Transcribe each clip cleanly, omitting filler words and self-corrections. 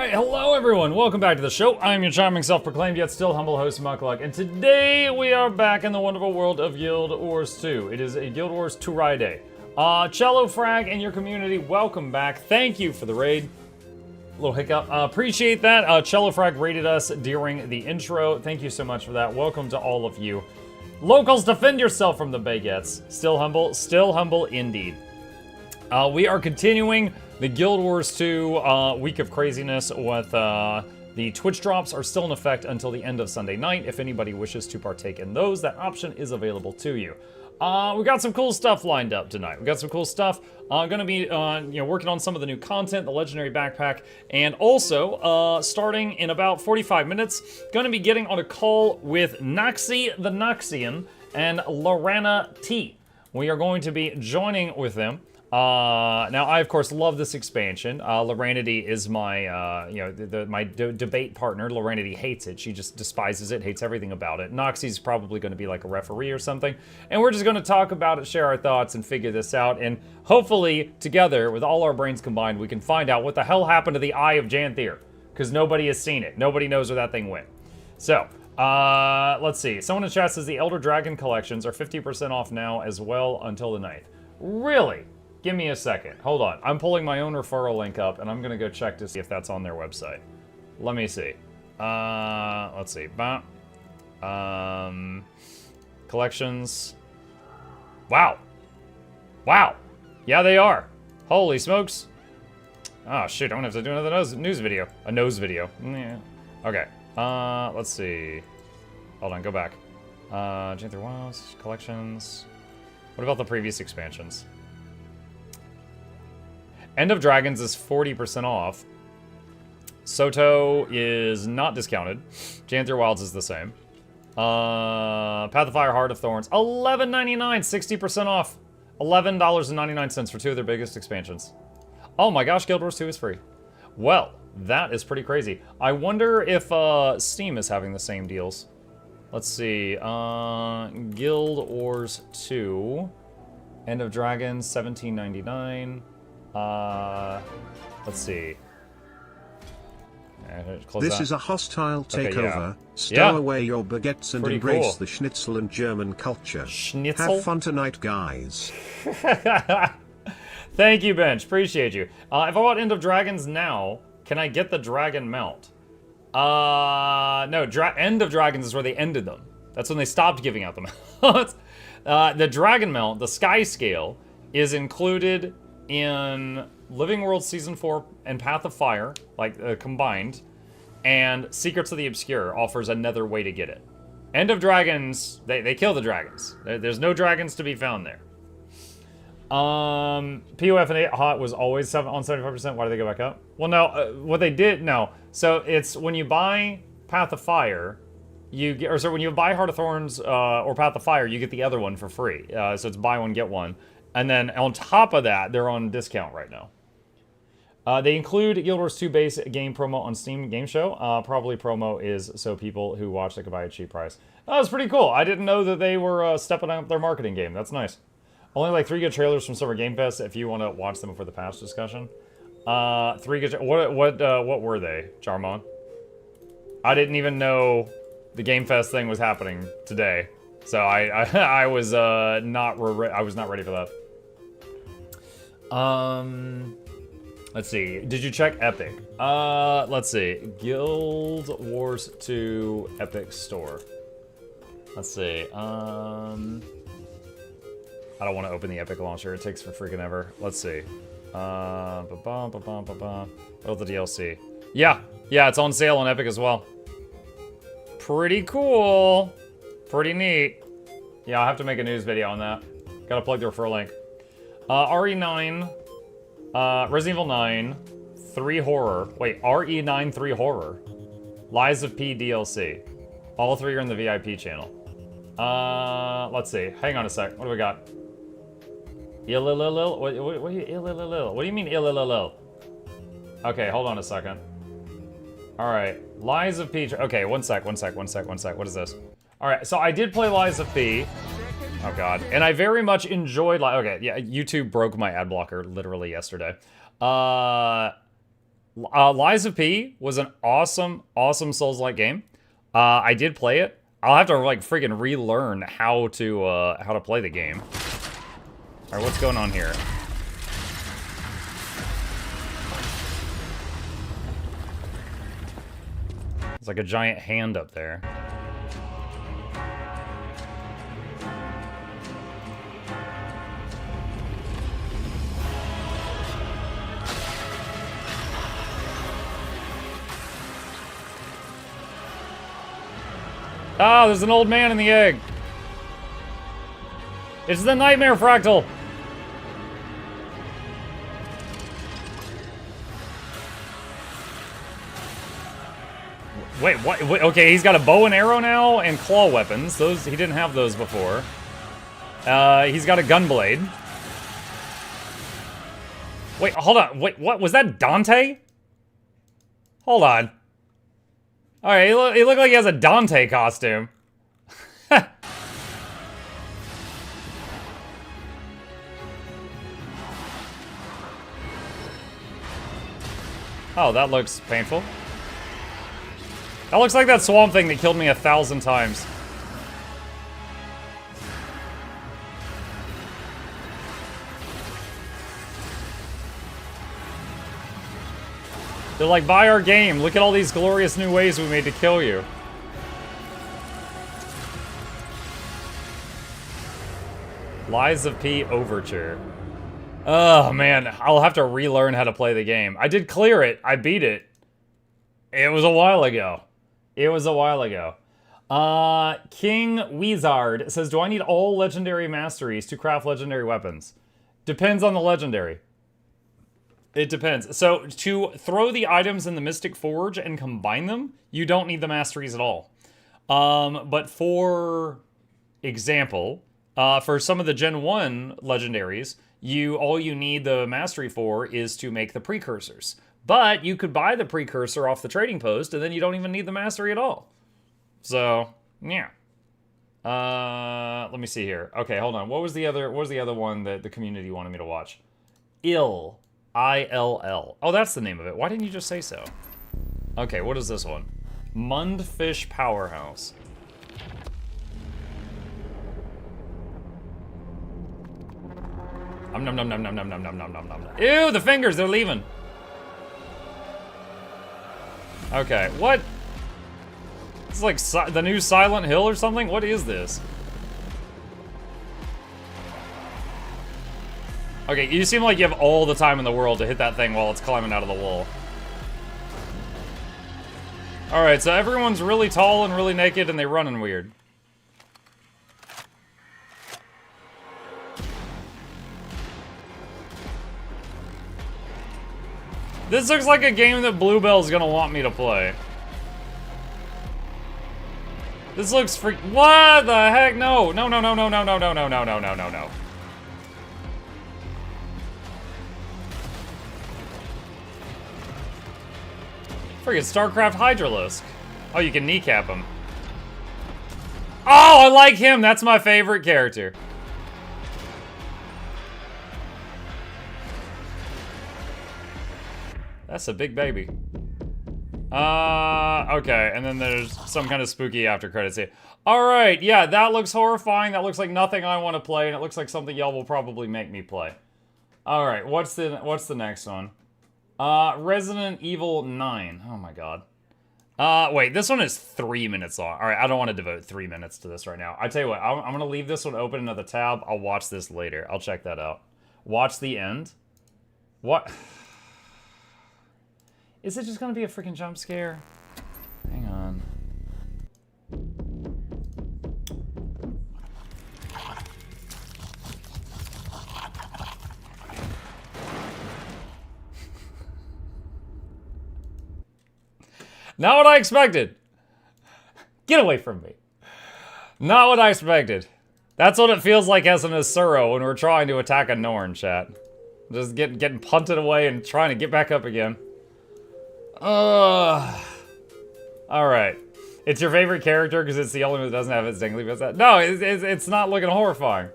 Alright, hello everyone, welcome back to the show. I'm your charming, self-proclaimed, yet still humble host, Mukluk, and today we are back in the wonderful world of Guild Wars 2. It is a Guild Wars 2 ride day. Cello Frag and your community, welcome back. Thank you for the raid. Little hiccup. Appreciate that. Cello Frag raided us during the intro. Thank you so much for that. Welcome to all of you. Locals, defend yourself from the baguettes. Still humble indeed. We are continuing the Guild Wars 2 week of craziness with the Twitch drops are still in effect until the end of Sunday night. If anybody wishes to partake in those, that option is available to you. We got some cool stuff lined up tonight. We got some cool stuff. Gonna be working on some of the new content, the legendary backpack, and also starting in about 45 minutes, gonna be getting on a call with Noxxi the Noxian and Lorana T. We are going to be joining with them. Now I of course love this expansion. Loranity is my, my debate partner. Loranity hates it. She just despises it, hates everything about it. Noxxie's probably going to be like a referee or something. And we're just going to talk about it, share our thoughts, and figure this out. And hopefully, together, with all our brains combined, we can find out what the hell happened to the Eye of Janthir. Because nobody has seen it. Nobody knows where that thing went. So, let's see. Someone in chat says the Elder Dragon collections are 50% off now as well until the 9th. Really? Give me a second. Hold on. I'm pulling my own referral link up, and I'm going to go check to see if that's on their website. Let me see. Let's see. Collections. Wow. Wow. Yeah, they are. Holy smokes. Oh, shoot. I'm going to have to do another news video. A nose video. Yeah. Okay. Let's see. Hold on. Go back. Janthir Wilds. Collections. What about the previous expansions? End of Dragons is 40% off. Soto is not discounted. Janthir Wilds is the same. Path of Fire, Heart of Thorns, $11.99, 60% off. $11.99 for two of their biggest expansions. Oh my gosh, Guild Wars 2 is free. Well, that is pretty crazy. I wonder if Steam is having the same deals. Let's see. Guild Wars 2. End of Dragons, $17.99. Let's see. This is a hostile takeover. Stow away your baguettes and embrace the schnitzel and German culture. Schnitzel? Have fun tonight, guys. Thank you, Bench. Appreciate you. If I want End of Dragons now, can I get the dragon mount? No, End of Dragons is where they ended them. That's when they stopped giving out the mounts. The dragon mount, the sky scale, is included in Living World Season 4 and Path of Fire, like combined, and Secrets of the Obscure offers another way to get it. End of Dragons, they kill the dragons. There's no dragons to be found there. POF and 8 Hot was always on 75%. Why did they go back up? Well, no, what they did, no. So it's when you buy Path of Fire, you get, or so when you buy Heart of Thorns or Path of Fire, you get the other one for free. So it's buy one, get one. And then on top of that, they're on discount right now. They include Guild Wars 2 base game promo on Steam Game Show. Probably promo is so people who watch they can buy a cheap price. That was pretty cool. I didn't know that they were stepping up their marketing game. That's nice. Only like 3 good trailers from Summer Game Fest if you want to watch them before the patch discussion. 3 good. What were they, Jarmon? I didn't even know the Game Fest thing was happening today. So I was not ready for that. Let's see. Did you check Epic? Let's see. Guild Wars 2 Epic Store. Let's see. I don't want to open the Epic launcher. It takes for freaking ever. Let's see. What about the DLC? Yeah, it's on sale on Epic as well. Pretty cool. Pretty neat. Yeah, I'll have to make a news video on that. Gotta plug the referral link. RE9, Resident Evil 9, 3 Horror. Wait, RE9 3 Horror. Lies of P DLC. All 3 are in the VIP channel. Let's see. Hang on a sec. What do we got? Illililil? What do you mean illililil? Okay, hold on a second. Alright. Lies of P. Okay, one sec. What is this? Alright, so I did play Lies of P. Oh god. And I very much enjoyed, okay, yeah, YouTube broke my ad blocker literally yesterday. Lies of P was an awesome, awesome Souls-like game. I did play it. I'll have to like freaking relearn how to play the game. All right, what's going on here? It's like a giant hand up there. Ah, there's an old man in the egg. It's the nightmare fractal. Wait, what? Wait, okay, he's got a bow and arrow now and claw weapons. Those he didn't have those before. He's got a gunblade. Wait, hold on. Wait, what was that? Dante? Hold on. All right, he looked like he has a Dante costume. Oh, that looks painful. That looks like that swamp thing that killed me 1,000 times. They're like, buy our game. Look at all these glorious new ways we made to kill you. Lies of P Overture. Oh, man. I'll have to relearn how to play the game. I did clear it. I beat it. It was a while ago. It was a while ago. King Wizard says, do I need all legendary masteries to craft legendary weapons? Depends on the legendary. It depends. So, to throw the items in the Mystic Forge and combine them, you don't need the masteries at all. But for example, for some of the Gen 1 legendaries, all you need the mastery for is to make the precursors. But you could buy the precursor off the trading post, and then you don't even need the mastery at all. So, yeah. Let me see here. Okay, hold on. What was the other one that the community wanted me to watch? Ill. I-L-L. Oh, that's the name of it. Why didn't you just say so? Okay, what is this one? Mundfish Powerhouse. Nom nom nom nom nom nom nom nom nom nom nom. Ew, the fingers, they're leaving. Okay, what? It's like the new Silent Hill or something? What is this? Okay, you seem like you have all the time in the world to hit that thing while it's climbing out of the wall. Alright, so everyone's really tall and really naked and they running weird. This looks like a game that Bluebell's gonna want me to play. This looks what the heck? No, no, no, no, no, no, no, no, no, no, no, no, no, no. Friggin' StarCraft Hydralisk. Oh, you can kneecap him. Oh, I like him. That's my favorite character. That's a big baby. Okay, and then there's some kind of spooky after credits here. Alright, yeah, that looks horrifying. That looks like nothing I want to play, and it looks like something y'all will probably make me play. Alright, what's the next one? Resident Evil 9. Oh my god. Wait, this one is 3 minutes long. Alright, I don't want to devote 3 minutes to this right now. I tell you what, I'm gonna leave this one open in another tab. I'll watch this later. I'll check that out. Watch the end. What? Is it just gonna be a freaking jump scare? Hang on. Not what I expected. Get away from me. Not what I expected. That's what it feels like as an Asuro when we're trying to attack a Norn, chat. Just getting punted away and trying to get back up again. Alright. It's your favorite character because it's the only one that doesn't have its dangly bits. No, it's not looking horrifying.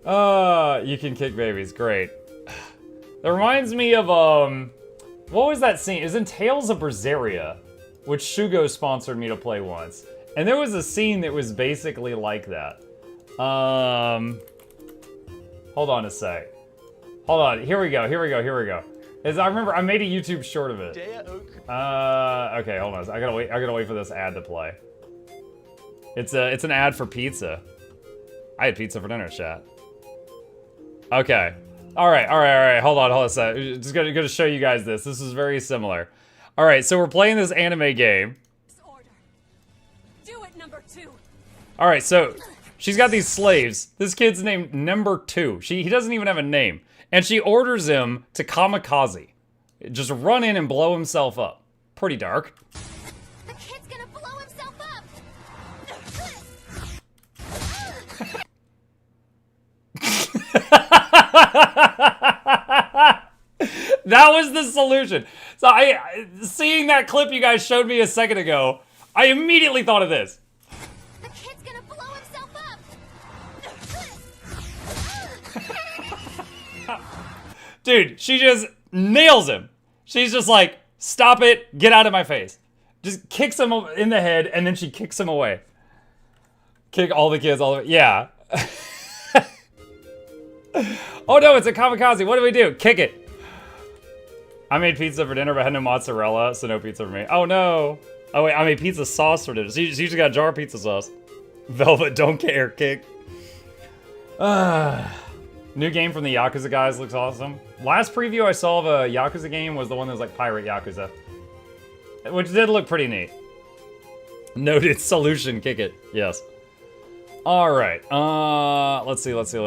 You can kick babies. Great. That reminds me of, What was that scene? It was in Tales of Berseria, which Shugo sponsored me to play once. And there was a scene that was basically like that. Hold on a sec. Hold on, here we go. As I remember, I made a YouTube short of it. Okay, hold on. I gotta wait for this ad to play. It's an ad for pizza. I had pizza for dinner, chat. Okay. All right. Hold on a sec. Just gonna show you guys this. This is very similar. All right, so we're playing this anime game. Do it, number 2. All right, so she's got these slaves. This kid's named Number 2. He doesn't even have a name, and she orders him to kamikaze, just run in and blow himself up. Pretty dark. The kid's gonna blow himself up. That was the solution. So seeing that clip you guys showed me a second ago, I immediately thought of this. The kid's gonna blow himself up. Dude, she just nails him. She's just like, stop it, get out of my face. Just kicks him in the head, and then she kicks him away. Kick all the kids all the way. Yeah. Oh no, it's a kamikaze. What do we do? Kick it. I made pizza for dinner, but had no mozzarella, so no pizza for me. Oh no. Oh wait, I made pizza sauce for dinner. So you usually got jar pizza sauce. Velvet, don't care, kick. New game from the Yakuza guys looks awesome. Last preview I saw of a Yakuza game was the one that was like Pirate Yakuza, which did look pretty neat. Noted solution, kick it. Yes. All right. Let's see. What do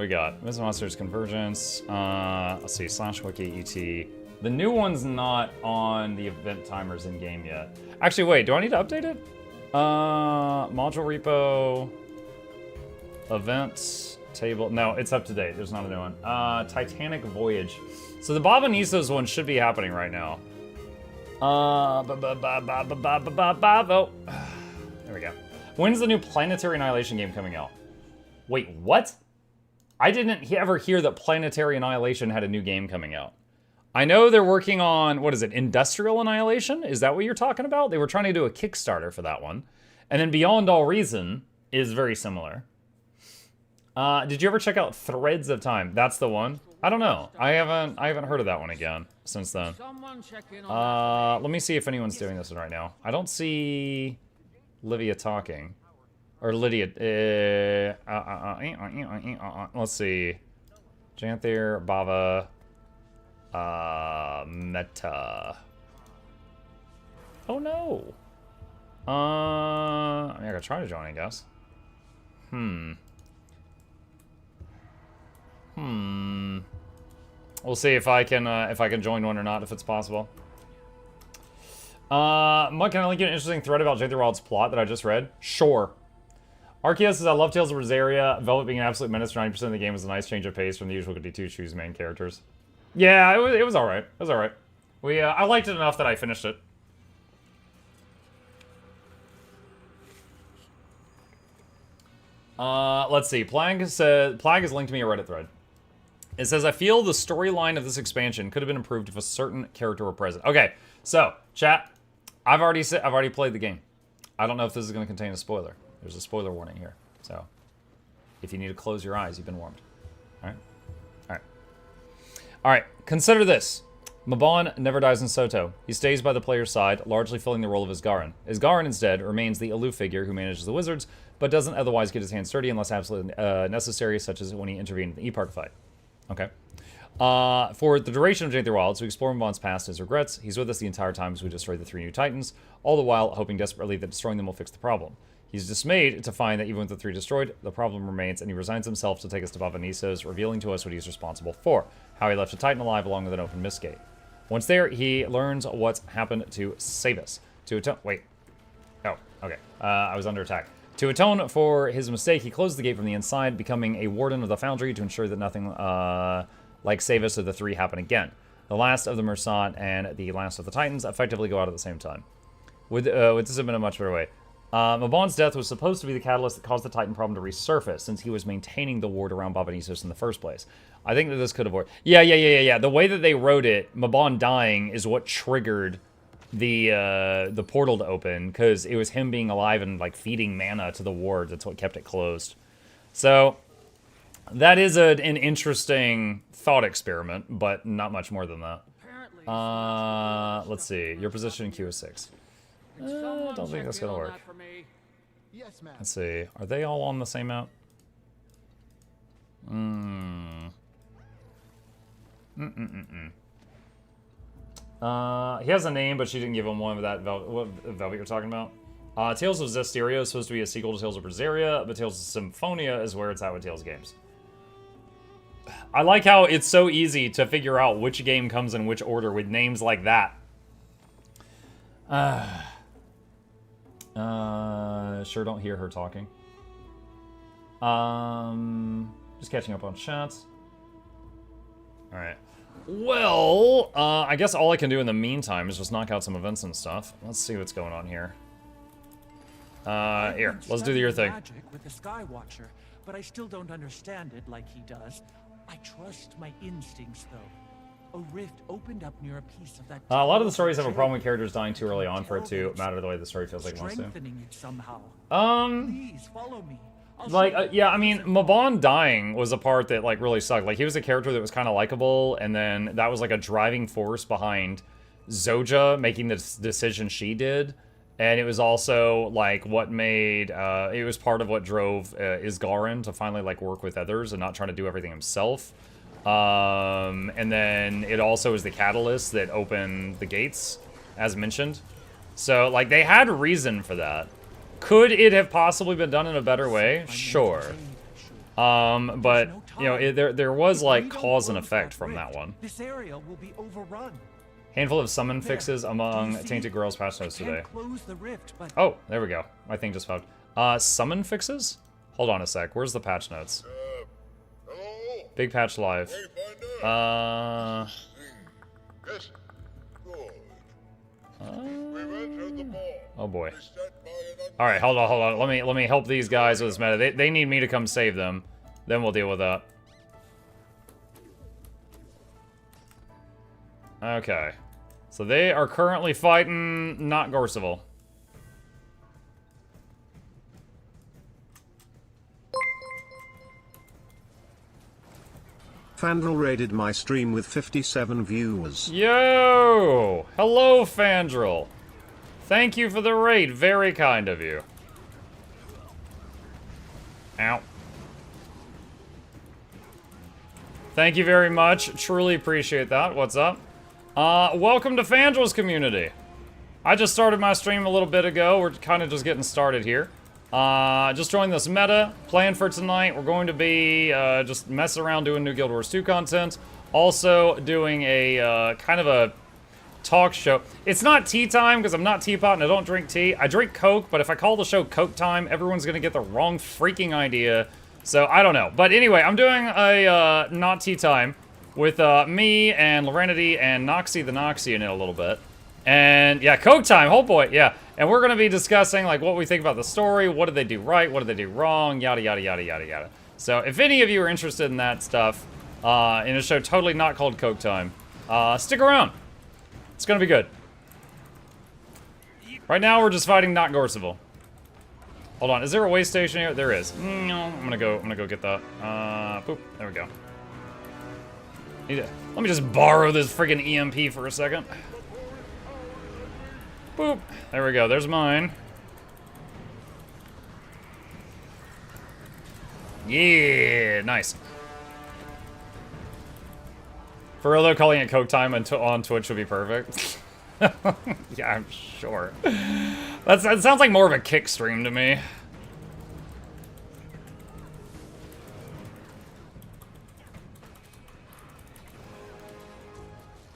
we got? Mr. Monsters Convergence. Let's see. /wiki et. The new one's not on the event timers in game yet. Actually, wait. Do I need to update it? Module repo. Events table. No, it's up to date. There's not a new one. Titanic Voyage. So the Baba Nisos one should be happening right now. There we go. When's the new Planetary Annihilation game coming out? Wait, what? I didn't ever hear that Planetary Annihilation had a new game coming out. I know they're working on, what is it, Industrial Annihilation? Is that what you're talking about? They were trying to do a Kickstarter for that one. And then Beyond All Reason is very similar. Did you ever check out Threads of Time? That's the one. I don't know. I haven't heard of that one again since then. Let me see if anyone's doing this one right now. I don't see Livia talking. Or Lydia. Let's see. Janthir, Bava, Meta. Oh no. I mean, I gotta try to join, I guess. We'll see if I can join one or not, if it's possible. Mike, can I link you an interesting thread about Janthir Wilds' plot that I just read? Sure. Arceus says, I love Tales of Berseria. Velvet being an absolute menace for 90% of the game was a nice change of pace from the usual 52 choose main characters. Yeah, it was alright. It was alright. I liked it enough that I finished it. Let's see. Plag has linked me a Reddit thread. It says, I feel the storyline of this expansion could have been improved if a certain character were present. Okay, so, chat, I've already played the game. I don't know if this is going to contain a spoiler. There's a spoiler warning here. So, if you need to close your eyes, you've been warned. Alright? Alright. Alright, consider this. Mabon never dies in Soto. He stays by the player's side, largely filling the role of Isgarin. Isgarin, instead, remains the aloof figure who manages the wizards, but doesn't otherwise get his hands dirty unless absolutely necessary, such as when he intervened in the E-Park fight. Okay. For the duration of Janthir Wilds, we explore Mabon's past and his regrets. He's with us the entire time as we destroy the 3 new Titans, all the while hoping desperately that destroying them will fix the problem. He's dismayed to find that even with the 3 destroyed, the problem remains, and he resigns himself to take us to Baba Nisos, revealing to us what he's responsible for, how he left a Titan alive along with an open mist gate. Once there, he learns what's happened to save us. Wait. Oh, okay. I was under attack. To atone for his mistake, he closed the gate from the inside, becoming a warden of the foundry to ensure that nothing like save us of the 3 happen again. The last of the Mersat and the last of the Titans effectively go out at the same time. Would this have been a much better way? Mabon's death was supposed to be the catalyst that caused the Titan problem to resurface, since he was maintaining the ward around Bavanisos in the first place. I think that this could avoid... Yeah. The way that they wrote it, Mabon dying is what triggered the portal to open, because it was him being alive and, like, feeding mana to the ward. That's what kept it closed. So, that is an interesting thought experiment, but not much more than that. Let's see. Your position in queue is 6. I don't think that's gonna work. Let's see. Are they all on the same map? He has a name, but she didn't give him one of that Velvet you're talking about. Tales of Zestiria is supposed to be a sequel to Tales of Berseria, but Tales of Symphonia is where it's at with Tales games. I like how it's so easy to figure out which game comes in which order with names like that. Sure don't hear her talking. Just catching up on chats. Alright. Well, I guess all I can do in the meantime is just knock out some events and stuff. Let's see what's going on here. Here, let's do your thing. Magic with the Skywatcher, but I still don't understand it like he does. I trust my instincts, though. A rift opened up near a piece of that. A lot of the stories have a problem with characters dying too early on for it to matter the way the story feels like it wants to. It somehow. Please follow me. Yeah, I mean, Mabon dying was a part that, like, really sucked. Like, he was a character that was kind of likable, and then that was, like, a driving force behind Zoja making the decision she did. And it was also, like, what made, it was part of what drove Isgarin to finally, like, work with others and not trying to do everything himself. And then it also is the catalyst that opened the gates, as mentioned. So, like, they had a reason for that. Could it have possibly been done in a better way? Sure. But, you know, there was, like, cause and effect from that one. This area will be overrun. Handful of summon fixes among Tainted Girls patch notes today. But... Oh, there we go. My thing just found. Summon fixes? Hold on a sec. Where's the patch notes? Hello? Big patch live. Yes. Good. We've entered the mall. Oh boy. Beset by an All right, hold on. Let me help these guys with this meta. They need me to come save them. Then we'll deal with that. Okay. So they are currently fighting not Gorseval. Fandral raided my stream with 57 viewers. Yo! Hello, Fandral. Thank you for the raid. Very kind of you. Ow. Thank you very much. Truly appreciate that. What's up? Welcome to Fandral's community. I just started my stream a little bit ago. We're kind of just getting started here. Just joined this meta. Plan for tonight, we're going to be just messing around doing new Guild Wars 2 content. Also doing a kind of a talk show. It's not tea time because I'm not teapot and I don't drink tea. I drink Coke, but if I call the show Coke time, everyone's going to get the wrong freaking idea. So I don't know. But anyway, I'm doing a not tea time with me and Lorenity and Noxxi the Noxxi in it a little bit. And yeah, Coke time, oh boy, yeah. And we're gonna be discussing like what we think about the story, what did they do right, what did they do wrong, yada yada yada yada yada. So if any of you are interested in that stuff, in a show totally not called Coke time, stick around. It's gonna be good. Right now we're just fighting not Gorseval. Hold on, is there a way station here? There is. No, I'm gonna go get that. Boop, there we go. Let me just borrow this friggin' EMP for a second. Boop. There we go. There's mine. Yeah, nice. For real though, calling it Coke time on Twitch would be perfect. Yeah, I'm sure. That sounds like more of a kick stream to me.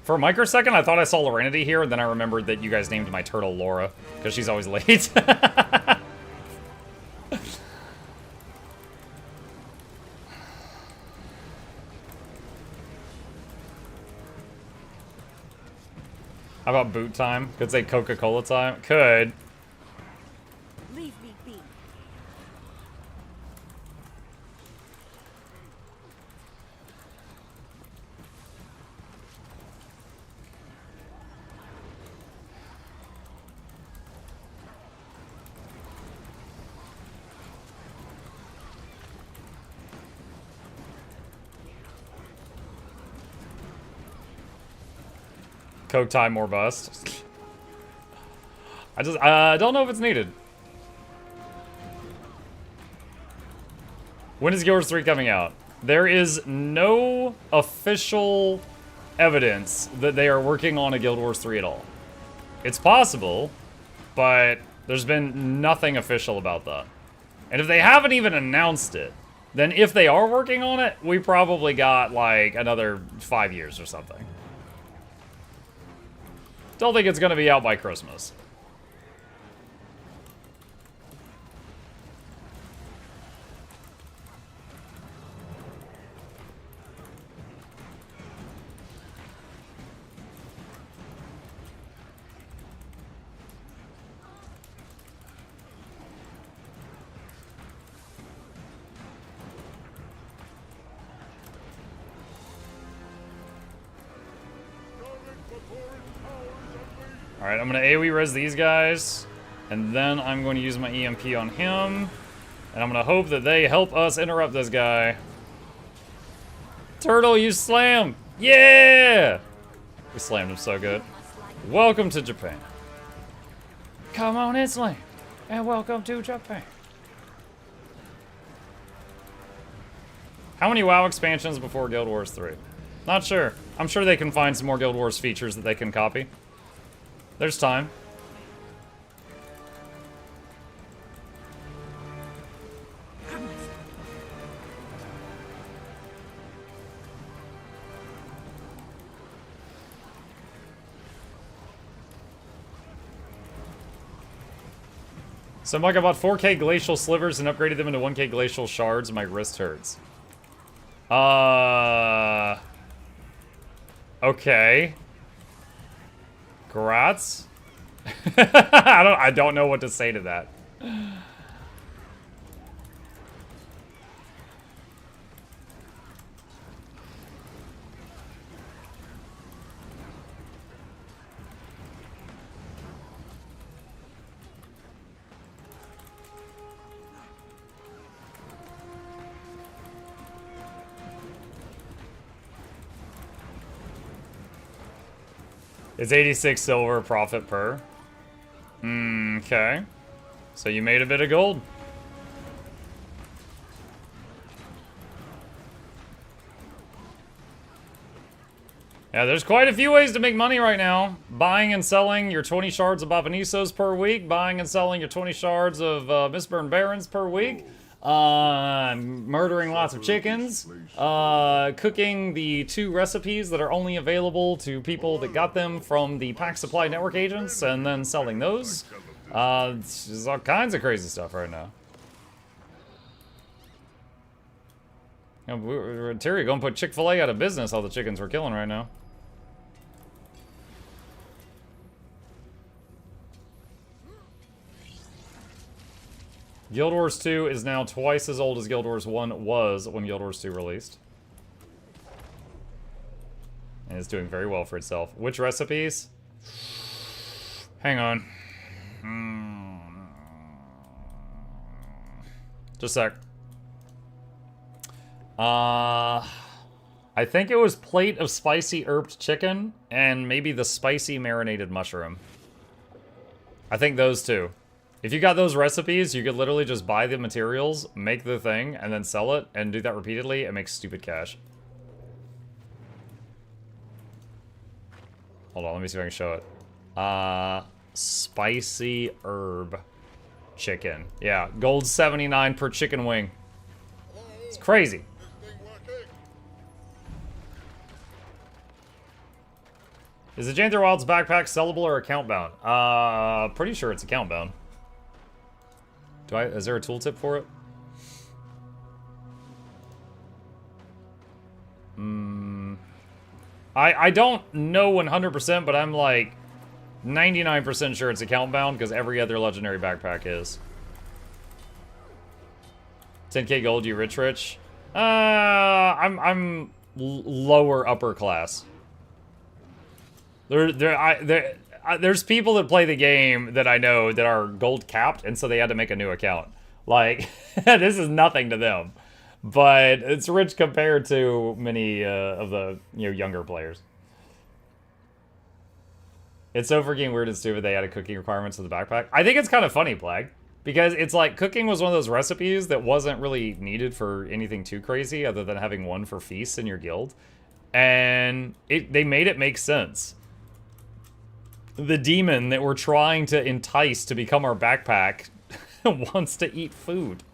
For a microsecond, I thought I saw Lorenity here, and then I remembered that you guys named my turtle Laura, because she's always late. How about boot time? Could say Coca-Cola time? Could. Leave Coke time or bust. I don't know if it's needed. When is Guild Wars 3 coming out? There is no official evidence that they are working on a Guild Wars 3 at all. It's possible, but there's been nothing official about that. And if they haven't even announced it, then if they are working on it, we probably got like another 5 years or something. Don't think it's going to be out by Christmas. Alright, I'm going to AoE res these guys, and then I'm going to use my EMP on him, and I'm going to hope that they help us interrupt this guy. Turtle, you slam! Yeah! We slammed him so good. Welcome to Japan. Come on in, slam, and welcome to Japan. How many WoW expansions before Guild Wars 3? Not sure. I'm sure they can find some more Guild Wars features that they can copy. There's time. So Mike, I bought 4K glacial slivers and upgraded them into 1K glacial shards. My wrist hurts. Okay. Grats? I don't know what to say to that. It's 86 silver profit per. Okay. So you made a bit of gold. Yeah, there's quite a few ways to make money right now. Buying and selling your 20 shards of Bavanisos per week. Buying and selling your 20 shards of Mistburn Barons per week. Murdering lots of chickens, cooking the 2 recipes that are only available to people that got them from the Pack Supply Network agents, and then selling those. There's all kinds of crazy stuff right now. You know, Terry gonna put Chick-fil-A out of business, all the chickens we're killing right now. Guild Wars 2 is now twice as old as Guild Wars 1 was when Guild Wars 2 released. And it's doing very well for itself. Which recipes? Hang on. Just a sec. I think it was plate of spicy herbed chicken and maybe the spicy marinated mushroom. I think those two. If you got those recipes, you could literally just buy the materials, make the thing, and then sell it, and do that repeatedly, and make stupid cash. Hold on, let me see if I can show it. Spicy herb chicken. Yeah, gold 79 per chicken wing. It's crazy. Is the Janthir Wilds backpack sellable or account bound? Pretty sure it's account bound. Is there a tooltip for it? I don't know 100%, but I'm like 99% sure it's account bound because every other legendary backpack is. 10k gold, you rich? I'm lower upper class. There's people that play the game that I know that are gold capped, and so they had to make a new account. Like, this is nothing to them, but it's rich compared to many of the younger players. It's so freaking weird and stupid they added cooking requirements to the backpack. I think it's kind of funny, Plague, because it's like cooking was one of those recipes that wasn't really needed for anything too crazy other than having one for feasts in your guild. And they made it make sense. The demon that we're trying to entice to become our backpack wants to eat food.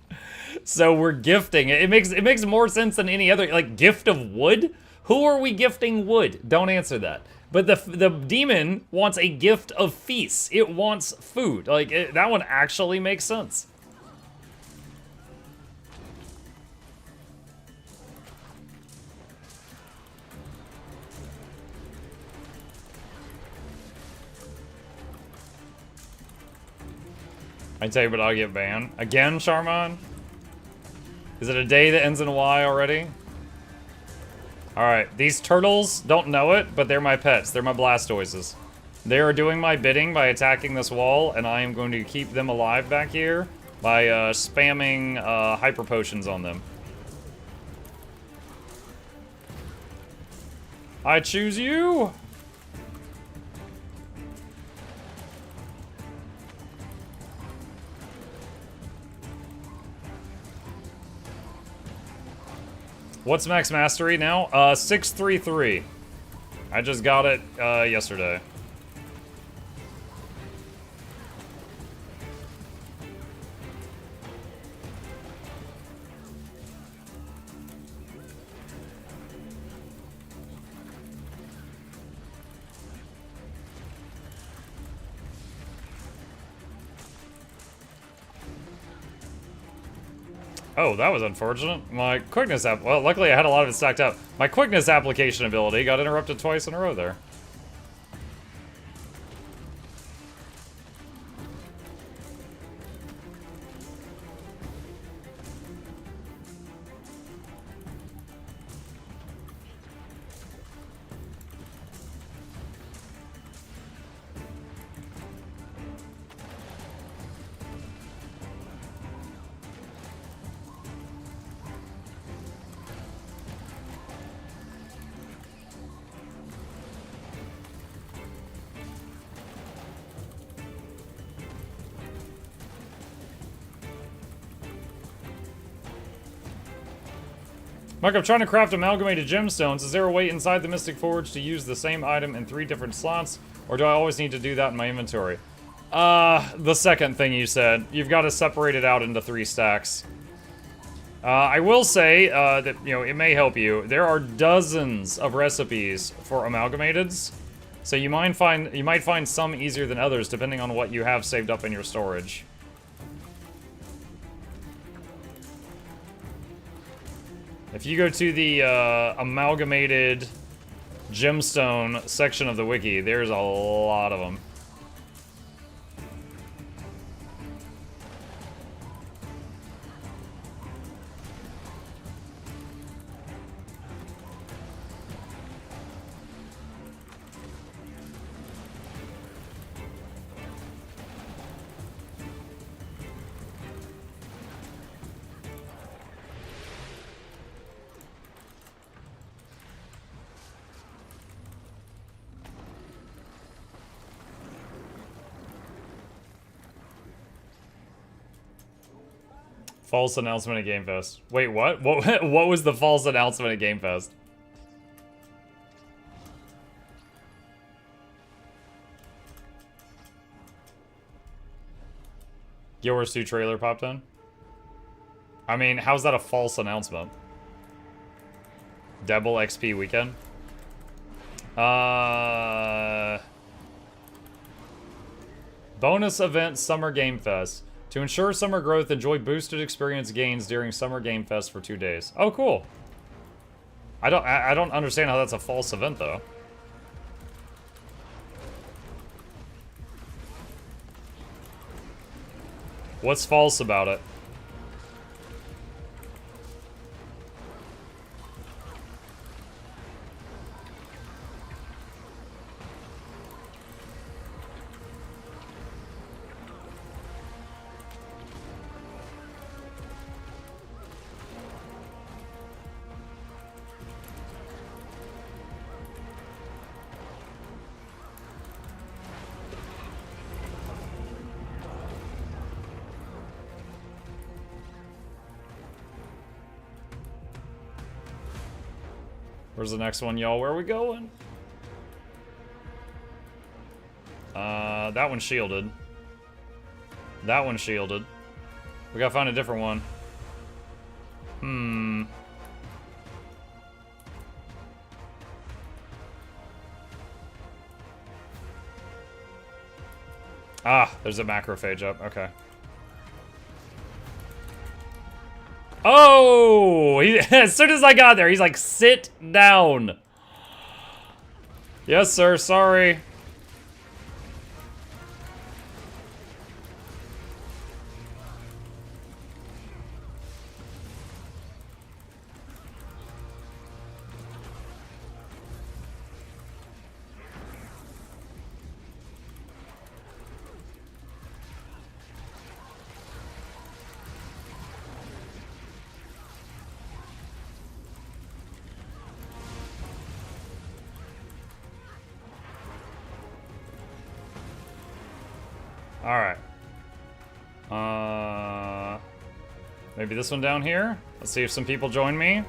So we're gifting it. It makes more sense than any other, like, gift of wood? Who are we gifting wood? Don't answer that. But the demon wants a gift of feasts. It wants food. Like, that one actually makes sense. I tell you, but I'll get banned. Again, Charmon? Is it a day that ends in a Y already? Alright, these turtles don't know it, but they're my pets. They're my Blastoises. They are doing my bidding by attacking this wall, and I am going to keep them alive back here by spamming hyper potions on them. I choose you! What's max mastery now? 633. I just got it yesterday. Oh, that was unfortunate. My quickness well, luckily I had a lot of it stacked up. My quickness application ability got interrupted twice in a row there. Mark, I'm trying to craft amalgamated gemstones. Is there a way inside the Mystic Forge to use the same item in 3 different slots? Or do I always need to do that in my inventory? The second thing you said. You've got to separate it out into 3 stacks. I will say that, you know, it may help you. There are dozens of recipes for amalgamateds. So you might find some easier than others depending on what you have saved up in your storage. If you go to the amalgamated gemstone section of the wiki, there's a lot of them. False announcement at Game Fest. Wait, what? What was the false announcement at Game Fest? Guild Wars 2 trailer popped in? I mean, how's that a false announcement? Double XP weekend? Bonus event Summer Game Fest. To ensure summer growth, enjoy boosted experience gains during Summer Game Fest for 2 days. Oh, cool. I don't understand how that's a false event, though. What's false about it? Where's the next one, y'all? Where are we going? That one's shielded. That one's shielded. We gotta find a different one. Ah, there's a macrophage up. Okay. Oh! As soon as I got there, he's like, sit down. Yes, sir. Sorry. Alright. Maybe this one down here? Let's see if some people join me.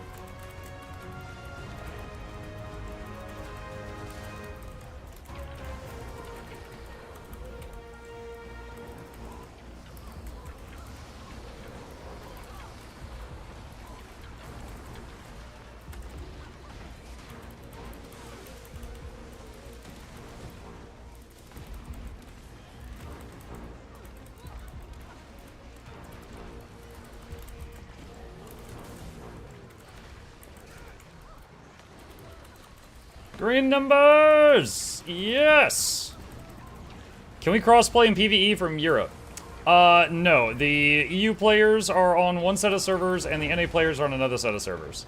Green numbers! Yes! Can we crossplay in PvE from Europe? No. The EU players are on one set of servers and the NA players are on another set of servers.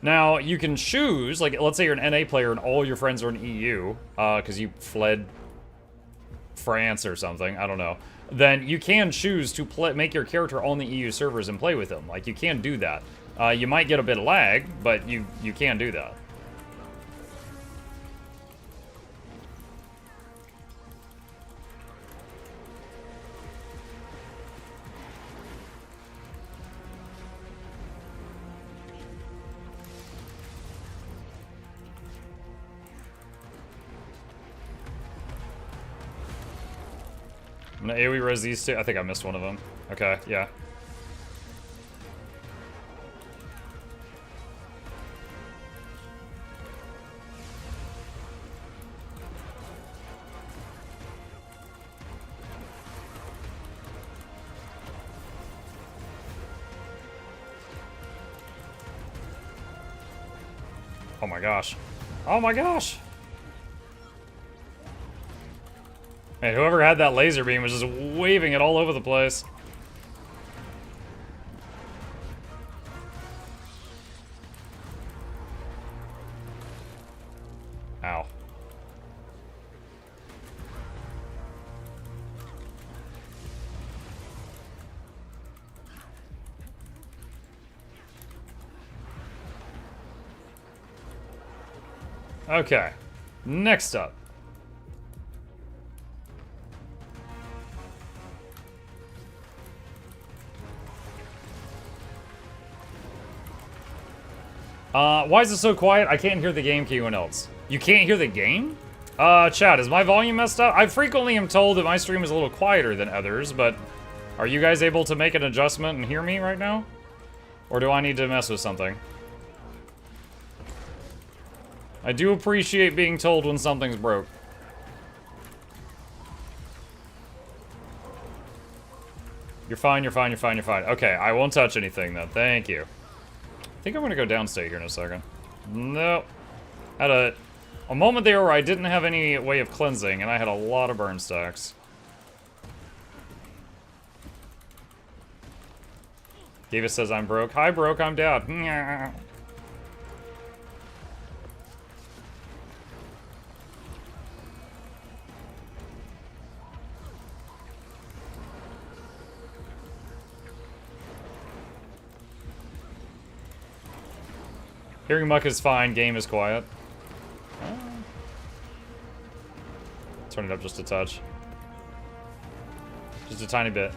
Now, you can choose, like, let's say you're an NA player and all your friends are in EU, because you fled France or something, I don't know. Then you can choose to make your character on the EU servers and play with them. Like, you can do that. You might get a bit of lag, but you can do that. I'm gonna AoE res these two. I think I missed one of them. Okay, yeah. Oh my gosh. Oh my gosh! Man, whoever had that laser beam was just waving it all over the place. Ow. Okay. Next up. Why is it so quiet? I can't hear the game, anyone else. You can't hear the game? Chat, is my volume messed up? I frequently am told that my stream is a little quieter than others, but are you guys able to make an adjustment and hear me right now? Or do I need to mess with something? I do appreciate being told when something's broke. You're fine, you're fine, you're fine, you're fine. Okay, I won't touch anything then. Thank you. I think I'm gonna go downstate here in a second. Nope. Had a moment there where I didn't have any way of cleansing, and I had a lot of burn stacks. Davis says I'm broke. Hi, broke, I'm down. Hearing muck is fine, game is quiet. Turn it up just a touch. Just a tiny bit.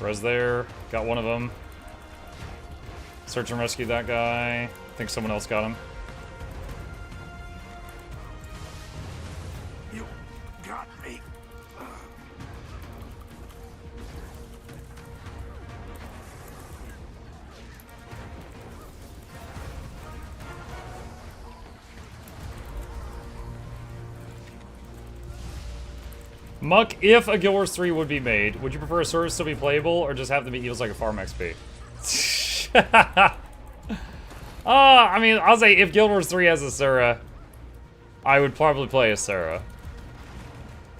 Res there. Got one of them. Search and rescue that guy. I think someone else got him. You got me. Muck, if a Guild Wars 3 would be made, would you prefer Asura still be playable or just have them be evils like a farm XP? I mean, I'll say if Guild Wars 3 has Asura, I would probably play Asura.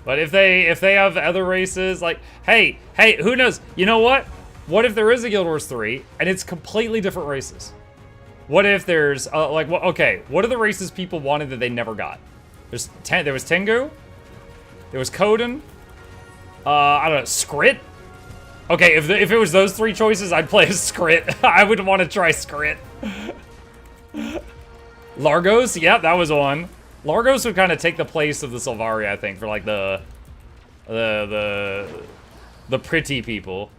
But if they have other races, like, hey, who knows? You know what? What if there is a Guild Wars 3 and it's completely different races? What if there's okay, what are the races people wanted that they never got? There was Tengu. There was Koden. I don't know, Skrit? Okay, if it was those three choices, I'd play as Skrit. I would want to try Skrit. Largos? Yeah, that was one. Largos would kind of take the place of the Sylvari, I think, for like the pretty people.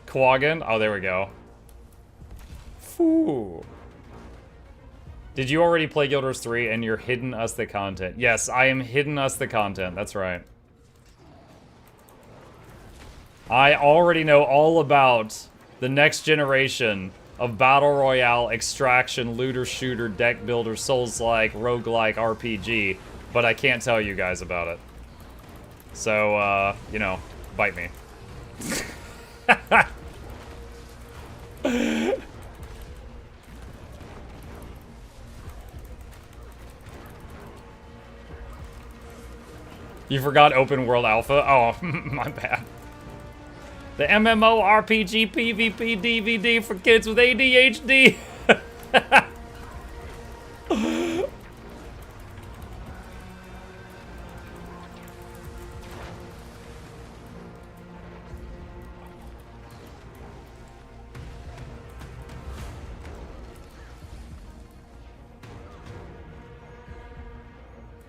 Quaggan? Oh, there we go. Foo. Did you already play Guild Wars 3 and you're hidden us the content? Yes, I am hidden us the content. That's right. I already know all about the next generation of Battle Royale, Extraction, Looter Shooter, Deck Builder, Souls-like, Roguelike RPG, but I can't tell you guys about it. So, you know, bite me. You forgot Open World Alpha? Oh, my bad. The MMORPG PvP DVD for kids with ADHD.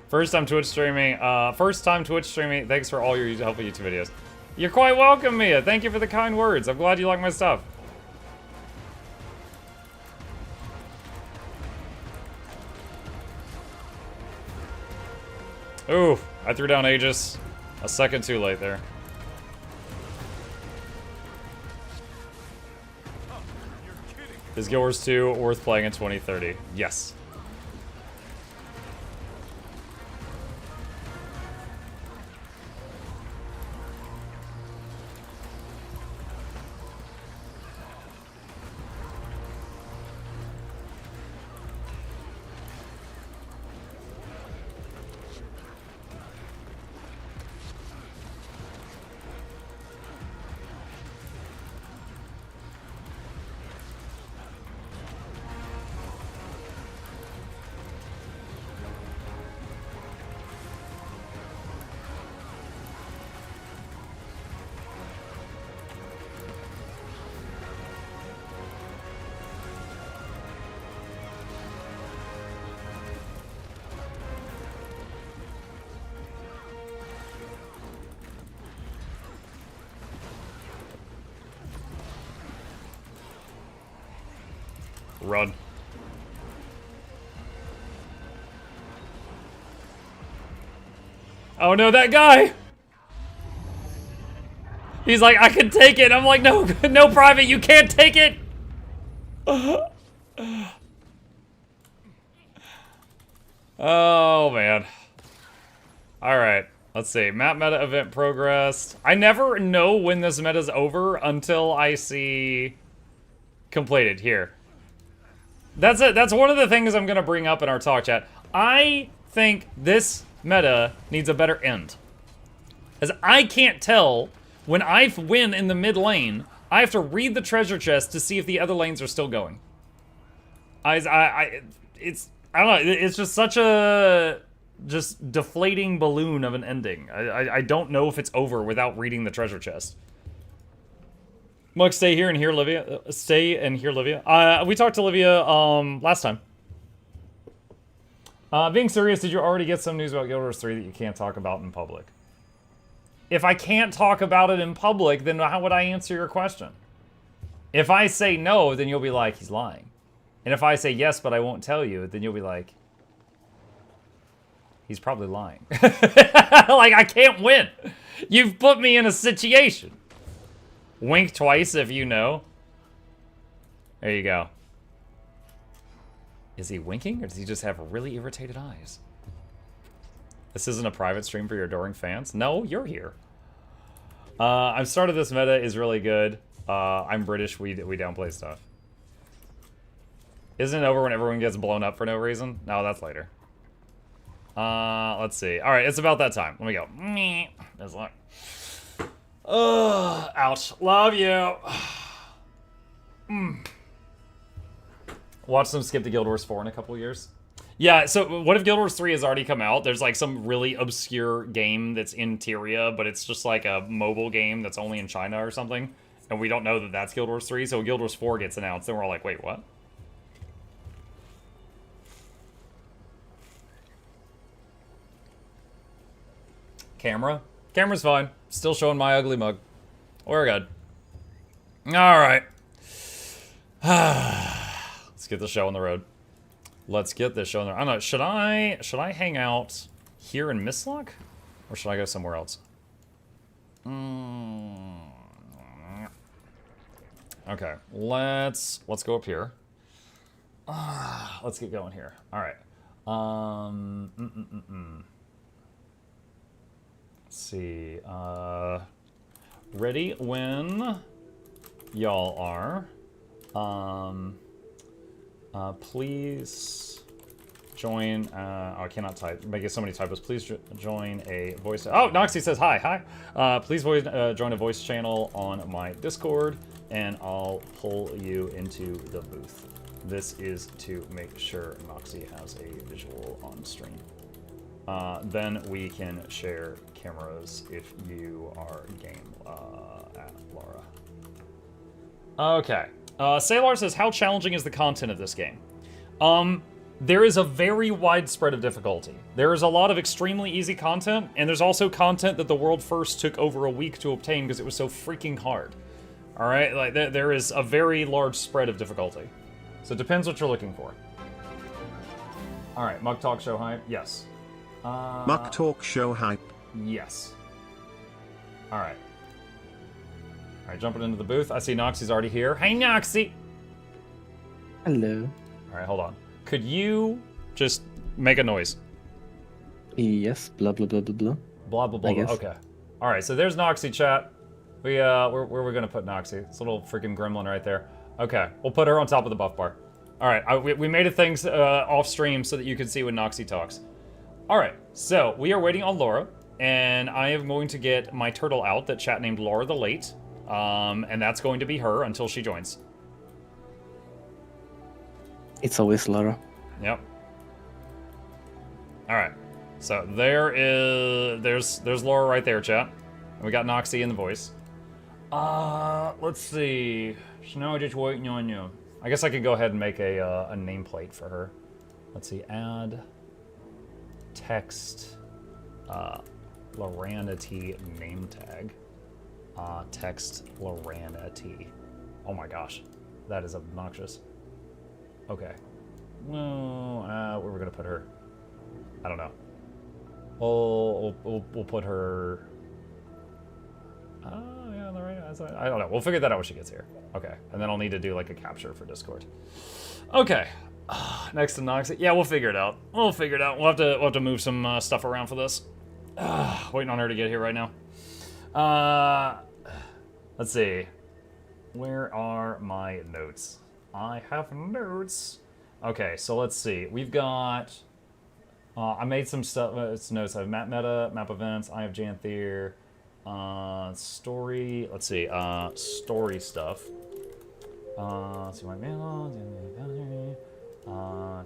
First time Twitch streaming. Thanks for all your helpful YouTube videos. You're quite welcome, Mia. Thank you for the kind words. I'm glad you like my stuff. Ooh, I threw down Aegis. A second too late there. Is Guild Wars 2 worth playing in 2030? Yes. Run. Oh no, that guy! He's like, I can take it. I'm like, no, no, Private, you can't take it! Oh, man. Alright, let's see. Map meta event progressed. I never know when this meta's over until I see completed here. That's it. That's one of the things I'm going to bring up in our talk chat. I think this meta needs a better end. As I can't tell, when I win in the mid lane, I have to read the treasure chest to see if the other lanes are still going. I don't know, it's just such a just deflating balloon of an ending. I don't know if it's over without reading the treasure chest. Mug, stay here and hear Livia. Stay and hear Livia. We talked to Livia last time. Being serious, did you already get some news about Guild Wars 3 that you can't talk about in public? if I can't talk about it in public, then how would I answer your question? If I say no, then you'll be like, he's lying. And if I say yes, but I won't tell you, then you'll be like, he's probably lying. Like, I can't win. You've put me in a situation. Wink twice if you know. There you go. Is he winking, or does he just have really irritated eyes? This isn't a private stream for your adoring fans? No, you're here. I've started this meta is really good. I'm British, we downplay stuff. Isn't it over when everyone gets blown up for no reason? No, that's later. Let's see. Alright, it's about that time. Let me go. There's luck. Ouch. Love you. Watch them skip to Guild Wars 4 in a couple years. Yeah, so what if Guild Wars 3 has already come out? There's like some really obscure game that's in Tyria, but it's just like a mobile game that's only in China or something. And we don't know that that's Guild Wars 3, so when Guild Wars 4 gets announced, then we're all like, wait, what? Camera? Camera's fine. Still showing my ugly mug. We're good. Alright. Let's get the show on the road. Let's get this show on the road. I don't know, should I hang out here in Mistlock? Or should I go somewhere else? Okay, let's go up here. Let's get going here. Alright. Let's see. Ready when y'all are. Please join. Oh, I cannot type. Making so many typos. Please join a voice. Oh, Noxxi says hi. Hi. Please join a voice channel on my Discord, and I'll pull you into the booth. This is to make sure Noxxi has a visual on stream. Then we can share cameras if you are game at Laura. Okay. Salar says, how challenging is the content of this game? There is a very wide spread of difficulty. There is a lot of extremely easy content, and there's also content that the world first took over a week to obtain because it was so freaking hard. Alright? Like, there is a very large spread of difficulty. So it depends what you're looking for. Alright, Mug Talk Show hype? Yes. Muck Talk Show hype? Yes. Alright. Alright, jumping into the booth. I see Noxxi's already here. Hey, Noxxi! Hello. Alright, hold on. Could you just make a noise? Yes, blah blah blah blah blah. Blah blah blah. Blah. Okay. Alright, so there's Noxxi, chat. Where are we gonna put Noxxi? This little freaking gremlin right there. Okay, we'll put her on top of the buff bar. Alright, we made a thing off stream so that you can see when Noxxi talks. Alright, so we are waiting on Laura, and I am going to get my turtle out that chat named Laura the Late. And that's going to be her until she joins. It's always Laura. Yep. Alright. So there's Laura right there, chat. And we got Noxxi in the voice. Let's see. No, just waiting on you. I guess I could go ahead and make a nameplate for her. Let's see, add text Loranity name tag. Text Loranity. Oh my gosh, that is obnoxious. Okay. Well, where we're gonna put her? I don't know. We'll put her. Yeah, on the right. I don't know. We'll figure that out when she gets here. Okay, and then I'll need to do like a capture for Discord. Okay. Next to Noxxi. Yeah, we'll figure it out. We'll have to move some stuff around for this. Waiting on her to get here right now. Let's see. Where are my notes? I have notes. Okay, so let's see. We've got. I made some stuff. Notes. I have map meta, map events. I have Janthir. Story. Let's see. Story stuff. Let's see my mail.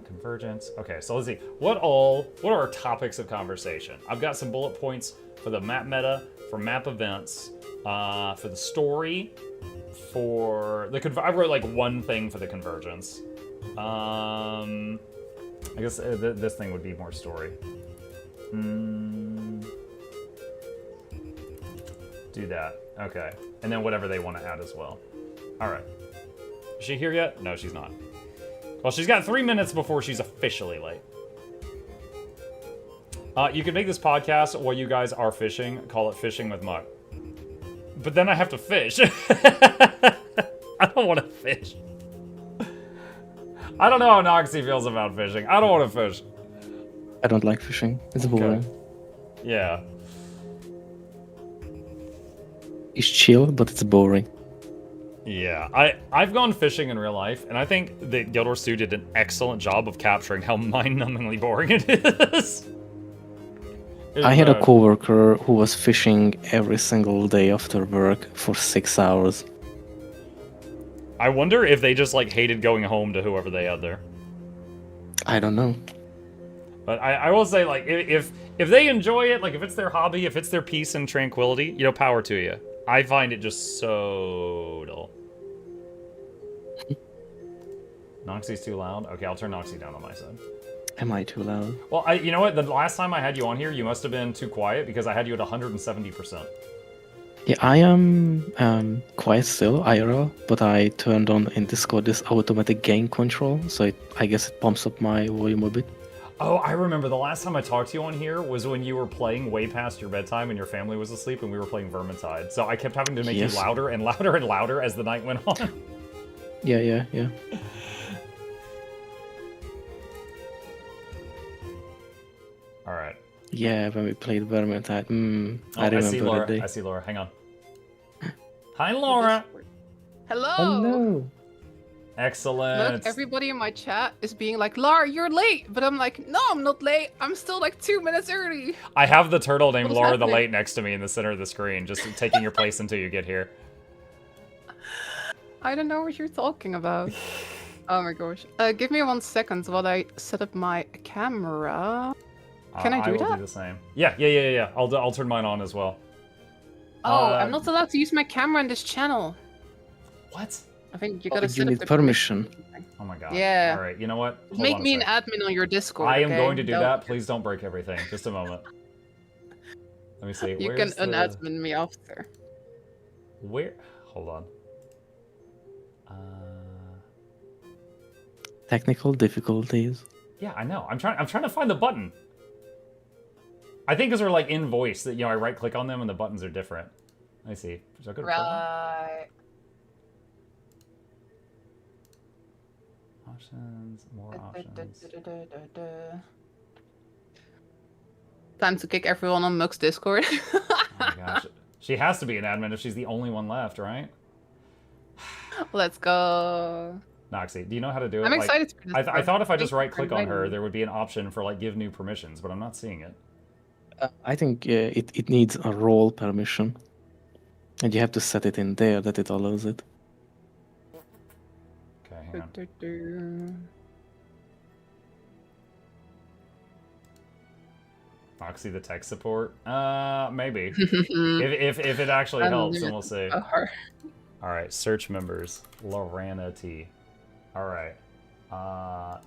Convergence. Okay, so let's see. What are our topics of conversation? I've got some bullet points for the map meta, for map events, for the story, for the I wrote like one thing for the convergence. I guess this thing would be more story. Do that. Okay. And then whatever they want to add as well. Alright. Is she here yet? No, she's not. Well, she's got 3 minutes before she's officially late. You could make this podcast while you guys are fishing. Call it Fishing with Muck. But then I have to fish. I don't want to fish. I don't know how Noxxi feels about fishing. I don't want to fish. I don't like fishing. It's boring. Yeah. It's chill, but it's boring. Yeah, I've gone fishing in real life, and I think that Guild Wars 2 did an excellent job of capturing how mind-numbingly boring it is. I had a coworker who was fishing every single day after work for 6 hours. I wonder if they just like hated going home to whoever they had there. I don't know. But I will say, like, if they enjoy it, like if it's their hobby, if it's their peace and tranquility, you know, power to you. I find it just so dull. Noxxi's too loud? Okay, I'll turn Noxxi down on my side. Am I too loud? Well, you know what? The last time I had you on here, you must have been too quiet because I had you at 170%. Yeah, I am quite still IRL, but I turned on in Discord this automatic gain control, so I guess it pumps up my volume a bit. Oh, I remember the last time I talked to you on here was when you were playing way past your bedtime and your family was asleep and we were playing Vermintide. So I kept having to make you louder and louder and louder as the night went on. Yeah. Alright. Yeah, when we played Vermintide. I remember see Laura. that day. I see Laura. Hang on. Hi, Laura. Hello. Hello. Excellent. Look, everybody in my chat is being like, Lar, you're late. But I'm like, no, I'm not late. I'm still like 2 minutes early. I have the turtle named What's Laura happening? the Late next to me in the center of the screen, just taking your place until you get here. I don't know what you're talking about. Oh my gosh. Give me 1 second while I set up my camera. Can I do will that? do the same. Yeah. I'll turn mine on as well. Oh, I'm not allowed to use my camera in this channel. What? I think you gotta You set up need the permission. Oh my god. Yeah. All right. You know what? Hold Make on a me an sec. admin on your Discord. I am okay? going to do No. that. Please don't break everything. Just a moment. Let me see. You Where's can the... unadmin me after. Where? Hold on. Technical difficulties. Yeah, I know. I'm trying to find the button. I think because we're like in voice that I right click on them and the buttons are different. Let me see. Is that good? Right. Options. More options. Time to kick everyone on Mook's Discord. Oh my gosh. She has to be an admin if she's the only one left, right? Let's go. Noxxi, do you know how to do it? I'm Like, excited for this. I thought if I just right click on her, inviting me. there would be an option for like give new permissions, but I'm not seeing it. I think it needs a role permission. And you have to set it in there that it allows it. Okay, hang on. Noxxi the tech support? Maybe. if it actually helps, then we'll see. Alright, search members. Lorana T. Alright.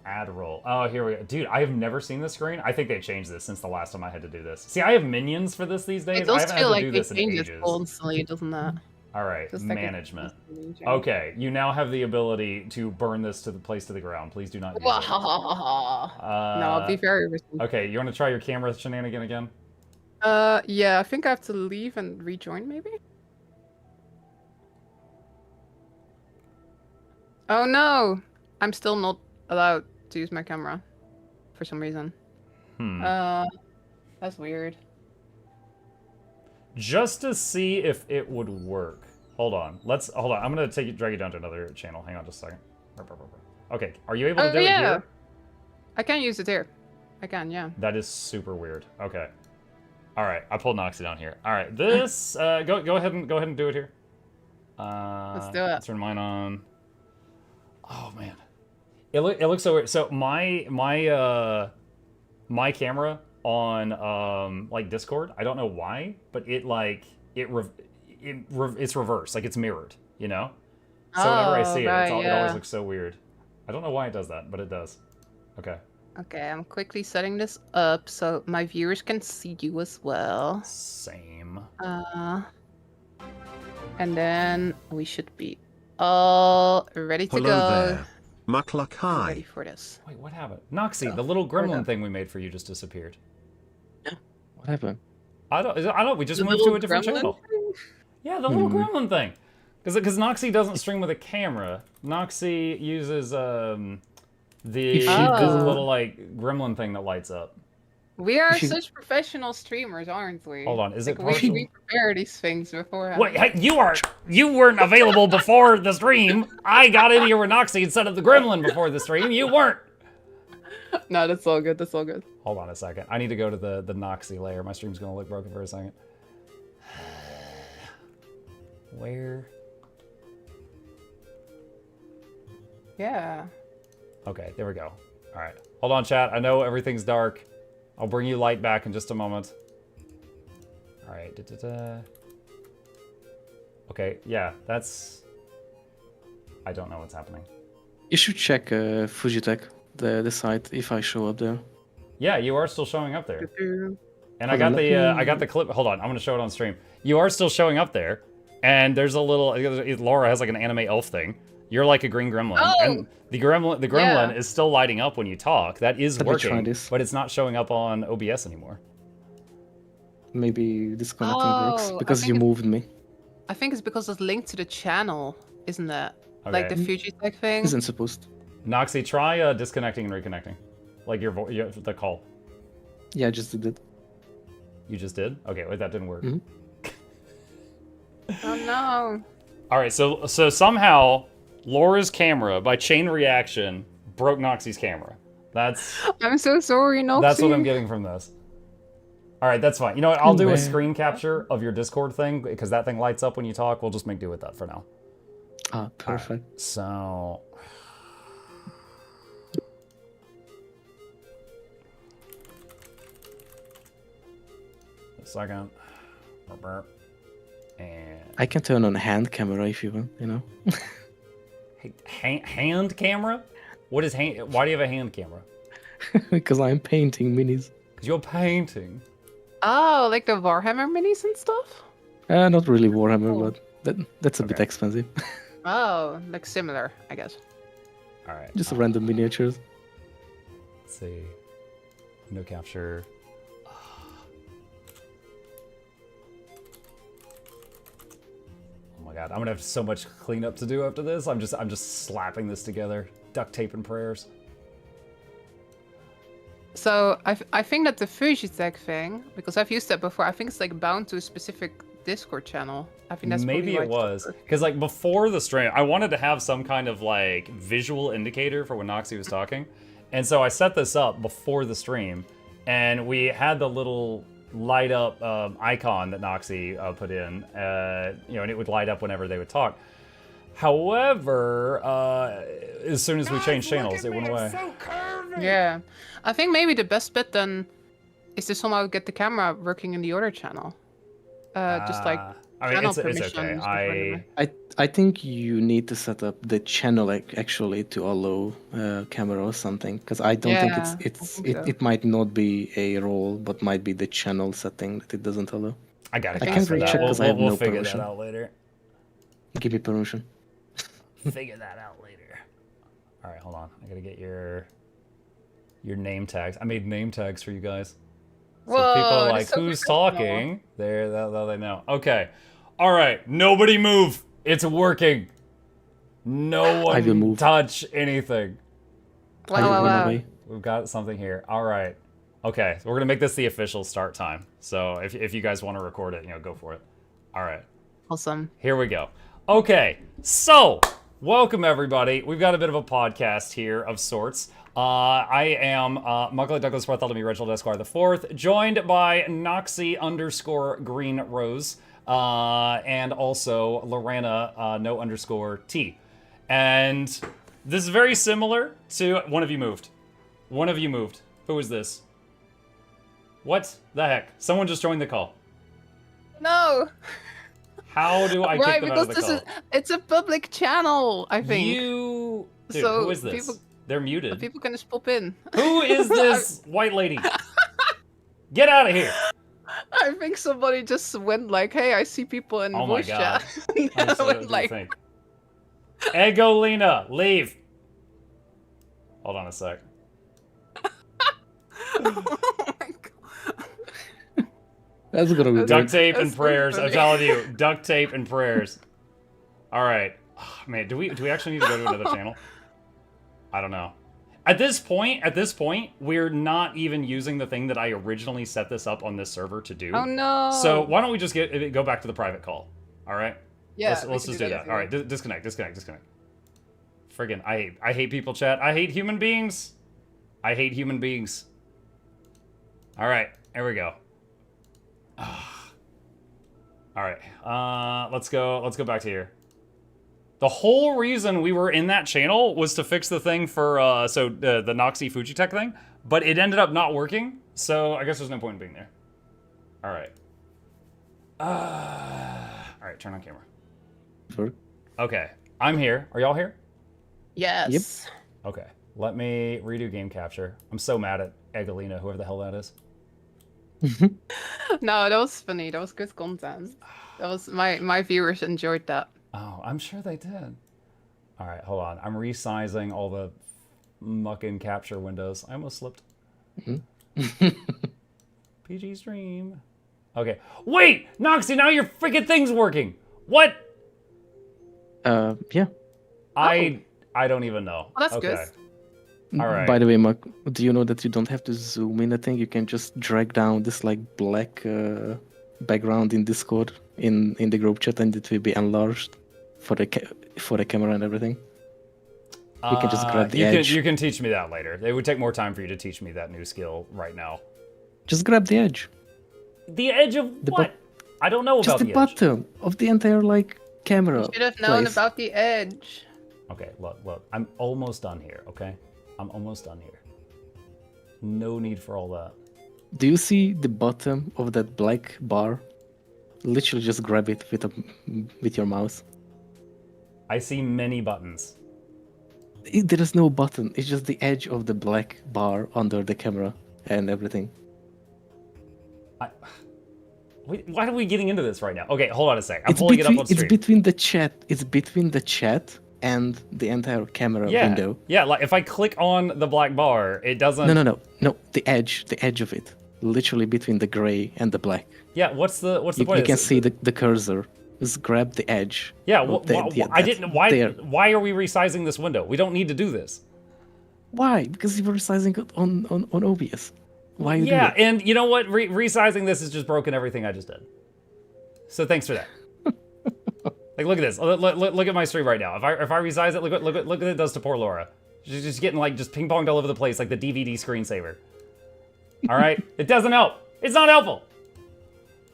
Add role. Oh, here we go. Dude, I have never seen this screen. I think they changed this since the last time I had to do this. See, I have minions for this these days. It does I haven't feel had to like do this they in changed it ages. constantly, doesn't that? Alright, Just like management. it's Okay, you now have the ability to burn this to the place to the ground. Please do not use it. No, I'll be very risky. Okay, you want to try your camera shenanigan again? Yeah, I think I have to leave and rejoin, maybe? Oh no! I'm still not allowed to use my camera. For some reason. That's weird. Just to see if it would work. Hold on. Hold on. I'm gonna drag you down to another channel. Hang on just a second. Okay, are you able to do it here? I can use it here. I can, yeah. That is super weird. Okay. Alright, I pulled Noxxi down here. Alright, this go ahead and do it here. Let's do it. Let's turn mine on. Oh man. It looks so weird. So my camera on like Discord, I don't know why, but it's reversed, like it's mirrored, you know? So whenever I see it, it always looks so weird. I don't know why it does that, but it does. Okay. Okay, I'm quickly setting this up so my viewers can see you as well. Same. And then we should be all ready to Hello go. there. Mukluk hi. Ready for this. Wait, what happened? Noxxi, the little gremlin thing we made for you just disappeared. What happened? I don't. We just The moved to little a different gremlin channel. thing? Yeah, the little gremlin thing. Because Noxxi doesn't stream with a camera. Noxxi uses the little like gremlin thing that lights up. We are She- such professional streamers, aren't we? Hold on, is it Like, we, partial? we prepare these things beforehand. Wait, hey, you weren't available before the stream. I got in here with Noxxi and set up the gremlin before the stream. You weren't. No, that's all good. That's all good. Hold on a second. I need to go to the Noxxi layer. My stream's gonna look broken for a second. Where? Yeah. Okay, there we go. All right. Hold on, chat. I know everything's dark. I'll bring you light back in just a moment. All right. Okay, yeah, that's... I don't know what's happening. You should check Fujitech, the site, if I show up there. Yeah, you are still showing up there. And I Hold on, got I got the clip. Hold on, I'm gonna show it on stream. You are still showing up there, and there's a little. Laura has like an anime elf thing. You're like a green gremlin, and the gremlin is still lighting up when you talk. That is Let me try working, this. but it's not showing up on OBS anymore. Maybe disconnecting works Oh, I because you think moved me. I think it's because it's linked to the channel, isn't it? Like the Okay. Fujitech thing. Isn't supposed. Noxxi, try disconnecting and reconnecting, like the call. Yeah, I just did it. You just did? Okay, wait, that didn't work. Mhm. Oh no. All right, so somehow Laura's camera, by chain reaction, broke Noxxi's camera. That's I'm so sorry, Noxxi. That's what I'm getting from this. All right, that's fine. You know what? I'll do a Man. screen capture of your Discord thing because that thing lights up when you talk. We'll just make do with that for now. Ah, perfect. So, a second. And I can turn on hand camera if you want, you know. hand camera? What is hand? Why do you have a hand camera? Because I'm painting minis. Because you're painting. Oh, like the Warhammer minis and stuff? Not really Warhammer, Oh. but that's a bit Okay. expensive. Oh, like similar, I guess. All right. Just random miniatures. Let's see. Window capture. Oh my god, I'm gonna have so much cleanup to do after this. I'm just slapping this together. Duct tape and prayers. So I think that the Fujitech thing, because I've used that before, I think it's like bound to a specific Discord channel. I think that's Maybe probably it why was. it's Because like before the stream, I wanted to have some kind of like visual indicator for when Noxxi was talking. And so I set this up before the stream, and we had the little light up icon that Noxxi put in, you know, and it would light up whenever they would talk. However, as soon as we changed channels, it went away. Yeah. I think maybe the best bet then is to somehow get the camera working in the other channel. Just like I mean, channel it's okay. permissions or whatever. I think you need to set up the channel actually to allow camera or something, because I don't think Yeah, I it's think so. it might not be a role, but might be the channel setting that it doesn't allow. I gotta I check can't for really that. check We'll, 'cause I have we'll no figure permission. that out later. Give me permission. Figure that out later. All right, hold on. I gotta get your name tags. I made name tags for you guys. So Whoa, people are that's like, so who's professional. talking? There, that they know. Okay. All right. Nobody move. It's working. No I will one move. touch anything. I Wow, will wow, run wow. away. We've got something here. All right. Okay. So we're gonna make this the official start time. So if you guys want to record it, you know, go for it. All right. Awesome. Here we go. Okay, so welcome everybody. We've got a bit of a podcast here of sorts. I am Mukluk Douglas Bartholomew Reginald Esquire the Fourth, joined by Noxxi _ Green Rose, and also Lorena no _ T. And this is very similar to one of you moved. One of you moved. Who is this? What the heck? Someone just joined the call. No! How do I Right, kick them out because of the this call? it's a public channel, I think. You... Dude, So who is this? people- They're muted. People can just pop in. Who is this white lady? Get out of here. I think somebody just went like, "Hey, I see people in Oh my voice god. chat." Honestly, what do you like, think? Egolina, leave. Hold on a sec. oh my god. That's gonna be Duct good. tape That's and so prayers. I'm funny. telling you, duct tape and prayers. All right, man. Do we actually need to go to another channel? I don't know. At this point, we're not even using the thing that I originally set this up on this server to do. Oh no. So why don't we just go back to the private call? All right. Yeah. Let's just do that. All right. Disconnect. Friggin', I hate people chat. I hate human beings. I hate human beings. All right. There we go. All right. Let's go back to here. The whole reason we were in that channel was to fix the thing for the Noxxi Fujitech thing, but it ended up not working. So I guess there's no point in being there. All right. All right. Turn on camera. Sure. Okay. I'm here. Are y'all here? Yes. Yep. Okay. Let me redo game capture. I'm so mad at Egolina, whoever the hell that is. No, that was funny. That was good content. That was my viewers enjoyed that. Oh, I'm sure they did. All right, hold on. I'm resizing all the mucking capture windows. I almost slipped. PG stream. Okay. Wait, Noxxi, now your freaking thing's working. What? Yeah. I don't even know. Oh, that's okay. good. All right. By the way, Mark, do you know that you don't have to zoom in? I think you can just drag down this like black background in Discord in the group chat, and it will be enlarged for the camera and everything. You can just grab the edge. You can teach me that later. It would take more time for you to teach me that new skill right now. Just grab the edge. The edge of what? I don't know Just about the the edge. bottom of the entire like camera. You should have known place. about the edge. Okay, look. I'm almost done here, okay? I'm almost done here. No need for all that. Do you see the bottom of that black bar? Literally just grab it with your mouse. I see many buttons. There is no button. It's just the edge of the black bar under the camera and everything. Why are we getting into this right now? Okay, hold on a sec. I'm It's pulling it up on it's stream. between the chat. It's between the chat and the entire camera window. Yeah, like if I click on the black bar, it doesn't... No. The edge of it. Literally between the gray and the black. Yeah, what's the point You of can this? see the cursor. Just grab the edge. Yeah, I that's didn't... Why there. why are we resizing this window? We don't need to do this. Why? Because you were resizing it on OBS. Why you do Yeah, that? and you know what? Resizing this has just broken everything I just did. So thanks for that. Like, look at this. Look at my stream right now. If I resize it, look what it does to poor Laura. She's just getting like just ping ponged all over the place like the DVD screensaver. All right, it doesn't help. It's not helpful.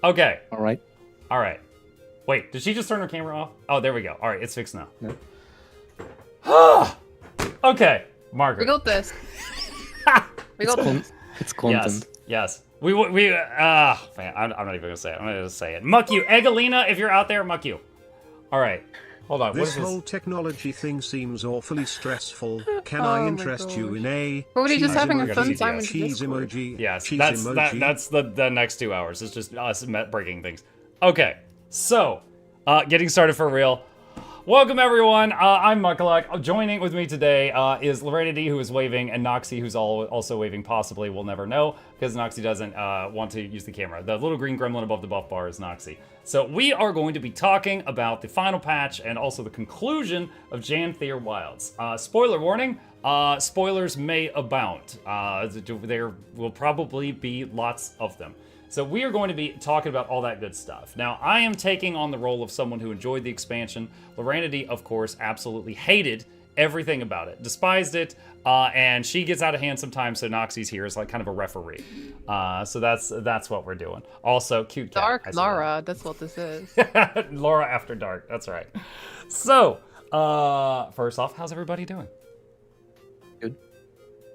Okay. All right. All right. Wait, did she just turn her camera off? Oh, there we go. All right, it's fixed now. Okay, Margaret. We got this. We got this. It's content. Yes. Man, I'm not even gonna say it. I'm gonna just say it. Muck you, Egolina, if you're out there, muck you. All right. Hold on. What This is this? whole technology thing seems awfully stressful. Can Oh I my interest you gosh. in a Probably just cheese having a emoji? fun time in cheese Discord. emoji? Yes, cheese that's emoji. that's the next 2 hours. It's just us breaking things. Okay, so getting started for real. Welcome everyone. I'm Mukluk. Joining with me today is Lorenity, who is waving, and Noxxi, who's also waving. Possibly, we'll never know because Noxxi doesn't want to use the camera. The little green gremlin above the buff bar is Noxxi. So we are going to be talking about the final patch and also the conclusion of Janthir Wilds. Spoiler warning. Spoilers may abound. There will probably be lots of them. So we are going to be talking about all that good stuff. Now, I am taking on the role of someone who enjoyed the expansion. Lorenity, of course, absolutely hated everything about it, despised it, and she gets out of hand sometimes, so Noxxi's here as like kind of a referee. So that's what we're doing. Also, cute cat. Dark I see Lara, that's what this is. that. Laura After Dark, that's right. So, first off, how's everybody doing?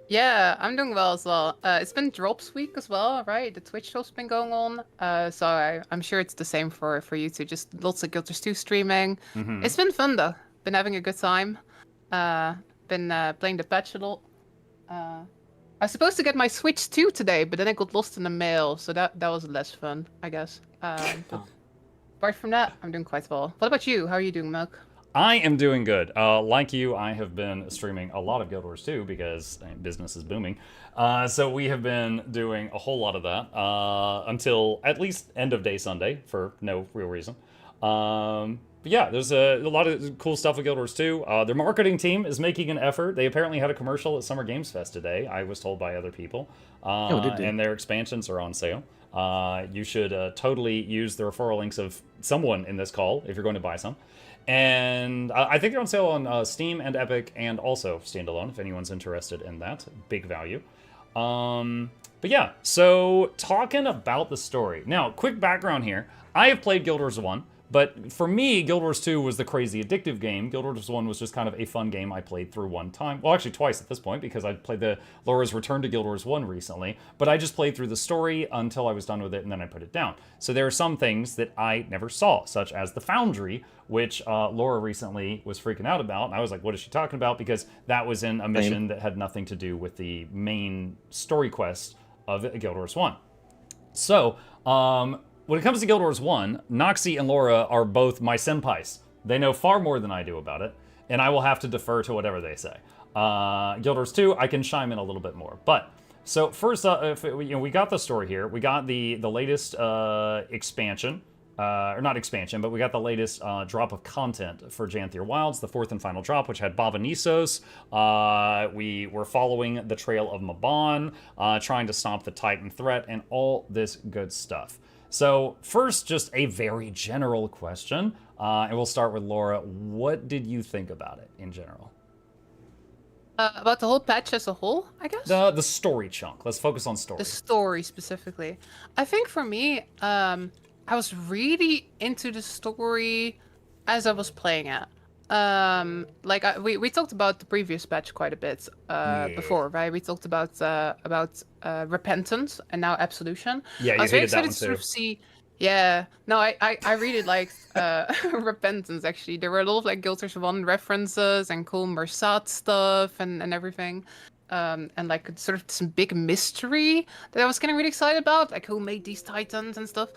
Yeah, I'm doing well as well. It's been Drops week as well, right? The Twitch show's been going on. So I'm sure it's the same for you two. Just lots of Guild Wars 2 streaming. Mm-hmm. It's been fun though. Been having a good time. Been playing the patch a lot. I was supposed to get my Switch 2 today, but then it got lost in the mail, so that was less fun, I guess. But apart from that, I'm doing quite well. What about you? How are you doing, Milk? I am doing good. Like you, I have been streaming a lot of Guild Wars 2 because business is booming. So we have been doing a whole lot of that until at least end of day Sunday for no real reason. But yeah, there's a lot of cool stuff with Guild Wars 2. Their marketing team is making an effort. They apparently had a commercial at Summer Games Fest today, I was told by other people. Did they? And their expansions are on sale. You should totally use the referral links of someone in this call if you're going to buy some. And I think they're on sale on Steam and Epic and also standalone if anyone's interested in that. Big value. But yeah, so talking about the story. Now, quick background here. I have played Guild Wars 1. But for me, Guild Wars 2 was the crazy addictive game. Guild Wars 1 was just kind of a fun game I played through one time. Well, actually twice at this point, because I played the Laura's Return to Guild Wars 1 recently. But I just played through the story until I was done with it, and then I put it down. So there are some things that I never saw, such as the Foundry, which Laura recently was freaking out about. And I was like, what is she talking about? Because that was in a mission that had nothing to do with the main story quest of Guild Wars 1. So, when it comes to Guild Wars 1, Noxxi and Laura are both my senpais. They know far more than I do about it, and I will have to defer to whatever they say. Guild Wars 2, I can chime in a little bit more. But, so first, we got the story here. We got the latest expansion, or not expansion, but we got the latest drop of content for Janthir Wilds, the 4th and final drop, which had Baba Nisos. We were following the trail of Mabon, trying to stop the Titan threat, and all this good stuff. So first, just a very general question, and we'll start with Laura. What did you think about it in general? About the whole patch as a whole, I guess? The story chunk. Let's focus on story. The story specifically. I think for me, I was really into the story as I was playing it. We talked about the previous patch quite a bit before, right? We talked about repentance and now absolution. Yeah, you I was very hated that excited one to sort too. of see. Yeah, no, I really liked repentance. Actually, there were a lot of like Guild Wars 1 references and cool Mersat stuff and everything. And like sort of some big mystery that I was getting really excited about, like who made these titans and stuff.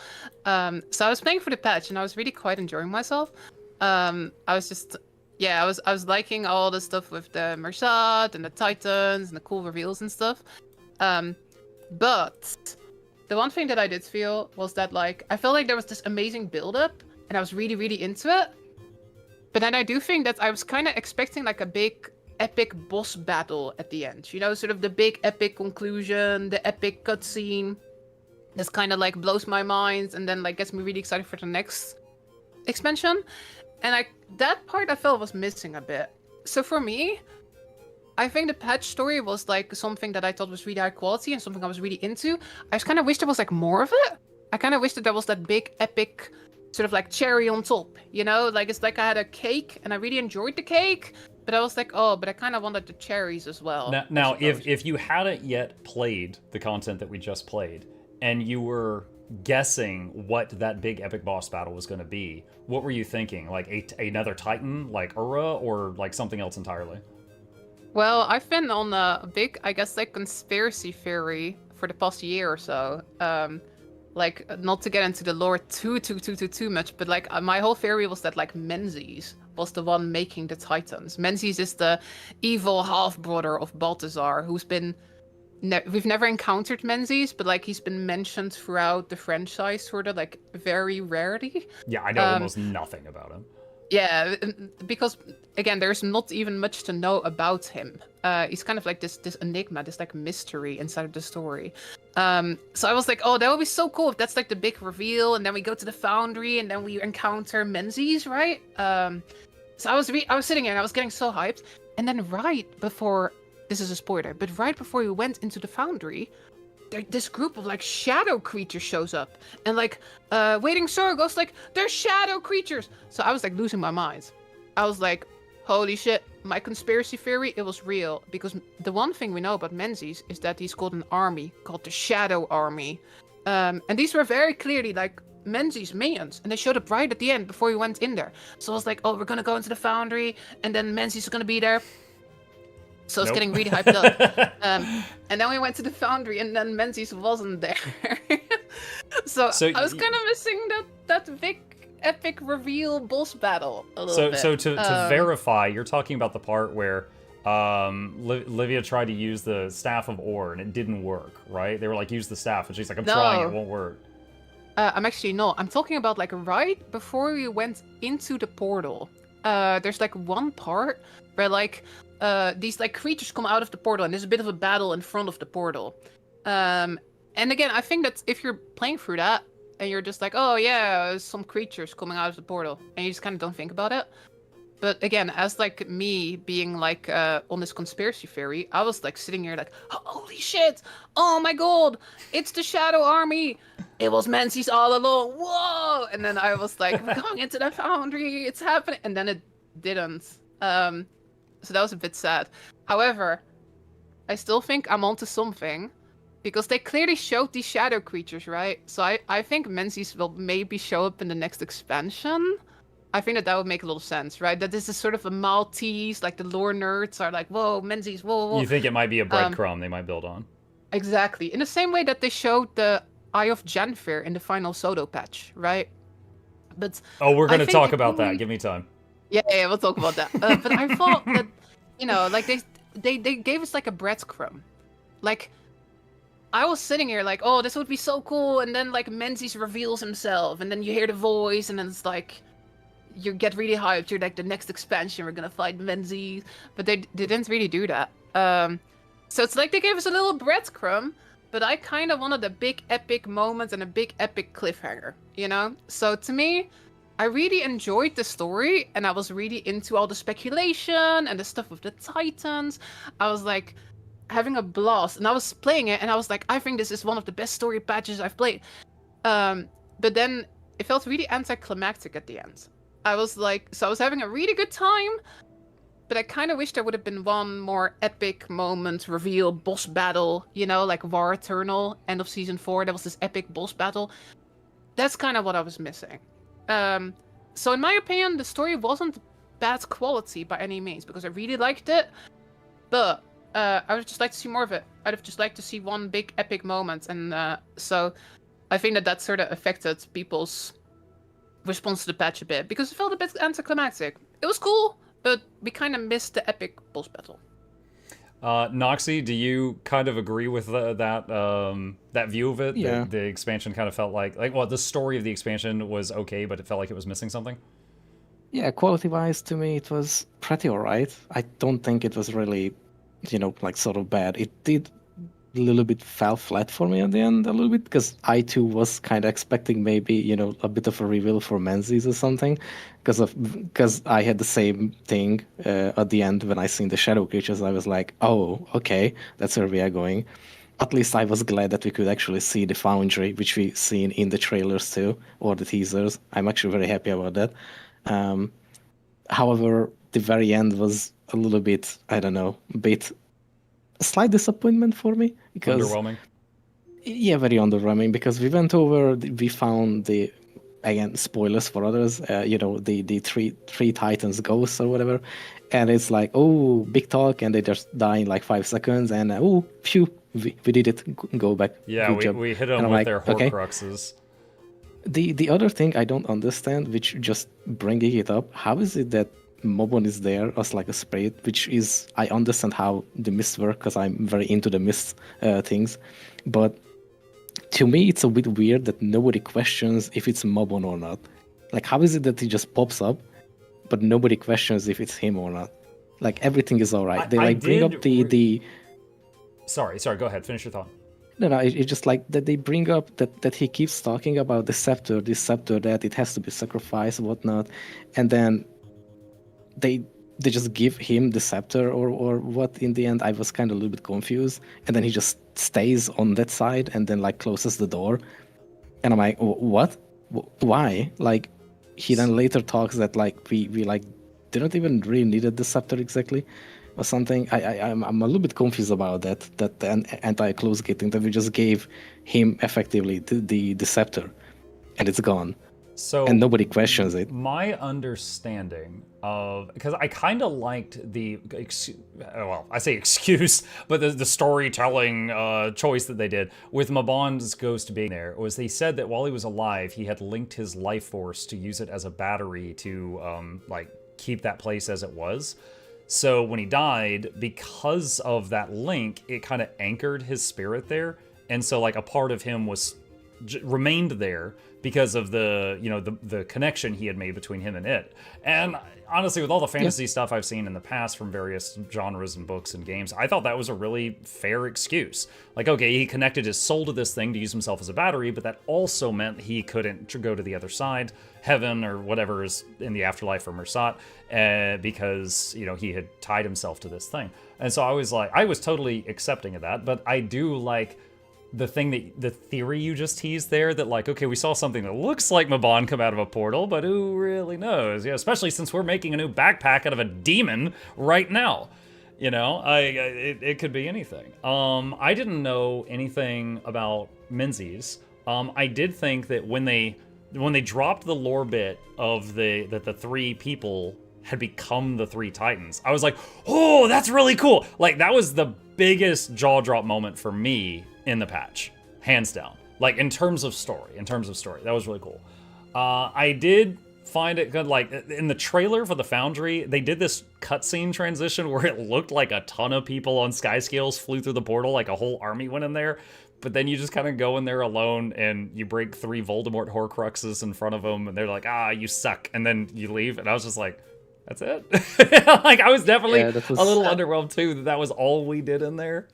So I was playing for the patch and I was really quite enjoying myself. I was liking all the stuff with the Mersat and the Titans and the cool reveals and stuff. But the one thing that I did feel was that like I felt like there was this amazing build-up and I was really, really into it. But then I do think that I was kind of expecting like a big epic boss battle at the end. You know, sort of the big epic conclusion, the epic cutscene. This kind of like blows my mind and then like gets me really excited for the next expansion. And that part I felt was missing a bit. So for me, I think the patch story was like something that I thought was really high quality and something I was really into. I just kind of wish there was like more of it. I kind of wish that there was that big epic sort of like cherry on top, you know? Like it's like I had a cake and I really enjoyed the cake, but I was like, oh, but I kind of wanted the cherries as well. Now if you hadn't yet played the content that we just played and you were guessing what that big epic boss battle was going to be, what were you thinking? Like another Titan, like Ura, or like something else entirely? Well, I've been on a big, I guess, like conspiracy theory for the past year or so. Like, not to get into the lore too much, but like my whole theory was that like Menzies was the one making the Titans. Menzies is the evil half-brother of Balthazar, who's been we've never encountered Menzies, but like he's been mentioned throughout the franchise, sort of like very rarely. Yeah, I know almost nothing about him. Yeah, because again, there's not even much to know about him. He's kind of like this enigma, this like mystery inside of the story. So I was like, oh, that would be so cool if that's like the big reveal, and then we go to the Foundry, and then we encounter Menzies, right? So I was sitting here and I was getting so hyped, and then right before. This is a spoiler, but right before we went into the Foundry, this group of like shadow creatures shows up, and like Waiting Sora goes like, "They're shadow creatures." So I was like losing my mind. I was like, "Holy shit!" My conspiracy theory, it was real, because the one thing we know about Menzies is that he's called an army called the Shadow Army, and these were very clearly like Menzies minions, and they showed up right at the end before we went in there. So I was like, "Oh, we're gonna go into the Foundry, and then Menzies is gonna be there." So I was Nope. getting really hyped up. And then we went to the foundry, and then Menzies wasn't there. so I was kind of missing that big epic reveal boss battle a little bit. So to verify, you're talking about the part where Livia tried to use the Staff of Ore and it didn't work, right? They were like, use the staff, and she's like, I'm trying, it won't work. I'm actually not. I'm talking about like right before we went into the portal. There's like one part where like these like creatures come out of the portal, and there's a bit of a battle in front of the portal. And again, I think that if you're playing through that and you're just like, oh yeah, some creatures coming out of the portal, and you just kind of don't think about it. But again, as like me being like on this conspiracy theory, I was like sitting here like, holy shit! Oh my god! It's the Shadow Army! It was Menzies all along! Whoa! And then I was like, we're going into the foundry! It's happening! And then it didn't. So that was a bit sad. However, I still think I'm onto something, because they clearly showed these shadow creatures, right? So I think Menzies will maybe show up in the next expansion. I think that would make a little sense, right? That this is sort of a Maltese, like the lore nerds are like, whoa, Menzies, whoa, whoa. You think it might be a breadcrumb they might build on? Exactly. In the same way that they showed the Eye of Janthir in the final Soto patch, right? But we're going to talk about that. Give me time. Yeah, we'll talk about that. But I thought that, like they gave us like a breadcrumb. Like, I was sitting here like, oh, this would be so cool. And then like Menzies reveals himself, and then you hear the voice, and then it's like, you get really hyped. You're like, the next expansion, we're gonna fight Menzies. But they didn't really do that. So it's like they gave us a little breadcrumb, but I kind of wanted a big epic moment and a big epic cliffhanger, you know? So to me, I really enjoyed the story, and I was really into all the speculation and the stuff with the Titans. I was like having a blast, and I was playing it, and I was like, I think this is one of the best story patches I've played. But then it felt really anticlimactic at the end. I was like, so I was having a really good time, but I kind of wish there would have been one more epic moment, reveal, boss battle, like War Eternal, end of season 4. There was this epic boss battle. That's kind of what I was missing. So in my opinion, the story wasn't bad quality by any means, because I really liked it, but I would just like to see more of it. I'd have just liked to see one big epic moment, and so I think that sort of affected people's response to the patch a bit, because it felt a bit anticlimactic. It was cool, but we kind of missed the epic boss battle. Noxxi, do you kind of agree with that view of it? Yeah. The expansion kind of felt like the story of the expansion was okay, but it felt like it was missing something? Yeah, quality-wise, to me, it was pretty alright. I don't think it was really, like sort of bad. It did a little bit fell flat for me at the end, a little bit, because I too was kind of expecting maybe, a bit of a reveal for Menzies or something, because I had the same thing at the end when I seen the shadow creatures. I was like, oh, okay, that's where we are going. At least I was glad that we could actually see the foundry, which we seen in the trailers too, or the teasers. I'm actually very happy about that. However, the very end was a little bit, I don't know, a slight disappointment for me, because underwhelming. Yeah, very underwhelming, because we went over, we found again, spoilers for others, the three Titans ghosts or whatever, and it's like, oh, big talk, and they just die in like 5 seconds, and oh, phew, we did it, go back. Yeah, we hit them with their Horcruxes. Okay. The other thing I don't understand, which just bringing it up, how is it that Mobon is there as like a spirit, which is, I understand how the mists work, because I'm very into the mist things, but to me it's a bit weird that nobody questions if it's Mobon or not. Like, how is it that he just pops up, but nobody questions if it's him or not? Like, everything is alright. They bring up the Sorry, go ahead, finish your thought. No, it's just like that they bring up that he keeps talking about the scepter, this scepter, that it has to be sacrificed, whatnot, and then they just give him the scepter or what. In the end, I was kind of a little bit confused, and then he just stays on that side and then like closes the door, and I'm like, what? Why? Like, he then later talks that like we like didn't even really needed the scepter exactly, or something. I'm a little bit confused about that anti-close gating, that we just gave him effectively the scepter, and it's gone. So and nobody questions it. my understanding of, because I kind of liked the well, I say excuse, but the storytelling choice that they did with Mabon's ghost being there was they said that while he was alive, he had linked his life force to use it as a battery to like keep that place as it was. So when he died, because of that link, it kind of anchored his spirit there, and so like a part of him was remained there because of the, you know, the connection he had made between him and it. And honestly, with all the fantasy stuff I've seen in the past from various genres and books and games, I thought that was a really fair excuse. Like, okay, he connected his soul to this thing to use himself as a battery, but that also meant he couldn't go to the other side, heaven or whatever is in the afterlife for Mersat, because, you know, he had tied himself to this thing. And so I was like, I was totally accepting of that, but I do like the theory you just teased there that like, okay, we saw something that looks like Mabon come out of a portal, but who really knows? Yeah, especially since we're making a new backpack out of a demon right now. You know, it could be anything. I didn't know anything about Menzies. I did think that when they dropped the lore bit of that the three people had become the three Titans, I was like, oh, that's really cool. Like, that was the biggest jaw drop moment for me in the patch, hands down. Like, in terms of story, that was really cool. I did find it good, like, in the trailer for the Foundry, they did this cutscene transition where it looked like a ton of people on Skyscales flew through the portal, like a whole army went in there, but then you just kind of go in there alone and you break 3 Voldemort Horcruxes in front of them, and they're like, ah, you suck, and then you leave, and I was just like, that's it? Like, I was definitely a little underwhelmed, too, that was all we did in there.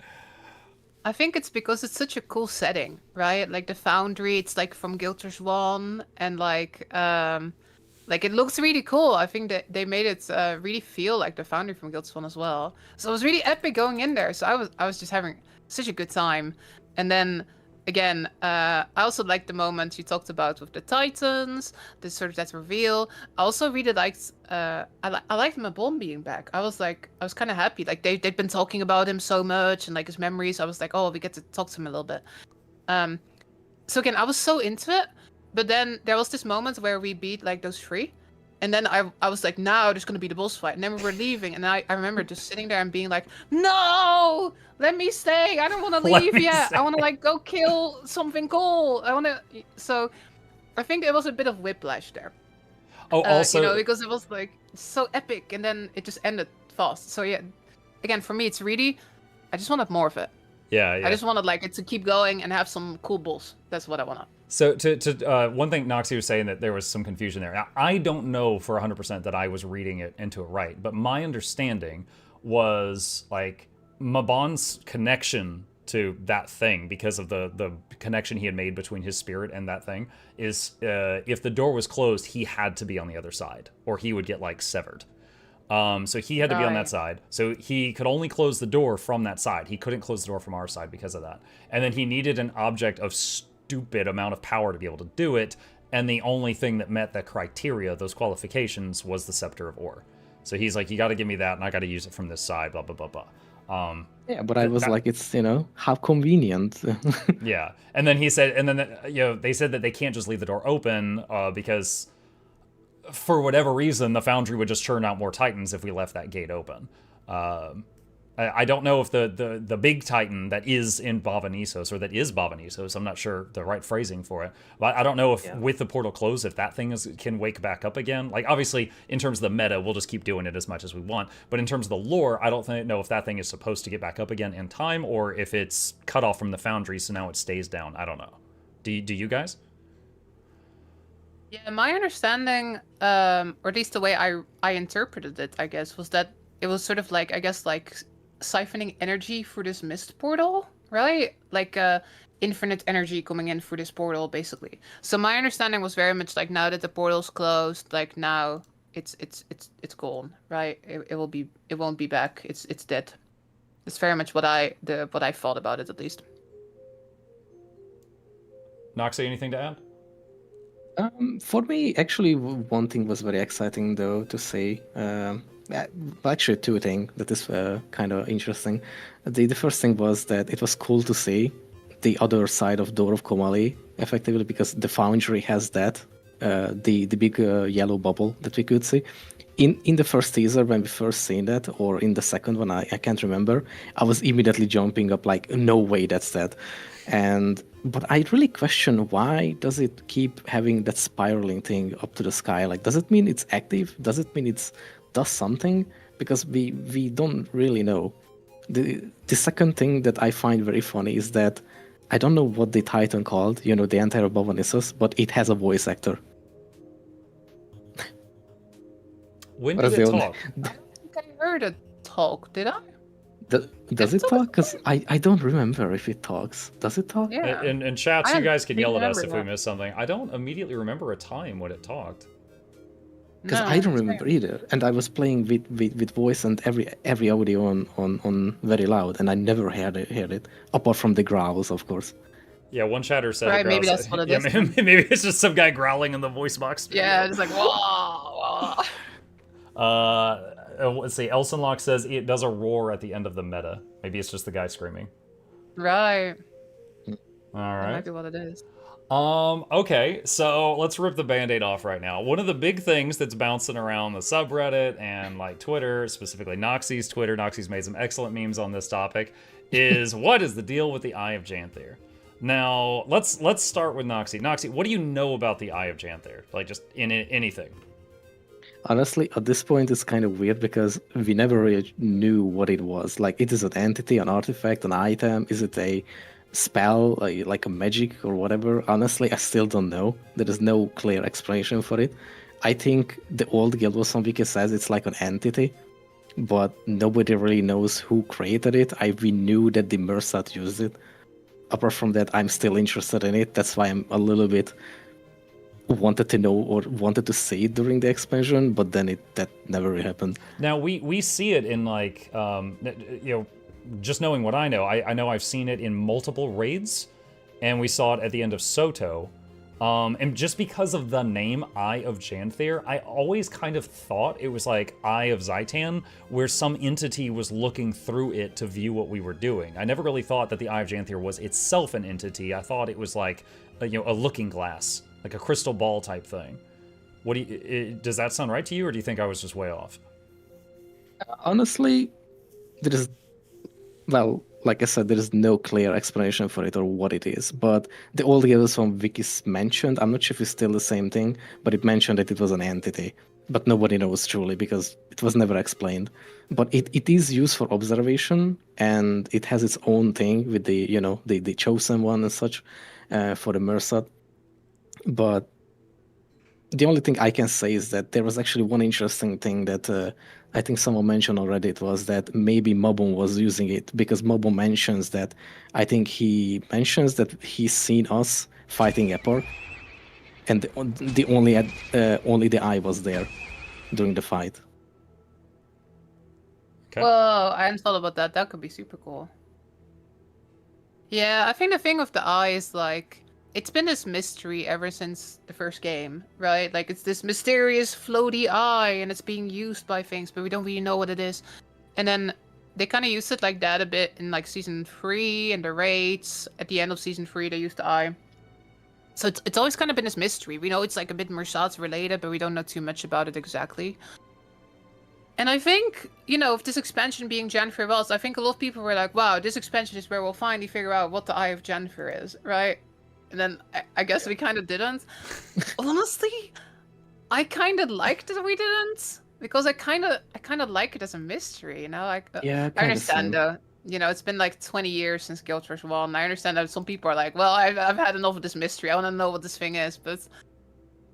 I think it's because it's such a cool setting, right? Like the Foundry, it's like from Guild Wars 1, and like it looks really cool. I think that they made it really feel like the Foundry from Guild Wars 1 as well. So it was really epic going in there. So I was just having such a good time. And then again, I also liked the moment you talked about with the Titans, the sort of that reveal. I also really liked, I liked Mabon being back. I was kind of happy. Like they'd been talking about him so much and like his memories. I was like, oh, we get to talk to him a little bit. So again, I was so into it. But then there was this moment where we beat like those 3. And then I was like, now there's going to be the boss fight. And then we were leaving. And I remember just sitting there and being like, no, let me stay. I don't want to leave yet. I want to like go kill something cool. So I think it was a bit of whiplash there. Oh, also. You know, because it was like so epic. And then it just ended fast. So yeah, again, for me, it's really, I just wanted more of it. Yeah. I just wanted like it to keep going and have some cool bulls. That's what I wanted. So to one thing, Noxxi was saying that there was some confusion there. Now, I don't know for 100% that I was reading it into it right, but my understanding was like Mabon's connection to that thing, because of the connection he had made between his spirit and that thing, is if the door was closed, he had to be on the other side, or he would get like severed. So he had to be on that side. So he could only close the door from that side. He couldn't close the door from our side because of that. And then he needed an object of stupid amount of power to be able to do it. And the only thing that met the criteria, those qualifications, was the Scepter of Ore. So he's like, you got to give me that, and I got to use it from this side, blah, blah, blah, blah. Yeah, but I was like, it's, you know, how convenient. Yeah. And then he said, and then, you know, they said that they can't just leave the door open because for whatever reason, the Foundry would just churn out more Titans if we left that gate open. I don't know if the big Titan that is in Baba Nisos, or that is Baba Nisos, I'm not sure the right phrasing for it, but I don't know if with the portal closed, if that thing can wake back up again. Like, obviously, in terms of the meta, we'll just keep doing it as much as we want, but in terms of the lore, I don't know if that thing is supposed to get back up again in time, or if it's cut off from the Foundry, so now it stays down. I don't know. Do you guys? Yeah, my understanding, or at least the way I interpreted it, I guess, was that it was sort of like, I guess, like siphoning energy through this mist portal, right? Like infinite energy coming in through this portal, basically. So my understanding was very much like, now that the portal's closed, like now it's gone, right? It won't be back. It's dead. It's very much what I thought about it, at least. Noxxi, anything to add? For me, actually, one thing was very exciting, though, to say. Actually, 2 things that is kind of interesting. The first thing was that it was cool to see the other side of Door of Komali, effectively, because the Foundry has that the big yellow bubble that we could see. In the first teaser, when we first seen that, or in the second one, I can't remember, I was immediately jumping up like, no way, that's that. But I really question, why does it keep having that spiraling thing up to the sky? Like, does it mean it's active? Does it mean it does something? Because we don't really know. The second thing that I find very funny is that I don't know what the Titan called, the entire Abovenissus, but it has a voice actor. When did it talk? I don't think I heard it talk, did I? Does it talk? Because I don't remember if it talks. Does it talk? Yeah. In chats, you guys can yell at us if we remember missed something. I don't immediately remember a time when it talked. Because No, I don't it's remember weird. either. And I was playing with voice and every audio on very loud, and I never heard it, apart from the growls, of course. Yeah, one chatter said. Right, it maybe growls. that's what it Yeah, is. maybe it's just some guy growling in the voice box. Yeah, it's like, whoa, whoa. Let's see. Elsenlock says it does a roar at the end of the meta. Maybe it's just the guy screaming. Right. All That right. might be what it is. Okay, so let's rip the Band-Aid off right now. One of the big things that's bouncing around the subreddit and like Twitter, specifically Noxxi's Twitter, Noxxi's made some excellent memes on this topic, is what is the deal with the Eye of Janthir? Now, let's start with Noxxi. Noxxi, what do you know about the Eye of Janthir? Like, just in anything. Honestly, at this point, it's kind of weird because we never really knew what it was. Like, it is an entity, an artifact, an item. Is it a spell, like a magic or whatever? Honestly, I still don't know. There is no clear explanation for it. I think the old Guild Wars on Wiki says it's like an entity, but nobody really knows who created it. We knew that the Mersat used it. Apart from that, I'm still interested in it. That's why I'm a little bit wanted to know or wanted to see it during the expansion, but then that never really happened. Now we see it in like just knowing what I know I've seen it in multiple raids, and we saw it at the end of Soto. And just because of the name Eye of Janthir, I always kind of thought it was like Eye of Zaitan, where some entity was looking through it to view what we were doing. I never really thought that the Eye of Janthir was itself an entity. I thought it was like a looking glass, like a crystal ball type thing. What does that sound right to you, or do you think I was just way off? Honestly, like I said, there is no clear explanation for it or what it is. But the old Guilds from Wikis mentioned, I'm not sure if it's still the same thing, but it mentioned that it was an entity. But nobody knows truly because it was never explained. But it is used for observation, and it has its own thing with the chosen one and such for the Mersat. But the only thing I can say is that there was actually one interesting thing that I think someone mentioned already. It was that maybe Mobon was using it because Mobon mentions that. I think he mentions that he's seen us fighting Epoch, and only the eye was there during the fight. Okay. Whoa, I hadn't thought about that. That could be super cool. Yeah, I think the thing with the eye is like, it's been this mystery ever since the first game, right? Like, it's this mysterious floaty eye, and it's being used by things, but we don't really know what it is. And then they kind of used it like that a bit in like Season 3 and the raids. At the end of Season 3, they used the eye. So it's always kind of been this mystery. We know it's like a bit Mersat's related, but we don't know too much about it exactly. And I think, with this expansion being Janthir Wilds, I think a lot of people were like, wow, this expansion is where we'll finally figure out what the Eye of Janthir is, right? And then I guess we kind of didn't. Honestly, I kind of liked that we didn't, because I kind of like it as a mystery, Yeah, I understand though. It's been like 20 years since Guild Wars 1, and I understand that some people are like, well, I've had enough of this mystery. I want to know what this thing is, but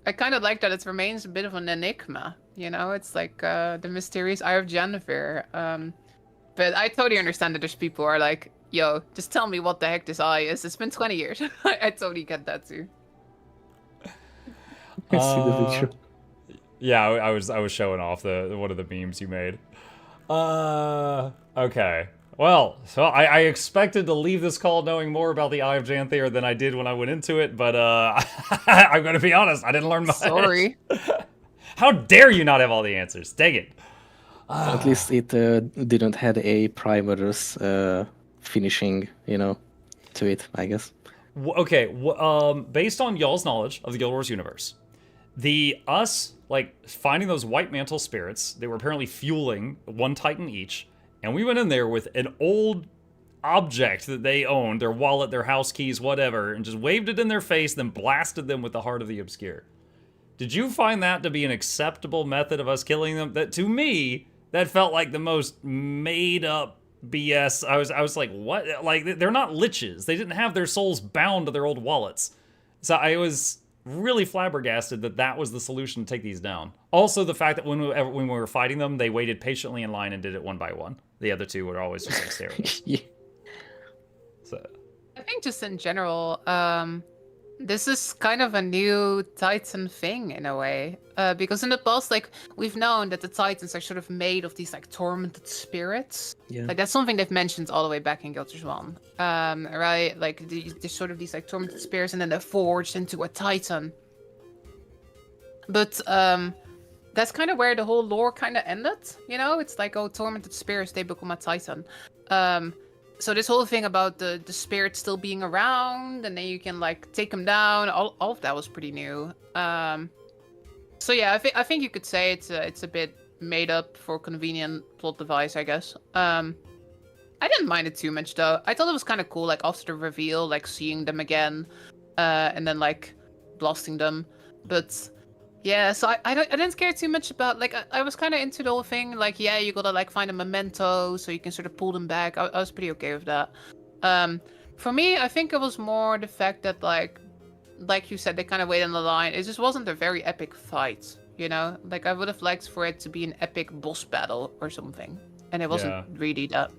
I kind of like that it remains a bit of an enigma. It's like the mysterious Eye of Janthir. But I totally understand that there's people who are like, yo, just tell me what the heck this eye is. It's been 20 years. I totally get that too. I see the picture. Yeah, I was showing off one of the memes you made. Okay. Well, so I expected to leave this call knowing more about the Eye of Janthir than I did when I went into it, but I'm gonna be honest, I didn't learn much. Sorry. How dare you not have all the answers? Dang it. At least it didn't have a Primaris finishing, to it, I guess. Okay, based on y'all's knowledge of the Guild Wars universe, us like finding those white mantle spirits, they were apparently fueling one Titan each, and we went in there with an old object that they owned, their wallet, their house keys, whatever, and just waved it in their face, then blasted them with the Heart of the Obscure. Did you find that to be an acceptable method of us killing them? That, to me, that felt like the most made up BS. I was like, what? Like, they're not liches. They didn't have their souls bound to their old wallets. So I was really flabbergasted that that was the solution to take these down. Also, the fact that when we were fighting them, they waited patiently in line and did it one by one. The other two would always just like stare at us. Yeah. So I think just in general, this is kind of a new Titan thing in a way. Because in the past, like, we've known that the Titans are sort of made of these, like, tormented spirits. Yeah. Like, that's something they've mentioned all the way back in Guild Wars 1. Right? Like, there's sort of these, like, tormented spirits, and then they're forged into a Titan. But, that's kind of where the whole lore kind of ended, you know? It's like, oh, tormented spirits, they become a Titan. So this whole thing about the spirit still being around, and then you can like take them down, all of that was pretty new. So yeah, I think you could say it's a bit made up for convenient plot device, I guess. I didn't mind it too much though. I thought it was kind of cool, like after the reveal, like seeing them again, and then like blasting them. But yeah, so I didn't care too much about, like, I was kind of into the whole thing, like, yeah, you gotta, like, find a memento so you can sort of pull them back. I was pretty okay with that. For me, I think it was more the fact that, like you said, they kind of waited on the line. It just wasn't a very epic fight, you know? Like, I would have liked for it to be an epic boss battle or something. And it wasn't really that.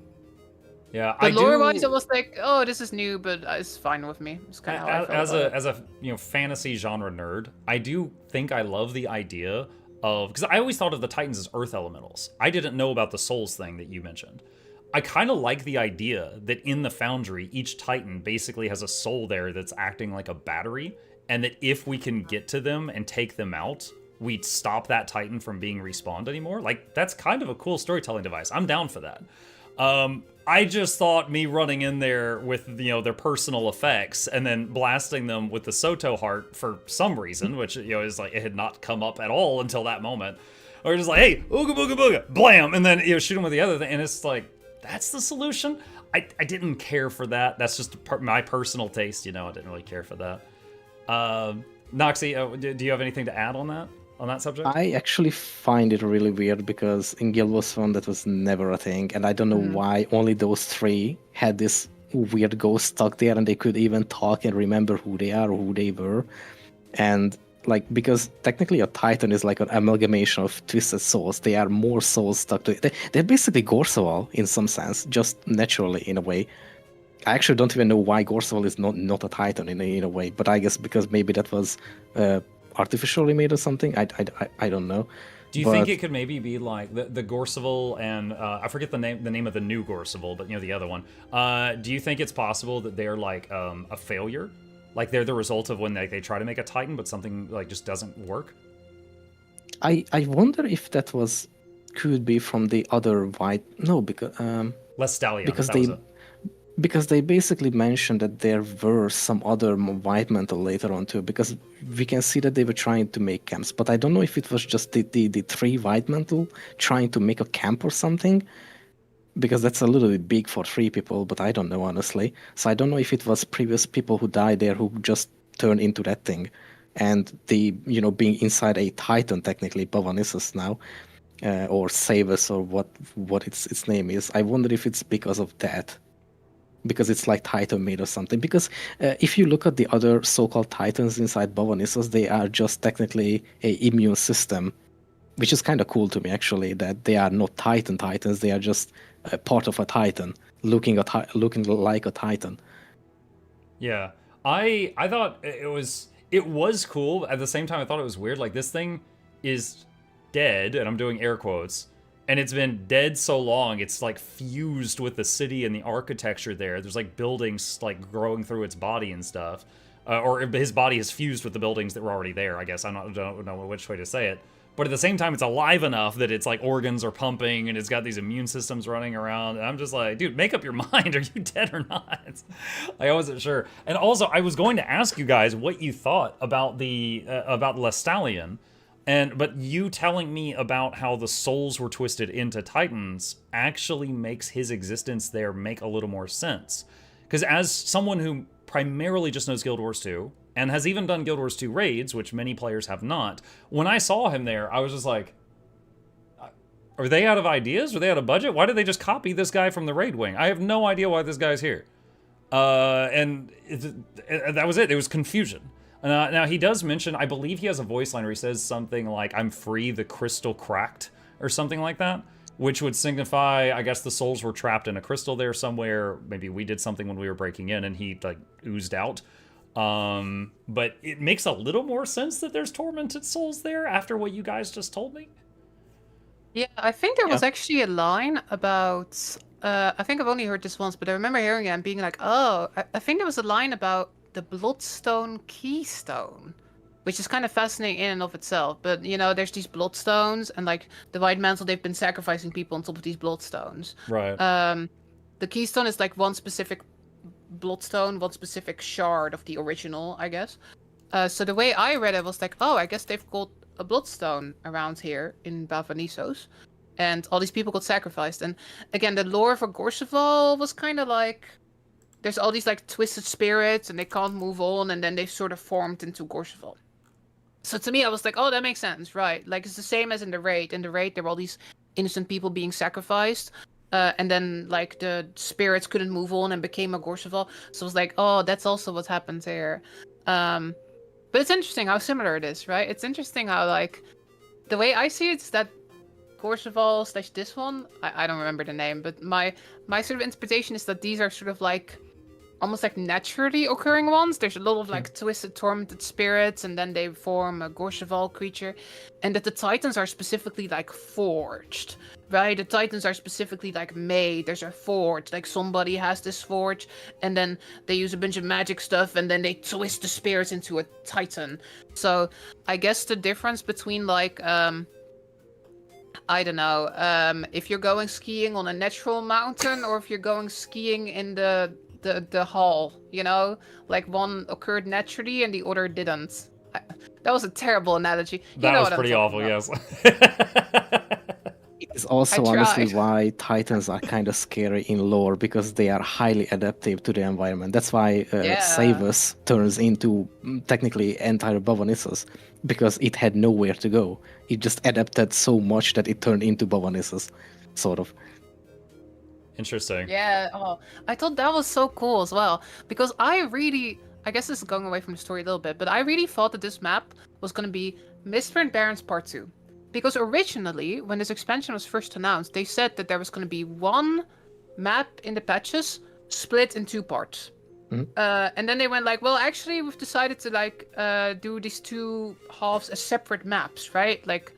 Yeah, but lore-wise, it was like, oh, this is new, but it's fine with me. It's kind of how I felt as a you know, fantasy genre nerd, I do think I love the idea of, because I always thought of the Titans as Earth elementals. I didn't know about the souls thing that you mentioned. I kind of like the idea that in the Foundry, each Titan basically has a soul there that's acting like a battery, and that if we can get to them and take them out, we'd stop that Titan from being respawned anymore. Like, that's kind of a cool storytelling device. I'm down for that. I just thought me running in there with, you know, their personal effects and then blasting them with the Soto heart for some reason, which, you know, is like, it had not come up at all until that moment. Or just like, hey, ooga booga booga, blam, and then, you know, shoot them with the other thing, and it's like, that's the solution? I didn't care for that. That's just my personal taste, you know, I didn't really care for that. Noxxi, do you have anything to add on that subject? I actually find it really weird because in Guild Wars 1 that was never a thing, and I don't know why only those three had this weird ghost stuck there and they could even talk and remember who they are or who they were. And like, because technically a Titan is like an amalgamation of twisted souls. They are more souls stuck to it. They're basically Gorseval in some sense, just naturally in a way. I actually don't even know why Gorseval is not a Titan in a way, but I guess because maybe that was artificially made or something. I don't know. Do you think it could maybe be like the Gorseval and I forget the name of the new Gorseval, but you know, the other one. Do you think it's possible that they're like a failure? Like they're the result of when they try to make a Titan, but something like just doesn't work? I wonder if that could be from the other white. No, because Lestallion. Because they basically mentioned that there were some other white mantle later on too, because we can see that they were trying to make camps, but I don't know if it was just the three white mantle trying to make a camp or something, because that's a little bit big for three people, but I don't know honestly. So I don't know if it was previous people who died there who just turned into that thing, and being inside a Titan technically, Bavanissus now, or Savus or what its name is. I wonder if it's because of that. Because it's like Titan made or something. Because if you look at the other so-called Titans inside Bavanissus, they are just technically a immune system, which is kind of cool to me actually. That they are not Titans; they are just a part of a Titan, looking like a Titan. Yeah, I thought it was cool. At the same time, I thought it was weird. Like, this thing is dead, and I'm doing air quotes. And it's been dead so long, it's like fused with the city and the architecture there. There's like buildings like growing through its body and stuff. Or his body is fused with the buildings that were already there, I guess. I don't know which way to say it. but at the same time, it's alive enough that its like organs are pumping and it's got these immune systems running around. And I'm just like, dude, make up your mind. Are you dead or not? I wasn't sure. And also, I was going to ask you guys what you thought about the Lestallion. But you telling me about how the souls were twisted into Titans actually makes his existence there make a little more sense. Because as someone who primarily just knows Guild Wars 2, and has even done Guild Wars 2 raids, which many players have not, when I saw him there, I was just like, are they out of ideas? Are they out of budget? Why did they just copy this guy from the raid wing? I have no idea why this guy's here. And that was it. It was confusion. Now, he does mention, I believe he has a voice line where he says something like, I'm free, the crystal cracked, or something like that, which would signify, I guess, the souls were trapped in a crystal there somewhere. Maybe we did something when we were breaking in and he, like, oozed out. But it makes a little more sense that there's tormented souls there after what you guys just told me. Yeah, I think there was actually a line about, I think I've only heard this once, but I remember hearing it and being like, oh, I think there was a line about the Bloodstone Keystone, which is kind of fascinating in and of itself. But, you know, there's these Bloodstones, and, like, the White Mantle, they've been sacrificing people on top of these Bloodstones. Right. The Keystone is, like, one specific Bloodstone, one specific shard of the original, I guess. So the way I read it was like, oh, I guess they've got a Bloodstone around here in Bavanisos, and all these people got sacrificed. And, again, the lore for Gorseval was kind of like, there's all these, like, twisted spirits, and they can't move on, and then they've sort of formed into Gorseval. So to me, I was like, oh, that makes sense, right? Like, it's the same as in the raid. In the raid, there were all these innocent people being sacrificed, and then, like, the spirits couldn't move on and became a Gorseval. So I was like, oh, that's also what happens here. But it's interesting how similar it is, right? It's interesting how, like, the way I see it is that Gorseval / this one, I don't remember the name, but my sort of interpretation is that these are sort of like almost like naturally occurring ones. There's a lot of like twisted, tormented spirits, and then they form a Gorseval creature, and that the Titans are specifically like forged, right? The Titans are specifically like made. There's a forge, like somebody has this forge, and then they use a bunch of magic stuff, and then they twist the spirits into a Titan. So I guess the difference between like I don't know, if you're going skiing on a natural mountain or if you're going skiing in the hall, you know? Like one occurred naturally and the other didn't. That was a terrible analogy. That was pretty awful, yes. It's also honestly why Titans are kind of scary in lore, because they are highly adaptive to the environment. That's why Savus turns into technically entire Bavanissos, because it had nowhere to go. It just adapted so much that it turned into Bavanissos, sort of. Interesting. Yeah, I thought that was so cool as well, because I guess this is going away from the story a little bit, but I really thought that this map was going to be Mistborn Barrens Part 2. Because originally, when this expansion was first announced, they said that there was going to be one map in the patches split in 2 parts. And then they went like, well, actually, we've decided to like do these 2 halves as separate maps, right? Like,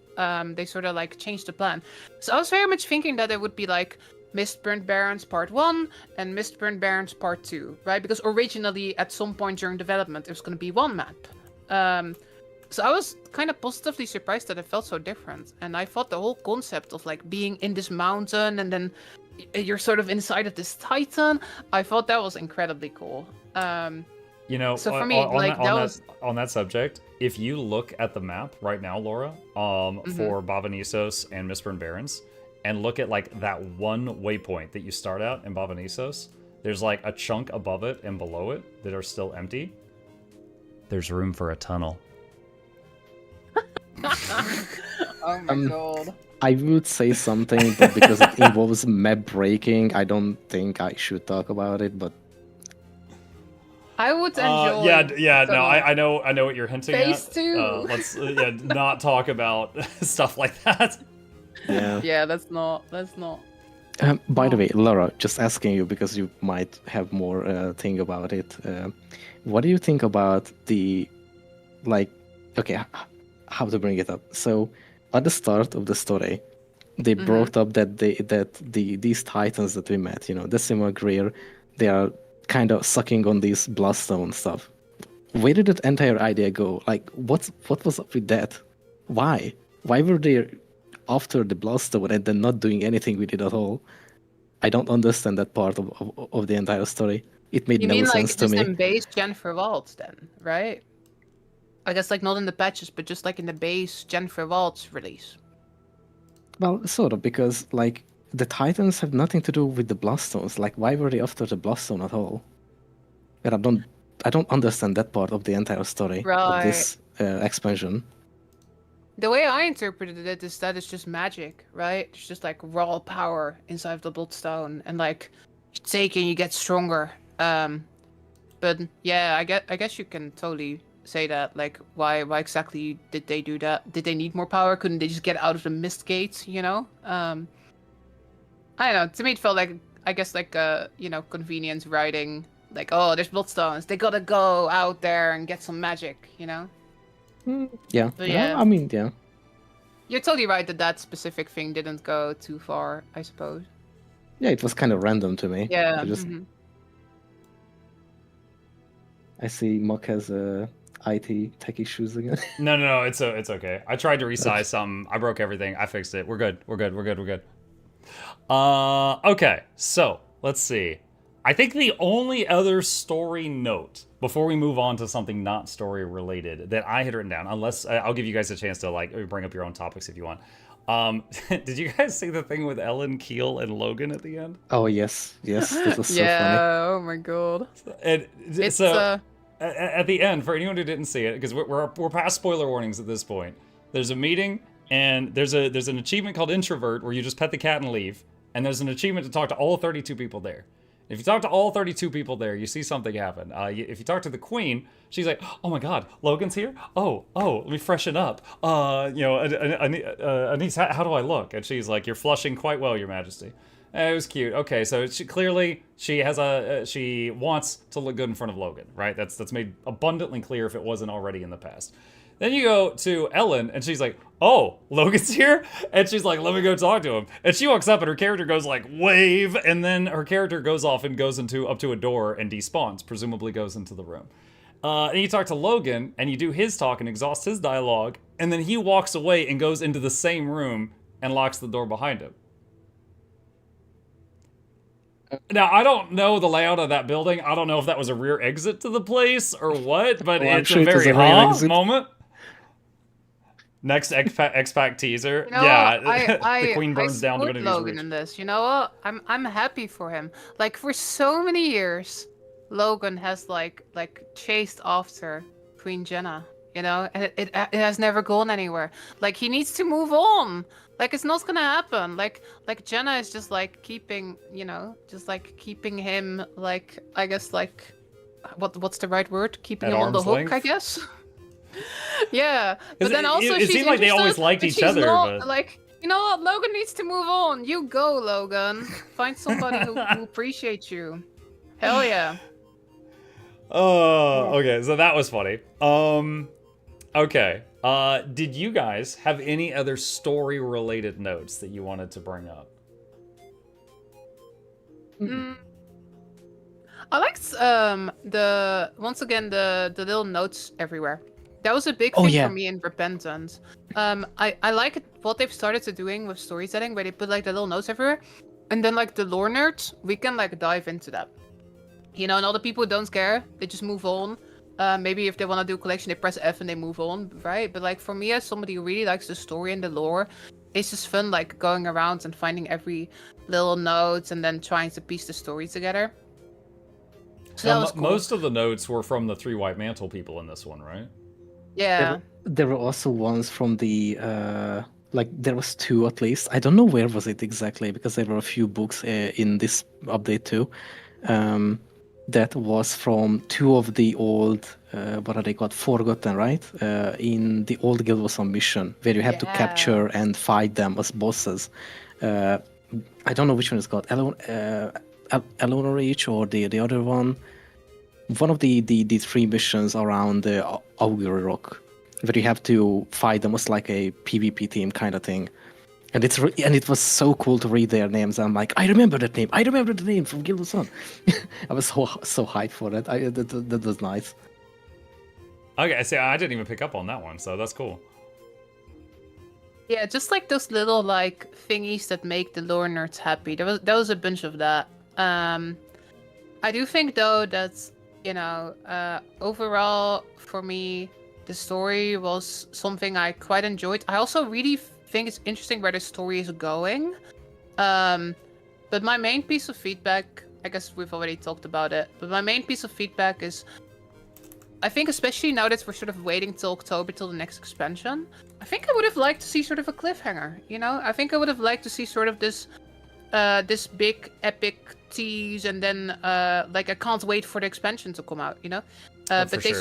they sort of like changed the plan. So I was very much thinking that it would be like Mistborn Barrens Part 1 and Mistborn Barrens Part 2, right? Because originally, at some point during development, it was going to be one map. So I was kind of positively surprised that it felt so different. And I thought the whole concept of like being in this mountain and then you're sort of inside of this Titan, I thought that was incredibly cool. You know, so for me, on that subject, if you look at the map right now, Laura, for Bavanisos and Mistborn Barrens, and look at like that one waypoint that you start at in Bavanisos, there's like a chunk above it and below it that are still empty. There's room for a tunnel. Oh my god. I would say something, but because it involves map breaking, I don't think I should talk about it, but I would enjoy. I know what you're hinting Phase at. 2. Let's not talk about stuff like that. Yeah. Let's not. By the way, Laura, just asking you because you might have more thing about it. What do you think about the, like, okay, how to bring it up? So, at the start of the story, they brought up that these Titans that we met, you know, Decima, Greer, they are kind of sucking on these Bloodstone stuff. Where did that entire idea go? Like, what was up with that? Why? why were they after the Bloodstone and then not doing anything with it at all? I don't understand that part of the entire story. It made You no mean like sense to just me. in base Janthir Wilds then, right? I guess like not in the patches, but just like in the base Janthir Wilds release. Well, sort of, because like the Titans have nothing to do with the Bloodstones. Like, why were they after the Bloodstone at all? And I don't understand that part of the entire story of this expansion. The way I interpreted it is that it's just magic, right? It's just like raw power inside of the Bloodstone, and like you take and you get stronger. But yeah, I guess you can totally say that. Like, why exactly did they do that? Did they need more power? Couldn't they just get out of the mist gates? You know? I don't know. To me, it felt like, I guess, like you know, convenience writing. Like, oh, there's Bloodstones. They gotta go out there and get some magic. You know? Yeah. But yeah. I mean, yeah. You're totally right that that specific thing didn't go too far, I suppose. Yeah, it was kind of random to me. Yeah. I just I see Muck has IT tech issues again. No, it's okay. I tried to resize something. I broke everything. I fixed it. We're good. Okay, so let's see. I think the only other story note before we move on to something not story related that I had written down, unless I'll give you guys a chance to like bring up your own topics if you want. Did you guys see the thing with Ellen, Keel, and Logan at the end? Oh yes, that was so yeah. funny. Oh my god. And It's so at the end, for anyone who didn't see it, because we're past spoiler warnings at this point. There's a meeting, and there's an achievement called Introvert where you just pet the cat and leave, and there's an achievement to talk to all 32 people there. If you talk to all 32 people there, you see something happen. If you talk to the queen, she's like, "Oh my God, Logan's here! Oh, let me freshen up. You know, Anise, how do I look?" And she's like, "You're flushing quite well, Your Majesty." And it was cute. Okay, so she has she wants to look good in front of Logan, right? That's made abundantly clear if it wasn't already in the past. Then you go to Ellen, and she's like, "Oh, Logan's here?" And she's like, "Let me go talk to him." And she walks up, and her character goes like, "Wave," and then her character goes off and goes up to a door and despawns, presumably goes into the room. And you talk to Logan, and you do his talk and exhaust his dialogue, and then he walks away and goes into the same room and locks the door behind him. Now, I don't know the layout of that building. I don't know if that was a rear exit to the place or what, but it's sure a very exit. moment. Next X-Pac teaser. You know, yeah, the queen burns down support Divinity's Logan Reach. in this. You know what? I'm happy for him. Like for so many years, Logan has like chased after Queen Jenna. You know, and it has never gone anywhere. Like he needs to move on. Like it's not gonna happen. Like Jenna is just like keeping, you know, just like keeping him like, I guess like, what's the right word? Keeping At him on the arm's hook, length? I guess. Yeah, but then also it she's seemed like they always interested, liked but each she's other, not, but- like, you know what? Logan needs to move on. You go, Logan. Find somebody who appreciates you. Hell yeah. Oh, okay. So that was funny. Okay. Did you guys have any other story-related notes that you wanted to bring up? I liked once again the little notes everywhere. That was a big thing for me in Repentance. I like what they've started to doing with story setting, where they put like the little notes everywhere, and then like the lore nerds, we can like dive into that. You know, and all the people who don't care, they just move on. Maybe if they want to do a collection, they press F and they move on, right? But like for me, as somebody who really likes the story and the lore, it's just fun like going around and finding every little note and then trying to piece the story together. So that was cool. Most of the notes were from the 3 White Mantle people in this one, right? Yeah. There were also ones from the like there was 2 at least. I don't know where was it exactly because there were a few books in this update too. That was from 2 of the old what are they called? Forgotten, right? In the old Guild Wars mission where you have to capture and fight them as bosses. I don't know which one is called. Eleanor Reach or the other one. One of the 3 missions around the Augury Rock, where you have to fight them as like a PvP team kind of thing, and it was so cool to read their names. I'm like, I remember that name. I remember the name from Guild of Sun. I was so hyped for that. That was nice. Okay, see, I didn't even pick up on that one, so that's cool. Yeah, just like those little like thingies that make the lore nerds happy. There was a bunch of that. I do think though that overall for me the story was something I quite enjoyed. I also really think it's interesting where the story is going. But my main piece of feedback, I guess we've already talked about it, but my main piece of feedback is I think especially now that we're sort of waiting till October till the next expansion, I think I would have liked to see sort of a cliffhanger, I think I would have liked to see sort of this big epic tease and then like I can't wait for the expansion to come out, but they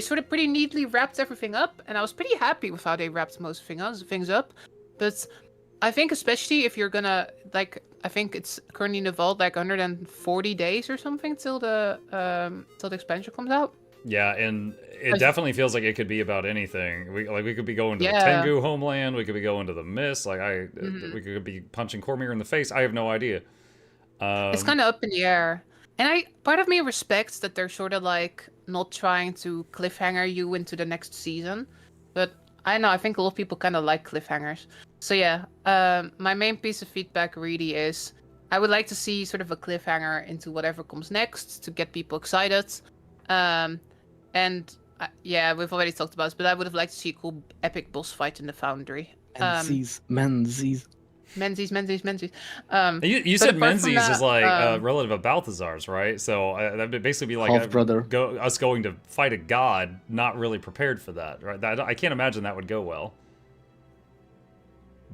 sort of pretty neatly wrapped everything up, and I was pretty happy with how they wrapped most things up. But I think especially if you're gonna I think it's currently in the vault 140 days or something till the expansion comes out. Yeah, and it definitely feels like it could be about anything. We could be going to the Tengu homeland. We could be going to the Mist. We could be punching Cormier in the face. I have no idea. It's kind of up in the air, and part of me respects that they're sort of not trying to cliffhanger you into the next season, but I don't know. I think a lot of people kind of like cliffhangers. So yeah, my main piece of feedback really is I would like to see sort of a cliffhanger into whatever comes next to get people excited. Yeah, we've already talked about this, but I would have liked to see a cool epic boss fight in the Foundry. Menzies. You said Menzies is like a relative of Balthazar's, right? So that would basically be like half-brother. Us going to fight a god, not really prepared for that, right? I can't imagine that would go well.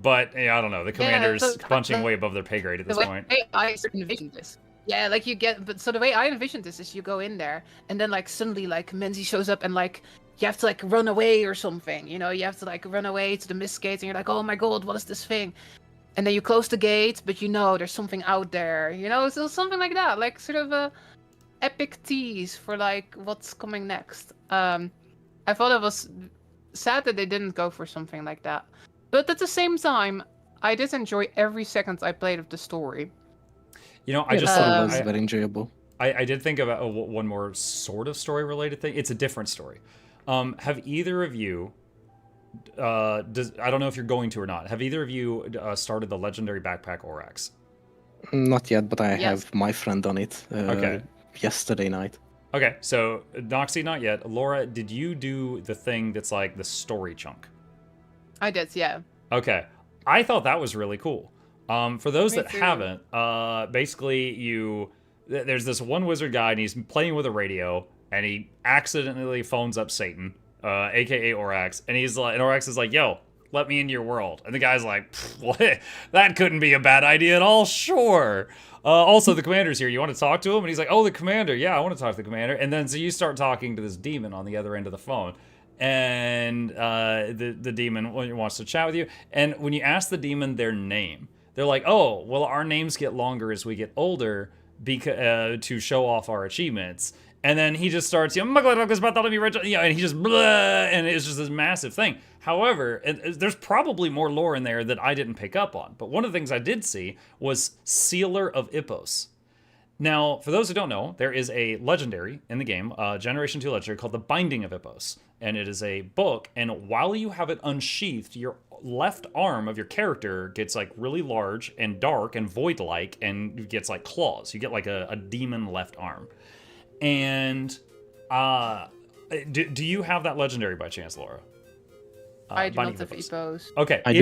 But yeah, I don't know. The commander's punching way above their pay grade at this point. I envisioned this. Yeah, so the way I envisioned this is you go in there and then suddenly Menzies shows up and you have to run away or something. You have to run away to the Mist Gate and you're like, oh my god, what is this thing? And then you close the gate, but there's something out there. So something like that, sort of a epic tease for what's coming next. I thought it was sad that they didn't go for something like that. But at the same time, I did enjoy every second I played of the story. I just thought it was very enjoyable. I did think about one more sort of story-related thing. It's a different story. Have either of you... I don't know if you're going to or not. Have either of you started the legendary backpack Orax? Not yet, but I have my friend on it. Yesterday night. Okay, so Noxxi, not yet. Laura, did you do the thing that's the story chunk? I did, yeah. Okay, I thought that was really cool. For those that haven't, basically there's this one wizard guy and he's playing with a radio and he accidentally phones up Satan, aka Orax, and Orax is like, yo, let me into your world. And the guy's like, what? That couldn't be a bad idea at all, sure. Also, the commander's here. You want to talk to him? And he's like, oh, the commander. Yeah, I want to talk to the commander. And then so you start talking to this demon on the other end of the phone. And the demon wants to chat with you. And when you ask the demon their name, they're like, oh, well, our names get longer as we get older to show off our achievements. And then he just starts, and he just blah, and it's just this massive thing. However, there's probably more lore in there that I didn't pick up on. But one of the things I did see was Sealer of Ippos. Now, for those who don't know, there is a legendary in the game, Generation 2 legendary, called the Binding of Ippos. And it is a book, and while you have it unsheathed, your left arm of your character gets really large and dark and void-like, and gets claws. You get a demon left arm. And do you have that legendary by chance, Laura? I do not have Ippos. Okay, I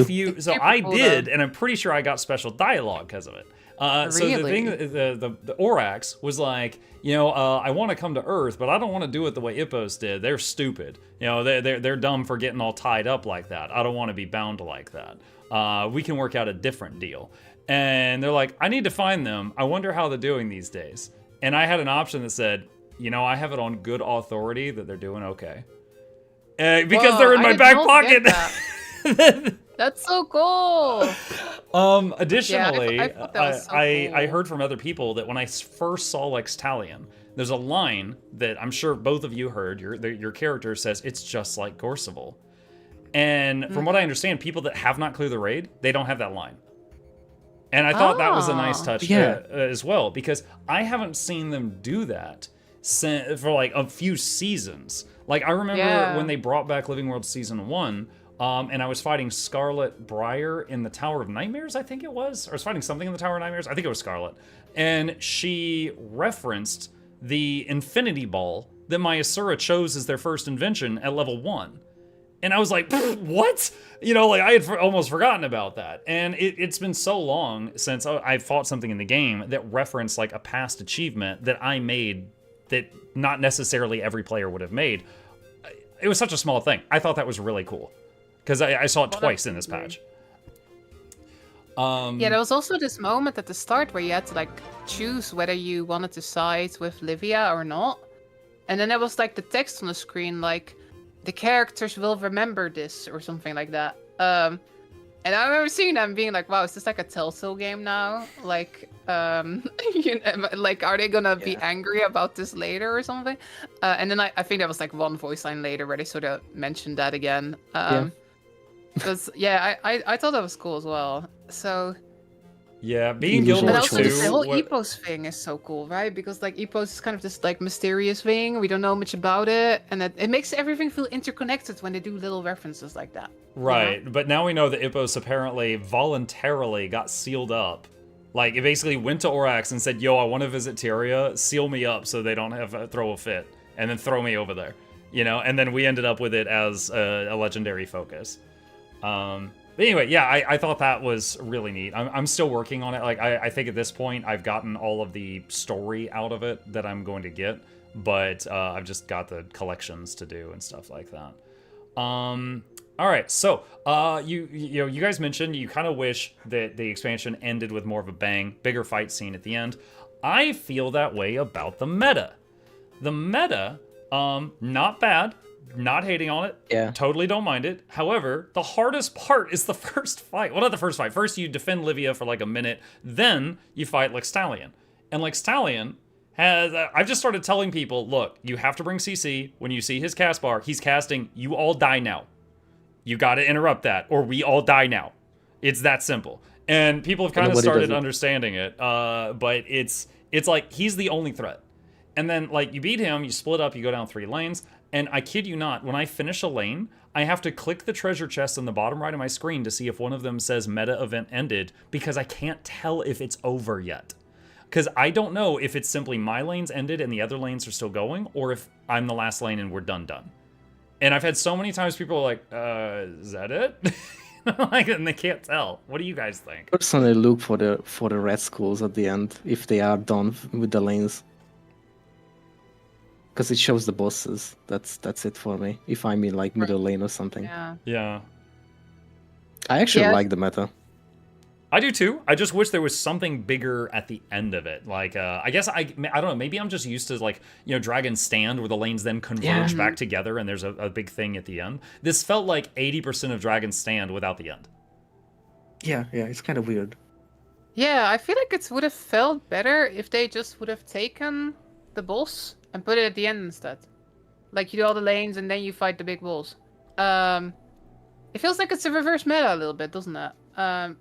did, and I'm pretty sure I got special dialogue because of it. Really? So the thing, the Orax was like, I want to come to Earth, but I don't want to do it the way Ippos did. They're stupid. They're dumb for getting all tied up like that. I don't want to be bound like that. We can work out a different deal. And they're like, I need to find them. I wonder how they're doing these days. And I had an option that said, I have it on good authority that they're doing okay. Because they're in my back pocket. That's so cool. Additionally, I thought that was so cool. I heard from other people that when I first saw Lextalion, there's a line that I'm sure both of you heard. Your character says, it's just like Gorseval. And from what I understand, people that have not cleared the raid, they don't have that line. And I thought that was a nice touch as well, because I haven't seen them do that for a few seasons. I remember when they brought back Living World Season 1, and I was fighting Scarlet Briar in the Tower of Nightmares, I think it was. Or I was fighting something in the Tower of Nightmares. I think it was Scarlet. And she referenced the Infinity Ball that my Asura chose as their first invention at level 1. And I was like, what? You know, like I had almost forgotten about that. And it's been so long since I fought something in the game that referenced like a past achievement that I made that not necessarily every player would have made. It was such a small thing. I thought that was really cool. Because I saw it twice in this patch. Yeah, there was also this moment at the start where you had to like choose whether you wanted to side with Livia or not. And then there was like the text on the screen like, the characters will remember this or something like that. And I remember seeing them being like, wow, is this like a Telltale game now? Like, you know, like, are they gonna be angry about this later or something? And then I think there was like one voice line later where they sort of mentioned that again. Because I thought that was cool as well. So yeah, being Guild Wars 2. And also the whole Epos thing is so cool, right? Because like Epos is kind of this like mysterious thing. We don't know much about it, and it makes everything feel interconnected when they do little references like that. Right, you know? but now we know that Epos apparently voluntarily got sealed up. Like, it basically went to Orax and said, yo, I want to visit Tyria, seal me up so they don't have throw a fit, and then throw me over there. You know, and then we ended up with it as a legendary focus. But anyway, yeah, I thought that was really neat. I'm still working on it. Like, I think at this point, I've gotten all of the story out of it that I'm going to get, but I've just got the collections to do and stuff like that. All right, so you guys mentioned you kind of wish that the expansion ended with more of a bang, bigger fight scene at the end. I feel that way about the meta. The meta, not bad. Not hating on it. Yeah. Totally don't mind it. However, the hardest part is the first fight. Well, not the first fight. First, you defend Livia for like a minute. Then you fight Lextalion. And Lextalion has... I've just started telling people, look, you have to bring CC. When you see his cast bar, he's casting, you all die now. You got to interrupt that, or we all die now. It's that simple. And people have kind of started understanding it. But it's like, he's the only threat. And then, like, you beat him, you split up, you go down 3 lanes. And I kid you not, when I finish a lane, I have to click the treasure chest on the bottom right of my screen to see if one of them says meta event ended, because I can't tell if it's over yet. Because I don't know if it's simply my lanes ended and the other lanes are still going, or if I'm the last lane and we're done. And I've had so many times people are like, is that it? Like, and they can't tell. What do you guys think? Personally, look for the red skulls at the end, if they are done with the lanes. Because it shows the bosses. That's it for me. If I'm in like middle lane or something. Yeah. I actually like the meta. I do too. I just wish there was something bigger at the end of it. Like, I guess I don't know. Maybe I'm just used to like, you know, Dragon Stand where the lanes then converge back together and there's a big thing at the end. This felt like 80% of Dragon Stand without the end. Yeah, it's kind of weird. Yeah, I feel like it would have felt better if they just would have taken the boss and put it at the end instead. Like, you do all the lanes and then you fight the big boss. It feels like it's a reverse meta a little bit, doesn't it? I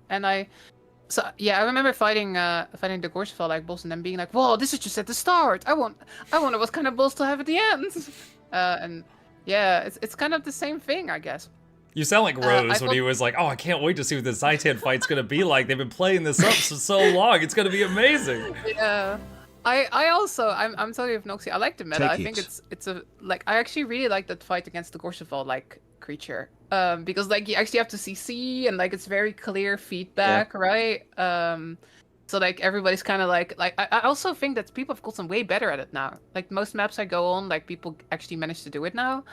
remember fighting the Gorsefell like boss and then being like, whoa, this is just at the start. I wonder what kind of boss to have at the end. And yeah, it's kind of the same thing, I guess. You sound like Rose when he was like, oh, I can't wait to see what the Zaitan fight's gonna be like. They've been playing this up for so long. It's gonna be amazing. Yeah. I'm totally with Noxxi. I like the meta. I think it's a like I actually really like that fight against the Gorsefell like creature. Because like you actually have to CC and like it's very clear feedback, right? So like everybody's kind of like I also think that people have gotten way better at it now. Like most maps I go on, like people actually manage to do it now.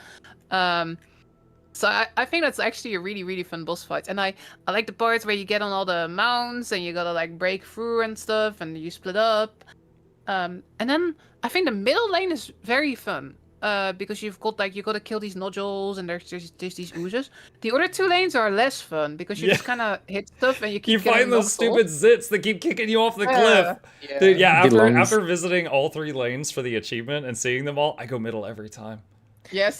So I think that's actually a really, really fun boss fight. And I like the parts where you get on all the mounts and you gotta like break through and stuff and you split up. And then I think the middle lane is very fun. Because you've got like you gotta kill these nodules and there's these oozes. The other 2 lanes are less fun because you just kind of hit stuff and you keep find those stupid zits that keep kicking you off the cliff. Yeah. Dude, after visiting all 3 lanes for the achievement and seeing them all, I go middle every time. Yes.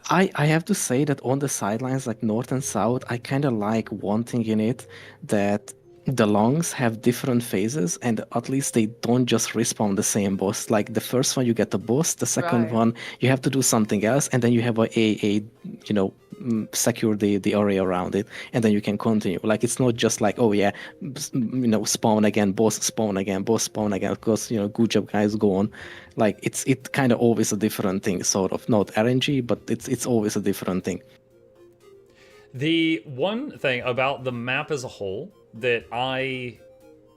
I have to say that on the sidelines, like north and south, I kind of like one thing in it, that the longs have different phases and at least they don't just respawn the same boss. Like the first one you get the boss, the second one you have to do something else, and then you have a secure the area around it, and then you can continue. Like it's not just like, oh yeah, spawn again, boss spawn again, boss spawn again, because good job guys, go on. Like it kind of always a different thing, sort of, not RNG, but it's always a different thing. The one thing about the map as a whole that I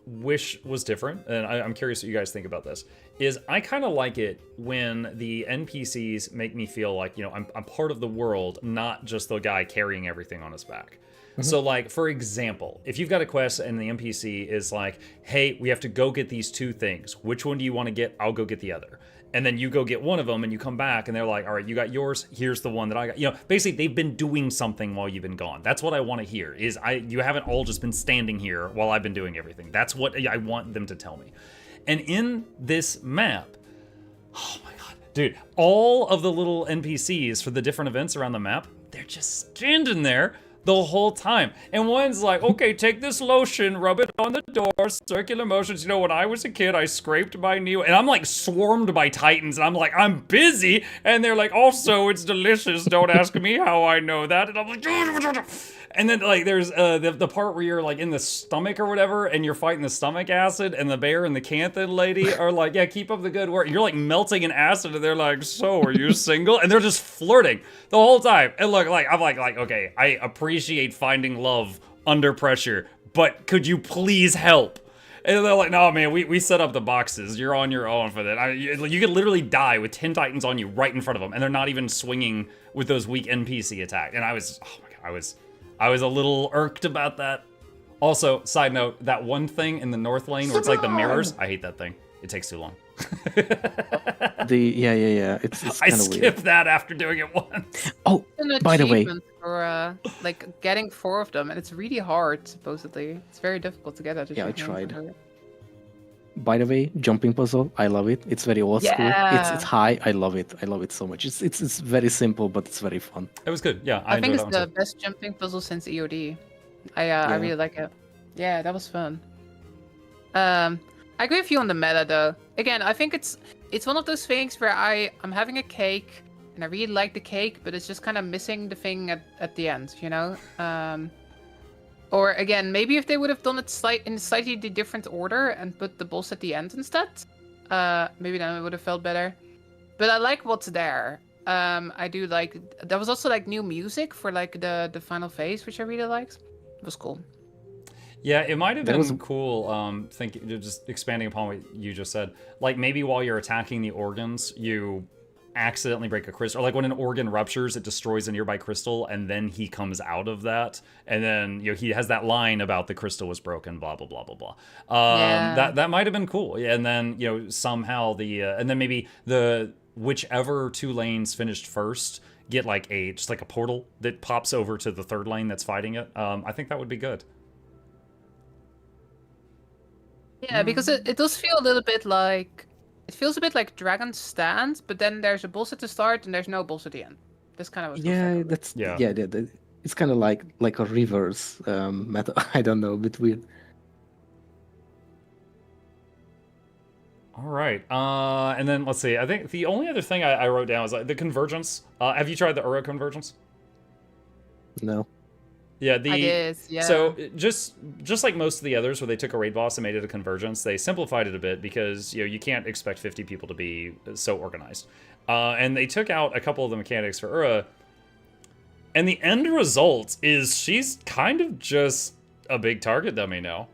wish was different, and I'm curious what you guys think about this, is I kind of like it when the NPCs make me feel like, I'm part of the world, not just the guy carrying everything on his back. So like, for example, if you've got a quest and the NPC is like, hey, we have to go get these 2 things. Which one do you want to get? I'll go get the other. And then you go get one of them and you come back and they're like, all right, you got yours. Here's the one that I got. Basically they've been doing something while you've been gone. That's what I want to hear, is you haven't all just been standing here while I've been doing everything. That's what I want them to tell me. And in this map, oh my God, dude, all of the little NPCs for the different events around the map, they're just standing there the whole time. And one's like, okay, take this lotion, rub it on the door, circular motions. When I was a kid, I scraped my knee. And I'm like swarmed by titans. And I'm like, I'm busy. And they're like, also, it's delicious. Don't ask me how I know that. And I'm like, and then like there's the part where you're like in the stomach or whatever, and you're fighting the stomach acid, and the bear and the Canthan lady are like, yeah, keep up the good work. You're like melting in acid, and they're like, so are you single? And they're just flirting the whole time. And look, like I'm like okay, I appreciate finding love under pressure, but could you please help? And they're like, no, man, we set up the boxes. You're on your own for that. You could literally die with 10 titans on you right in front of them, and they're not even swinging with those weak NPC attack. And I was, oh my God, I was a little irked about that. Also, side note, that one thing in the north lane where it's like the mirrors, I hate that thing. It takes too long. Yeah. It's I kind of skipped weird. that after doing it once. Oh, by the way, for like getting 4 of them, and it's really hard. Supposedly, it's very difficult to get that. Yeah, I tried. By the way, jumping puzzle, I love it. It's very old school. It's high. I love it. I love it so much. It's very simple, but it's very fun. It was good. Yeah, I think enjoyed it's that the best jumping puzzle since EOD. I really like it. Yeah, that was fun. I agree with you on the meta though. Again, I think it's one of those things where I'm having a cake and I really like the cake, but it's just kind of missing the thing at the end, Or again, maybe if they would have done it in a slightly different order and put the boss at the end instead, maybe then it would have felt better. But I like what's there. I do like. There was also like new music for like the final phase, which I really liked. It was cool. Yeah, it might have been cool. Just expanding upon what you just said. Like maybe while you're attacking the organs, you accidentally break a crystal, or like when an organ ruptures, it destroys a nearby crystal, and then he comes out of that, and then he has that line about the crystal was broken, blah blah blah blah blah. That might have been cool. Yeah, and then somehow and then maybe the whichever 2 lanes finished first get like just like a portal that pops over to the 3rd lane that's fighting it. I think that would be good. Yeah, because it does feel a little bit like. It feels a bit like Dragon's Stand, but then there's a boss at the start and there's no boss at the end. That's kind of what it's kind of like a reverse meta. I don't know, a bit weird. All right, and then let's see. I think the only other thing I wrote down was like the convergence. Have you tried the Ura convergence? No. Yeah, yeah. So just like most of the others where they took a raid boss and made it a convergence, they simplified it a bit because you can't expect 50 people to be so organized. And they took out a couple of the mechanics for Ura. And the end result is she's kind of just a big target dummy now.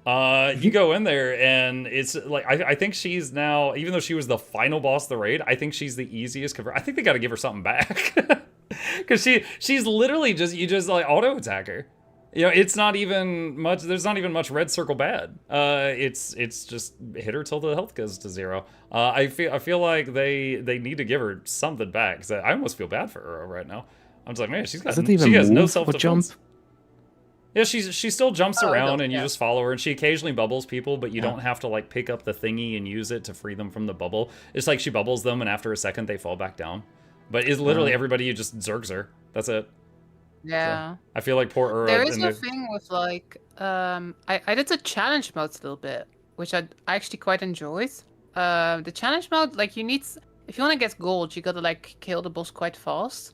You go in there and it's like I think she's now, even though she was the final boss of the raid, I think she's the easiest convert. I think they got to give her something back. Because she's literally you just like auto attack her. It's not even much. There's not even much red circle bad. It's just hit her till the health goes to 0. I feel like they need to give her something back. Cause I almost feel bad for her right now. I'm just like, man, she has no self-defense. Yeah, she still jumps around and you just follow her, and she occasionally bubbles people, but you don't have to like pick up the thingy and use it to free them from the bubble. It's like she bubbles them, and after a second they fall back down. But it's literally everybody, you just zergs her. That's it. Yeah. So, I feel like poor Ura. There is a thing with like, I did the challenge modes a little bit, which I actually quite enjoyed. The challenge mode, like if you want to get gold, you gotta like kill the boss quite fast.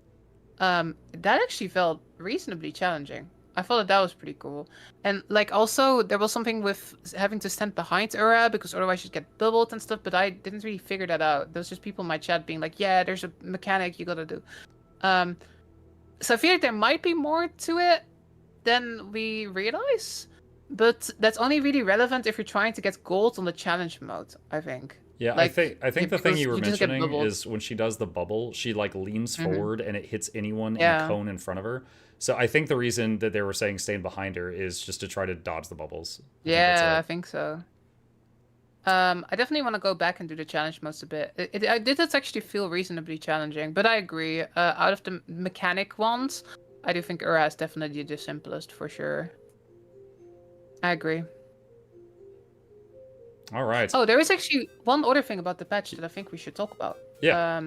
that actually felt reasonably challenging. I thought that was pretty cool. And like also there was something with having to stand behind Ura because otherwise you'd get bubbled and stuff, but I didn't really figure that out. There was just people in my chat being like, yeah, there's a mechanic you gotta do. So I feel like there might be more to it than we realize. But that's only really relevant if you're trying to get gold on the challenge mode, I think. Yeah, like, I think the thing you were mentioning bubbled. is when she does the bubble, she like leans forward and it hits anyone in Yeah. the cone in front of her. So I think the reason that they were saying staying behind her is just to try to dodge the bubbles. I think so. I definitely want to go back and do the challenge modes a bit. It did actually feel reasonably challenging, but I agree. Out of the mechanic ones, I do think Ura is definitely the simplest for sure. I agree. All right. Oh, there is actually one other thing about the patch that I think we should talk about. Yeah.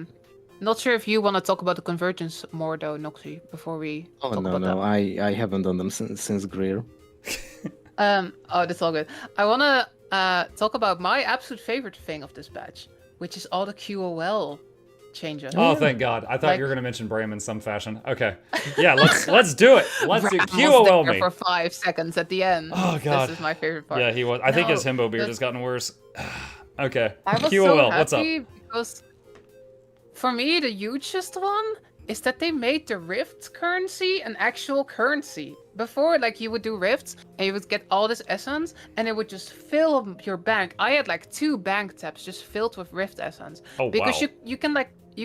Not sure if you want to talk about the convergence more though, Noxxi, before we talk about that. I haven't done them since Greer. Oh, that's all good. I want to talk about my absolute favorite thing of this patch, which is all the QOL changes. Oh, thank God! I thought Like- you were going to mention Bram in some fashion. Okay, yeah, let's do it. Let's do Ram was QOL there me. for 5 seconds at the end. Oh, God. This is my favorite part. Yeah, he was. I think his No, himbo beard the- has gotten worse. Okay, I was QOL. so What's up? happy because for me the hugest one is that they made the Rift currency an actual currency. Before, like, you would do Rifts and you would get all this essence and it would just fill your bank. I had like 2 bank taps just filled with Rift essence. Oh, because wow. you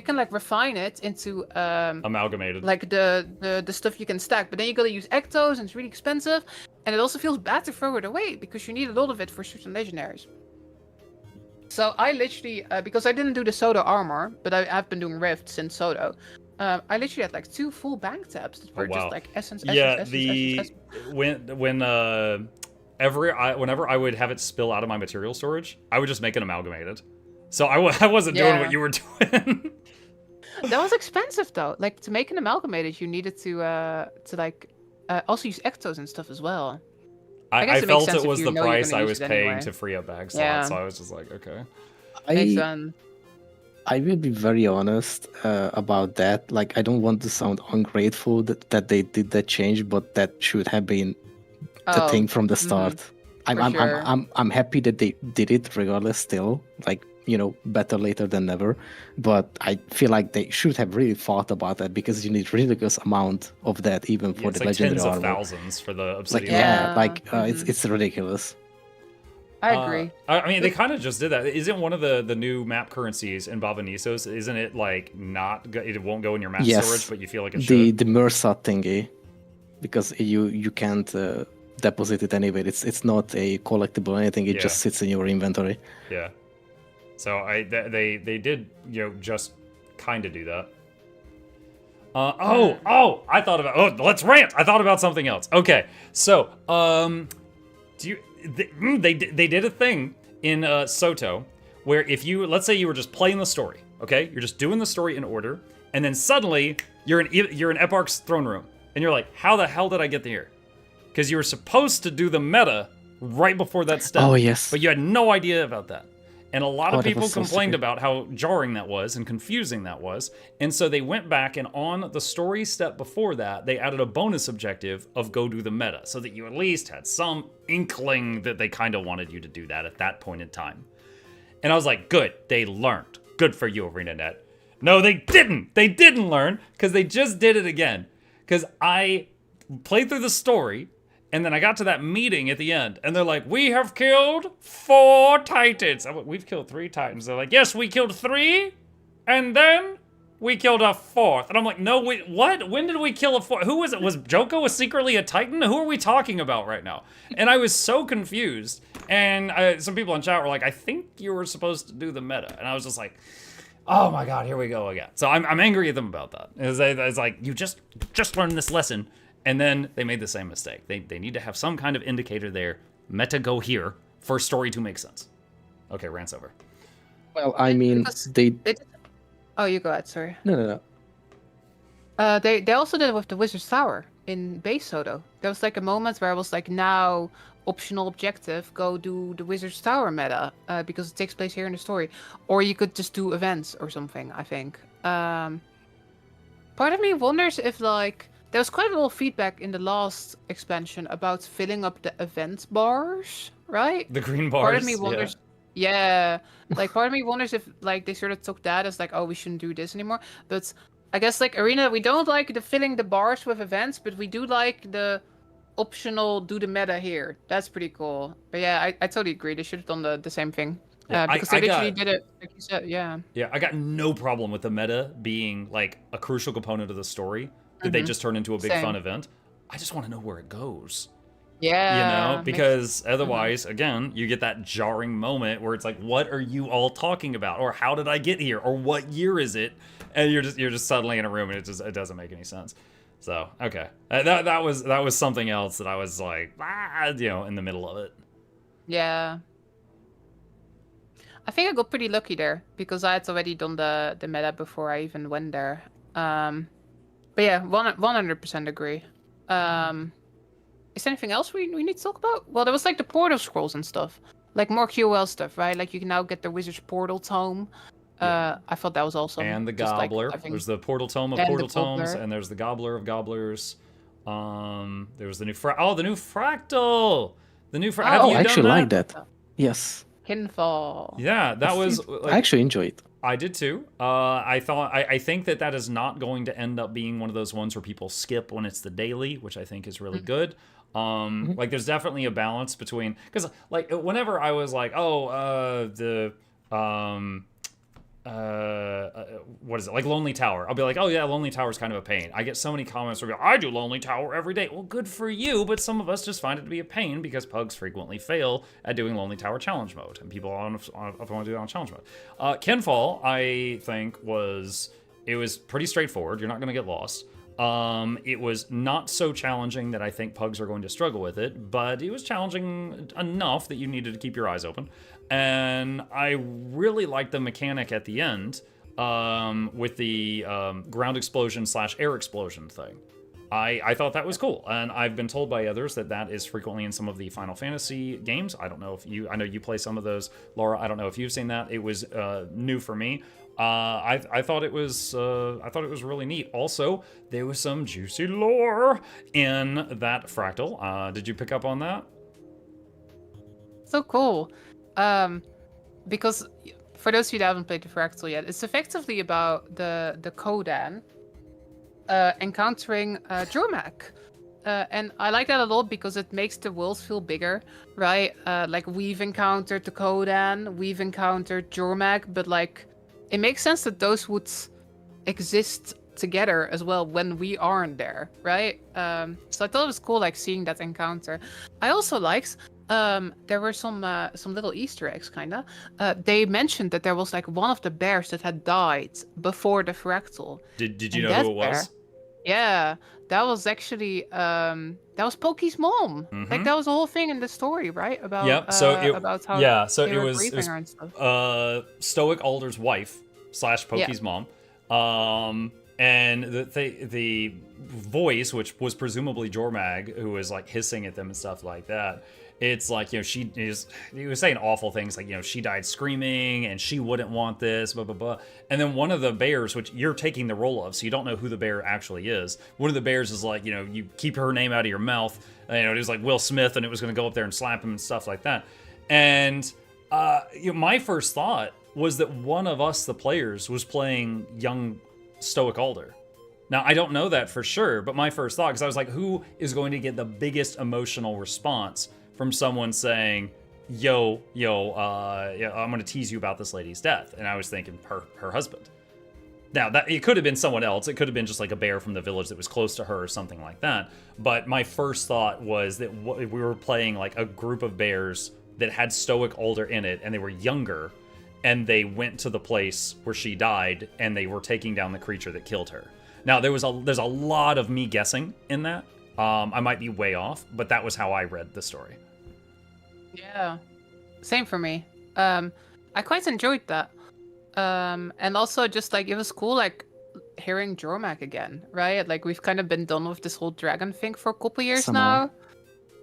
can refine it into Amalgamated. like the stuff you can stack, but then you gotta use Ectos and it's really expensive, and it also feels bad to throw it away because you need a lot of it for certain legendaries. So I literally, because I didn't do the Sodo armor, but I've been doing Rift since Sodo, I literally had like 2 full bank taps that were wow. just like essence. Yeah, essence. whenever I would have it spill out of my material storage, I would just make it amalgamated. So I wasn't doing Yeah. what you were doing. That was expensive though. Like to make an amalgamated, you needed to also use Ectos and stuff as well. I guess I it makes felt sense it if was you the know you're price gonna I use was it paying anyway. to free up bag slots, Yeah. so I was just like, okay. Makes I sense. I will be very honest about that. Like, I don't want to sound ungrateful that they did that change, but that should have been the thing from the start. sure. I'm happy that they did it regardless. Still, like, you know, better later than never. But I feel like they should have really thought about that because you need ridiculous amount of that even for Yeah, it's the like legendary tens of armor. thousands for the Like, obsidian. yeah, Yeah. like it's ridiculous. I agree. I mean, they kind of just did that. Isn't one of the new map currencies in Bavanisos, isn't it like it won't go in your map Yes. storage, but you feel like it The should? MRSA thingy, because you can't deposit it anyway. It's not a collectible or anything. It Yeah. just sits in your inventory. Yeah. So they did, you know, just kind of do that. I thought about. Oh, let's rant. I thought about something else. Okay, so they did a thing in Soto where if you, let's say you were just playing the story, okay, you're just doing the story in order, and then suddenly you're in Eparch's throne room, and you're like, how the hell did I get here? Because you were supposed to do the meta right before that step. Oh, yes. But you had no idea about that. And a lot of Oh, that people was so complained stupid. about how jarring that was and confusing that was. And so they went back and on the story step before that, they added a bonus objective of go do the meta so that you at least had some inkling that they kind of wanted you to do that at that point in time. And I was like, good, they learned. Good for you, ArenaNet. No, they didn't. They didn't learn because they just did it again. Because I played through the story and then I got to that meeting at the end, and they're like, we have killed 4 titans. I'm like, we've killed 3 titans. They're like, yes, we killed 3, and then we killed a 4th. And I'm like, no, wait, what? When did we kill a 4th? Who was it? Was Joko secretly a titan? Who are we talking about right now? And I was so confused. And some people in chat were like, I think you were supposed to do the meta. And I was just like, oh my god, here we go again. So I'm angry at them about that. It's like, you just learned this lesson. And then they made the same mistake. They need to have some kind of indicator there. Meta go here for story to make sense. Okay, rant's over. Well, I mean, Because they They did... Oh, you go ahead. Sorry. no. They also did it with the Wizard's Tower in base Soto. There was like a moment where I was like, now optional objective, go do the Wizard's Tower meta because it takes place here in the story, or you could just do events or something. I think. part of me wonders if like there was quite a little feedback in the last expansion about filling up the event bars, right? The green bars. Part of me wonders, yeah, like part of me wonders if like they sort of took that as like, oh, we shouldn't do this anymore. But I guess like Arena, we don't like the filling the bars with events, but we do like the optional do the meta here. That's pretty cool. But yeah, I totally agree. They should have done the same thing. Yeah, because they literally did it, like you said, yeah. Yeah, I got no problem with the meta being like a crucial component of the story that they just turn into a big fun event. I just want to know where it goes. Yeah. You know, because otherwise, again, you get that jarring moment where it's like, what are you all talking about? Or how did I get here? Or what year is it? And you're just suddenly in a room and it doesn't make any sense. So, okay. That was something else that I was like, in the middle of it. Yeah. I think I got pretty lucky there because I had already done the meta before I even went there. But yeah, 100% agree. Is there anything else we need to talk about? Well, there was like the portal scrolls and stuff, like more QL stuff, right? Like you can now get the Wizard's Portal Tome. I thought that was awesome. And the Gobbler. There's the Portal Tome of Portal Tomes, and there's the Gobbler of Gobblers. There was the new the new Fractal. The new Fractal. Oh, I actually like that. Yes. Kinfall. Yeah, that was. I actually enjoy it. I did too. I think that is not going to end up being one of those ones where people skip when it's the daily, which I think is really good. Like there's definitely a balance between, because like whenever I was like, what is it, like Lonely Tower, I'll be like, oh yeah, Lonely Tower is kind of a pain. I get so many comments where I do Lonely Tower every day. Well, good for you, but some of us just find it to be a pain because pugs frequently fail at doing Lonely Tower challenge mode, and people often want to do it on challenge mode. Kinfall, I think was pretty straightforward. You're not going to get lost. It was not so challenging that I think pugs are going to struggle with it, but it was challenging enough that you needed to keep your eyes open. And I really liked the mechanic at the end with the ground explosion / air explosion thing. I thought that was cool, and I've been told by others that is frequently in some of the Final Fantasy games. I don't know if I know you play some of those, Laura. I don't know if you've seen that. It was new for me. I thought it was really neat. Also, there was some juicy lore in that Fractal. Did you pick up on that? So cool. Because for those of you that haven't played the Fractal yet, it's effectively about the Kodan encountering Jormak. And I like that a lot because it makes the worlds feel bigger, right? Like we've encountered the Kodan, we've encountered Jormak, but like it makes sense that those would exist together as well when we aren't there, right? So I thought it was cool, like seeing that encounter. I also liked there were some little Easter eggs, kinda. They mentioned that there was like one of the bears that had died before the Fractal. Did you know who it was? Yeah, that was actually that was Pokey's mom. Like that was the whole thing in the story, right? About about how it were was grieving her and stuff. Stoic Alder's wife / Pokey's mom. And the voice, which was presumably Jormag, who was like hissing at them and stuff like that. It's like, he was saying awful things like, she died screaming and she wouldn't want this, blah, blah, blah. And then one of the bears, which you're taking the role of, so you don't know who the bear actually is. One of the bears is like, you keep her name out of your mouth. It was like Will Smith, and it was going to go up there and slap him and stuff like that. And my first thought was that one of us, the players, was playing young Stoic Alder. Now, I don't know that for sure, but my first thought, because I was like, who is going to get the biggest emotional response from someone saying, yo, I'm going to tease you about this lady's death? And I was thinking her husband. Now, that it could have been someone else. It could have been just like a bear from the village that was close to her or something like that. But my first thought was that we were playing like a group of bears that had Stoic Alder in it, and they were younger, and they went to the place where she died, and they were taking down the creature that killed her. Now, there's a lot of me guessing in that. I might be way off, but that was how I read the story. Yeah, same for me. I quite enjoyed that. And also just like, it was cool, like hearing Jormak again, right? Like we've kind of been done with this whole dragon thing for a couple years now.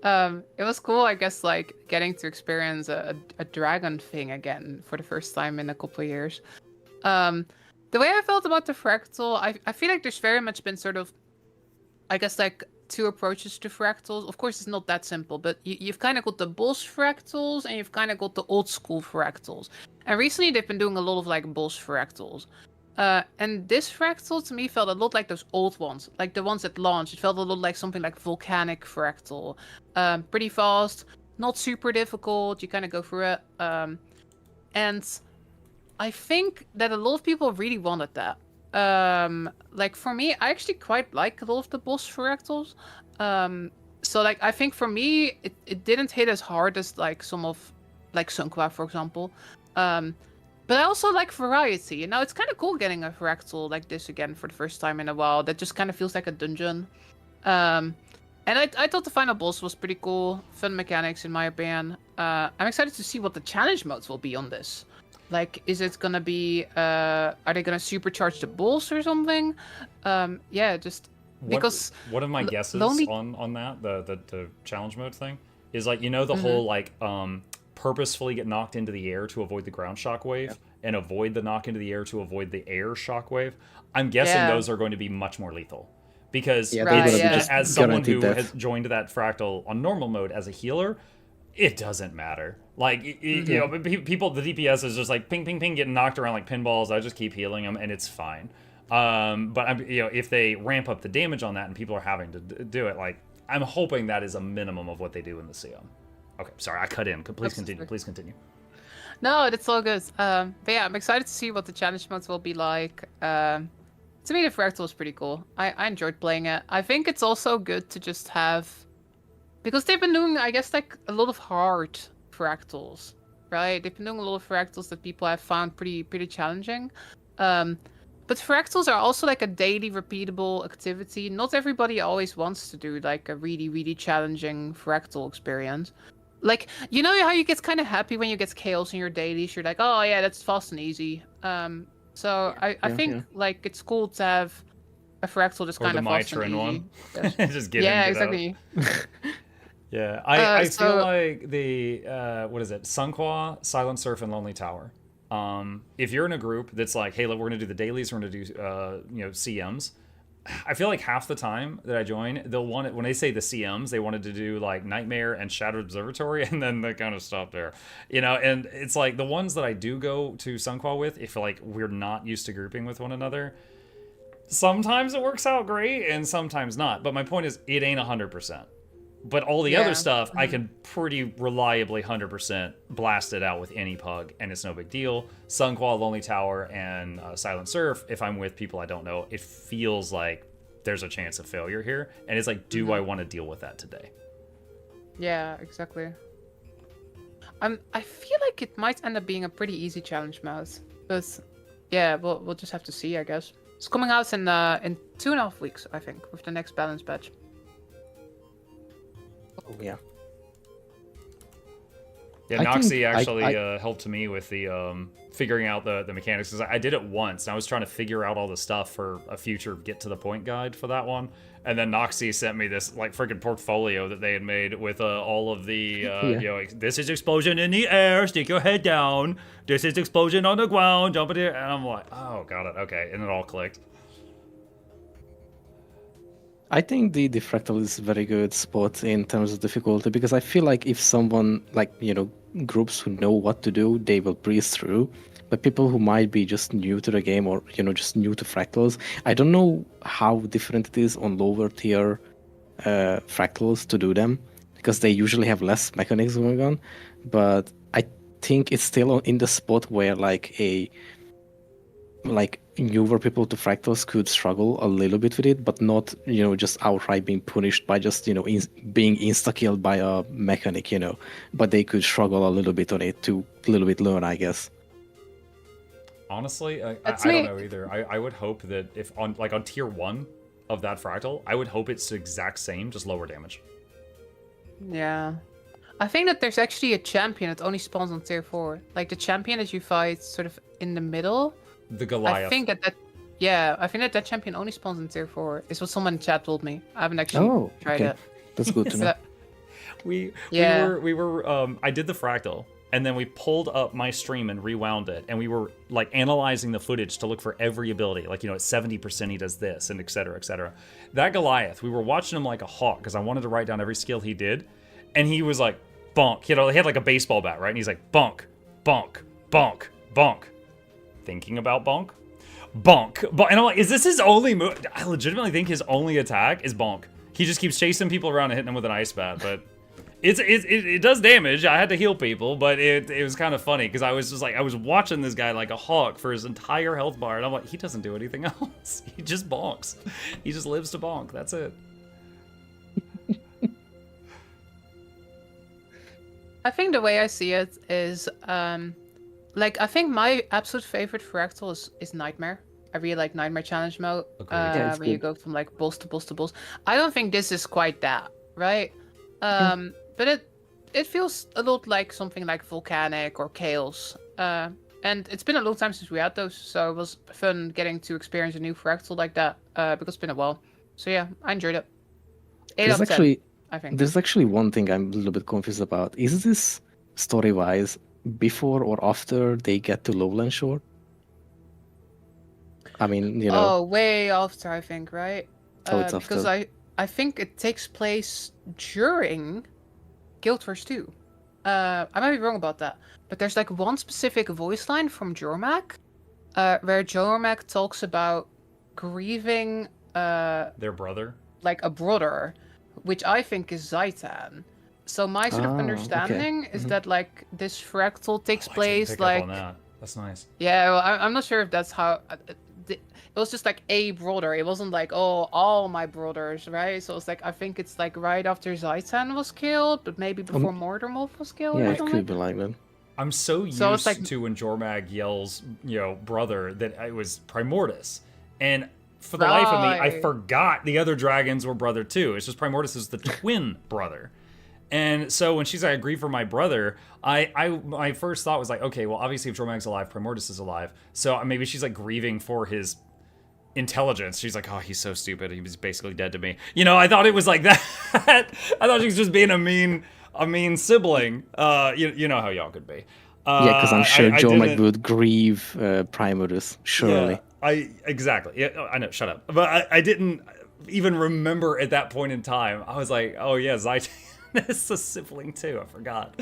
It was cool, I guess, like getting to experience a dragon thing again for the first time in a couple of years. The way I felt about the fractal, I feel like there's very much been sort of, I guess, like 2 approaches to fractals. Of course, it's not that simple, but you've kind of got the boss fractals and you've kind of got the old school fractals. And recently they've been doing a lot of like boss fractals. And this fractal to me felt a lot like those old ones, like the ones at launch. It felt a lot like something like volcanic fractal. Pretty fast, not super difficult. You kind of go through it. And I think that a lot of people really wanted that. Like for me, I actually quite like a lot of the boss fractals. So like I think for me, it didn't hit as hard as like some of like Sunqua, for example. But I also like variety. You know, it's kind of cool getting a fractal like this again for the first time in a while. That just kind of feels like a dungeon. And I thought the final boss was pretty cool. Fun mechanics, in my opinion. I'm excited to see what the challenge modes will be on this. Like, is it gonna be, are they gonna supercharge the boss or something? Yeah, just because... One of my guesses on that, the challenge mode thing, is like, you know, the whole, like, purposefully get knocked into the air to avoid the ground shockwave, and avoid the knock into the air to avoid the air shockwave? I'm guessing those are going to be much more lethal. Because as someone who has joined that fractal on normal mode as a healer, it doesn't matter. Like, you know, people, the DPS is just like ping, ping, ping, getting knocked around like pinballs. I just keep healing them, and it's fine. But you know, if they ramp up the damage on that and people are having to do it, like, I'm hoping that is a minimum of what they do in the CM. Okay, sorry, I cut in. Please continue. Please continue. No, that's all good. But yeah, I'm excited to see what the challenge modes will be like. To me, the fractal is pretty cool. I enjoyed playing it. I think it's also good to just have, because they've been doing, I guess, like a lot of hard fractals, right? They've been doing a lot of fractals that people have found pretty challenging. But fractals are also like a daily repeatable activity. Not everybody always wants to do like a really challenging fractal experience. Like, you know how you get kind of happy when you get chaos in your dailies? You're like, oh yeah, that's fast and easy. So I think like it's cool to have a fractal just kind of fast and easy. One. Just get exactly. Yeah, I feel like the what is it? Sunqua, Silent Surf, and Lonely Tower. If you're in a group that's like, hey, look, we're gonna do the dailies, we're gonna do you know, CMs. I feel like half the time that I join, they'll want it when they say the CMs, they wanted to do like Nightmare and Shattered Observatory, and then they kind of stop there, you know. And it's like the ones that I do go to Sunqua with, if like we're not used to grouping with one another, sometimes it works out great and sometimes not. But my point is, it ain't 100%. But all the other stuff, I can pretty reliably 100% blast it out with any pug, and it's no big deal. Sunqua, Lonely Tower, and Silent Surf, if I'm with people I don't know, it feels like there's a chance of failure here. And it's like, do I want to deal with that today? Yeah, exactly. I feel like it might end up being a pretty easy challenge mode. But yeah, we'll just have to see, I guess. It's coming out in 2.5 weeks, I think, with the next balance patch. Oh, yeah. Yeah, Noxxi actually helped me with the figuring out the mechanics, because I did it once and I was trying to figure out all the stuff for a future get to the point guide for that one, and then Noxxi sent me this like freaking portfolio that they had made with all of the you know, like, this is explosion in the air, stick your head down, this is explosion on the ground, jump in there, and I'm like, oh, got it, okay, and it all clicked. I think the fractal is a very good spot in terms of difficulty, because I feel like if someone, like, you know, groups who know what to do, they will breeze through. But people who might be just new to the game, or, you know, just new to fractals, I don't know how different it is on lower tier fractals to do them, because they usually have less mechanics going on. But I think it's still in the spot where like newer people to fractals could struggle a little bit with it, but not, you know, just outright being punished by just, you know, being insta-killed by a mechanic, you know. But they could struggle a little bit on it to a little bit learn, I guess. Honestly, I don't know either. I would hope that if on tier 1 of that fractal, I would hope it's the exact same, just lower damage. Yeah. I think that there's actually a champion that only spawns on tier 4. Like the champion that you fight sort of in the middle. The Goliath. I think that champion only spawns in tier 4. Is what someone in chat told me. I haven't actually tried it. That's good to know. We were I did the fractal, and then we pulled up my stream and rewound it, and we were like analyzing the footage to look for every ability. Like, you know, at 70% he does this, and et cetera, et cetera. That Goliath, we were watching him like a hawk because I wanted to write down every skill he did, and he was like, bonk. You know, he had like a baseball bat, right? And he's like, bonk, bonk, bonk, bonk. Thinking about bonk? Bonk. And I'm like, is this his only move? I legitimately think his only attack is bonk. He just keeps chasing people around and hitting them with an ice bat, but it does damage. I had to heal people, but it was kind of funny because I was just like, I was watching this guy like a hawk for his entire health bar, and I'm like, he doesn't do anything else. He just bonks. He just lives to bonk. That's it. I think the way I see it is, like, I think my absolute favorite fractal is Nightmare. I really like Nightmare Challenge mode, Yeah, where you go from like boss to boss to boss. I don't think this is quite that, right? But it feels a lot like something like Volcanic or Chaos. And it's been a long time since we had those, so it was fun getting to experience a new fractal like that, because it's been a while. So yeah, I enjoyed it. 8 out of 10, I think. There's actually one thing I'm a little bit confused about. Is this story-wise before or after they get to Lowland Shore? I mean, you know. Oh, way after, I think, right? Oh, it's after. Because I think it takes place during Guild Wars 2. I might be wrong about that, but there's like one specific voice line from Jormak, where Jormak talks about grieving Their brother? like a brother, which I think is Zaitan. So my sort of understanding is that like this fractal takes place Pick like up on that. That's nice. yeah, well, I'm not sure if that's how. It was just like a brother. It wasn't like, oh, all my brothers, right? So it's like, I think it's like right after Zaitan was killed, but maybe before Mortemolf was killed. Yeah, or it something. could be like that. I'm so used to when Jormag yells, you know, brother, that it was Primordius. And for the life of me, I forgot the other dragons were brother too. It's just Primordius is the twin brother. And so when she's like, I grieve for my brother, my first thought was like, okay, well, obviously if Jormag's alive, Primordius is alive. So maybe she's like grieving for his intelligence. She's like, oh, he's so stupid. He was basically dead to me. You know, I thought it was like that. I thought she was just being a mean sibling. You know how y'all could be. Yeah, because I'm sure Jormag would grieve Primordius, surely. Yeah, exactly. Yeah, I know, shut up. But I didn't even remember at that point in time. I was like, oh yeah, Zaitan is a sibling too. I forgot.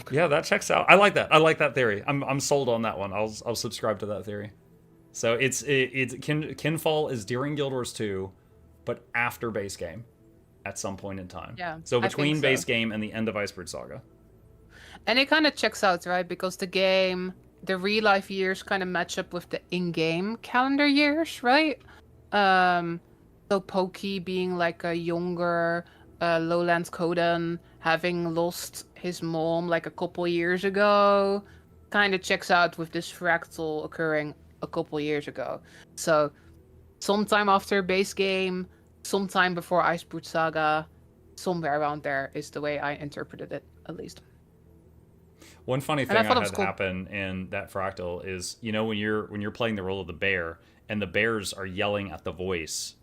Yeah, that checks out. I like that. I like that theory. I'm sold on that one. I'll subscribe to that theory. So it's Kinfall is during Guild Wars 2, but after base game, at some point in time. Yeah. So between base game and the end of Iceberg Saga. And it kind of checks out, right? Because the real life years kind of match up with the in-game calendar years, right? So Pokey being like a younger Lowlands Coden, having lost his mom like a couple years ago, kind of checks out with this fractal occurring a couple years ago. So sometime after base game, sometime before Iceberg Saga, somewhere around there is the way I interpreted it, at least. One funny thing I had happen in that fractal is, you know, when you're playing the role of the bear and the bears are yelling at the voice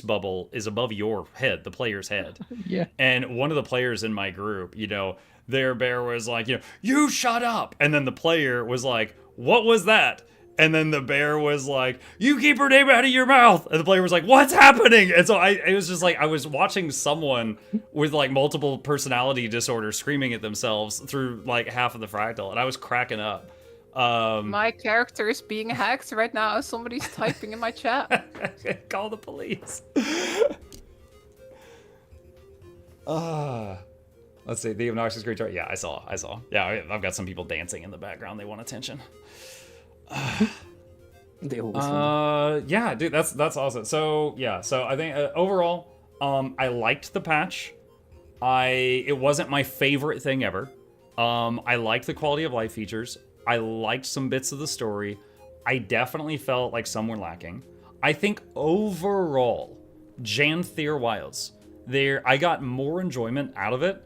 bubble is above your head, the player's head. Yeah. And one of the players in my group, you know, their bear was like, you know, you shut up. And then the player was like, what was that? And then the bear was like, you keep her name out of your mouth. And the player was like, what's happening? And so it was just like, I was watching someone with like multiple personality disorder screaming at themselves through like half of the fractal. And I was cracking up. My character is being hacked right now. Somebody's typing in my chat. Call the police. Let's see. The obnoxious creature. Yeah, I saw. Yeah, I've got some people dancing in the background. They want attention. They always yeah, dude, that's awesome. So yeah, so I think overall, I liked the patch. It wasn't my favorite thing ever. I liked the quality of life features. I liked some bits of the story. I definitely felt like some were lacking. I think overall, Janthir Wilds, I got more enjoyment out of it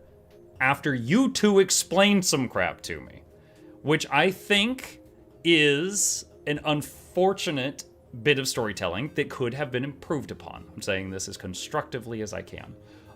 after you two explained some crap to me, which I think is an unfortunate bit of storytelling that could have been improved upon. I'm saying this as constructively as I can.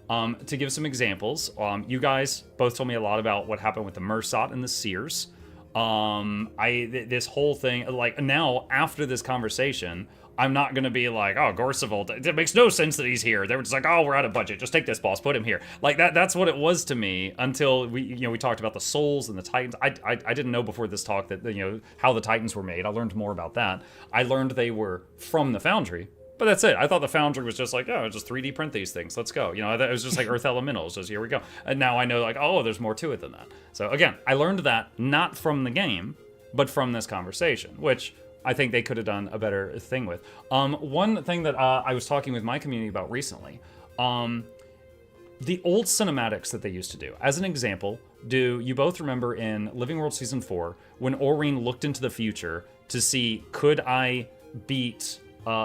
To give some examples, you guys both told me a lot about what happened with the Mersat and the Seers. This whole thing, like, now after this conversation, I'm not gonna be like, oh, Gorsevold, it makes no sense that he's here. They were just like, oh, we're out of budget, just take this boss, put him here. Like, that's what it was to me until we talked about the souls and the titans. I didn't know before this talk that, how the titans were made. I learned more about that. I learned they were from the Foundry. But that's it. I thought the Foundry was just like, oh, just 3D print these things. Let's go. It was just like Earth Elementals. Just here we go. And now I know, like, oh, there's more to it than that. So again, I learned that not from the game, but from this conversation, which I think they could have done a better thing with. One thing that I was talking with my community about recently, the old cinematics that they used to do. As an example, do you both remember in Living World Season 4 when Aurene looked into the future to see, could I beat...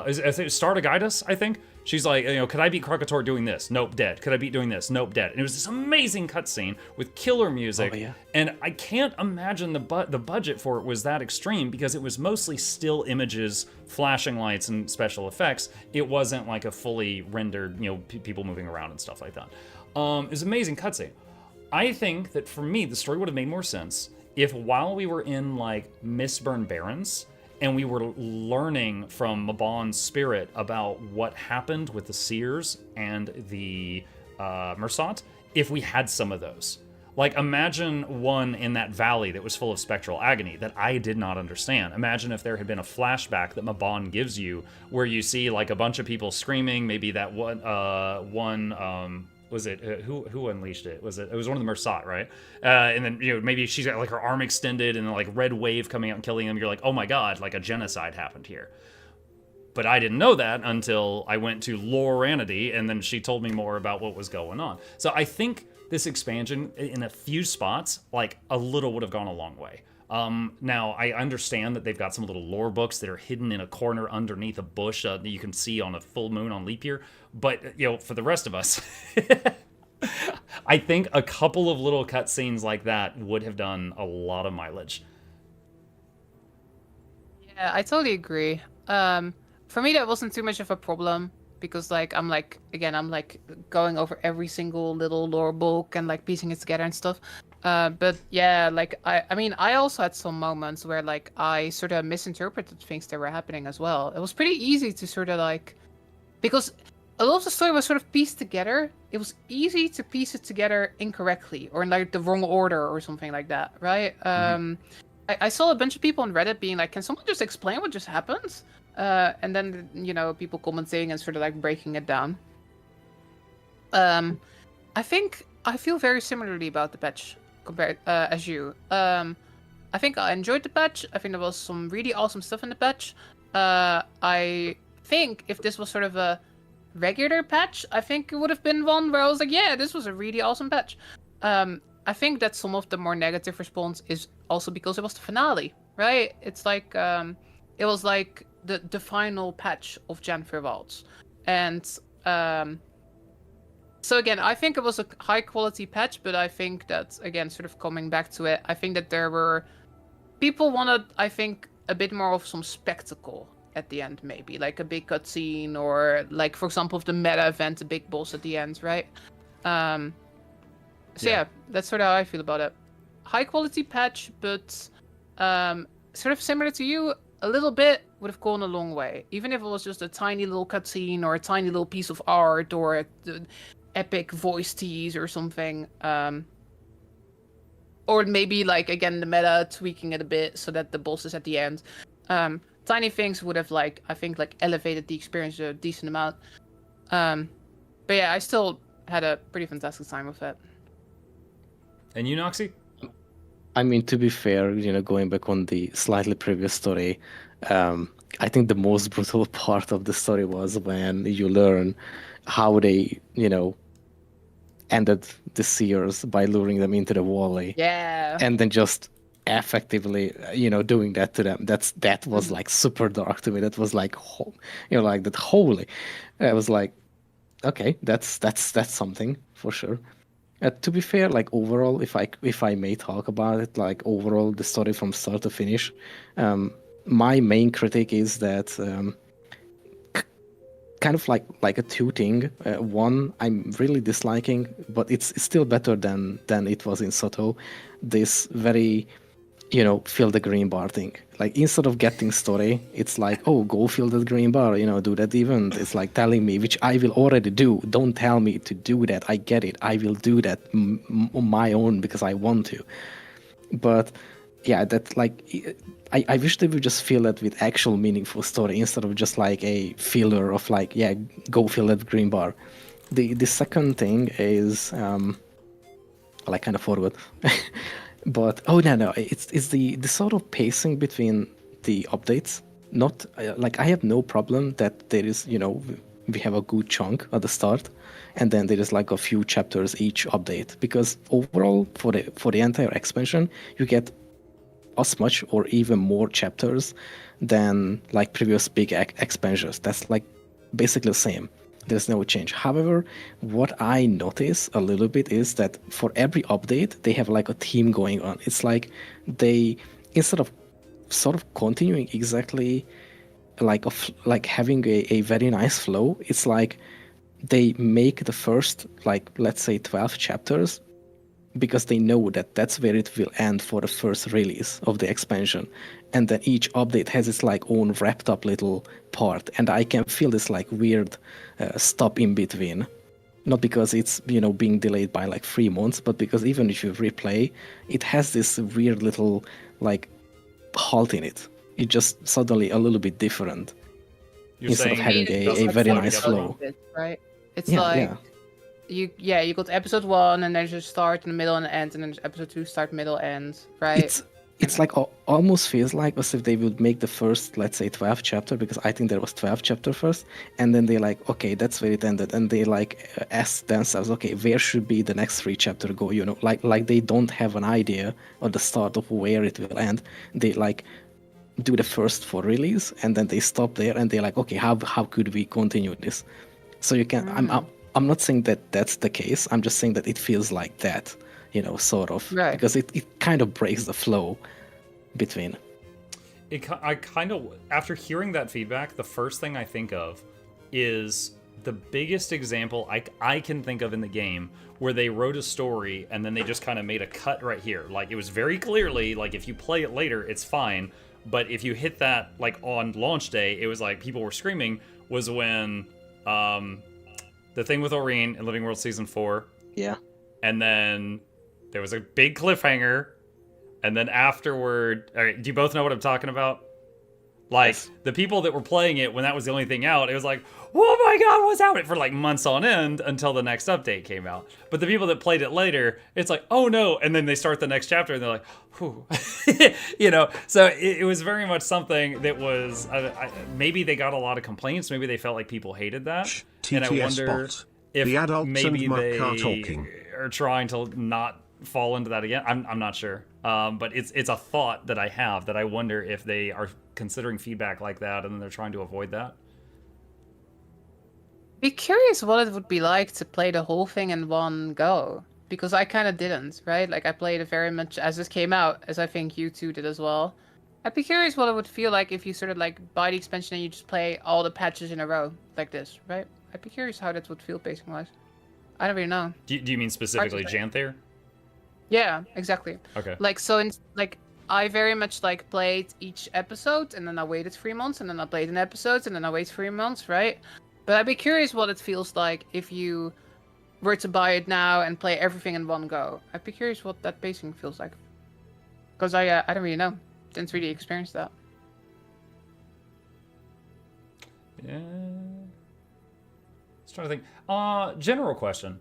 is it Stardagitus, I think? She's like, could I beat Krakator doing this? Nope, dead. Could I beat doing this? Nope, dead. And it was this amazing cutscene with killer music. Oh, yeah. And I can't imagine the budget for it was that extreme because it was mostly still images, flashing lights, and special effects. It wasn't like a fully rendered, people moving around and stuff like that. It was an amazing cutscene. I think that for me, the story would have made more sense if while we were in like Mistburn Barrens, and we were learning from Mabon's spirit about what happened with the Seers and the Mersat, if we had some of those. Like, imagine one in that valley that was full of spectral agony that I did not understand. Imagine if there had been a flashback that Mabon gives you where you see, like, a bunch of people screaming, maybe that was it who unleashed it? It was one of the Mersat, right? And then maybe she's got like her arm extended and like red wave coming out and killing them. You're like, oh my god, like a genocide happened here. But I didn't know that until I went to Loranity, and then she told me more about what was going on. So I think this expansion in a few spots, like a little would have gone a long way. Now, I understand that they've got some little lore books that are hidden in a corner underneath a bush that you can see on a full moon on leap year. But, for the rest of us, I think a couple of little cutscenes like that would have done a lot of mileage. Yeah, I totally agree. For me, that wasn't too much of a problem because, like, I'm going over every single little lore book and, like, piecing it together and stuff. But yeah, like, I mean, I also had some moments where, like, I sort of misinterpreted things that were happening as well. It was pretty easy to sort of, like, because a lot of the story was sort of pieced together. It was easy to piece it together incorrectly or in, like, the wrong order or something like that, right? I saw a bunch of people on Reddit being like, can someone just explain what just happened? And then, people commenting and sort of, like, breaking it down. I think I feel very similarly about the patch compared as you. I think I enjoyed the patch. I think there was some really awesome stuff in the patch. I think if this was sort of a regular patch, I think it would have been one where I was like, yeah, this was a really awesome patch. I think that some of the more negative response is also because it was the finale, right? It's like it was like the final patch of Janthir Wilds, and so again, I think it was a high quality patch, but I think that, again, sort of coming back to it, I think that there were people wanted, I think, a bit more of some spectacle at the end, maybe like a big cutscene or, like, for example, the meta event, the big boss at the end, right? So yeah, that's sort of how I feel about it. High quality patch, but sort of similar to you, a little bit would have gone a long way. Even if it was just a tiny little cutscene or a tiny little piece of art or an epic voice tease or something. Or maybe, like, again, the meta tweaking it a bit so that the boss is at the end. Tiny things would have, like, I think, like, elevated the experience a decent amount. But yeah, I still had a pretty fantastic time with it. And you, Noxxi? I mean, to be fair, going back on the slightly previous story, I think the most brutal part of the story was when you learn how they, ended the Seers by luring them into the valley. Yeah. And then just effectively, doing that to them. That was like super dark to me. That was like, like that holy. I was like, okay, that's something for sure. To be fair, like overall, if I may talk about it, like overall, the story from start to finish, my main critique is that kind of like a two thing. One I'm really disliking, but it's still better than it was in Soto. This very, fill the green bar thing. Like instead of getting story, it's like, oh, go fill that green bar, do that event. It's like telling me, which I will already do. Don't tell me to do that. I get it. I will do that on my own because I want to. But yeah, that like I wish they would just fill it with actual meaningful story instead of just like a filler of like, yeah, go fill that green bar. The second thing is well, I kind of forgot. But no, it's the sort of pacing between the updates. Not like I have no problem that there is, we have a good chunk at the start, and then there is like a few chapters each update, because overall for the entire expansion you get as much or even more chapters than like previous big expansions. That's like basically the same. There's no change. However, what I notice a little bit is that for every update, they have like a theme going on. It's like they, instead of sort of continuing exactly like having a very nice flow, it's like they make the first, like, let's say 12 chapters because they know that that's where it will end for the first release of the expansion, and then each update has its like own wrapped up little part, and I can feel this like weird stop in between, not because it's being delayed by like 3 months, but because even if you replay, it has this weird little like halt in it. It just suddenly a little bit different. You're instead of saying having it a doesn't very flow nice together? flow. Right? It's Yeah, like yeah. you got episode 1 and there's a start and a middle and an end, and then there's episode 2 start, middle, end, right? It's like almost feels like as if they would make the first, let's say 12 chapter, because I think there was 12 chapter first, and then they like, okay, that's where it ended, and they like ask themselves, okay, where should be the next 3 chapter go? Like they don't have an idea at the start of where it will end. They like do the first 4 release, and then they stop there, and they're like, okay, how could we continue this? So you can. I'm not saying that that's the case. I'm just saying that it feels like that, sort of, Right. because it kind of breaks the flow between. I kind of, after hearing that feedback, the first thing I think of is the biggest example I can think of in the game where they wrote a story and then they just kind of made a cut right here. Like, it was very clearly, like, if you play it later, it's fine. But if you hit that, like, on launch day, it was like people were screaming, was when the thing with Aurene in Living World Season 4. Yeah. And then there was a big cliffhanger. And then afterward, all right, do you both know what I'm talking about? Like, yes. The people that were playing it when that was the only thing out, it was like, oh my god, what's happening? For like months on end until the next update came out. But the people that played it later, it's like, oh no. And then they start the next chapter and they're like, whew. So it was very much something that was, maybe they got a lot of complaints. Maybe they felt like people hated that. TTS and I wonder if the adults maybe and they are talking. are trying to not fall into that again. I'm not sure. But it's a thought that I have, that I wonder if they are considering feedback like that and then they're trying to avoid that. Be curious what it would be like to play the whole thing in one go, because I kind of didn't, right? Like, I played it very much as this came out, as I think you two did as well. I'd be curious what it would feel like if you sort of like buy the expansion and you just play all the patches in a row like this, right? I'd be curious how that would feel pacing wise. I don't really know. Do you mean specifically Janthir? Yeah, exactly. Okay. Like, so in like, I very much like played each episode and then I waited 3 months and then I played an episode and then I waited 3 months, right? But I'd be curious what it feels like if you were to buy it now and play everything in one go. I'd be curious what that pacing feels like. Because I don't really know. Didn't really experience that. Yeah. Just trying to think. General question.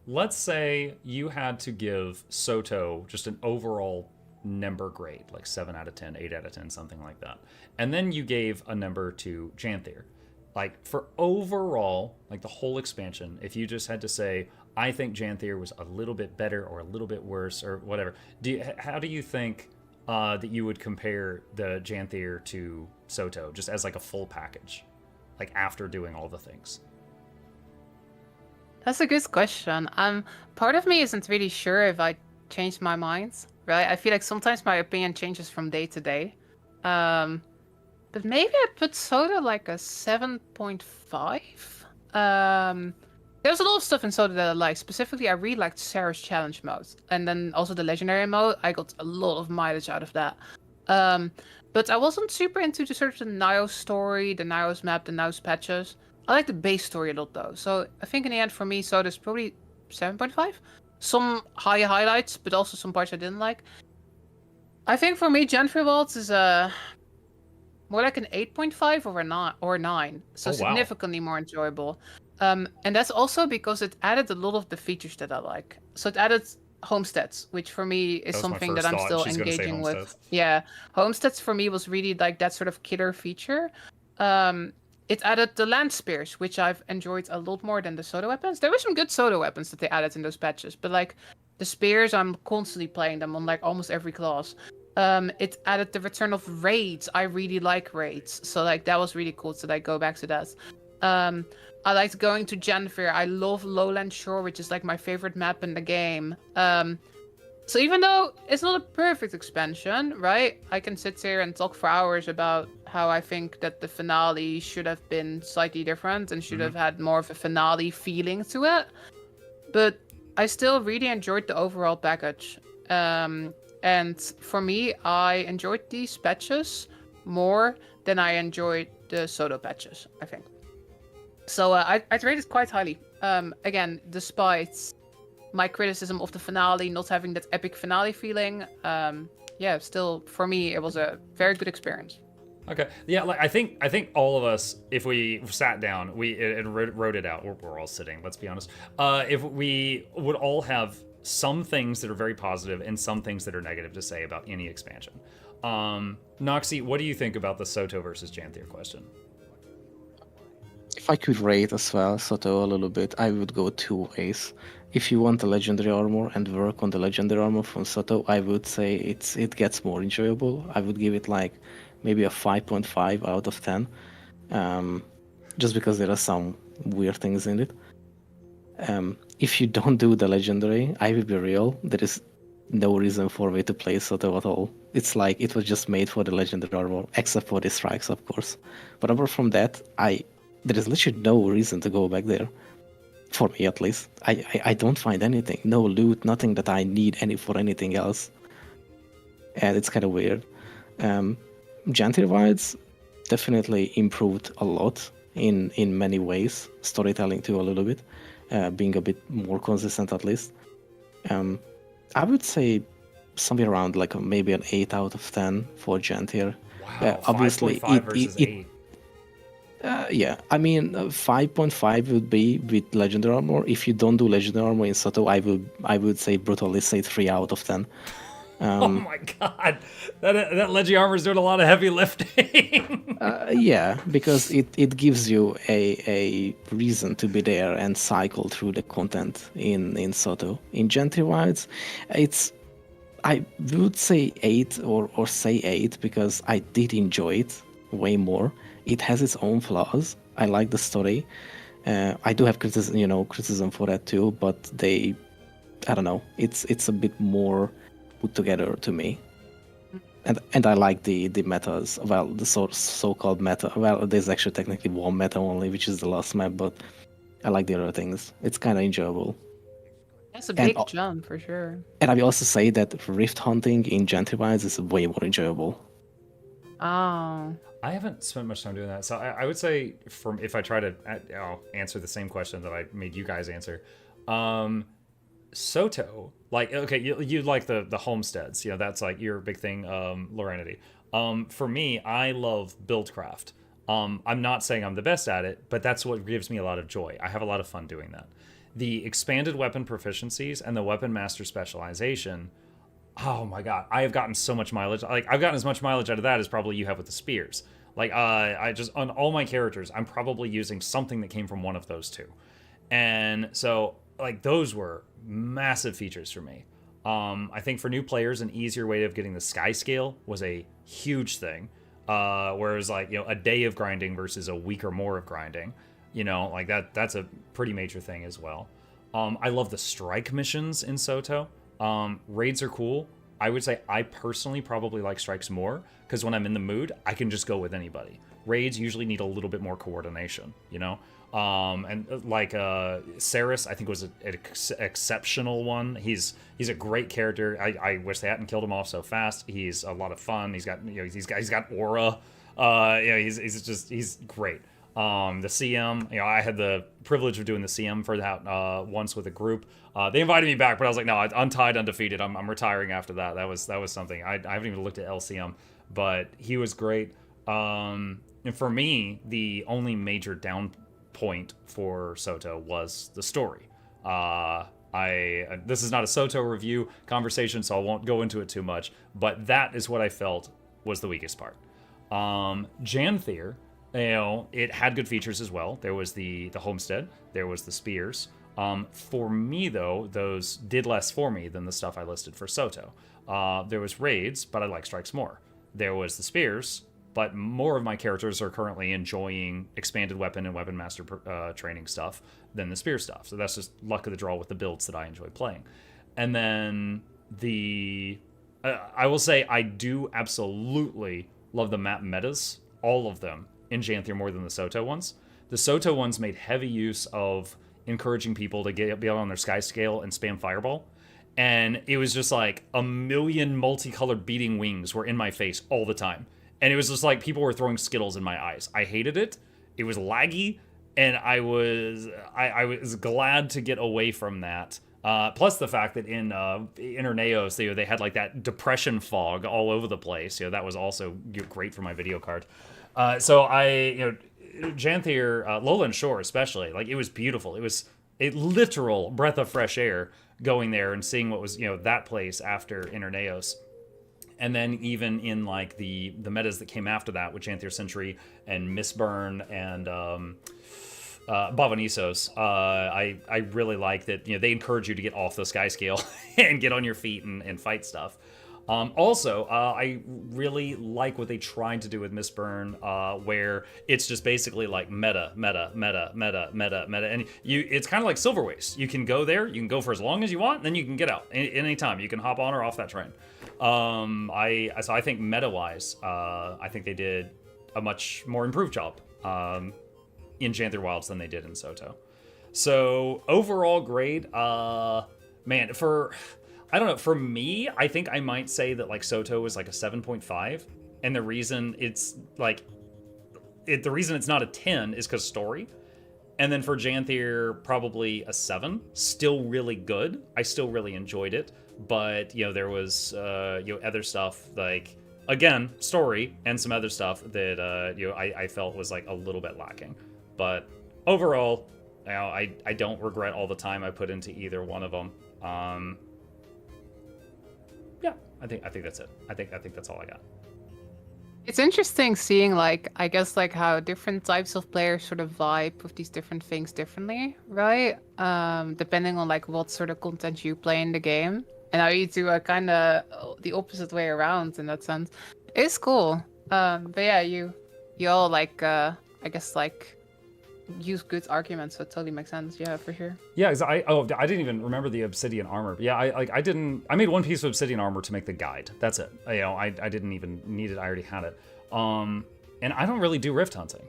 Let's say you had to give Soto just an overall number grade, like 7 out of 10, 8 out of 10, something like that. And then you gave a number to Janthir. Like, for overall, like the whole expansion, if you just had to say, I think Janthir was a little bit better or a little bit worse or whatever, how do you think that you would compare the Janthir to Soto, just as like a full package, like after doing all the things? That's a good question. Part of me isn't really sure if I changed my mind, right? I feel like sometimes my opinion changes from day to day. But but maybe I'd put Soda like a 7.5. There's a lot of stuff in Soda that I like. Specifically, I really liked Sarah's challenge mode, and then also the legendary mode. I got a lot of mileage out of that. But I wasn't super into the sort of the Nios story, the Nios map, the Nios patches. I like the base story a lot though. So I think in the end for me, Soda's probably 7.5. Some high highlights, but also some parts I didn't like. I think for me, Janthir Wilds is more like an 8.5 or 9. So significantly more enjoyable. And that's also because it added a lot of the features that I like. So it added homesteads, which for me is something that I'm still engaging with. Yeah, homesteads for me was really like that sort of killer feature. It added the land spears, which I've enjoyed a lot more than the Soda weapons. There were some good Soda weapons that they added in those patches, but like the spears, I'm constantly playing them on like almost every class. It added the return of raids. I really like raids, so like that was really cool to like go back to that. I liked going to Janthir. I love Lowland Shore, which is like my favorite map in the game. So even though it's not a perfect expansion, right? I can sit here and talk for hours about how I think that the finale should have been slightly different and should have had more of a finale feeling to it. But I still really enjoyed the overall package. And for me, I enjoyed these patches more than I enjoyed the Soda patches, I think. So I'd rate it quite highly. Again, despite my criticism of the finale not having that epic finale feeling, yeah, still for me it was a very good experience. Okay, yeah, like I think all of us, if we sat down, and wrote it out. We're all sitting. Let's be honest. If we would all have some things that are very positive and some things that are negative to say about any expansion. Noxxi, what do you think about the Soto versus Janthir question? If I could rate as well Soto a little bit, I would go 2 ways. If you want the legendary armor and work on the legendary armor from Soto, I would say it gets more enjoyable. I would give it like maybe a 5.5 out of 10, just because there are some weird things in it. If you don't do the legendary, I will be real, there is no reason for me to play Soto at all. It's like it was just made for the legendary armor, except for the strikes, of course. But apart from that, there is literally no reason to go back there. For me, at least. I don't find anything. No loot, nothing that I need for anything else. And it's kind of weird. Janthir Wilds definitely improved a lot in many ways. Storytelling too, a little bit. Being a bit more consistent, at least. I would say somewhere around like maybe an 8 out of 10 for Janthir. Wow, obviously, 5.5 versus 8. Yeah, I mean 5.5 would be with legendary armor. If you don't do legendary armor in Soto, I would say brutally say 3 out of 10. Oh my god, that legendary armor is doing a lot of heavy lifting. Yeah, because it gives you a reason to be there and cycle through the content in Soto. In Janthir Wilds, I would say 8 or say 8 because I did enjoy it way more. It has its own flaws. I like the story. I do have criticism for that too, but I don't know. It's a bit more put together to me. And I like the metas. Well, the so-called meta. Well, there's actually technically one meta only, which is the last map, but I like the other things. It's kind of enjoyable. That's a big jump for sure. And I will also say that rift hunting in Janthir Wilds is way more enjoyable. Oh. I haven't spent much time doing that, so I would say if I try to answer the same question that I made you guys answer, Soto, like, okay, you like the homesteads, that's like your big thing, Lorenity. For me, I love buildcraft. I'm not saying I'm the best at it, but that's what gives me a lot of joy. I have a lot of fun doing that. The expanded weapon proficiencies and the weapon master specialization. Oh my god, I have gotten so much mileage. Like, I've gotten as much mileage out of that as probably you have with the spears. Like, I just, on all my characters, I'm probably using something that came from one of those two. And so, like, those were massive features for me. I think for new players, an easier way of getting the sky scale was a huge thing. Whereas, like, a day of grinding versus a week or more of grinding, like that's a pretty major thing as well. I love the strike missions in Soto. Raids are cool. I would say I personally probably like strikes more, because when I'm in the mood, I can just go with anybody. Raids usually need a little bit more coordination, you know? And like Saris, I think was an exceptional one. He's a great character. I wish they hadn't killed him off so fast. He's a lot of fun. He's got he's got aura. He's great. The CM, I had the privilege of doing the CM for that once with a group. They invited me back, but I was like, no, untied, undefeated. I'm retiring after that. That was something. I haven't even looked at LCM, but he was great. And for me, the only major down point for Soto was the story. This is not a Soto review conversation, so I won't go into it too much, but that is what I felt was the weakest part. Janthir, it had good features as well. There was the homestead, there was the spears. For me though, those did less for me than the stuff I listed for Soto. There was raids, but I like strikes more. There was the spears, but more of my characters are currently enjoying expanded weapon and weapon master training stuff than the spear stuff. So that's just luck of the draw with the builds that I enjoy playing. And then I will say I do absolutely love the map metas, all of them, in Janthir more than the Soto ones. The Soto ones made heavy use of encouraging people to be on their sky scale and spam fireball. And it was just like a million multicolored beating wings were in my face all the time. And it was just like people were throwing Skittles in my eyes. I hated it. It was laggy, and I was glad to get away from that. Plus the fact that in Interneos, they had like that depression fog all over the place. That was also great for my video card. So Janthir, Lowland Shore especially, like it was beautiful. It was a literal breath of fresh air going there and seeing what was that place after Interneos. And then even in like the metas that came after that with Janthir Century and Mistburn and Bavanisos, I really like that they encourage you to get off the sky scale and get on your feet and fight stuff. Also, I really like what they tried to do with Mistburn, where it's just basically like meta, and it's kind of like Silver Waste. You can go there, you can go for as long as you want, and then you can get out any time. You can hop on or off that train. So I think meta-wise, I think they did a much more improved job in Janthir Wilds than they did in Soto. So overall grade, man, I don't know, for me, I think I might say that like Soto is like a 7.5, and the reason it's not a 10 is because story. And then for Janthir, probably a 7. Still really good. I still really enjoyed it. But, there was, other stuff like, again, story and some other stuff that, I felt was like a little bit lacking. But overall, I don't regret all the time I put into either one of them. Yeah, I think that's it. I think that's all I got. It's interesting seeing, like, I guess, like, how different types of players sort of vibe with these different things differently, right? Depending on, like, what sort of content you play in the game. And how you two are kind of the opposite way around in that sense. It's cool. But yeah, you all, like, I guess, like, use good arguments, so it totally makes sense. Yeah, for sure. Yeah, because I didn't even remember the obsidian armor. Yeah, I made one piece of obsidian armor to make the guide. That's it. I didn't even need it. I already had it. And I don't really do rift hunting,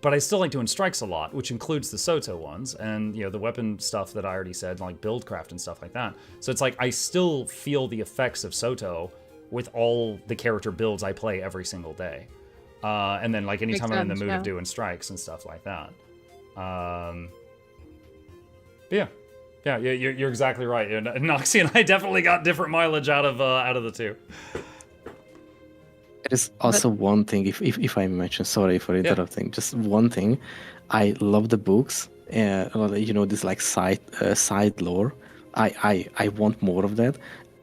but I still like doing strikes a lot, which includes the Soto ones and the weapon stuff that I already said, like buildcraft and stuff like that. So it's like I still feel the effects of Soto with all the character builds I play every single day. And then like anytime I'm in the mood of doing strikes and stuff like that. Yeah, you're exactly right. Noxxi and I definitely got different mileage out of the two. It is also one thing, if I mention, sorry for interrupting, just one thing. I love the books, this like side lore. I want more of that.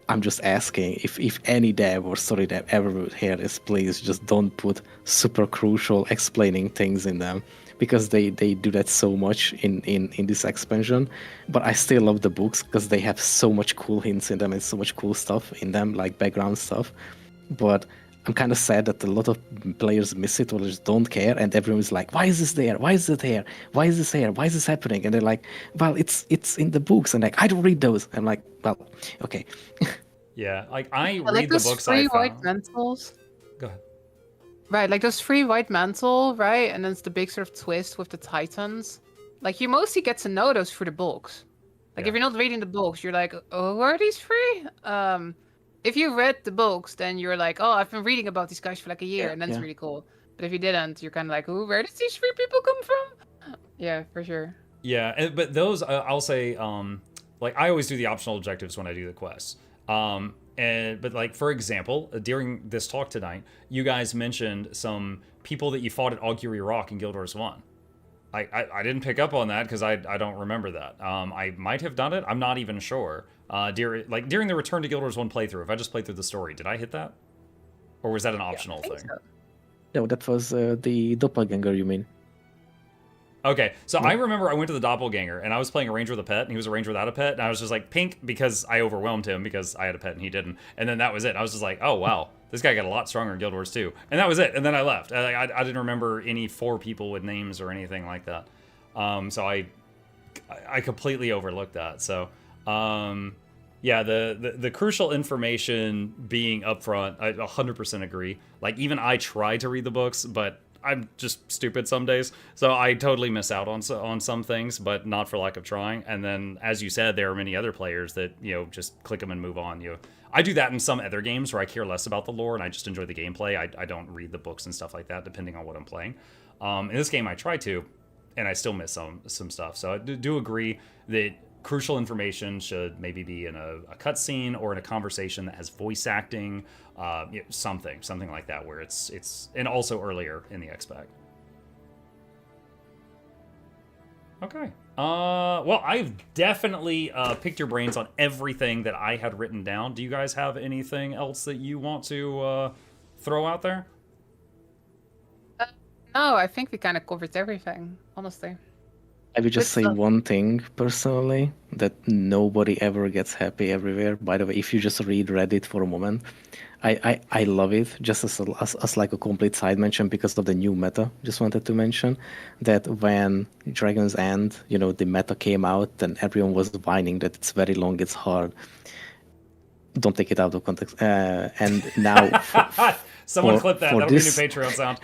I'm just asking if any dev or story dev ever would hear this, please just don't put super crucial explaining things in them, because they do that so much in this expansion. But I still love the books because they have so much cool hints in them and so much cool stuff in them, like background stuff. But I'm kind of sad that a lot of players miss it or just don't care, and everyone's like, why is this there? Why is it here? Why is this here? Why is this happening? And they're like, well, it's in the books. And like, I don't read those. I'm like, well, okay. Yeah, like I like read the those books free I white found. mantles. Go ahead. Right, like those free white mantle, right? And then it's the big sort of twist with the Titans. Like you mostly get to know those through the books. Like Yeah. if you're not reading the books, you're like, oh, are these free? If you read the books, then you're like, oh, I've been reading about these guys for like a year, and then it's really cool. But if you didn't, you're kind of like, oh, where did these free people come from? Yeah, for sure. Yeah, but those I'll say, like I always do the optional objectives when I do the quests. But like for example, during this talk tonight, you guys mentioned some people that you fought at Augury Rock in Guild Wars 1. I didn't pick up on that because I don't remember that. I might have done it. I'm not even sure. During the Return to Guild Wars 1 playthrough, if I just played through the story, did I hit that? Or was that an optional thing? So. No, that was the doppelganger, you mean? Okay, so I remember I went to the doppelganger, and I was playing a ranger with a pet, and he was a ranger without a pet, and I was just like, pink, because I overwhelmed him, because I had a pet and he didn't. And then that was it. I was just like, oh, wow, this guy got a lot stronger in Guild Wars 2. And that was it, and then I left. I didn't remember any 4 people with names or anything like that. So I completely overlooked that. So, yeah, the crucial information being upfront, I 100% agree. Like, even I try to read the books, but I'm just stupid some days, so I totally miss out on some things, but not for lack of trying. And then, as you said, there are many other players that, you know, just click them and move on. I do that in some other games where I care less about the lore and I just enjoy the gameplay. I don't read the books and stuff like that, depending on what I'm playing. In this game, I try to, and I still miss some stuff. So I do agree that crucial information should maybe be in a cutscene or in a conversation that has voice acting, something like that, where it's and also earlier in the XPAC. Okay. Well, I've definitely picked your brains on everything that I had written down. Do you guys have anything else that you want to throw out there? No, I think we kind of covered everything, honestly. I would just say one thing personally, that nobody ever gets happy everywhere. By the way, if you just read Reddit for a moment, I love it, just as like a complete side mention because of the new meta. Just wanted to mention that when Dragon's End, the meta came out, and everyone was whining that it's very long, it's hard. Don't take it out of context. And now... Someone clip that. That'll be a new Patreon sound.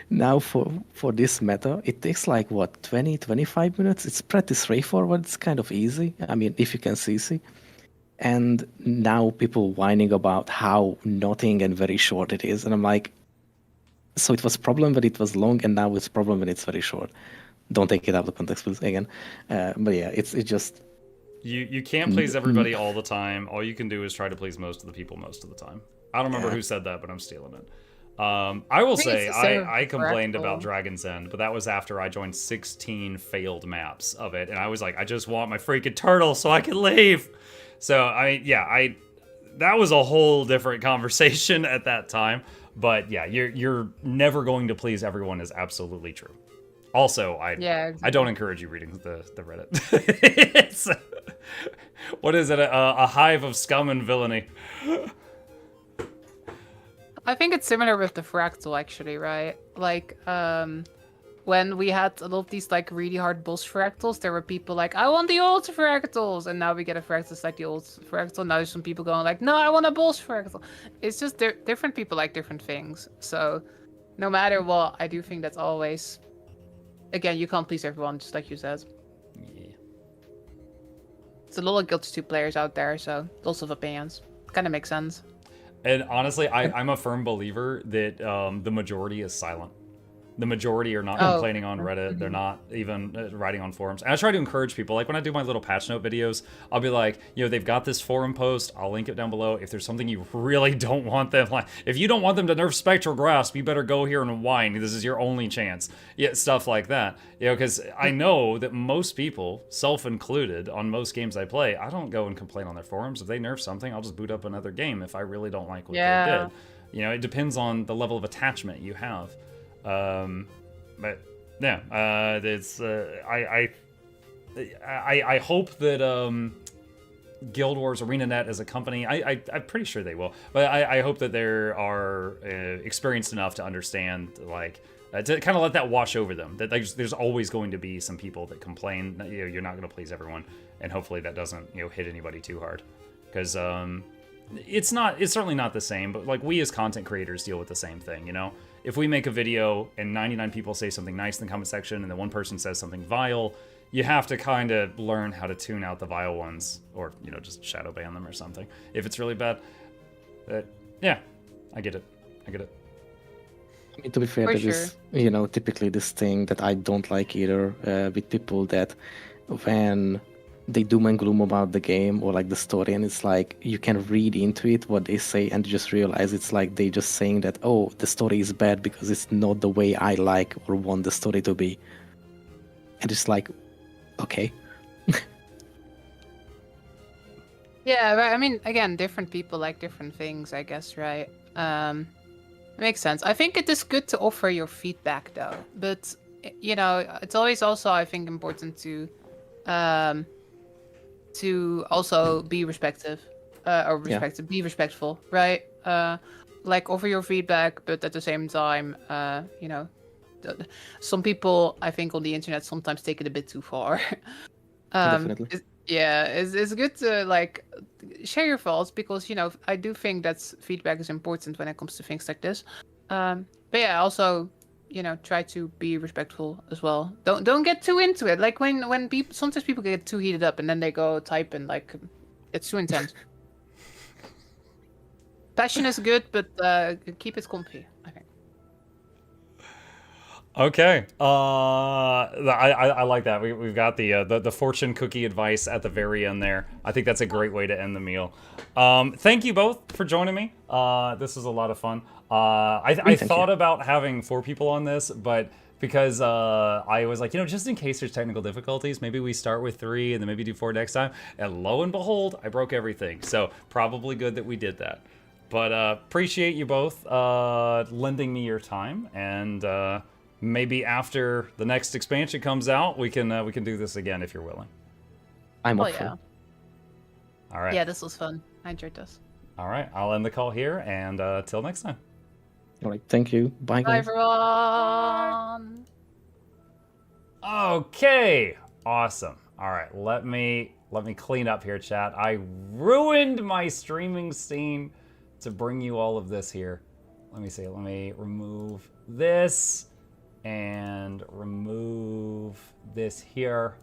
Now for this meta, it takes like, 20-25 minutes? It's pretty straightforward. It's kind of easy. I mean, if you can CC. And now people whining about how nothing and very short it is. And I'm like, so it was a problem when it was long, and now it's a problem when it's very short. Don't take it out of context, please, again. But yeah, it's just... You can't please everybody all the time. All you can do is try to please most of the people most of the time. I don't remember who said that, but I'm stealing it. I will say, I complained about Dragon's End, but that was after I joined 16 failed maps of it, and I was like, I just want my freaking turtle so I can leave. So, that was a whole different conversation at that time. But yeah, you're never going to please everyone is absolutely true. Also, I don't encourage you reading the Reddit. It's, what is it? A hive of scum and villainy. I think it's similar with the fractal, actually, right? Like, when we had a lot of these, like, really hard boss fractals, there were people like, I want the old fractals! And now we get a fractal that's like the old fractal. Now there's some people going like, no, I want a boss fractal. It's just different people like different things. So, no matter what, I do think that's always... Again, you can't please everyone, just like you said. Yeah. There's a lot of Guild 2 players out there, so lots of opinions. Kind of makes sense. And honestly, I'm a firm believer that the majority is silent. The majority are not complaining on Reddit. They're not even writing on forums. And I try to encourage people. Like when I do my little patch note videos, I'll be like, they've got this forum post. I'll link it down below. If there's something you really don't want them, like if you don't want them to nerf Spectral Grasp, you better go here and whine. This is your only chance. Yeah, stuff like that. Because I know that most people, self-included, on most games I play, I don't go and complain on their forums. If they nerf something, I'll just boot up another game if I really don't like what they did. It depends on the level of attachment you have. But yeah, it's I hope that Guild Wars ArenaNet as a company, I'm pretty sure they will, but I hope that they are experienced enough to understand, like, to kind of let that wash over them. That there's always going to be some people that complain. You're not going to please everyone, and hopefully that doesn't hit anybody too hard. because it's certainly not the same, but like we as content creators deal with the same thing, you know? If we make a video and 99 people say something nice in the comment section and then one person says something vile, you have to kind of learn how to tune out the vile ones, or, you know, just shadow ban them or something if it's really bad. Yeah, I get it. I get it. I mean, to be fair, For there is, you know, typically this thing that I don't like either with people that when they doom and gloom about the game or like the story, and it's like you can read into it what they say and just realize it's like they just saying that, oh, the story is bad because it's not the way I like or want the story to be. And it's like, okay. Yeah, right. I mean, again, different people like different things, I guess, right? Makes sense. I think it is good to offer your feedback, though. But, you know, it's always also, I think, important to also be respectful, be respectful, right? Like, offer your feedback, but at the same time, you know, some people, I think, on the internet sometimes take it a bit too far. Definitely. It's good to like share your thoughts, because, you know, I do think that feedback is important when it comes to things like this. But yeah, also, you know, try to be respectful as well. Don't get too into it. Like when people, sometimes people get too heated up and then they go type and like it's too intense. Passion is good, but keep it comfy, I think. Okay. I like that. We've got the fortune cookie advice at the very end there. I think that's a great way to end the meal. Thank you both for joining me. This was a lot of fun. I thought about having 4 people on this, but because I was like, you know, just in case there's technical difficulties, maybe we start with 3 and then maybe do 4 next time. And lo and behold, I broke everything. So probably good that we did that. But appreciate you both lending me your time, and maybe after the next expansion comes out, we can do this again if you're willing. I'm up yeah. for it. All right. Yeah, this was fun. I enjoyed this. All right. I'll end the call here, and till next time. All right, thank you. Bye, Bye, guys. everyone. Okay. Awesome. All right. Let me clean up here, chat. I ruined my streaming scene to bring you all of this here. Let me see. Let me remove this and remove this here.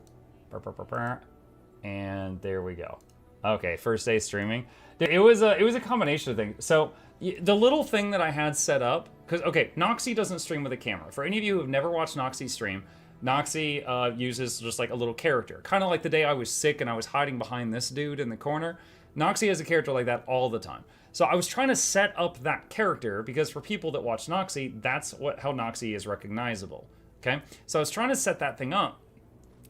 And there we go. Okay, first day streaming. It was a combination of things. So the little thing that I had set up, because okay, Noxxi doesn't stream with a camera. For any of you who have never watched Noxxi stream, Noxxi uses just like a little character, kind of like the day I was sick and I was hiding behind this dude in the corner. Noxxi has a character like that all the time. So I was trying to set up that character because for people that watch Noxxi, that's how Noxxi is recognizable. Okay, so I was trying to set that thing up,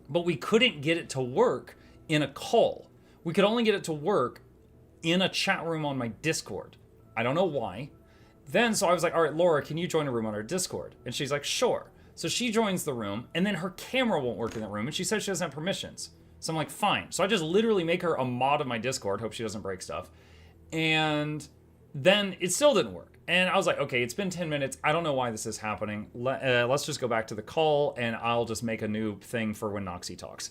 but we couldn't get it to work in a call. We could only get it to work in a chat room on my Discord. I don't know why. Then, so I was like, all right, Laura, can you join a room on our Discord? And she's like, sure. So she joins the room, and then her camera won't work in that room, and she says she doesn't have permissions. So I'm like, fine. So I just literally make her a mod of my Discord, hope she doesn't break stuff. And then it still didn't work. And I was like, okay, it's been 10 minutes. I don't know why this is happening. Let's just go back to the call, and I'll just make a new thing for when Noxxi talks.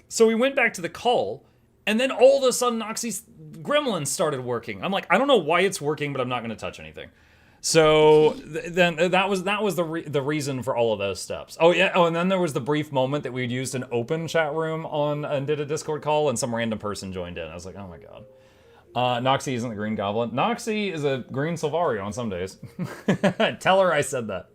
So we went back to the call, and then all of a sudden Noxxi's gremlin started working. I'm like, I don't know why it's working, but I'm not going to touch anything. So then that was the reason for all of those steps. Oh yeah. Oh, and then there was the brief moment that we'd used an open chat room and did a Discord call, and some random person joined in. I was like, oh my god. Noxxi isn't the Green Goblin. Noxxi is a Green Silvario on some days. Tell her I said that.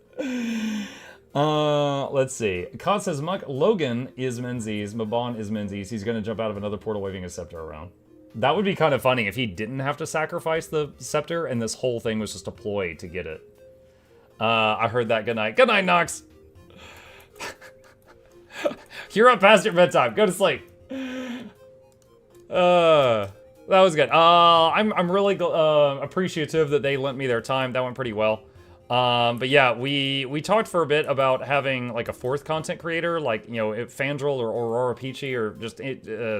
Let's see. Kod says, Logan is Menzies. Mabon is Menzies. He's gonna jump out of another portal waving his scepter around. That would be kind of funny if he didn't have to sacrifice the scepter and this whole thing was just a ploy to get it. I heard that. Good night. Good night, Nox. You're up past your bedtime. Go to sleep. That was good. I'm really appreciative that they lent me their time. That went pretty well. But yeah, we talked for a bit about having like a 4th content creator, like, you know, Fandral or Aurora Peachy or just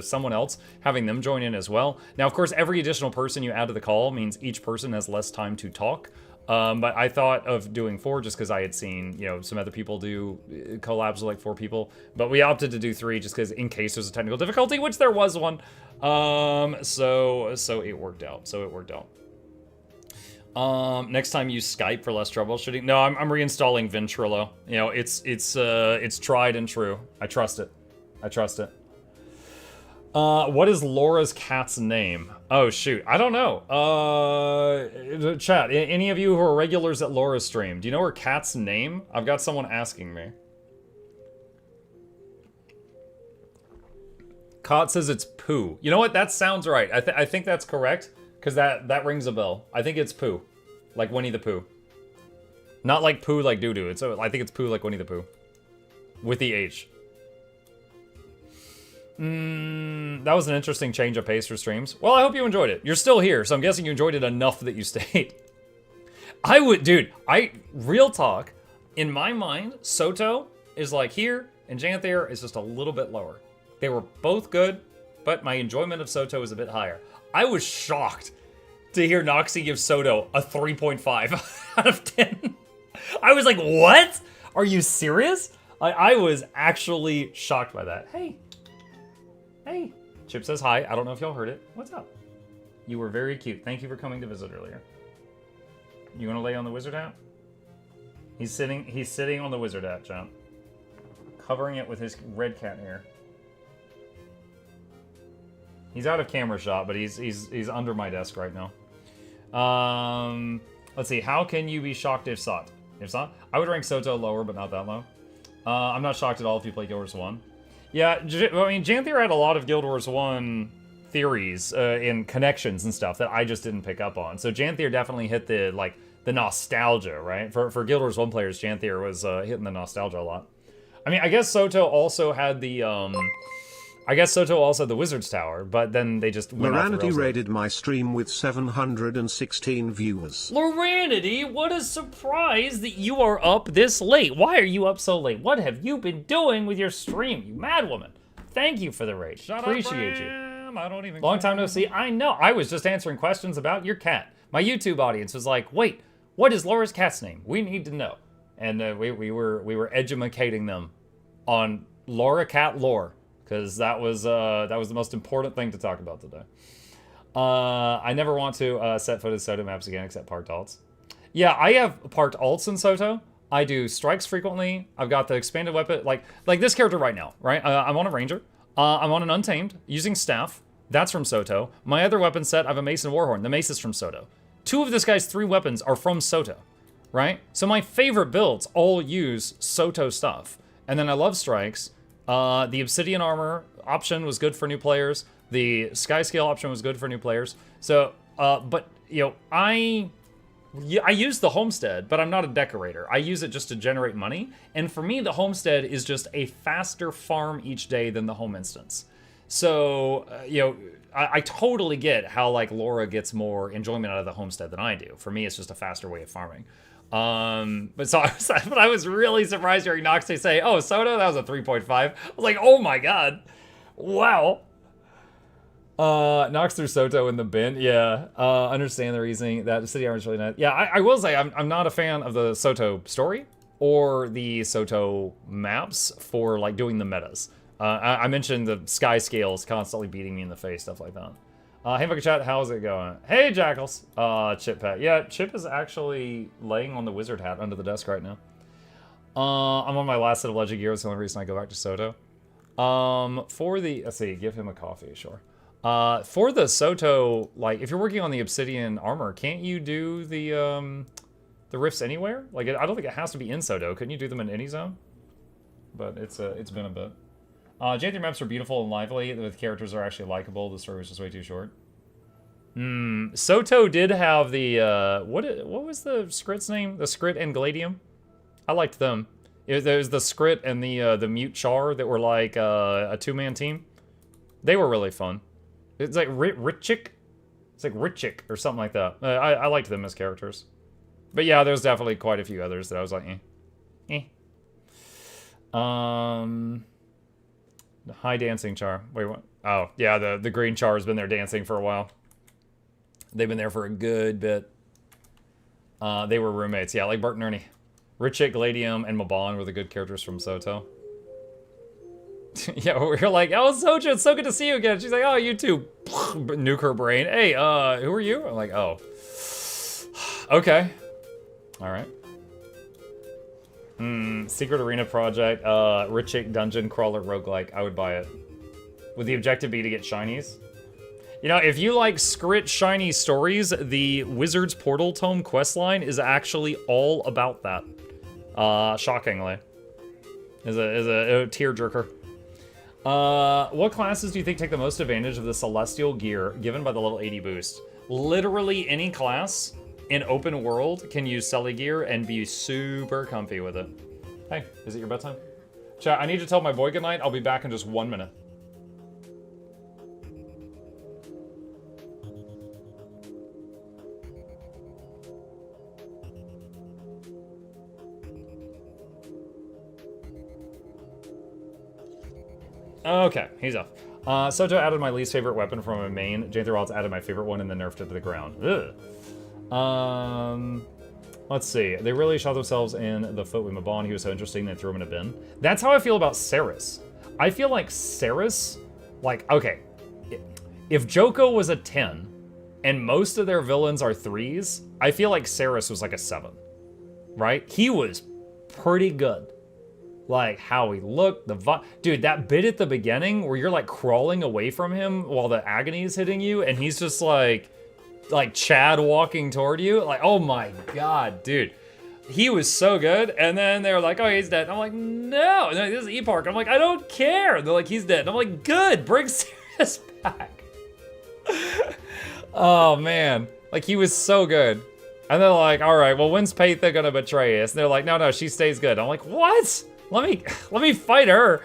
someone else, having them join in as well. Now, of course, every additional person you add to the call means each person has less time to talk. But I thought of doing 4 just because I had seen, you know, some other people do collabs with like 4 people. But we opted to do 3 just because in case there's a technical difficulty, which there was one. So it worked out. Next time use Skype for less troubleshooting. No, I'm reinstalling Ventrilo. You know, it's tried and true. I trust it. What is Laura's cat's name? Oh shoot, I don't know. Chat, any of you who are regulars at Laura's stream, do you know her cat's name? I've got someone asking me. Cot says it's Pooh. You know what? That sounds right. I think that's correct, because that rings a bell. I think it's Pooh. Like Winnie the Pooh. Not like Pooh like doo-doo. I think it's Pooh like Winnie the Pooh. With the H. That was an interesting change of pace for streams. Well, I hope you enjoyed it. You're still here, so I'm guessing you enjoyed it enough that you stayed. Real talk, in my mind, Soto is like here, and Janthir is just a little bit lower. They were both good, but my enjoyment of Soto is a bit higher. I was shocked to hear Noxxi give Soto a 3.5 out of 10. I was like, what? Are you serious? I was actually shocked by that. Hey. Chip says hi. I don't know if y'all heard it. What's up? You were very cute. Thank you for coming to visit earlier. You want to lay on the wizard hat? He's sitting on the wizard hat, John. Covering it with his red cat hair. He's out of camera shot, but he's under my desk right now. Let's see. How can you be shocked if sought? I would rank Soto lower, but not that low. I'm not shocked at all if you play Guild Wars 1. Yeah, I mean, Janthir had a lot of Guild Wars 1 theories and connections and stuff that I just didn't pick up on. So Janthir definitely hit the nostalgia, right? For Guild Wars 1 players, Janthir was hitting the nostalgia a lot. I mean, I guess Soto also had the Wizard's Tower, but then they just went off the rails. Loranity raided my stream with 716 viewers. Loranity, what a surprise that you are up this late. Why are you up so late? What have you been doing with your stream, you mad woman? Thank you for the raid. Appreciate you. I don't even. Long time no see. I know. I was just answering questions about your cat. My YouTube audience was like, "Wait, what is Laura's cat's name? We need to know." And we were educating them on Laura cat lore. Because that was the most important thing to talk about today. I never want to set footed Soto maps again except parked alts. Yeah, I have parked alts in Soto. I do strikes frequently. I've got the expanded weapon, like this character right now, right? I'm on a ranger. I'm on an untamed using staff. That's from Soto. My other weapon set, I have a mace and warhorn. The mace is from Soto. 2 of this guy's 3 weapons are from Soto, right? So my favorite builds all use Soto stuff. And then I love strikes. The obsidian armor option was good for new players. The sky scale option was good for new players. So, but you know, I use the homestead, but I'm not a decorator. I use it just to generate money. And for me, the homestead is just a faster farm each day than the home instance. So, you know, I totally get how like Laura gets more enjoyment out of the homestead than I do. For me, it's just a faster way of farming. But I was really surprised hearing Noxxi say, "Oh, Soto, that was a 3.5." I was like, "Oh my god, wow." Nox threw Soto in the bin. Yeah, understand the reasoning. That city armor is really nice. Yeah, I will say I'm not a fan of the Soto story or the Soto maps for like doing the metas. I mentioned the sky scales constantly beating me in the face, stuff like that. Hey, Mocha Chat, how's it going? Hey, Jackals. Chip Pat. Yeah, Chip is actually laying on the wizard hat under the desk right now. I'm on my last set of Legend Gear. That's the only reason I go back to Soto. Let's see, give him a coffee, sure. For the Soto, like, if you're working on the obsidian armor, can't you do the rifts anywhere? Like, I don't think it has to be in Soto. Couldn't you do them in any zone? But it's been a bit. Janthir maps are beautiful and lively. The characters are actually likable. The story was just way too short. Soto did have the, what was the Skrit's name? The Skrit and Gladium? I liked them. There was the Skrit and the Mute Char that were like a 2-man team. They were really fun. It's like Ritchik? It's like Ritchik or something like that. I liked them as characters. But yeah, there's definitely quite a few others that I was like, eh. High dancing char. Wait, what? Oh, yeah, the green char has been there dancing for a while. They've been there for a good bit. They were roommates. Yeah, like Bert and Ernie. Ritchik, Gladium, and Maban were the good characters from Soto. Yeah, we're like, oh, Sojo, it's so good to see you again. She's like, oh, you too. Nuke her brain. Hey, who are you? I'm like, oh. Okay. All right. Secret Arena Project, Rich Chick Dungeon Crawler Roguelike. I would buy it. Would the objective be to get shinies? You know, if you like Scrit shiny stories, the Wizard's Portal Tome questline is actually all about that. Shockingly. Is a tearjerker. What classes do you think take the most advantage of the Celestial gear given by the level 80 boost? Literally any class in open world can use Celi gear and be super comfy with it. Hey, is it your bedtime? Chat, I need to tell my boy goodnight. I'll be back in just 1 minute. Okay, he's off. Soto added my least favorite weapon from my main. Janthir Wilds added my favorite one and then nerfed it to the ground. Ugh. Let's see. They really shot themselves in the foot with Mabon. He was so interesting they threw him in a bin. That's how I feel about Ceres. I feel like Ceres, like, okay, if Joko was a 10 and most of their villains are 3s, I feel like Ceres was like a 7, right? He was pretty good. Like, how he looked, dude, that bit at the beginning where you're, like, crawling away from him while the agony is hitting you, and he's just, like Chad walking toward you. Like, oh my god, dude. He was so good, and then they were like, oh, he's dead. And I'm like, no, this is E-Park. I'm like, I don't care. They're like, he's dead. And I'm like, good, bring Sirius back. Oh, man. Like, he was so good. And they're like, all right, well, when's Paitha gonna betray us? And they're like, no, she stays good. I'm like, what? Let me fight her.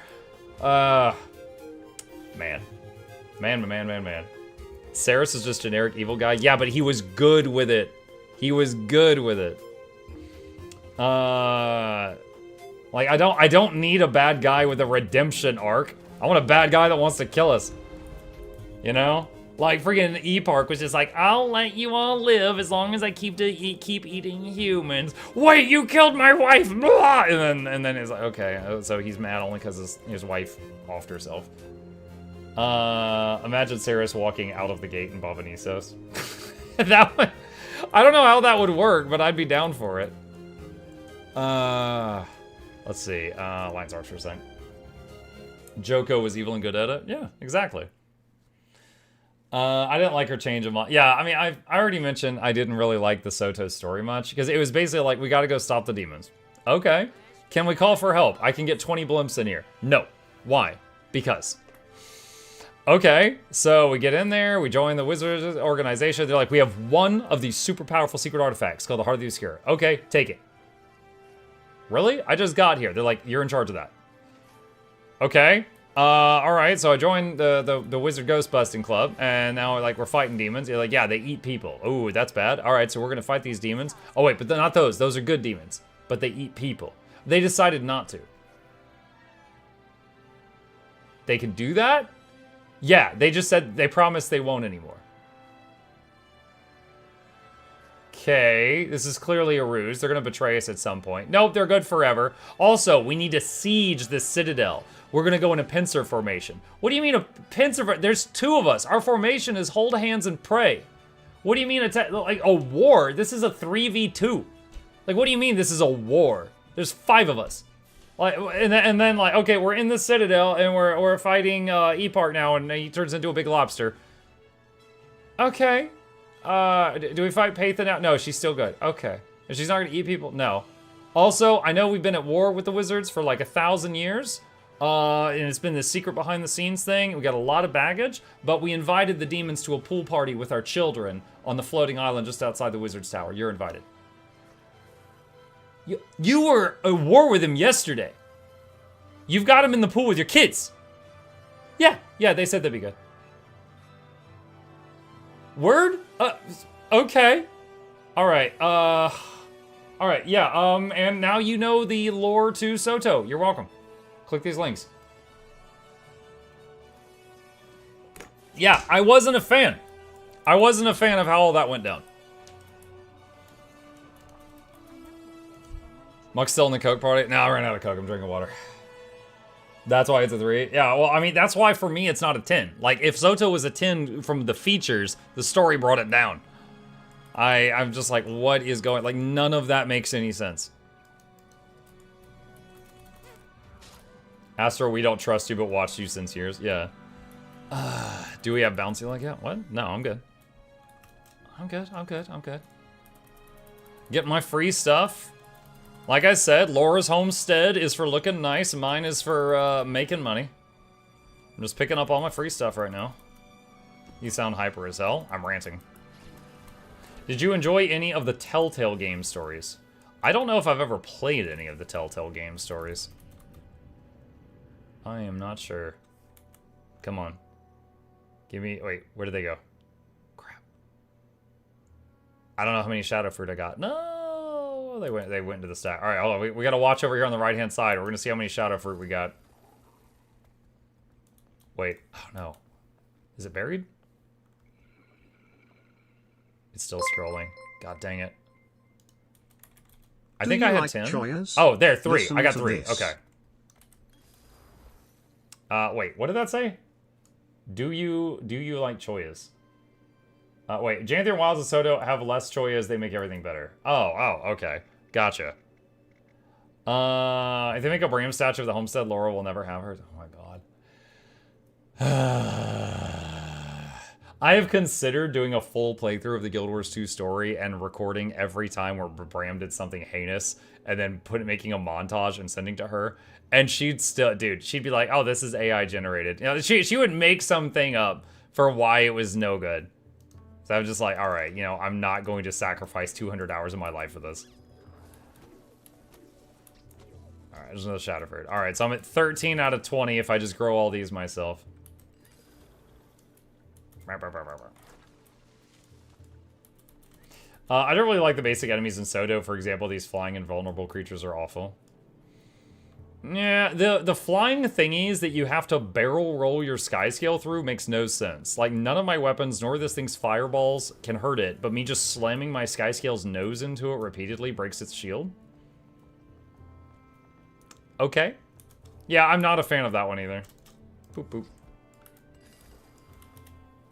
Man. Ceres is just generic evil guy. Yeah, but he was good with it. He was good with it. Like, I don't need a bad guy with a redemption arc. I want a bad guy that wants to kill us. You know? Like, freaking E-Park was just like, I'll let you all live as long as I keep eating humans. Wait, you killed my wife! Blah! And then it's like, okay, so he's mad only because his wife offed herself. Imagine Ceres walking out of the gate in Bavanisos. That would, I don't know how that would work, but I'd be down for it. Let's see, Lines Arch for a second. Joko was evil and good at it? Yeah, exactly. I didn't like her change of mind. Yeah, I mean, I already mentioned I didn't really like the Soto story much, because it was basically like, we gotta go stop the demons. Okay. Can we call for help? I can get 20 blimps in here. No. Why? Because. Okay, so we get in there, we join the Wizards organization. They're like, we have one of these super powerful secret artifacts called the Heart of the Obscure. Okay, take it. Really? I just got here. They're like, you're in charge of that. Okay. Alright, so I joined the Wizard Ghost Busting Club, and now, like, we're fighting demons. You're like, yeah, they eat people. Ooh, that's bad. Alright, so we're gonna fight these demons. Oh, wait, but not those. Those are good demons. But they eat people. They decided not to. They can do that? Yeah, they just said, they promised they won't anymore. Okay, this is clearly a ruse. They're gonna betray us at some point. Nope, they're good forever. Also, we need to siege the Citadel. We're gonna go in a pincer formation. What do you mean a pincer? There's 2 of us. Our formation is hold hands and pray. What do you mean like a war? This is a 3v2. Like, what do you mean this is a war? There's 5 of us. Like, and then like, okay, we're in the Citadel and we're fighting E-Park now, and he turns into a big lobster. Okay. Do we fight Paitha now? No, she's still good. Okay. And she's not gonna eat people? No. Also, I know we've been at war with the Wizards for like 1,000 years. And it's been this secret behind the scenes thing. We got a lot of baggage, but we invited the demons to a pool party with our children on the floating island just outside the Wizard's Tower. You're invited. You were at war with him yesterday. You've got him in the pool with your kids. Yeah, they said that'd be good. Word? Okay. Alright, alright, yeah, and now you know the lore to Soto. You're welcome. Click these links. Yeah, I wasn't a fan. I wasn't a fan of how all that went down. Muck's still in the Coke party? No, I ran out of Coke. I'm drinking water. That's why it's a 3. Yeah, well, I mean, that's why for me it's not a 10. Like, if Soto was a 10 from the features, the story brought it down. I'm just like, what is going... Like, none of that makes any sense. Astro, we don't trust you, but watched you since years. Yeah. Do we have bouncy like that? What? No, I'm good. I'm good. Get my free stuff. Like I said, Laura's homestead is for looking nice. Mine is for making money. I'm just picking up all my free stuff right now. You sound hyper as hell. I'm ranting. Did you enjoy any of the Telltale game stories? I don't know if I've ever played any of the Telltale game stories. I am not sure. Come on. Give me... Wait, where did they go? Crap. I don't know how many Shadow Fruit I got. No! They went into the stack. Alright, hold on. We gotta watch over here on the right-hand side. We're gonna see how many Shadow Fruit we got. Wait. Oh, no. Is it buried? It's still scrolling. God dang it. I think I had 10. Choyas? Oh, there, 3. Listen I got to 3. this. Okay. Wait, what did that say? Do you like Choyas? Wait, Janthir Wilds and Soto have less Choyas, they make everything better. Oh, okay. Gotcha. If they make a Bram statue of the homestead, Laura will never have hers. Oh my god. I have considered doing a full playthrough of the Guild Wars 2 story and recording every time where Bram did something heinous and then making a montage and sending to her. And she'd still, dude, she'd be like, oh, this is AI generated. You know, she would make something up for why it was no good. So I was just like, all right, you know, I'm not going to sacrifice 200 hours of my life for this. All right, there's another Shadowford. All right, so I'm at 13 out of 20 if I just grow all these myself. I don't really like the basic enemies in Soto. For example, these flying invulnerable creatures are awful. Yeah, the flying thingies that you have to barrel roll your sky scale through makes no sense. Like, none of my weapons, nor this thing's fireballs, can hurt it, but me just slamming my sky scale's nose into it repeatedly breaks its shield. Okay. Yeah, I'm not a fan of that one either. Boop, boop.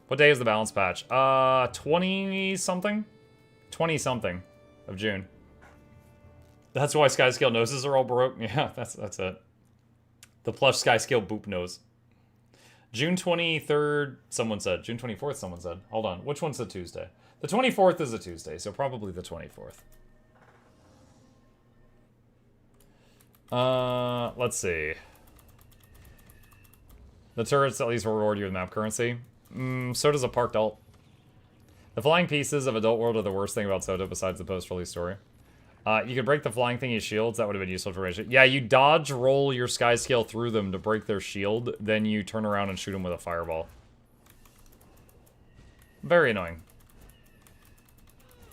What day is the balance patch? 20-something? 20-something of June. That's why sky scale noses are all broke. Yeah, that's it. The plush sky scale boop nose. June 23rd, someone said. June 24th, someone said. Hold on, which one's the Tuesday? The 24th is a Tuesday, so probably the 24th. Let's see. The turrets at least will reward you with map currency. So does a parked alt. The flying pieces of Adult World are the worst thing about Soto besides the post-release story. You could break the flying thingy's shields. That would have been useful information. Yeah, you dodge roll your sky scale through them to break their shield. Then you turn around and shoot them with a fireball. Very annoying.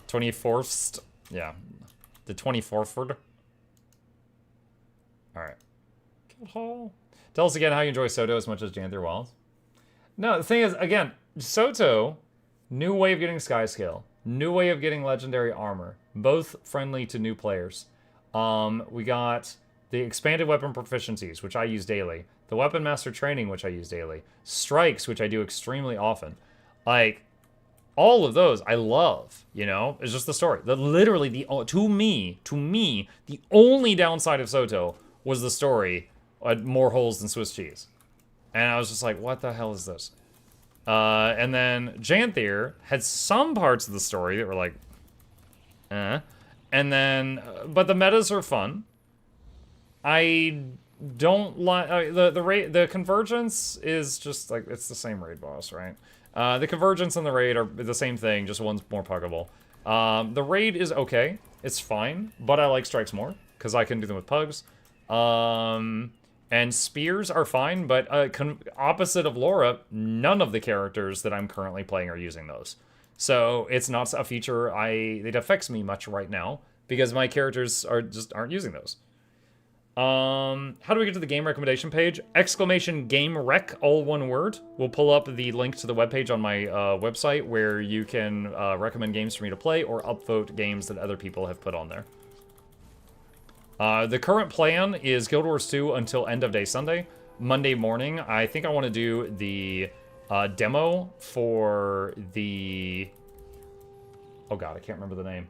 24th. Yeah. The 24th. Alright. Guildhall. Tell us again how you enjoy Soto as much as Janthir Wilds. No, the thing is, again, Soto, new way of getting sky scale. New way of getting legendary armor. Both friendly to new players. We got the expanded weapon proficiencies, which I use daily. The weapon master training, which I use daily. Strikes, which I do extremely often. Like, all of those I love, you know? It's just the story. Literally, to me, the only downside of Soto was the story had more holes than Swiss cheese. And I was just like, what the hell is this? And then Janthir had some parts of the story that were like, and then, but the metas are fun. I don't like, the convergence is just like, it's the same raid boss, right? The convergence and the raid are the same thing, just one's more puggable. The raid is okay, it's fine, but I like strikes more, because I can do them with pugs. And spears are fine, but opposite of Laura, none of the characters that I'm currently playing are using those. So it's not a feature that affects me much right now, because my characters aren't using those. How do we get to the game recommendation page? !game rec, all one word. We'll pull up the link to the webpage on my website where you can recommend games for me to play or upvote games that other people have put on there. The current plan is Guild Wars 2 until end of day Sunday. Monday morning, I think I want to do the demo for the... Oh god, I can't remember the name.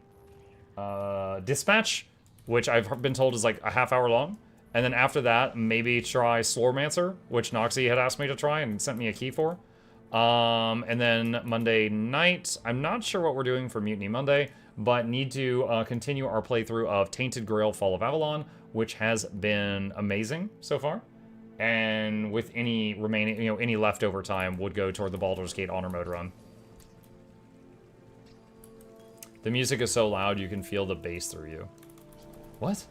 Dispatch, which I've been told is like a half hour long. And then after that, maybe try Slormancer, which Noxxi had asked me to try and sent me a key for. And then Monday night, I'm not sure what we're doing for Mutiny Monday, but need to continue our playthrough of Tainted Grail Fall of Avalon, which has been amazing so far. And with any remaining, any leftover time would go toward the Baldur's Gate Honor Mode run. The music is so loud you can feel the bass through you. What?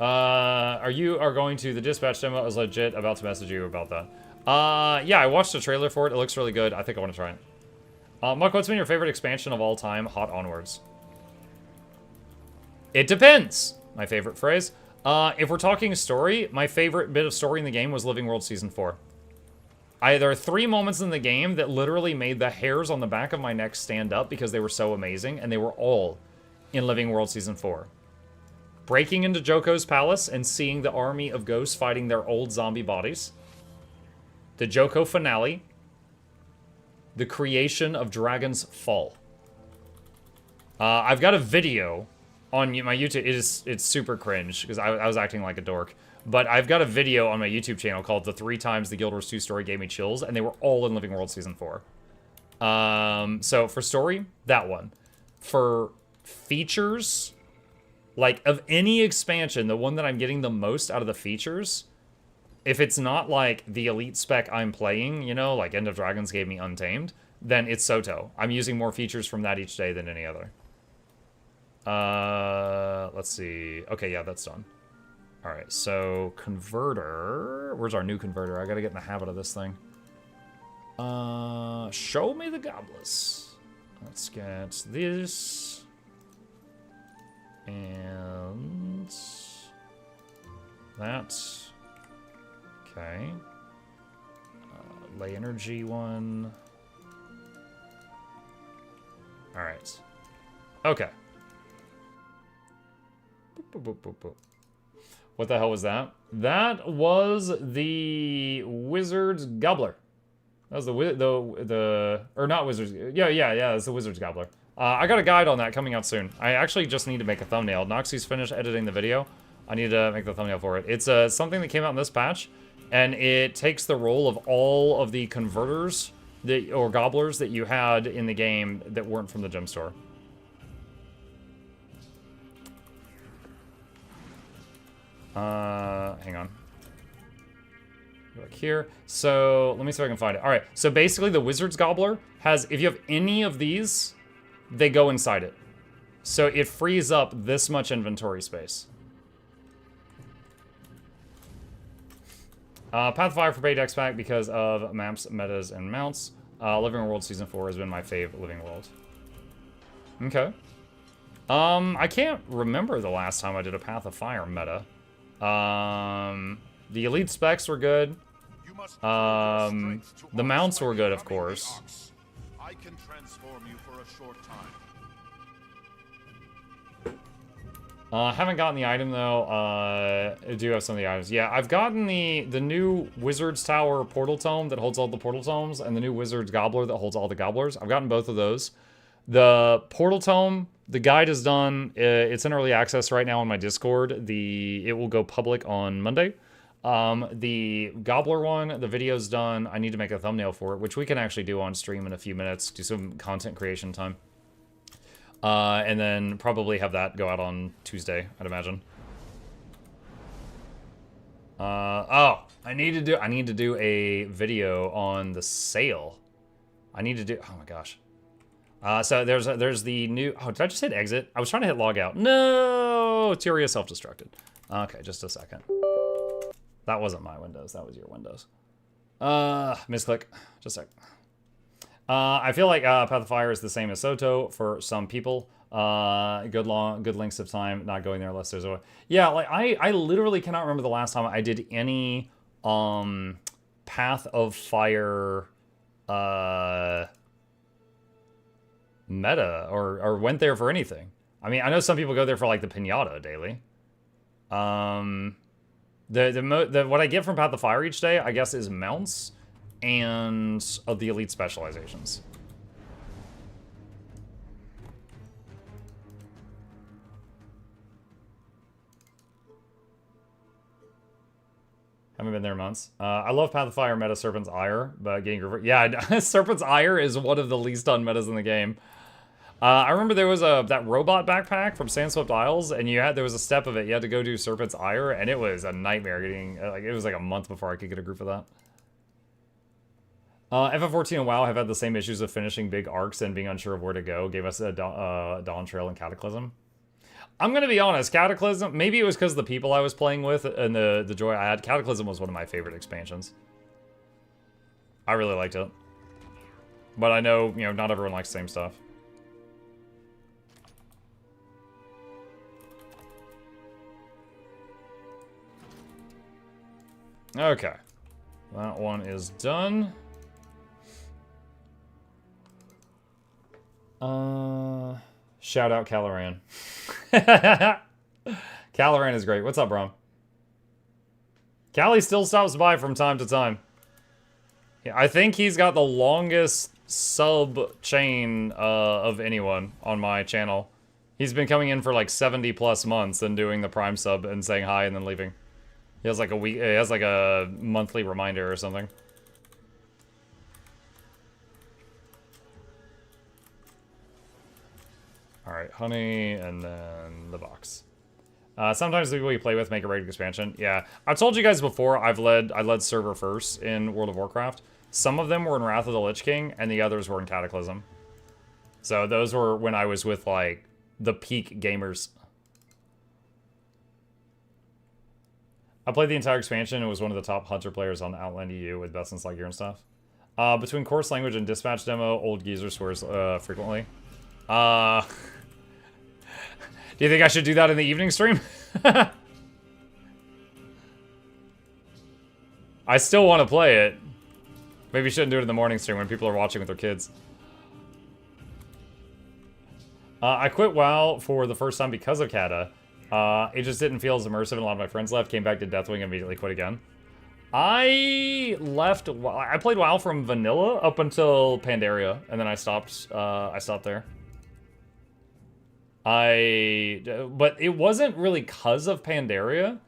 You are going to the Dispatch demo? I was legit about to message you about that. Yeah, I watched the trailer for it. It looks really good. I think I want to try it. Mark, what's been your favorite expansion of all time? Hot onwards. It depends. My favorite phrase. If we're talking story, my favorite bit of story in the game was Living World Season 4. There are 3 moments in the game that literally made the hairs on the back of my neck stand up because they were so amazing, and they were all in Living World Season 4. Breaking into Joko's palace and seeing the army of ghosts fighting their old zombie bodies. The Joko finale. The creation of Dragon's Fall. I've got a video on my YouTube. It's super cringe because I was acting like a dork. But I've got a video on my YouTube channel called The 3 Times the Guild Wars 2 Story Gave Me Chills, and they were all in Living World Season 4. So for story, that one. For features, like of any expansion, the one that I'm getting the most out of the features, if it's not like the elite spec I'm playing, like End of Dragons gave me Untamed, then it's Soto. I'm using more features from that each day than any other. Let's see. Okay, yeah, that's done. Alright, so converter. Where's our new converter? I gotta get in the habit of this thing. Show me the goblets. Let's get this. And that. Okay. Lay energy one. Alright. Okay. Boop, boop, boop, boop, boop. What the hell was that? That was the Wizard's Gobbler. That was or not Wizard's, yeah, it's the Wizard's Gobbler. I got a guide on that coming out soon. I actually just need to make a thumbnail. Noxxi's finished editing the video. I need to make the thumbnail for it. It's something that came out in this patch, and it takes the role of all of the converters or gobblers that you had in the game that weren't from the gem store. Hang on. Go back here. So, let me see if I can find it. Alright, so basically the Wizard's Gobbler has, if you have any of these, they go inside it. So it frees up this much inventory space. Path of Fire for Paid X Pack because of maps, metas, and mounts. Living World Season 4 has been my fave Living World. Okay. I can't remember the last time I did a Path of Fire meta. The elite specs were good. The mounts were good, of course. I can transform you for a short time. Haven't gotten the item though. I do have some of the items. Yeah, I've gotten the new Wizard's Tower portal tome that holds all the portal tomes, and the new Wizard's Gobbler that holds all the gobblers. I've gotten both of those. The portal tome, the guide is done. It's in early access right now on my Discord. It will go public on Monday. The Gobbler one, the video's done. I need to make a thumbnail for it, which we can actually do on stream in a few minutes. Do some content creation time. And then probably have that go out on Tuesday, I'd imagine. Oh, I need to do a video on the sale. Oh my gosh. So there's the new, oh, did I just hit exit? I was trying to hit log out. No, Tyria self-destructed. Okay, just a second. That wasn't my Windows, that was your Windows. Misclick, just a sec. I feel like Path of Fire is the same as Soto for some people. Good lengths of time not going there unless there's a... Yeah, like I literally cannot remember the last time I did any Path of Fire meta or went there for anything. I mean, I know some people go there for like the Pinata daily. What I get from Path of Fire each day, I guess, is mounts and the elite specializations. Haven't been there in months. I love Path of Fire meta Serpent's Ire, but getting yeah, Serpent's Ire is one of the least done metas in the game. I remember there was that robot backpack from Sandswept Isles, and there was a step of it. You had to go do Serpent's Ire, and it was a nightmare getting it was like a month before I could get a group of that. FF14 and WoW have had the same issues of finishing big arcs and being unsure of where to go. Gave us a Dawn Trail and Cataclysm. I'm gonna be honest, Cataclysm, maybe it was because of the people I was playing with and the joy I had. Cataclysm was one of my favorite expansions. I really liked it. But I know, not everyone likes the same stuff. Okay. That one is done. Shout out Caloran. Caloran is great. What's up, Brom? Callie still stops by from time to time. Yeah, I think he's got the longest sub chain of anyone on my channel. He's been coming in for like 70 plus months and doing the Prime sub and saying hi and then leaving. He has like a week. He has like a monthly reminder or something. All right, honey, and then the box. Sometimes the people you play with make a rated expansion. Yeah, I've told you guys before. I led server first in World of Warcraft. Some of them were in Wrath of the Lich King, and the others were in Cataclysm. So those were when I was with like the peak gamers. I played the entire expansion and was one of the top Hunter players on Outland EU with best in slot gear and stuff. Between course language and dispatch demo, old geezer swears frequently. Do you think I should do that in the evening stream? I still want to play it. Maybe you shouldn't do it in the morning stream when people are watching with their kids. I quit WoW for the first time because of Kata. It just didn't feel as immersive and a lot of my friends left. Came back to Deathwing and immediately quit again. I left. I played WoW from vanilla up until Pandaria, and then I stopped there. But it wasn't really cause of Pandaria.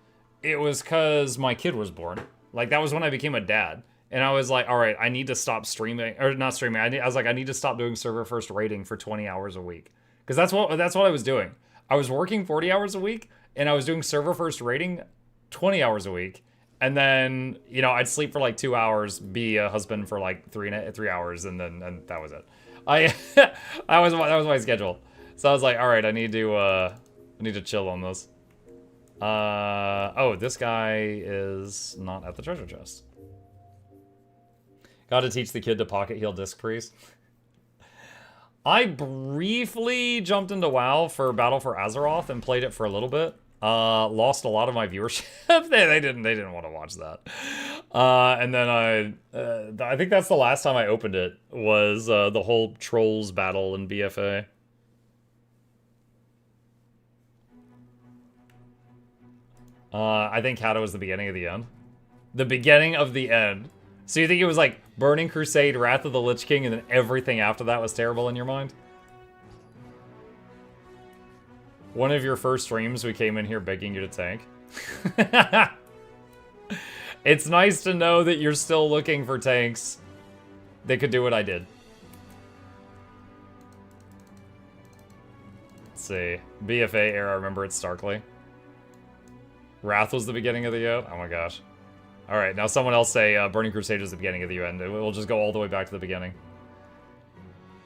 It was cause my kid was born. Like, that was when I became a dad. And I was like, all right, I need to stop streaming, or not streaming. I was like, I need to stop doing server first rating for 20 hours a week. Cause that's what I was doing. I was working 40 hours a week and I was doing server first rating 20 hours a week. And then, I'd sleep for like 2 hours, be a husband for like 3 hours. And that was it. That was my schedule. So I was like, all right, I need to chill on this. Oh, this guy is not at the treasure chest. Got to teach the kid to pocket heal Disc Priest. I briefly jumped into WoW for Battle for Azeroth and played it for a little bit. Lost a lot of my viewership. they didn't want to watch that. And then I think that's the last time I opened it was the whole Trolls battle in BFA. I think Kata was the beginning of the end. The beginning of the end. So you think it was like Burning Crusade, Wrath of the Lich King, and then everything after that was terrible in your mind? One of your first streams, we came in here begging you to tank. It's nice to know that you're still looking for tanks that could do what I did. Let's see. BFA era, I remember it starkly. Wrath was the beginning of the end? Oh my gosh. Alright, now someone else say Burning Crusade is the beginning of the end. We'll just go all the way back to the beginning.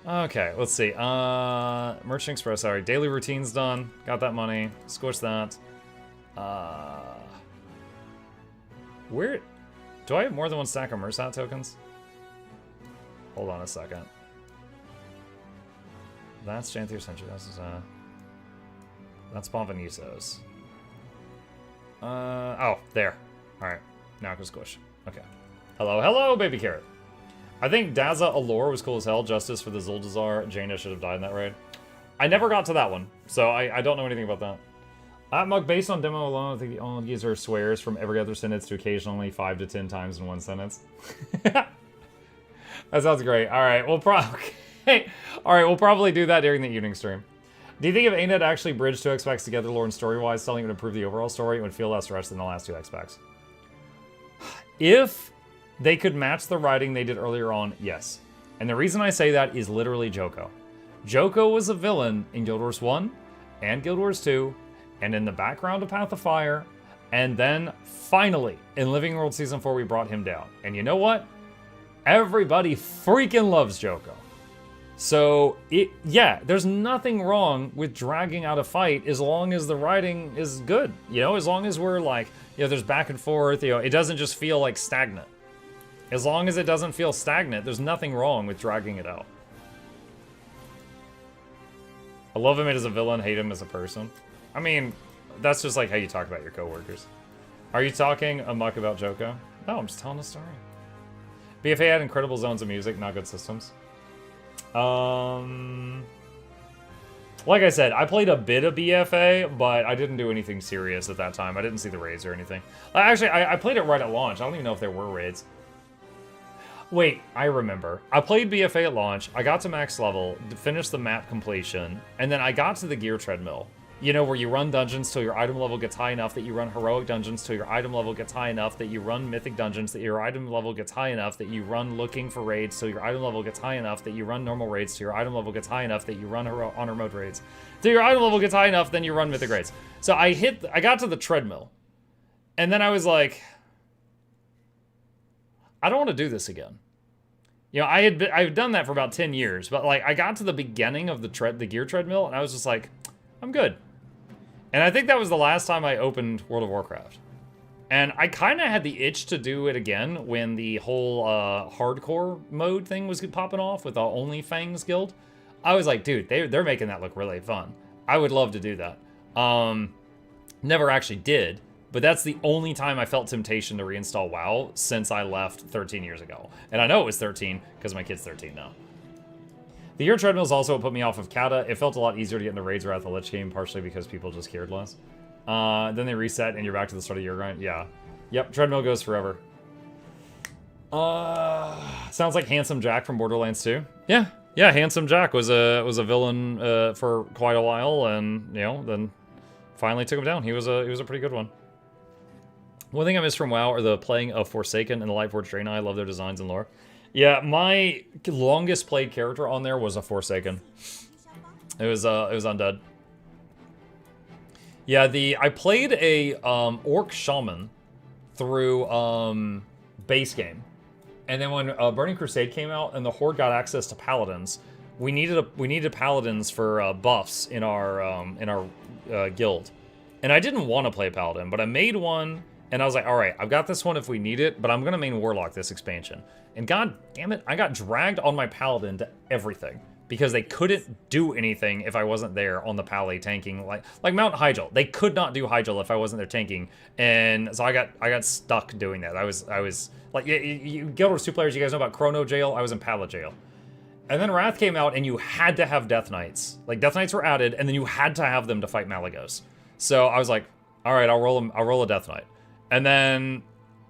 Okay, let's see. Merchant Express, alright. Daily routine's done. Got that money. Squish that. Where... Do I have more than one stack of Mersat tokens? Hold on a second. That's Janthir Century. That's Bonvenisos. Oh, there. Alright. Now I can squish. Okay. Hello, baby carrot. I think Daza Allure was cool as hell. Justice for the Zuldazar. Jaina should have died in that raid. I never got to that one, so I don't know anything about Muck, based on demo alone, I think the only user swears from every other sentence to occasionally 5 to 10 times in one sentence. That sounds great. All right, we'll probably do that during the evening stream. Do you think if ANET actually bridged 2 X-Packs together lore and story-wise, something would improve the overall story and would feel less rushed than the last 2 X-Packs? If they could match the writing they did earlier on, yes. And the reason I say that is literally Joko. Joko was a villain in Guild Wars 1 and Guild Wars 2 and in the background of Path of Fire, and then finally in Living World Season 4 we brought him down. And you know what? Everybody freaking loves Joko. So, yeah, there's nothing wrong with dragging out a fight as long as the writing is good. You know, as long as we're like, you know, there's back and forth, you know, it doesn't just feel like stagnant. As long as it doesn't feel stagnant, there's nothing wrong with dragging it out. I love him as a villain, hate him as a person. I mean, that's just like how you talk about your coworkers. Are you talking a muck about Joko? No, I'm just telling a story. BFA had incredible zones of music, not good systems. Like I said, I played a bit of BFA, but I didn't do anything serious at that time. I didn't see the raids or anything. Actually, I played it right at launch. I don't even know if there were raids. Wait, I remember. I played BFA at launch, I got to max level, finished the map completion, and then I got to the gear treadmill. You know, where you run dungeons till your item level gets high enough that you run heroic dungeons till your item level gets high enough that you run mythic dungeons that your item level gets high enough that you run looking for raids till your item level gets high enough that you run normal raids till your item level gets high enough that you run honor mode raids till your item level gets high enough then you run mythic raids. So I got to the treadmill, and then I was like, I don't want to do this again. You know, I've done that for about 10 years, but like I got to the beginning of the gear treadmill and I was just like, I'm good. And I think that was the last time I opened World of Warcraft. And I kind of had the itch to do it again when the whole hardcore mode thing was popping off with the Only Fangs guild. I was like, dude, they're making that look really fun. I would love to do that. Never actually did, but that's the only time I felt temptation to reinstall WoW since I left 13 years ago. And I know it was 13 because my kid's 13 now. The gear treadmills also put me off of Kata. It felt a lot easier to get into raids Wrath of the Lich game, partially because people just cared less. Then they reset and you're back to the start of your grind. Yeah. Yep, treadmill goes forever. Sounds like Handsome Jack from Borderlands 2. Yeah, Handsome Jack was a villain for quite a while, and you know, then finally took him down. He was a pretty good one. One thing I miss from WoW are the playing of Forsaken and the Lightforged Draenei. I love their designs and lore. Yeah, my longest played character on there was a Forsaken. It was Undead. Yeah, I played a Orc Shaman through base game, and then when Burning Crusade came out and the Horde got access to Paladins, we needed Paladins for buffs in our guild, and I didn't want to play Paladin, but I made one. And I was like, all right, I've got this one if we need it, but I'm going to main Warlock this expansion. And god damn it, I got dragged on my Paladin to everything. Because they couldn't do anything if I wasn't there on the Pally tanking. Like Mount Hyjal. They could not do Hyjal if I wasn't there tanking. And so I got stuck doing that. I was like, Guild Wars 2 players, you guys know about Chrono Jail? I was in Pala Jail. And then Wrath came out and you had to have Death Knights. Like, Death Knights were added, and then you had to have them to fight Malagos. So I was like, all right, I'll roll a Death Knight. And then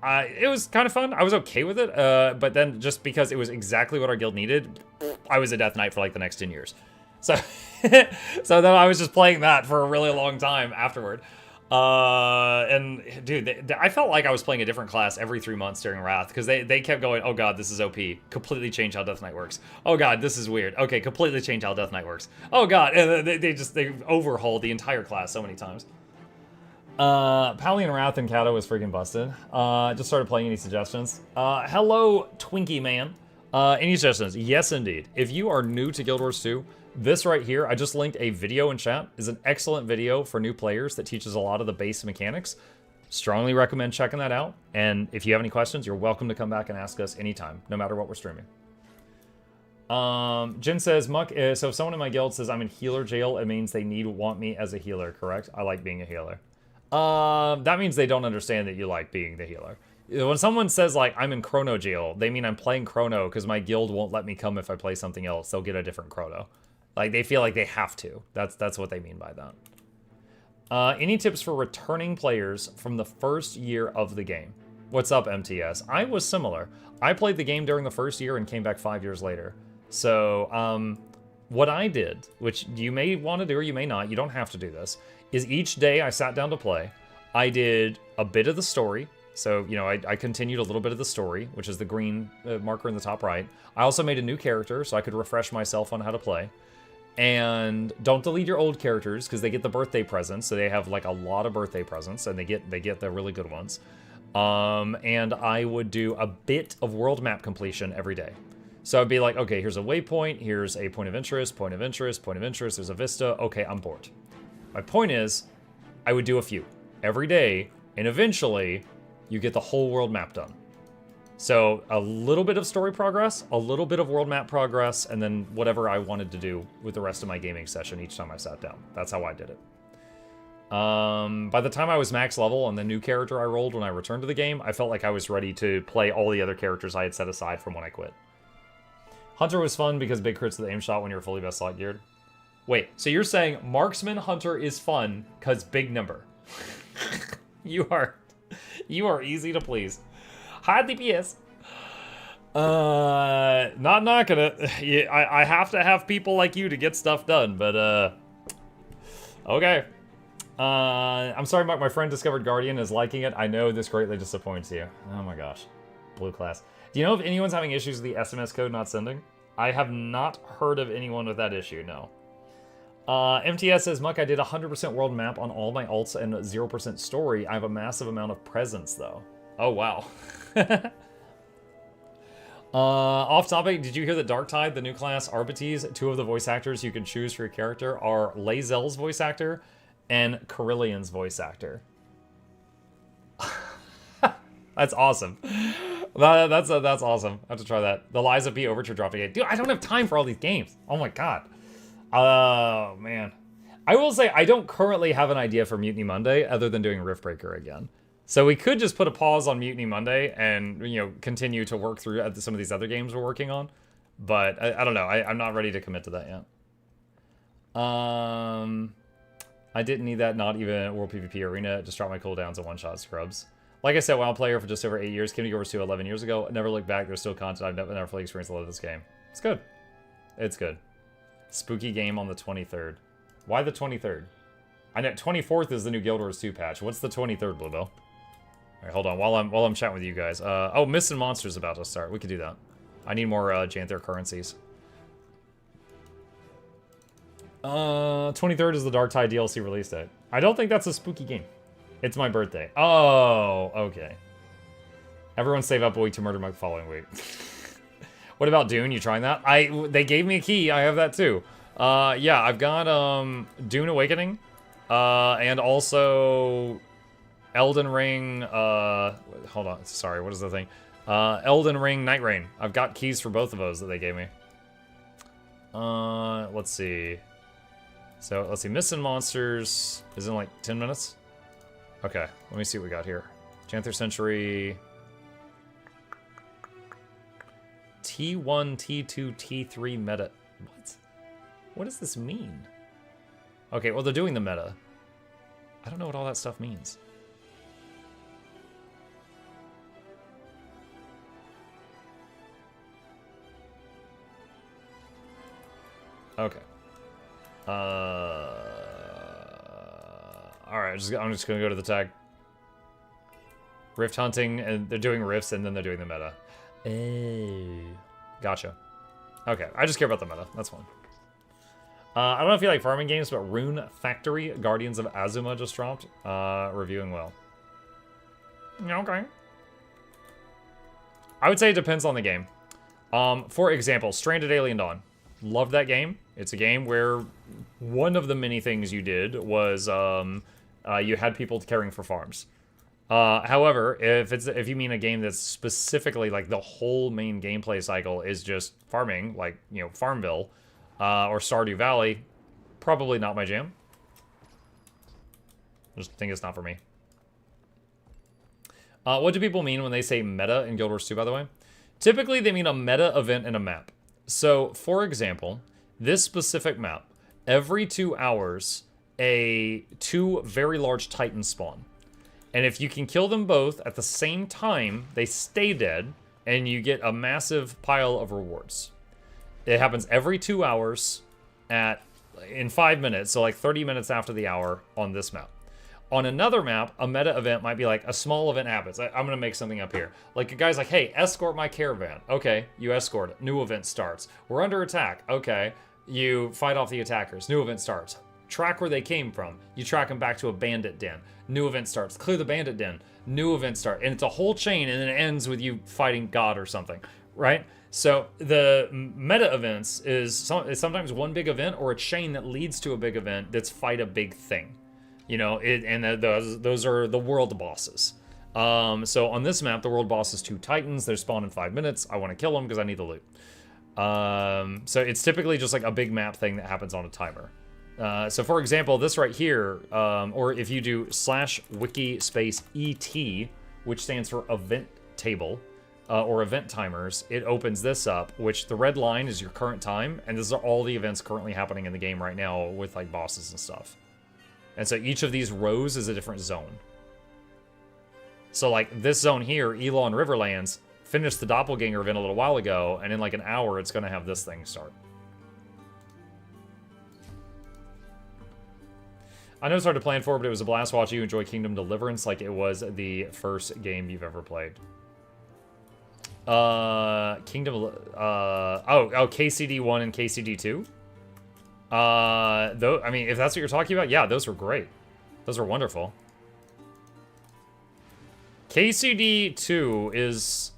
it was kind of fun. I was okay with it. But then just because it was exactly what our guild needed, I was a Death Knight for like the next 10 years. So, so then I was just playing that for a really long time afterward. And dude, I felt like I was playing a different class every 3 months during Wrath because they kept going, oh god, this is OP. Completely change how Death Knight works. Oh god, this is weird. Okay, completely change how Death Knight works. Oh god, and they overhauled the entire class so many times. Pally and Wrath and Kato was freaking busted. Just started playing. Any suggestions? Hello, Twinkie Man. Any suggestions? Yes, indeed. If you are new to Guild Wars 2, this right here, I just linked a video in chat, is an excellent video for new players that teaches a lot of the base mechanics. Strongly recommend checking that out. And if you have any questions, you're welcome to come back and ask us anytime, no matter what we're streaming. Jen says, Muck, so if someone in my guild says I'm in healer jail, it means they want me as a healer, correct? I like being a healer. That means they don't understand that you like being the healer. When someone says, like, I'm in Chrono jail, they mean I'm playing Chrono because my guild won't let me come if I play something else. They'll get a different Chrono. Like, they feel like they have to. That's what they mean by that. Any tips for returning players from the first year of the game? What's up, MTS? I was similar. I played the game during the first year and came back 5 years later. So, what I did, which you may want to do or you may not, you don't have to do this, is each day I sat down to play, I did a bit of the story. So, you know, I continued a little bit of the story, which is the green marker in the top right. I also made a new character so I could refresh myself on how to play. And don't delete your old characters because they get the birthday presents. So they have like a lot of birthday presents and they get the really good ones. And I would do a bit of world map completion every day. So I'd be like, okay, here's a waypoint, here's a point of interest, point of interest, point of interest, there's a vista. Okay, I'm bored. My point is, I would do a few every day, and eventually you get the whole world map done. So a little bit of story progress, a little bit of world map progress, and then whatever I wanted to do with the rest of my gaming session each time I sat down. That's how I did it. By the time I was max level on the new character I rolled when I returned to the game, I felt like I was ready to play all the other characters I had set aside from when I quit. Hunter was fun because big crits to the aim shot when you're fully best slot geared. Wait, so you're saying Marksman Hunter is fun because big number. You are easy to please. Hi, DPS. Not knocking it. Yeah, I have to have people like you to get stuff done, but okay. I'm sorry, Mark, my friend discovered Guardian is liking it. I know this greatly disappoints you. Oh my gosh. Blue class. Do you know if anyone's having issues with the SMS code not sending? I have not heard of anyone with that issue, no. MTS says, Muck, I did 100% world map on all my alts and 0% story. I have a massive amount of presence, though. Oh, wow. Off topic, did you hear that Darktide, the new class, Arbites, two of the voice actors you can choose for your character are Lae'zel's voice actor and Carillion's voice actor? That's awesome. That's awesome. I have to try that. The Liza P Overture dropped again. Dude, I don't have time for all these games. Oh my god. Oh, man. I will say, I don't currently have an idea for Mutiny Monday other than doing Riftbreaker again. So we could just put a pause on Mutiny Monday and, you know, continue to work through some of these other games we're working on. But I don't know. I'm not ready to commit to that yet. I didn't need that, not even World PvP Arena. Just drop my cooldowns and one-shot scrubs. Like I said, WoW player for just over 8 years. Came to Overs 2 11 years ago. Never looked back. There's still content. I've never fully experienced a lot of this game. It's good. It's good. Spooky game on the 23rd. Why the 23rd? I know 24th is the new Guild Wars 2 patch. What's the 23rd, Bluebell? Alright, hold on. While I'm chatting with you guys. Oh, Myths and Monsters about to start. We could do that. I need more Janthir currencies. 23rd is the Darktide DLC release date. I don't think that's a spooky game. It's my birthday. Oh, okay. Everyone save up a week to murder my following week. What about Dune? You trying that? They gave me a key. I have that too. Yeah, I've got Dune Awakening, and also Elden Ring. Hold on, sorry. What is the thing? Elden Ring Night Rain. I've got keys for both of those that they gave me. Let's see. So let's see. Myths and Monsters is in like 10 minutes. Okay, let me see what we got here. Janthir Century. T1, T2, T3 meta. What? What does this mean? Okay, well, they're doing the meta. I don't know what all that stuff means. Okay. Alright, I'm just gonna go to the tag. Rift hunting, and they're doing rifts, and then they're doing the meta. Oh. Gotcha. Okay, I just care about the meta. That's fine. I don't know if you like farming games, but Rune Factory, Guardians of Azuma just dropped. Reviewing well. Okay. I would say it depends on the game. For example, Stranded Alien Dawn. Loved that game. It's a game where one of the many things you did was you had people caring for farms. However, if you mean a game that's specifically like the whole main gameplay cycle is just farming, like, you know, Farmville, or Stardew Valley, probably not my jam. Just think it's not for me. What do people mean when they say meta in Guild Wars 2, by the way? Typically, they mean a meta event in a map. So, for example, this specific map, every 2 hours, two very large titans spawn. And if you can kill them both at the same time, they stay dead, and you get a massive pile of rewards. It happens every 2 hours in 5 minutes, so like 30 minutes after the hour on this map. On another map, a meta event might be like a small event happens. I'm going to make something up here. Like a guy's like, hey, escort my caravan. Okay, you escort it. New event starts. We're under attack. Okay, you fight off the attackers. New event starts. Track where they came from. You track them back to a bandit den. New event starts. Clear the bandit den. New event start. And it's a whole chain, and then it ends with you fighting God or something, right? So the meta events is sometimes one big event or a chain that leads to a big event that's fight a big thing. You know, those are the world bosses. So on this map, the world boss is 2 titans. They're spawned in 5 minutes. I want to kill them because I need the loot. So it's typically just like a big map thing that happens on a timer. So for example, this right here, or if you do /wiki space ET, which stands for event table, or event timers, it opens this up, which the red line is your current time, and these are all the events currently happening in the game right now with like bosses and stuff. And so each of these rows is a different zone. So like this zone here, Elon Riverlands, finished the Doppelganger event a little while ago, and in like an hour, it's going to have this thing start. I know it's hard to plan for, but it was a blast watching you enjoy Kingdom Deliverance like it was the first game you've ever played. KCD 1 and KCD 2? Though, I mean, if that's what you're talking about, yeah, those were great. Those were wonderful. KCD 2 is...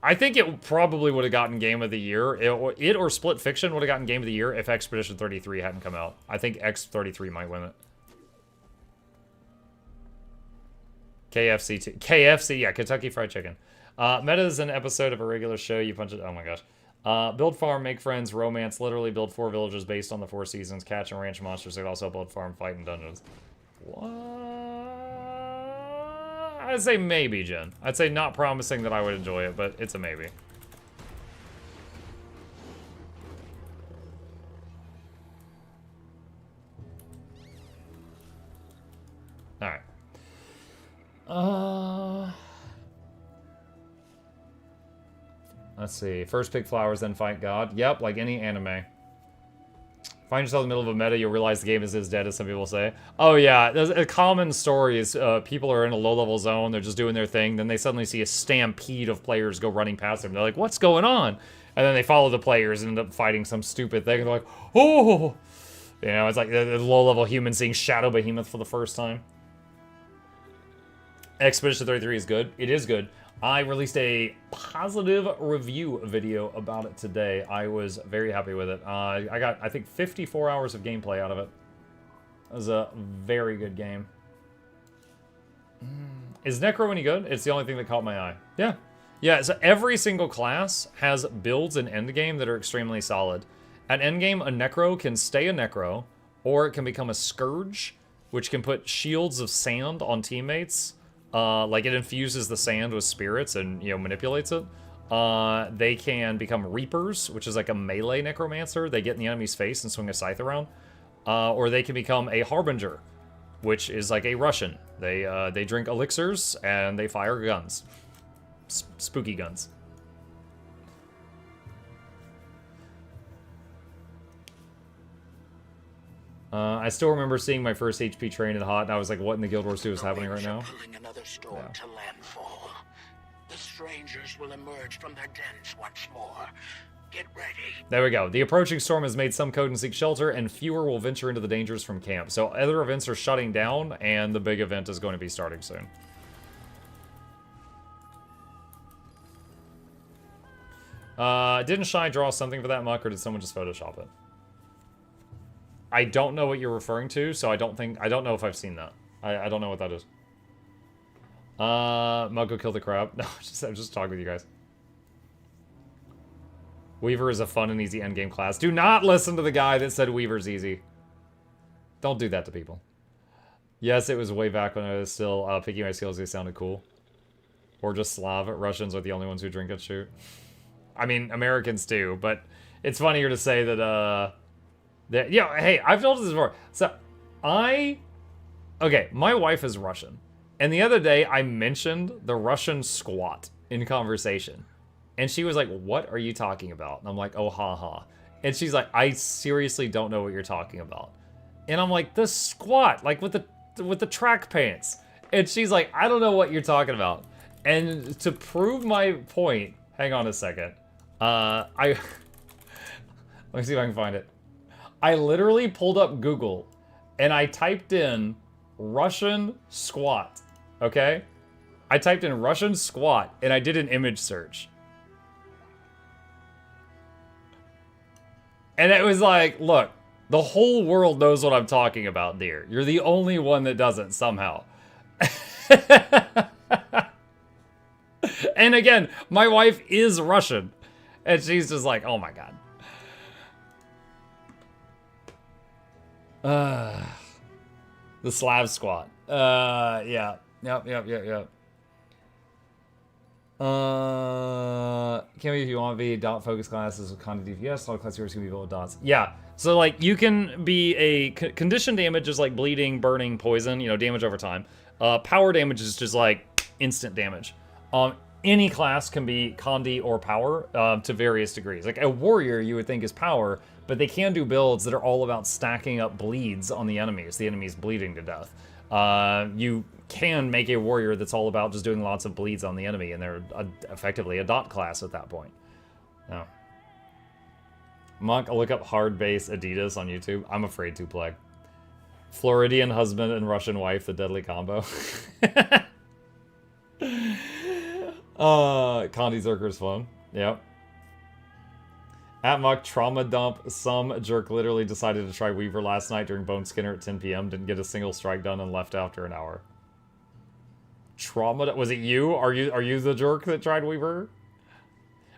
I think it probably would have gotten Game of the Year. It or Split Fiction would have gotten Game of the Year if Expedition 33 hadn't come out. I think X33 might win it. KFC 2. KFC, yeah, Kentucky Fried Chicken. Meta is an episode of a regular show. You punch it. Oh my gosh. Build farm, make friends, romance, literally build 4 villages based on the 4 seasons, catch and ranch monsters. They also build farm, fight, and dungeons. What? I'd say maybe, Jen. I'd say not promising that I would enjoy it, but it's a maybe. Alright. Let's see. First pick flowers, then fight God. Yep, like any anime. Find yourself in the middle of a meta, you'll realize the game is as dead as some people say. Oh yeah, there's a common story is people are in a low-level zone, they're just doing their thing, then they suddenly see a stampede of players go running past them. They're like, what's going on? And then they follow the players and end up fighting some stupid thing, and they're like, oh! You know, it's like the low-level human seeing Shadow Behemoth for the first time. Expedition 33 is good. It is good. I released a positive review video about it today. I was very happy with it. I got, I think, 54 hours of gameplay out of it. It was a very good game. Is Necro any good? It's the only thing that caught my eye. Yeah. Yeah, so every single class has builds in endgame that are extremely solid. At endgame, a Necro can stay a Necro, or it can become a Scourge, which can put shields of sand on teammates. Like it infuses the sand with spirits and, you know, manipulates it. They can become Reapers, which is like a melee necromancer. They get in the enemy's face and swing a scythe around. Or they can become a Harbinger, which is like a Russian. They drink elixirs and they fire guns. Spooky guns. I still remember seeing my first HP train in Hot, and I was like, what in the Guild Wars 2 is happening right now? Pulling another storm to landfall. The strangers will emerge from their dens once more. Get ready. There we go. The approaching storm has made some code and seek shelter, and fewer will venture into the dangers from camp. So other events are shutting down, and the big event is going to be starting soon. Didn't Shy draw something for that muck, or did someone just Photoshop it? I don't know what you're referring to, so I don't know if I've seen that. I don't know what that is. Mug, go kill the crab. No, I'm just talking with you guys. Weaver is a fun and easy endgame class. Do not listen to the guy that said Weaver's easy. Don't do that to people. Yes, it was way back when I was still picking my skills. They sounded cool. Or just Slav. Russians are the only ones who drink and shoot. I mean, Americans too, but it's funnier to say that, yeah, hey, I've told this before. So, Okay, my wife is Russian. And the other day, I mentioned the Russian squat in conversation. And she was like, what are you talking about? And I'm like, oh, ha. And she's like, I seriously don't know what you're talking about. And I'm like, the squat, like with the track pants. And she's like, I don't know what you're talking about. And to prove my point, hang on a second. Let me see if I can find it. I literally pulled up Google and I typed in Russian squat, okay? I typed in Russian squat and I did an image search. And it was like, look, the whole world knows what I'm talking about, dear. You're the only one that doesn't somehow. And again, my wife is Russian. And she's just like, oh my god. The Slav squat. Yeah. Yep. Can't be if you want to be dot focus classes with content DPS. A lot of class heroes can be built with dots. Yeah. So like you can be a condition damage is like bleeding, burning, poison. You know, damage over time. Power damage is just like instant damage. Any class can be Condi or power to various degrees. Like a warrior, you would think is power, but they can do builds that are all about stacking up bleeds on the enemies bleeding to death. You can make a warrior that's all about just doing lots of bleeds on the enemy, and they're effectively a dot class at that point. No. Monk, I'll look up hard base Adidas on YouTube. I'm afraid to play. Floridian husband and Russian wife, the deadly combo. Condi Zerker's phone. Yep. At Muck, trauma dump. Some jerk literally decided to try Weaver last night during Bone Skinner at 10 p.m. Didn't get a single strike done and left after an hour. Trauma? Was it you? Are you the jerk that tried Weaver?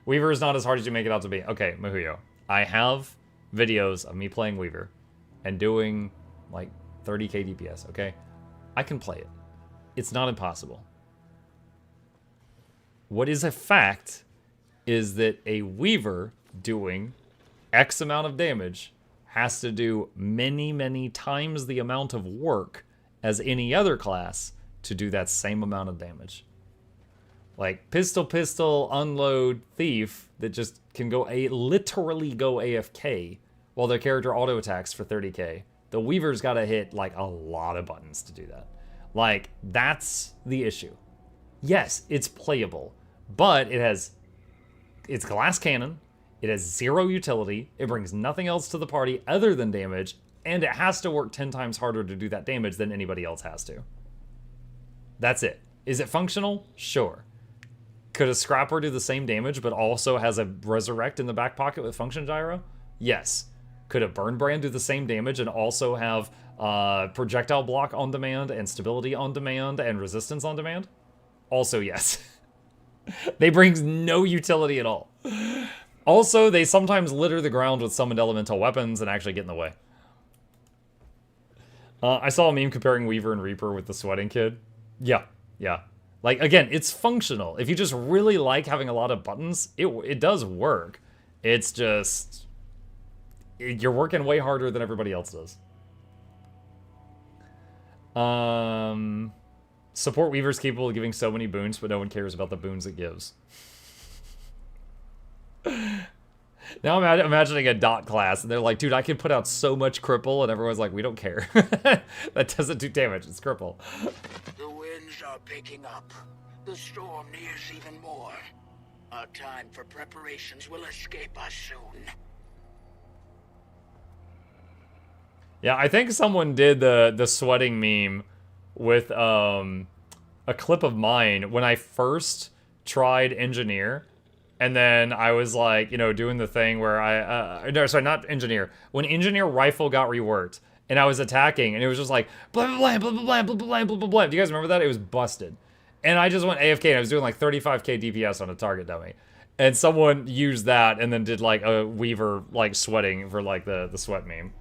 Weaver is not as hard as you make it out to be. Okay, Mahuyo. I have videos of me playing Weaver and doing like 30k DPS, okay? I can play it. It's not impossible. What is a fact is that a Weaver doing X amount of damage has to do many, many times the amount of work as any other class to do that same amount of damage. Like pistol, unload, thief that just can go literally go AFK while their character auto attacks for 30k. The Weaver's got to hit like a lot of buttons to do that. Like that's the issue. Yes, it's playable, but it's glass cannon. It has zero utility. It brings nothing else to the party other than damage, and it has to work 10 times harder to do that damage than anybody else has to. That's it. Is it functional? Sure. Could a Scrapper do the same damage, but also has a Resurrect in the back pocket with Function Gyro? Yes. Could a Burn Brand do the same damage and also have projectile block on demand and stability on demand and resistance on demand? Also yes. They bring no utility at all. Also, they sometimes litter the ground with summoned elemental weapons and actually get in the way. I saw a meme comparing Weaver and Reaper with the Sweating Kid. Yeah. Like, again, it's functional. If you just really like having a lot of buttons, it does work. It's just... you're working way harder than everybody else does. Support Weaver's capable of giving so many boons, but no one cares about the boons it gives. Now I'm imagining a dot class, and they're like, dude, I can put out so much cripple, and everyone's like, we don't care. That doesn't do damage, it's cripple. The winds are picking up. The storm nears even more. Our time for preparations will escape us soon. Yeah, I think someone did the sweating meme with a clip of mine when I first tried Engineer. And then I was like, you know, doing the thing where no, sorry, not Engineer. When Engineer Rifle got reworked, and I was attacking, and it was just like, blah, blah, blah, blah, blah, blah, blah, blah, blah, blah. Do you guys remember that? It was busted. And I just went AFK, and I was doing like 35k DPS on a target dummy. And someone used that, and then did like a Weaver, like, sweating for like the sweat meme.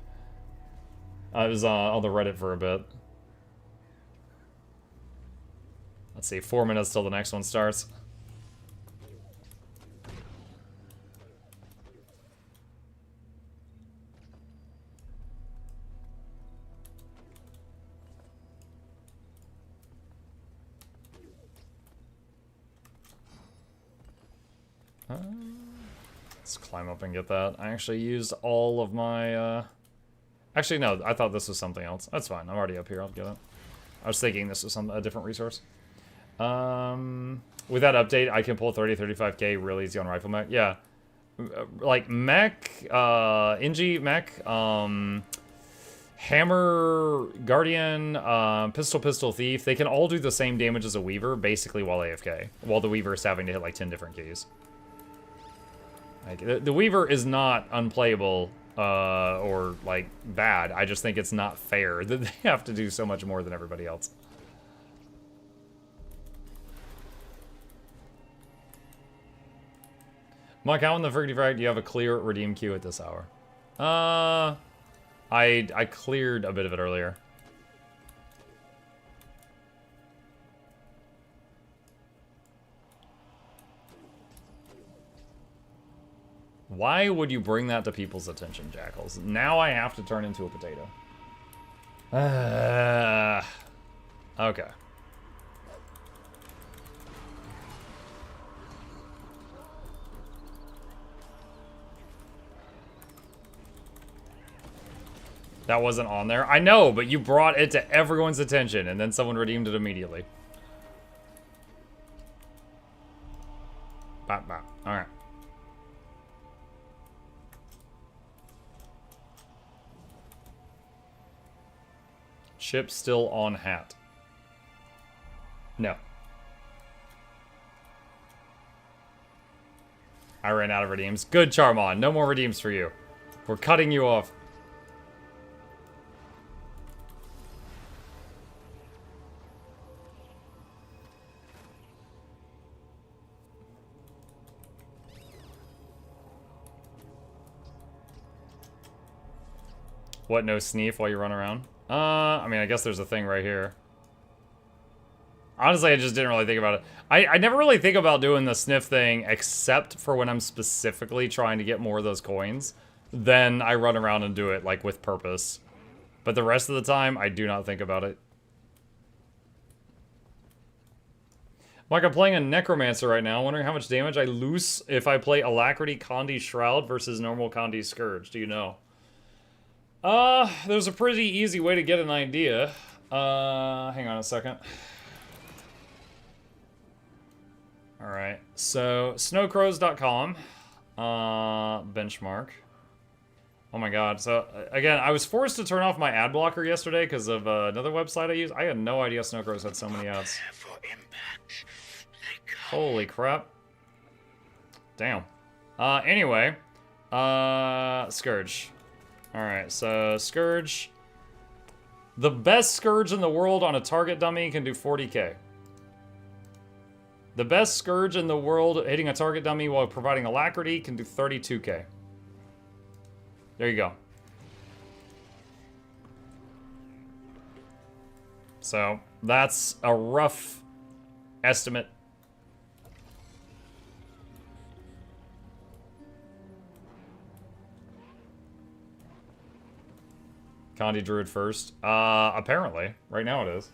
I was on the Reddit for a bit. Let's see, 4 minutes till the next one starts. Let's climb up and get that. I actually used all of my... Actually, no, I thought this was something else. That's fine. I'm already up here. I'll get it. I was thinking this was a different resource. With that update, I can pull 30-35k real easy on rifle mech. Yeah. Like mech, Inji mech, Hammer, Guardian, Pistol Thief, they can all do the same damage as a Weaver, basically while AFK. While the Weaver is having to hit like 10 different keys. Like, the Weaver is not unplayable, or like bad. I just think it's not fair that they have to do so much more than everybody else. Mike, how in the friggity frag do you have a clear redeem queue at this hour? I cleared a bit of it earlier. Why would you bring that to people's attention, Jackals? Now I have to turn into a potato. Okay. That wasn't on there. I know, but you brought it to everyone's attention, and then someone redeemed it immediately. Bop, bop. Alright. Chip still on hat. No. I ran out of redeems. Good, Charmon. No more redeems for you. We're cutting you off. What, no sneef while you run around? I mean, I guess there's a thing right here. Honestly, I just didn't really think about it. I never really think about doing the sniff thing except for when I'm specifically trying to get more of those coins. Then I run around and do it, like, with purpose. But the rest of the time, I do not think about it. Like, I'm playing a Necromancer right now, wondering how much damage I lose if I play Alacrity Condi Shroud versus normal Condi Scourge. Do you know? There's a pretty easy way to get an idea. Hang on a second. Alright, so, snowcrows.com, benchmark. Oh my god, so, again, I was forced to turn off my ad blocker yesterday because of another website I use. I had no idea Snowcrows had so many ads. Holy crap. Damn. Anyway, Scourge. Alright, so Scourge. The best Scourge in the world on a target dummy can do 40k. The best Scourge in the world hitting a target dummy while providing alacrity can do 32k. There you go. So, that's a rough estimate. Condi Druid first. Apparently. Right now it is.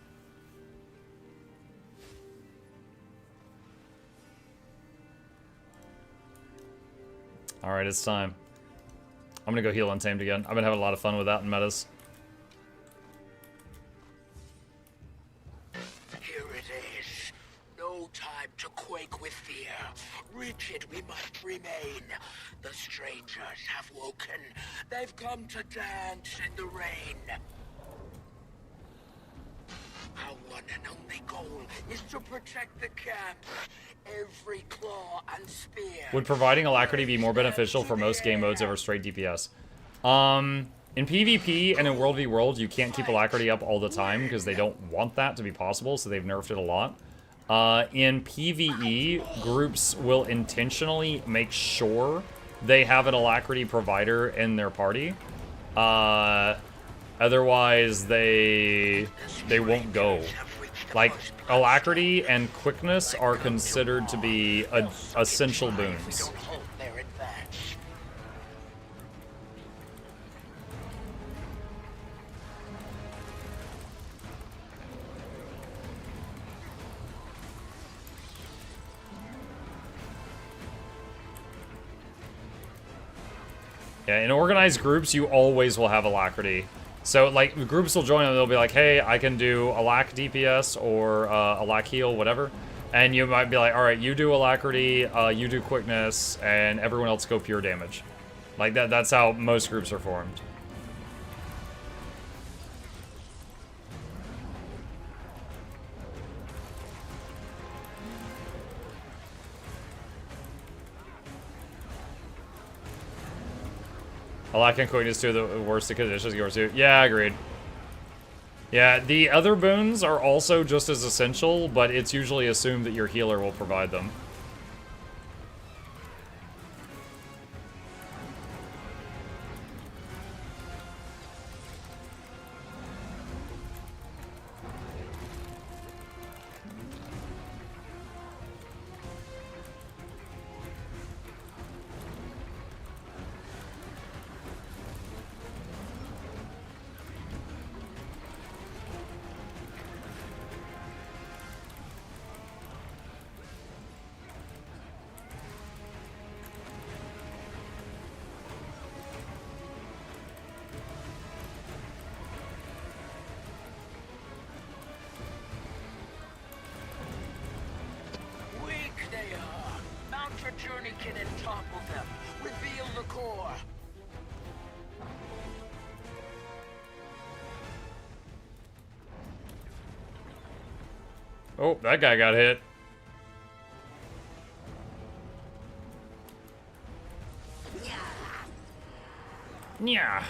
Alright, it's time. I'm gonna go heal Untamed again. I've been having a lot of fun with that in metas. Here it is. No time to quake with fear. Rigid we must remain. The strangers have woken. They've come to dance in the rain. Our one and only goal is to protect the camp. Every claw and spear. Would providing alacrity be more beneficial for most game modes over straight DPS? In PvP and in World v World, you can't keep alacrity up all the time because they don't want that to be possible, so they've nerfed it a lot. In PvE, groups will intentionally make sure they have an alacrity provider in their party. Otherwise, they won't go. Like, alacrity and quickness are considered to be essential boons. Yeah, in organized groups, you always will have alacrity. So, like, groups will join and they'll be like, hey, I can do alac DPS or alac heal, whatever. And you might be like, alright, you do alacrity, you do quickness, and everyone else go pure damage. Like, that's how most groups are formed. Alac and quickness too, the worst conditions yours too. Yeah, agreed. Yeah, the other boons are also just as essential, but it's usually assumed that your healer will provide them. Journeykin and topple them. Reveal the core. Oh, that guy got hit. Yeah.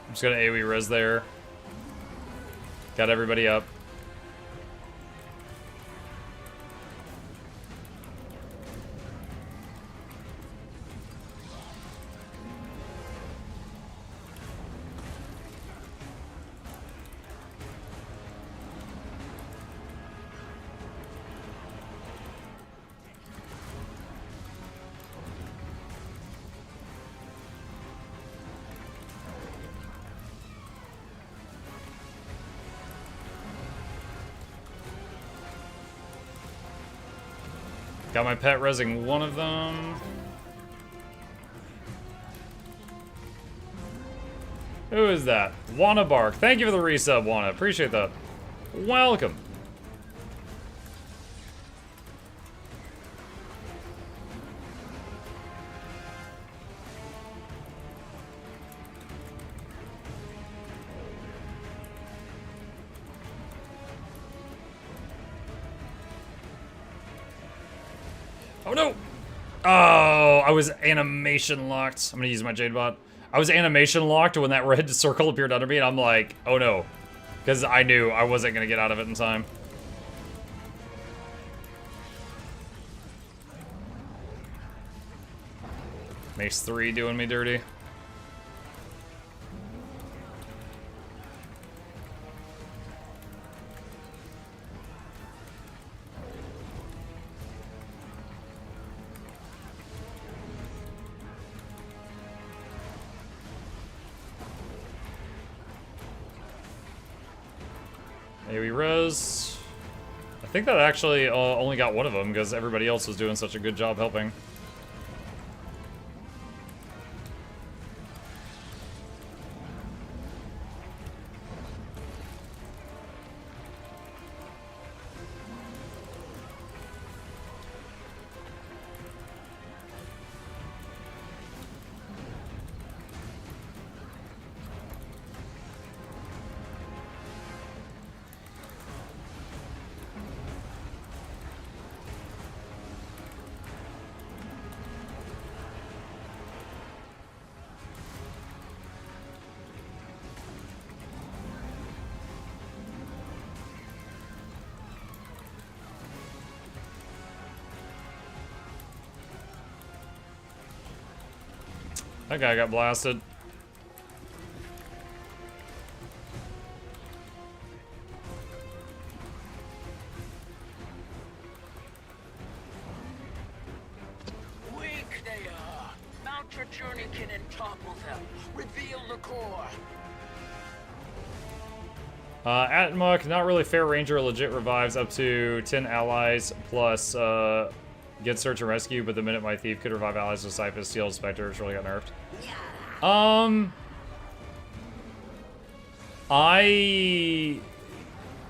I'm just gonna AoE res there. Got everybody up. Got my pet resing one of them. Who is that? Wanna Bark. Thank you for the resub, Wanna. Appreciate that. Welcome. Oh no! Oh, I was animation locked. I'm gonna use my Jade bot. I was animation locked when that red circle appeared under me, and I'm like, oh no. Because I knew I wasn't gonna get out of it in time. Mace 3 doing me dirty. AoE res. I think that actually only got one of them because everybody else was doing such a good job helping. That guy got blasted. awaken and topple them. Reveal the core. Atmuk, not really fair. Ranger legit revives up to 10 allies plus get search and rescue, but the minute my thief could revive allies with Cyphus, Steel, Spectre, it's really got nerfed.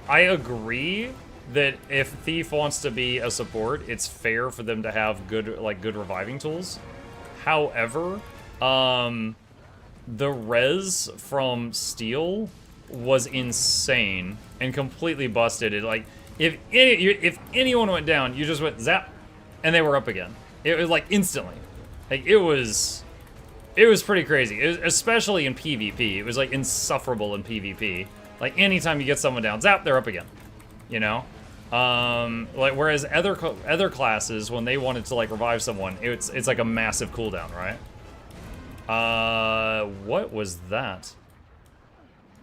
I agree that if Thief wants to be a support, it's fair for them to have good reviving tools. However, the res from Steel was insane and completely busted. It like if anyone went down, you just went zap, and they were up again. It was like instantly. Like it was pretty crazy, especially in PvP. It was like insufferable in PvP. Like anytime you get someone down, zap, they're up again. You know, like whereas other classes, when they wanted to like revive someone, it's like a massive cooldown, right? What was that?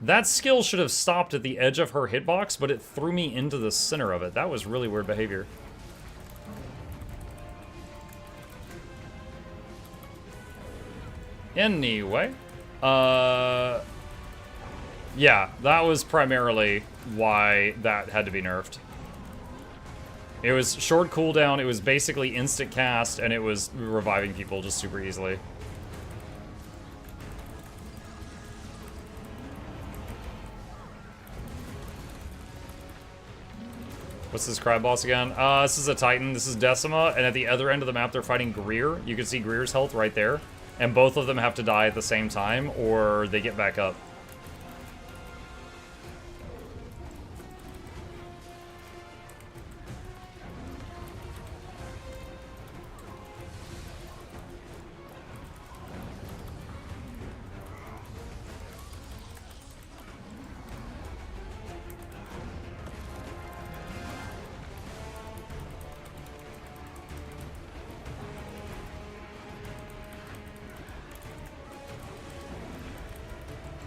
That skill should have stopped at the edge of her hitbox, but it threw me into the center of it. That was really weird behavior. Anyway, yeah, that was primarily why that had to be nerfed. It was short cooldown, it was basically instant cast, and it was reviving people just super easily. What's this crab boss again? This is a Titan, this is Decima, and at the other end of the map they're fighting Greer. You can see Greer's health right there. And both of them have to die at the same time, or they get back up.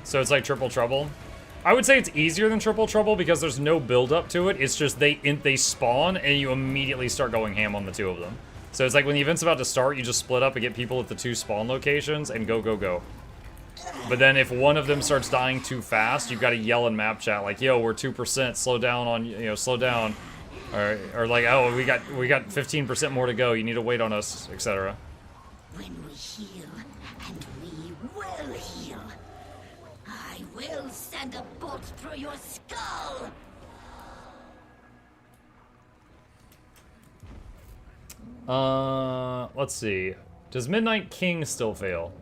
So it's like Triple Trouble. I would say it's easier than Triple Trouble because there's no build up to it. It's just they spawn and you immediately start going ham on the two of them. So it's like when the event's about to start, you just split up and get people at the two spawn locations and go, go, go. But then if one of them starts dying too fast, you've got to yell in map chat like, yo, we're 2%, slow down on, you know, slow down. Or like, oh, we got 15% more to go, you need to wait on us, etc. When we heal, and we will heal, I will send a bolt through your skull! Let's see. Does Midnight King still fail?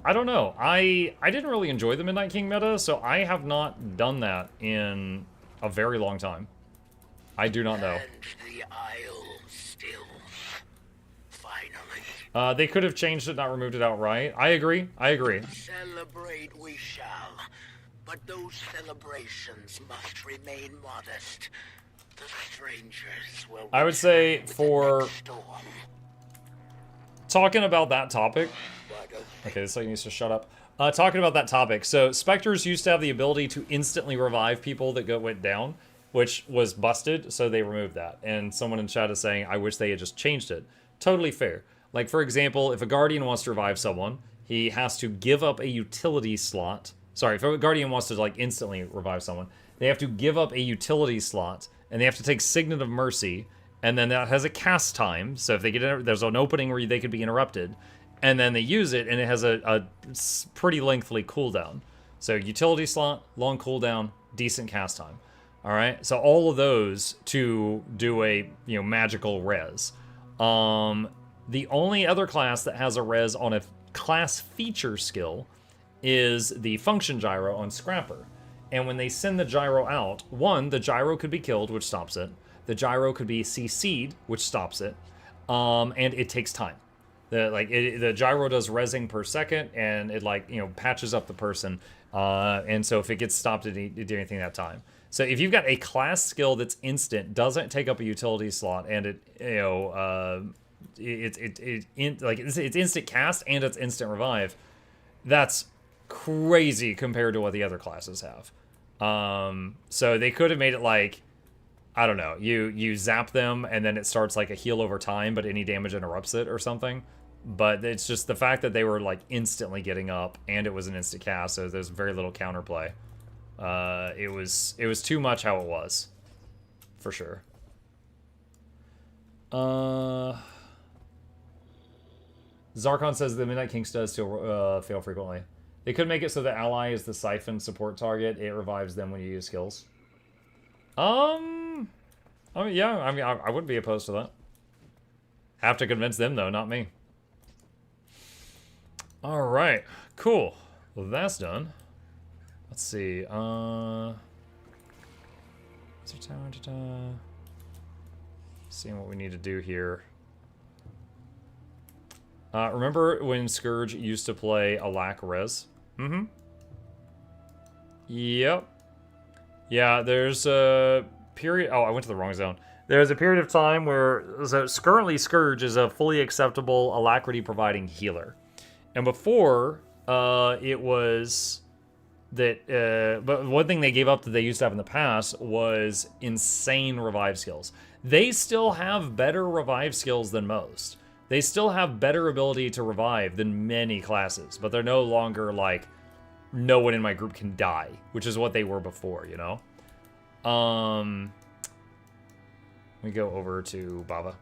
I don't know. I didn't really enjoy the Midnight King meta, so I have not done that in a very long time. I do not know. And the Isle still. Finally. They could have changed it, not removed it outright. I agree. I agree. Celebrate we shall, but those celebrations must remain modest. The strangers will. I would say return with the for next storm. talking about that topic. Okay, this lady needs to shut up. Talking about that topic. So Spectres used to have the ability to instantly revive people that went down, which was busted, so they removed that. And someone in chat is saying, I wish they had just changed it. Totally fair. Like, for example, if a Guardian wants to revive someone, he has to give up a utility slot. Sorry, if a Guardian wants to, like, instantly revive someone, they have to give up a utility slot, and they have to take Signet of Mercy, and then that has a cast time, so if they get there's an opening where they could be interrupted, and then they use it, and it has a pretty lengthy cooldown. So utility slot, long cooldown, decent cast time. All right, so all of those to do a magical res. The only other class that has a res on a class feature skill is the function gyro on Scrapper. And when they send the gyro out, one, the gyro could be killed, which stops it. The gyro could be CC'd, which stops it. And it takes time. The gyro does resing per second, and it patches up the person. And so if it gets stopped, it do anything that time. So if you've got a class skill that's instant, doesn't take up a utility slot, and it's instant cast and it's instant revive, that's crazy compared to what the other classes have. So they could have made it like, I don't know, you zap them and then it starts like a heal over time, but any damage interrupts it or something. But it's just the fact that they were like instantly getting up, and it was an instant cast, so there's very little counterplay. It was too much how it was, for sure. Zarkon says the Midnight Kinks does still fail frequently. They could make it so the ally is the siphon support target. It revives them when you use skills. I mean, yeah, I mean, I wouldn't be opposed to that. Have to convince them, though, not me. Alright, cool. Well, that's done. Let's see, seeing what we need to do here. Remember when Scourge used to play a lack res? Mm-hmm. Yep. Yeah, there's a period... Oh, I went to the wrong zone. There's a period of time where... So currently, Scourge is a fully acceptable alacrity-providing healer. And before, it was... that but one thing they gave up that they used to have in the past was insane revive skills. They still have better revive skills than most. They still have better ability to revive than many classes, but they're no longer like, no one in my group can die, which is what they were before, you know? We go over to Bava.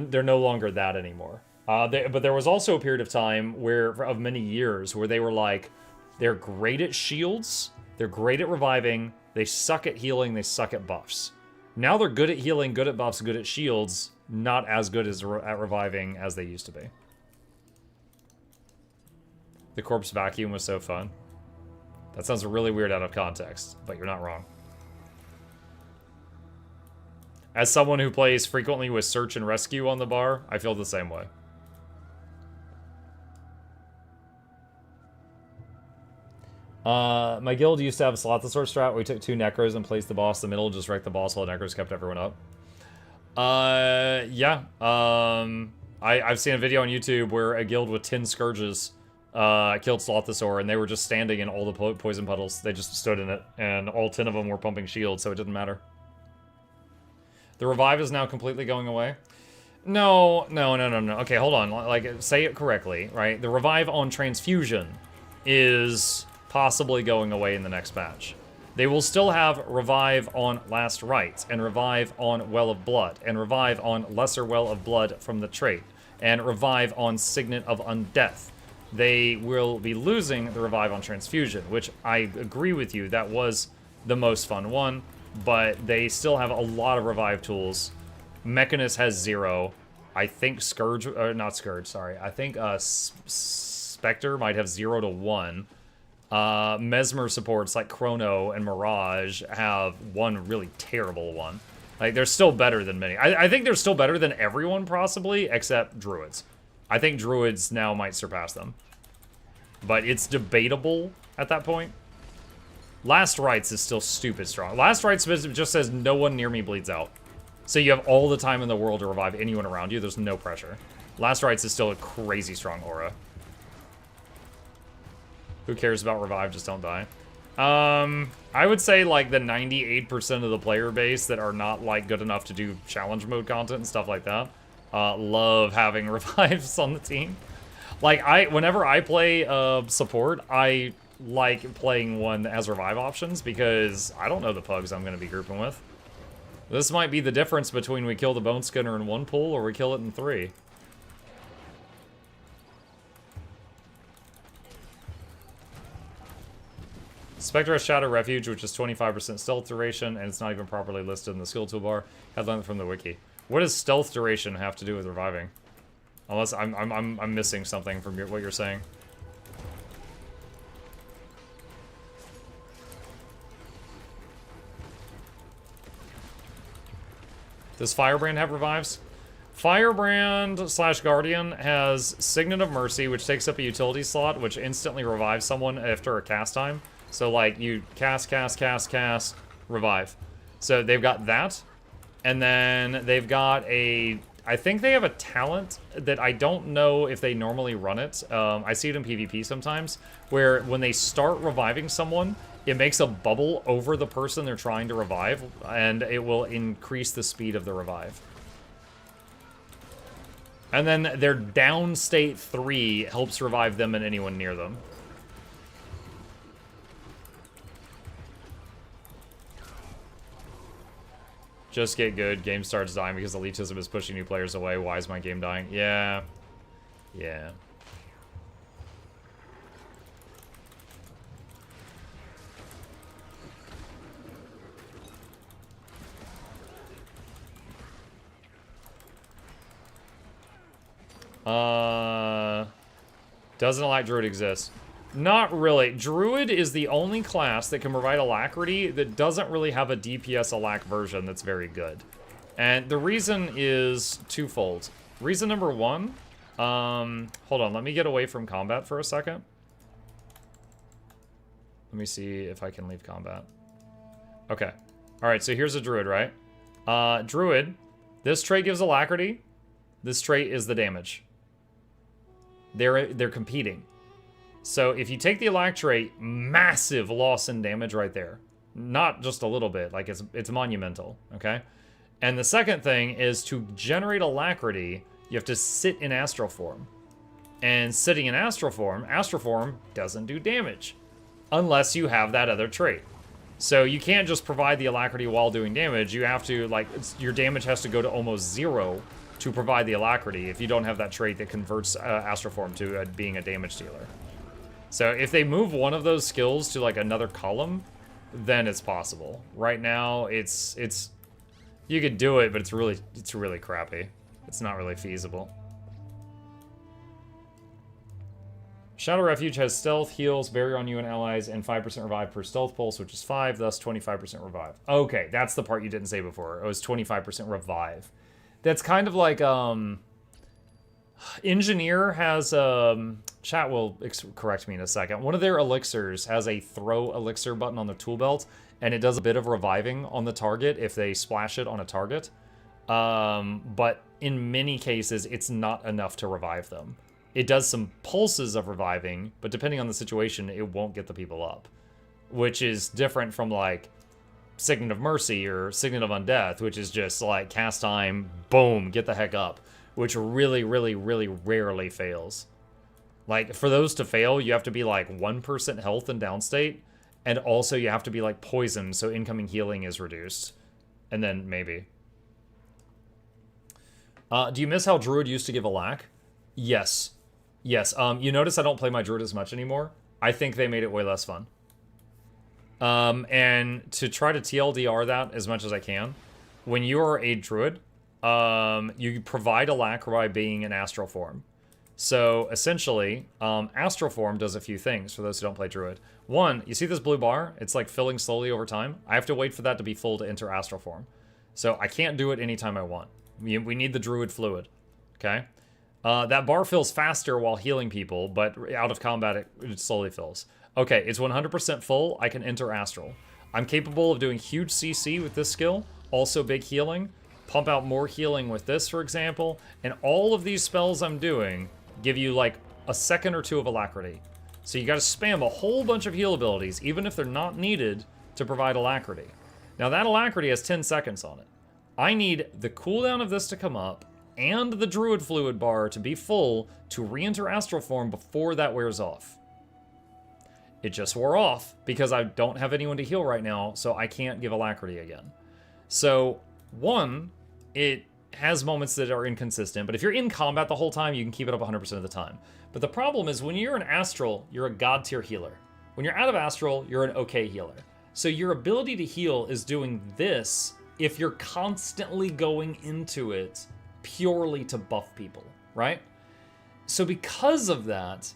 They're no longer that anymore. But there was also a period of time of many years where they were like, they're great at shields, they're great at reviving, they suck at healing, they suck at buffs. Now they're good at healing, good at buffs, good at shields, not as good as at reviving as they used to be. The corpse vacuum was so fun. That sounds really weird out of context, but you're not wrong. As someone who plays frequently with search and rescue on the bar, I feel the same way. My guild used to have a Slothosaur strat where we took 2 Necros and placed the boss in the middle, just wrecked the boss while Necros kept everyone up. Yeah. I've seen a video on YouTube where a guild with 10 Scourges killed Slothosaur, and they were just standing in all the poison puddles. They just stood in it, and all 10 of them were pumping shields, so it didn't matter. The revive is now completely going away. No. Okay, hold on. Like, say it correctly, right? The revive on transfusion is possibly going away in the next patch. They will still have revive on Last Rites, and revive on Well of Blood, and revive on Lesser Well of Blood from the trait, and revive on Signet of Undeath. They will be losing the revive on Transfusion, which I agree with you, that was the most fun one, but they still have a lot of revive tools. Mechanist has 0. I think Scourge, or not Scourge, sorry. I think Spectre might have 0 to 1. Mesmer supports like Chrono and Mirage have one really terrible one. Like, they're still better than many. I think they're still better than everyone, possibly, except Druids. I think Druids now might surpass them. But it's debatable at that point. Last Rites is still stupid strong. Last Rites just says no one near me bleeds out. So you have all the time in the world to revive anyone around you. There's no pressure. Last Rites is still a crazy strong aura. Who cares about revive? Just don't die. I would say like the 98% of the player base that are not like good enough to do challenge mode content and stuff like that love having revives on the team. Like whenever I play support, I like playing one that has revive options because I don't know the pugs I'm going to be grouping with. This might be the difference between we kill the Bone Skinner in 1 pull or we kill it in 3. Spectre has Shadow Refuge, which is 25% stealth duration, and it's not even properly listed in the skill toolbar. Headline from the wiki. What does stealth duration have to do with reviving? Unless I'm missing something from what you're saying. Does Firebrand have revives? Firebrand / Guardian has Signet of Mercy, which takes up a utility slot, which instantly revives someone after a cast time. So, like, you cast, revive. So they've got that. And then they've got a... I think they have a talent that I don't know if they normally run it. I see it in PvP sometimes, where when they start reviving someone, it makes a bubble over the person they're trying to revive, and it will increase the speed of the revive. And then their down state 3 helps revive them and anyone near them. Just get good. Game starts dying because elitism is pushing new players away. Why is my game dying? Yeah. Yeah. Doesn't Alack Druid exist? Not really. Druid is the only class that can provide Alacrity that doesn't really have a DPS Alack version that's very good. And the reason is twofold. Reason number one, hold on, let me get away from combat for a second. Let me see if I can leave combat. Okay. Alright, so here's a Druid, right? Druid, this trait gives Alacrity. This trait is the damage. They're competing. So if you take the Alack trait, massive loss in damage right there. Not just a little bit, like it's monumental, okay? And the second thing is to generate Alacrity, you have to sit in Astral Form. And sitting in Astral Form doesn't do damage. Unless you have that other trait. So you can't just provide the Alacrity while doing damage, you have to, like, your damage has to go to almost 0 to provide the Alacrity if you don't have that trait that converts Astral Form to being a damage dealer. So if they move one of those skills to like another column, then it's possible. Right now, it's you could do it, but it's really crappy. It's not really feasible. Shadow Refuge has stealth, heals, barrier on you and allies, and 5% revive per stealth pulse, which is 5, thus 25% revive. Okay, that's the part you didn't say before. It was 25% revive. That's kind of like, Engineer has, chat will correct me in a second. One of their elixirs has a throw elixir button on the tool belt, and it does a bit of reviving on the target if they splash it on a target. But in many cases, it's not enough to revive them. It does some pulses of reviving, but depending on the situation, it won't get the people up. Which is different from, like, Signet of Mercy or Signet of Undeath, which is just like cast time, boom, get the heck up, which really, really, really rarely fails. Like, for those to fail, you have to be like 1% health in downstate, and also you have to be like poisoned, so incoming healing is reduced. And then maybe. Do you miss how Druid used to give Alack? Yes. Yes. You notice I don't play my Druid as much anymore? I think they made it way less fun. And to try to TLDR that as much as I can, when you are a Druid, you provide Alack by being an Astral Form. So, essentially, Astral Form does a few things for those who don't play Druid. One, you see this blue bar? It's like filling slowly over time. I have to wait for that to be full to enter Astral Form. So, I can't do it anytime I want. We need the Druid fluid, okay? That bar fills faster while healing people, but out of combat, it slowly fills. Okay, it's 100% full. I can enter Astral. I'm capable of doing huge CC with this skill. Also big healing. Pump out more healing with this, for example. And all of these spells I'm doing give you like a second or two of Alacrity. So you gotta spam a whole bunch of heal abilities, even if they're not needed, to provide Alacrity. Now that Alacrity has 10 seconds on it. I need the cooldown of this to come up, and the Druid Fluid bar to be full to re-enter Astral Form before that wears off. It just wore off because I don't have anyone to heal right now, so I can't give Alacrity again. So, one, it has moments that are inconsistent, but if you're in combat the whole time, you can keep it up 100% of the time. But the problem is when you're an Astral, you're a God tier healer. When you're out of Astral, you're an okay healer. So your ability to heal is doing this if you're constantly going into it purely to buff people, right? So because of that,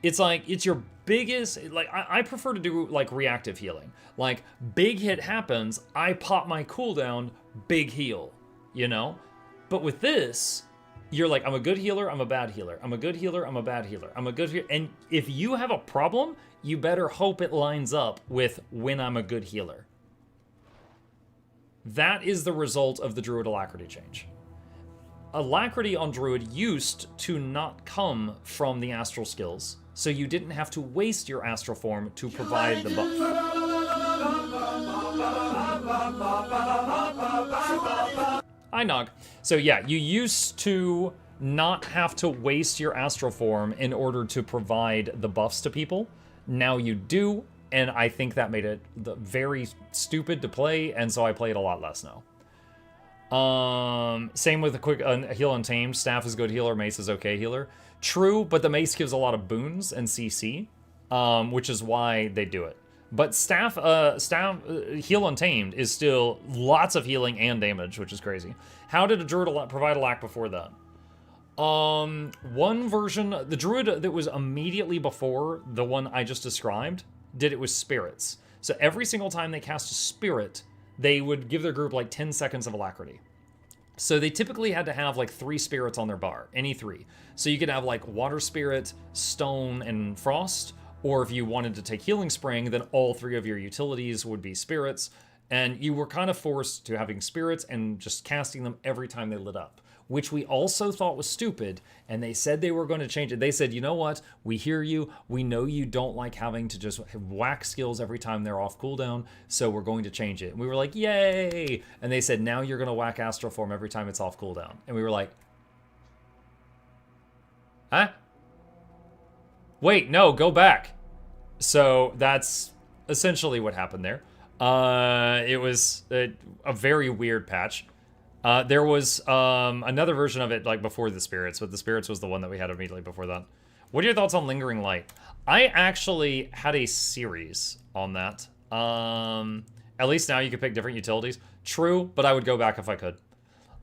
it's like, it's your biggest, like, I prefer to do, like, reactive healing. Like, big hit happens, I pop my cooldown, big heal, you know? But with this, you're like, I'm a good healer, I'm a bad healer. I'm a good healer, I'm a bad healer. I'm a good healer. And if you have a problem, you better hope it lines up with when I'm a good healer. That is the result of the Druid Alacrity change. Alacrity on Druid used to not come from the Astral skills, so you didn't have to waste your Astral Form to provide the buff. Hi, Nog. So yeah, you used to not have to waste your astral form in order to provide the buffs to people. Now you do, and I think that made it very stupid to play, and so I play it a lot less now. Same with a quick heal untamed. Staff is good healer, mace is okay healer. True, but the mace gives a lot of boons and CC, which is why they do it. But staff heal untamed is still lots of healing and damage, which is crazy. How did a druid provide a lack before that? One version, the druid that was immediately before the one I just described, did it with spirits. So every single time they cast a spirit, they would give their group like 10 seconds of alacrity. So they typically had to have like 3 spirits on their bar, any 3. So you could have like water spirit, stone, and frost, or if you wanted to take healing spring, then all 3 of your utilities would be spirits, and you were kind of forced to having spirits and just casting them every time they lit up, which we also thought was stupid, and they said they were going to change it. They said, you know what, we hear you, we know you don't like having to just whack skills every time they're off cooldown, so we're going to change it. And we were like, yay! And they said, now you're going to whack astral form every time it's off cooldown. And we were like, huh? Wait, no, go back. So that's essentially what happened there. It was a very weird patch. There was another version of it like before the spirits, but the spirits was the one that we had immediately before that. What are your thoughts on Lingering Light? I actually had a series on that. At least now you can pick different utilities. True, but I would go back if I could.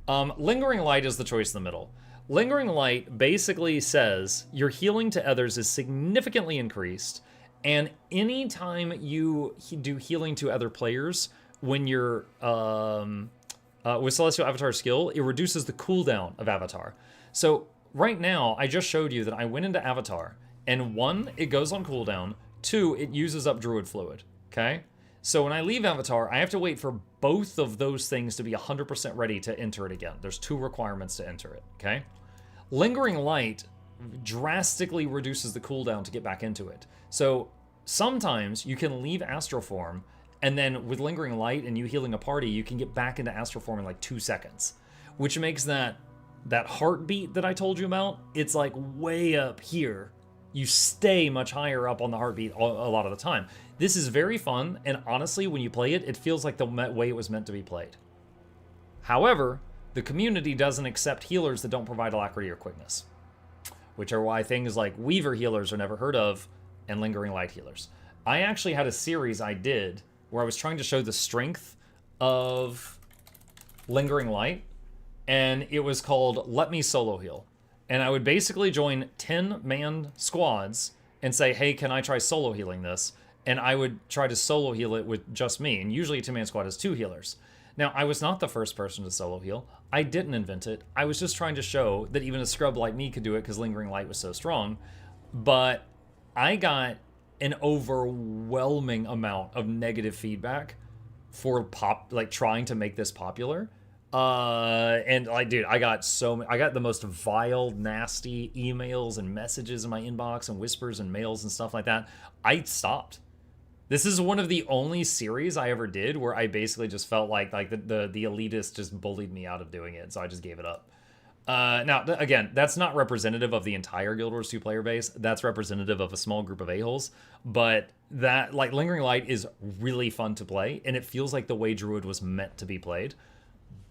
Lingering Light is the choice in the middle. Lingering Light basically says your healing to others is significantly increased, and anytime you do healing to other players, when you're with Celestial Avatar skill, it reduces the cooldown of Avatar. So right now, I just showed you that I went into Avatar, and 1, it goes on cooldown, 2, it uses up Druid Fluid, okay? So when I leave Avatar, I have to wait for both of those things to be 100% ready to enter it again. There's 2 requirements to enter it, okay? Lingering Light drastically reduces the cooldown to get back into it. So sometimes you can leave Astral Form, and then with Lingering Light and you healing a party, you can get back into Astral Form in like 2 seconds, which makes that heartbeat that I told you about, it's like way up here. You stay much higher up on the heartbeat a lot of the time. This is very fun, and honestly, when you play it, it feels like the way it was meant to be played. However, the community doesn't accept healers that don't provide alacrity or quickness, which are why things like Weaver healers are never heard of, and Lingering Light healers. I actually had a series I did where I was trying to show the strength of Lingering Light, and it was called Let Me Solo Heal. And I would basically join 10-man squads and say, hey, can I try solo healing this? And I would try to solo heal it with just me, and usually a 2-man squad has 2 healers. Now, I was not the first person to solo heal. I didn't invent it. I was just trying to show that even a scrub like me could do it because Lingering Light was so strong. But I got an overwhelming amount of negative feedback for trying to make this popular. And like, dude, I got the most vile, nasty emails and messages in my inbox and whispers and mails and stuff like that. I stopped. This is one of the only series I ever did where I basically just felt like the elitists just bullied me out of doing it, so I just gave it up. Now, again, that's not representative of the entire Guild Wars 2 player base. That's representative of a small group of a-holes. But that, like, Lingering Light is really fun to play, and it feels like the way Druid was meant to be played.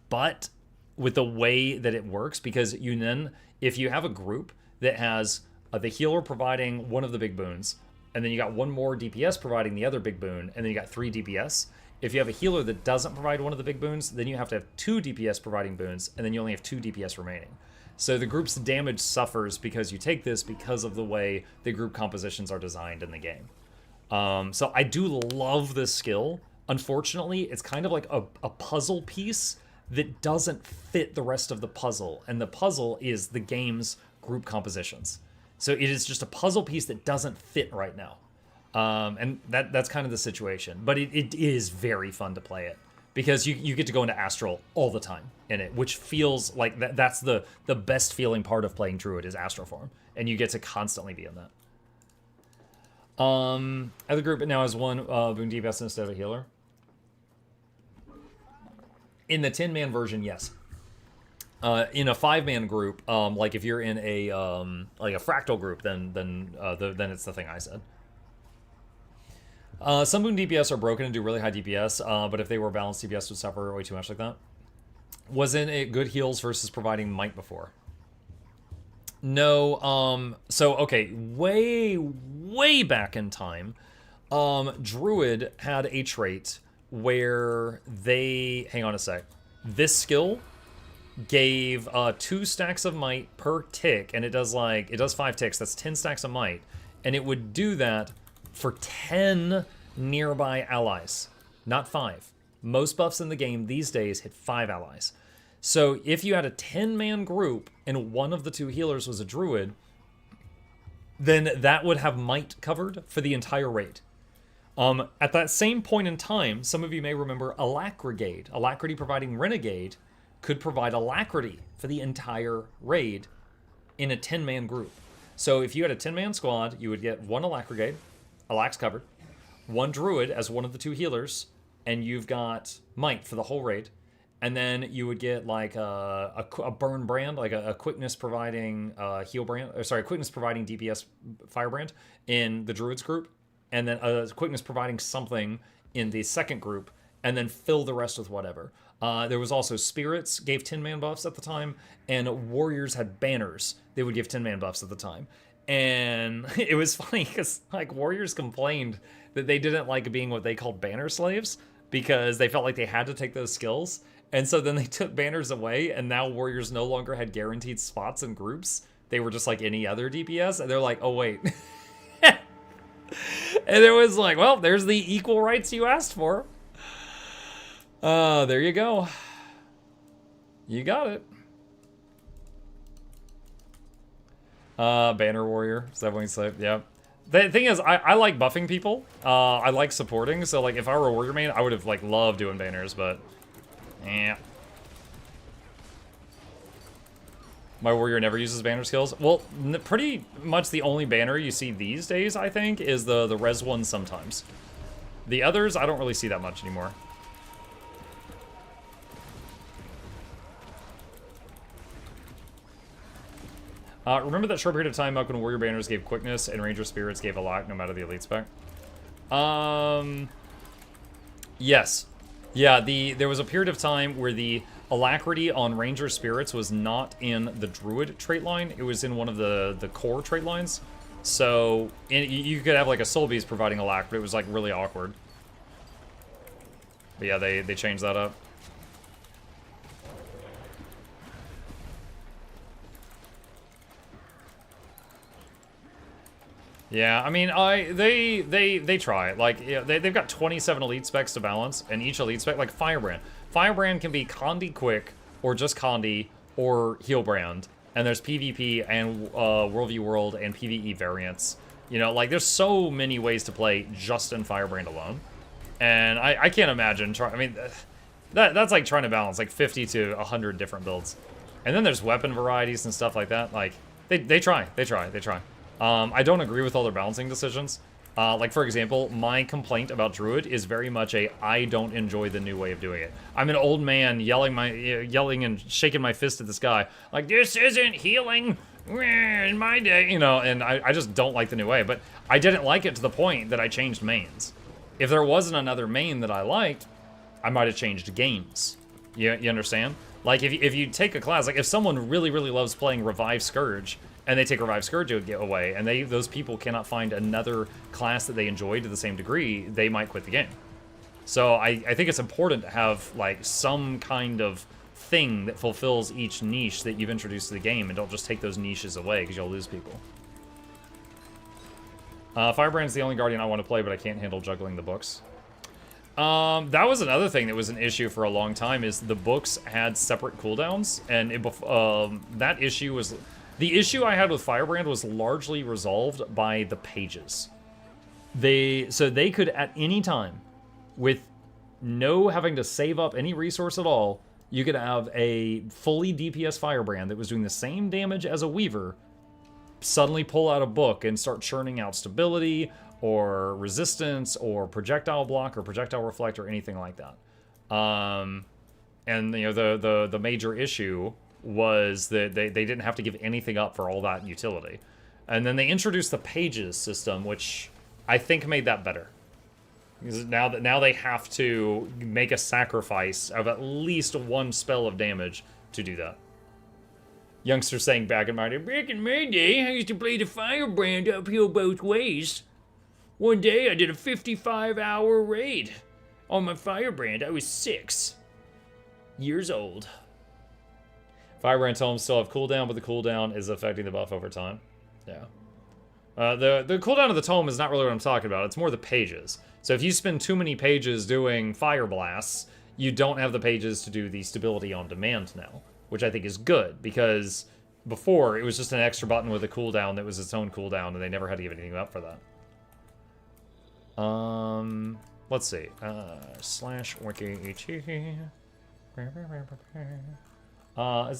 But with the way that it works, because you then, if you have a group that has the healer providing one of the big boons, and then you got one more DPS providing the other big boon, and then you got 3 DPS. If you have a healer that doesn't provide one of the big boons, then you have to have 2 DPS providing boons, and then you only have 2 DPS remaining. So the group's damage suffers because you take this because of the way the group compositions are designed in the game. So I do love this skill. Unfortunately, it's kind of like a puzzle piece that doesn't fit the rest of the puzzle, and the puzzle is the game's group compositions. So it is just a puzzle piece that doesn't fit right now. And that's kind of the situation. But it is very fun to play it, because you get to go into Astral all the time in it, which feels like that's the best feeling part of playing Druid is Astral Form, and you get to constantly be in that. Other group now has 1 boon DPS instead of a healer. In the 10-man version, yes. in a 5-man group, like if you're in a like a fractal group, then it's the thing I said. Some Moon DPS are broken and do really high DPS, but if they were balanced, DPS would suffer way too much like that. Wasn't it good heals versus providing might before? No, so, okay, way back in time, Druid had a trait where they... Hang on a sec. This skill gave 2 stacks of might per tick, and it does 5 ticks. That's 10 stacks of might, and it would do that for 10 nearby allies, not 5. Most buffs in the game these days hit 5 allies. So if you had a 10-man group and one of the 2 healers was a druid, then that would have might covered for the entire raid. At that same point in time, some of you may remember Alacrity. Alacrity providing Renegade could provide Alacrity for the entire raid in a 10-man group. So if you had a 10-man squad, you would get 1 Alacrity, Alax covered, 1 druid as one of the 2 healers, and you've got might for the whole raid. And then you would get like a burn brand, like a quickness providing heal brand, or sorry, quickness providing DPS firebrand in the druids group, and then a quickness providing something in the second group, and then fill the rest with whatever. There was also spirits gave 10-man buffs at the time, and warriors had banners. They would give 10-man buffs at the time. And it was funny because like warriors complained that they didn't like being what they called banner slaves because they felt like they had to take those skills. And so then they took banners away, and now warriors no longer had guaranteed spots in groups. They were just like any other DPS, and they're like, oh wait. And it was like, well, there's the equal rights you asked for. There you go. You got it. Banner warrior, 7.6, yeah. The thing is, I like buffing people. I like supporting, so like if I were a warrior main, I would have like loved doing banners, but yeah. My warrior never uses banner skills. Well, pretty much the only banner you see these days, I think, is the res one sometimes. The others, I don't really see that much anymore. Remember that short period of time when warrior banners gave quickness and ranger spirits gave a lot, no matter the elite spec? Yes. Yeah, there was a period of time where the alacrity on ranger spirits was not in the druid trait line. It was in one of the core trait lines. So you could have like a soul beast providing alacrity. It was like really awkward. But yeah, they changed that up. Yeah, I mean, they try. Like, yeah, they've got 27 elite specs to balance, and each elite spec, like Firebrand. Firebrand can be Condi Quick, or just Condi, or Healbrand. And there's PvP and Worldview World and PvE variants. You know, like, there's so many ways to play just in Firebrand alone. And I can't imagine I mean, that's like trying to balance like 50 to 100 different builds. And then there's weapon varieties and stuff like that. Like, they try. I don't agree with all their balancing decisions. Like, for example, my complaint about Druid is very much I don't enjoy the new way of doing it. I'm an old man yelling and shaking my fist at this guy, like, this isn't healing in my day, you know, and I just don't like the new way. But I didn't like it to the point that I changed mains. If there wasn't another main that I liked, I might have changed games. You understand? Like, if you take a class, like, if someone really, really loves playing Revive Scourge, and they take Revive Scourge away, and those people cannot find another class that they enjoy to the same degree, they might quit the game. So I think it's important to have, like, some kind of thing that fulfills each niche that you've introduced to the game, and don't just take those niches away, because you'll lose people. Firebrand's the only Guardian I want to play, but I can't handle juggling the books. That was another thing that was an issue for a long time, is the books had separate cooldowns, and that issue was... The issue I had with Firebrand was largely resolved by the pages. So they could, at any time, with no having to save up any resource at all, you could have a fully DPS Firebrand that was doing the same damage as a Weaver, suddenly pull out a book and start churning out stability, or resistance, or projectile block, or projectile reflect, or anything like that. And, you know, the major issue was that they didn't have to give anything up for all that utility. And then they introduced the pages system, which I think made that better. Because now they have to make a sacrifice of at least one spell of damage to do that. Youngster saying back in my day, I used to play the firebrand uphill both ways. One day I did a 55-hour raid on my firebrand. I was 6 years old. Firebrand tomes still have cooldown, but the cooldown is affecting the buff over time. Yeah. The cooldown of the tome is not really what I'm talking about. It's more the pages. So if you spend too many pages doing fire blasts, you don't have the pages to do the stability on demand now, which I think is good, because before it was just an extra button with a cooldown that was its own cooldown, and they never had to give anything up for that. Let's see. Slash wiki. Is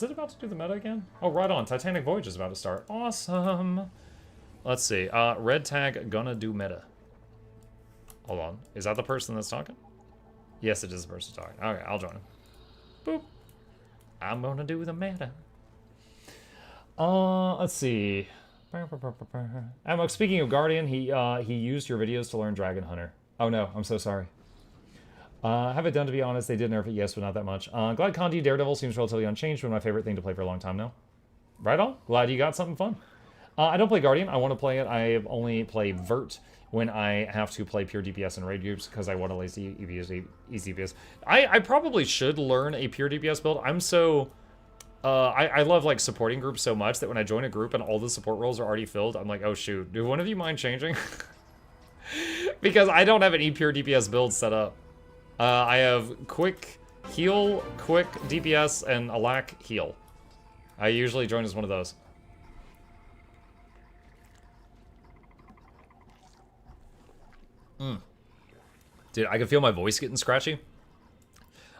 it about to do the meta again? Oh, right on. Titanic Voyage is about to start. Awesome. Let's see. Red tag gonna do meta. Hold on. Is that the person that's talking? Yes, it is the person talking. Okay, I'll join him. Boop. I'm gonna do the meta. Let's see. Amok, speaking of Guardian, he used your videos to learn Dragon Hunter. Oh no, I'm so sorry. Have it done, to be honest. They did nerf it, yes, but not that much. Glad Condi Daredevil seems relatively unchanged, but my favorite thing to play for a long time now. Right on. Glad you got something fun. I don't play Guardian. I want to play it. I only play Vert when I have to play pure DPS in raid groups because I want to lazy easy DPS. I probably should learn a pure DPS build. I'm so... I love, like, supporting groups so much that when I join a group and all the support roles are already filled, I'm like, oh, shoot. Do one of you mind changing? Because I don't have an pure DPS build set up. I have quick heal, quick DPS, and a lack heal. I usually join as one of those. Dude, I can feel my voice getting scratchy.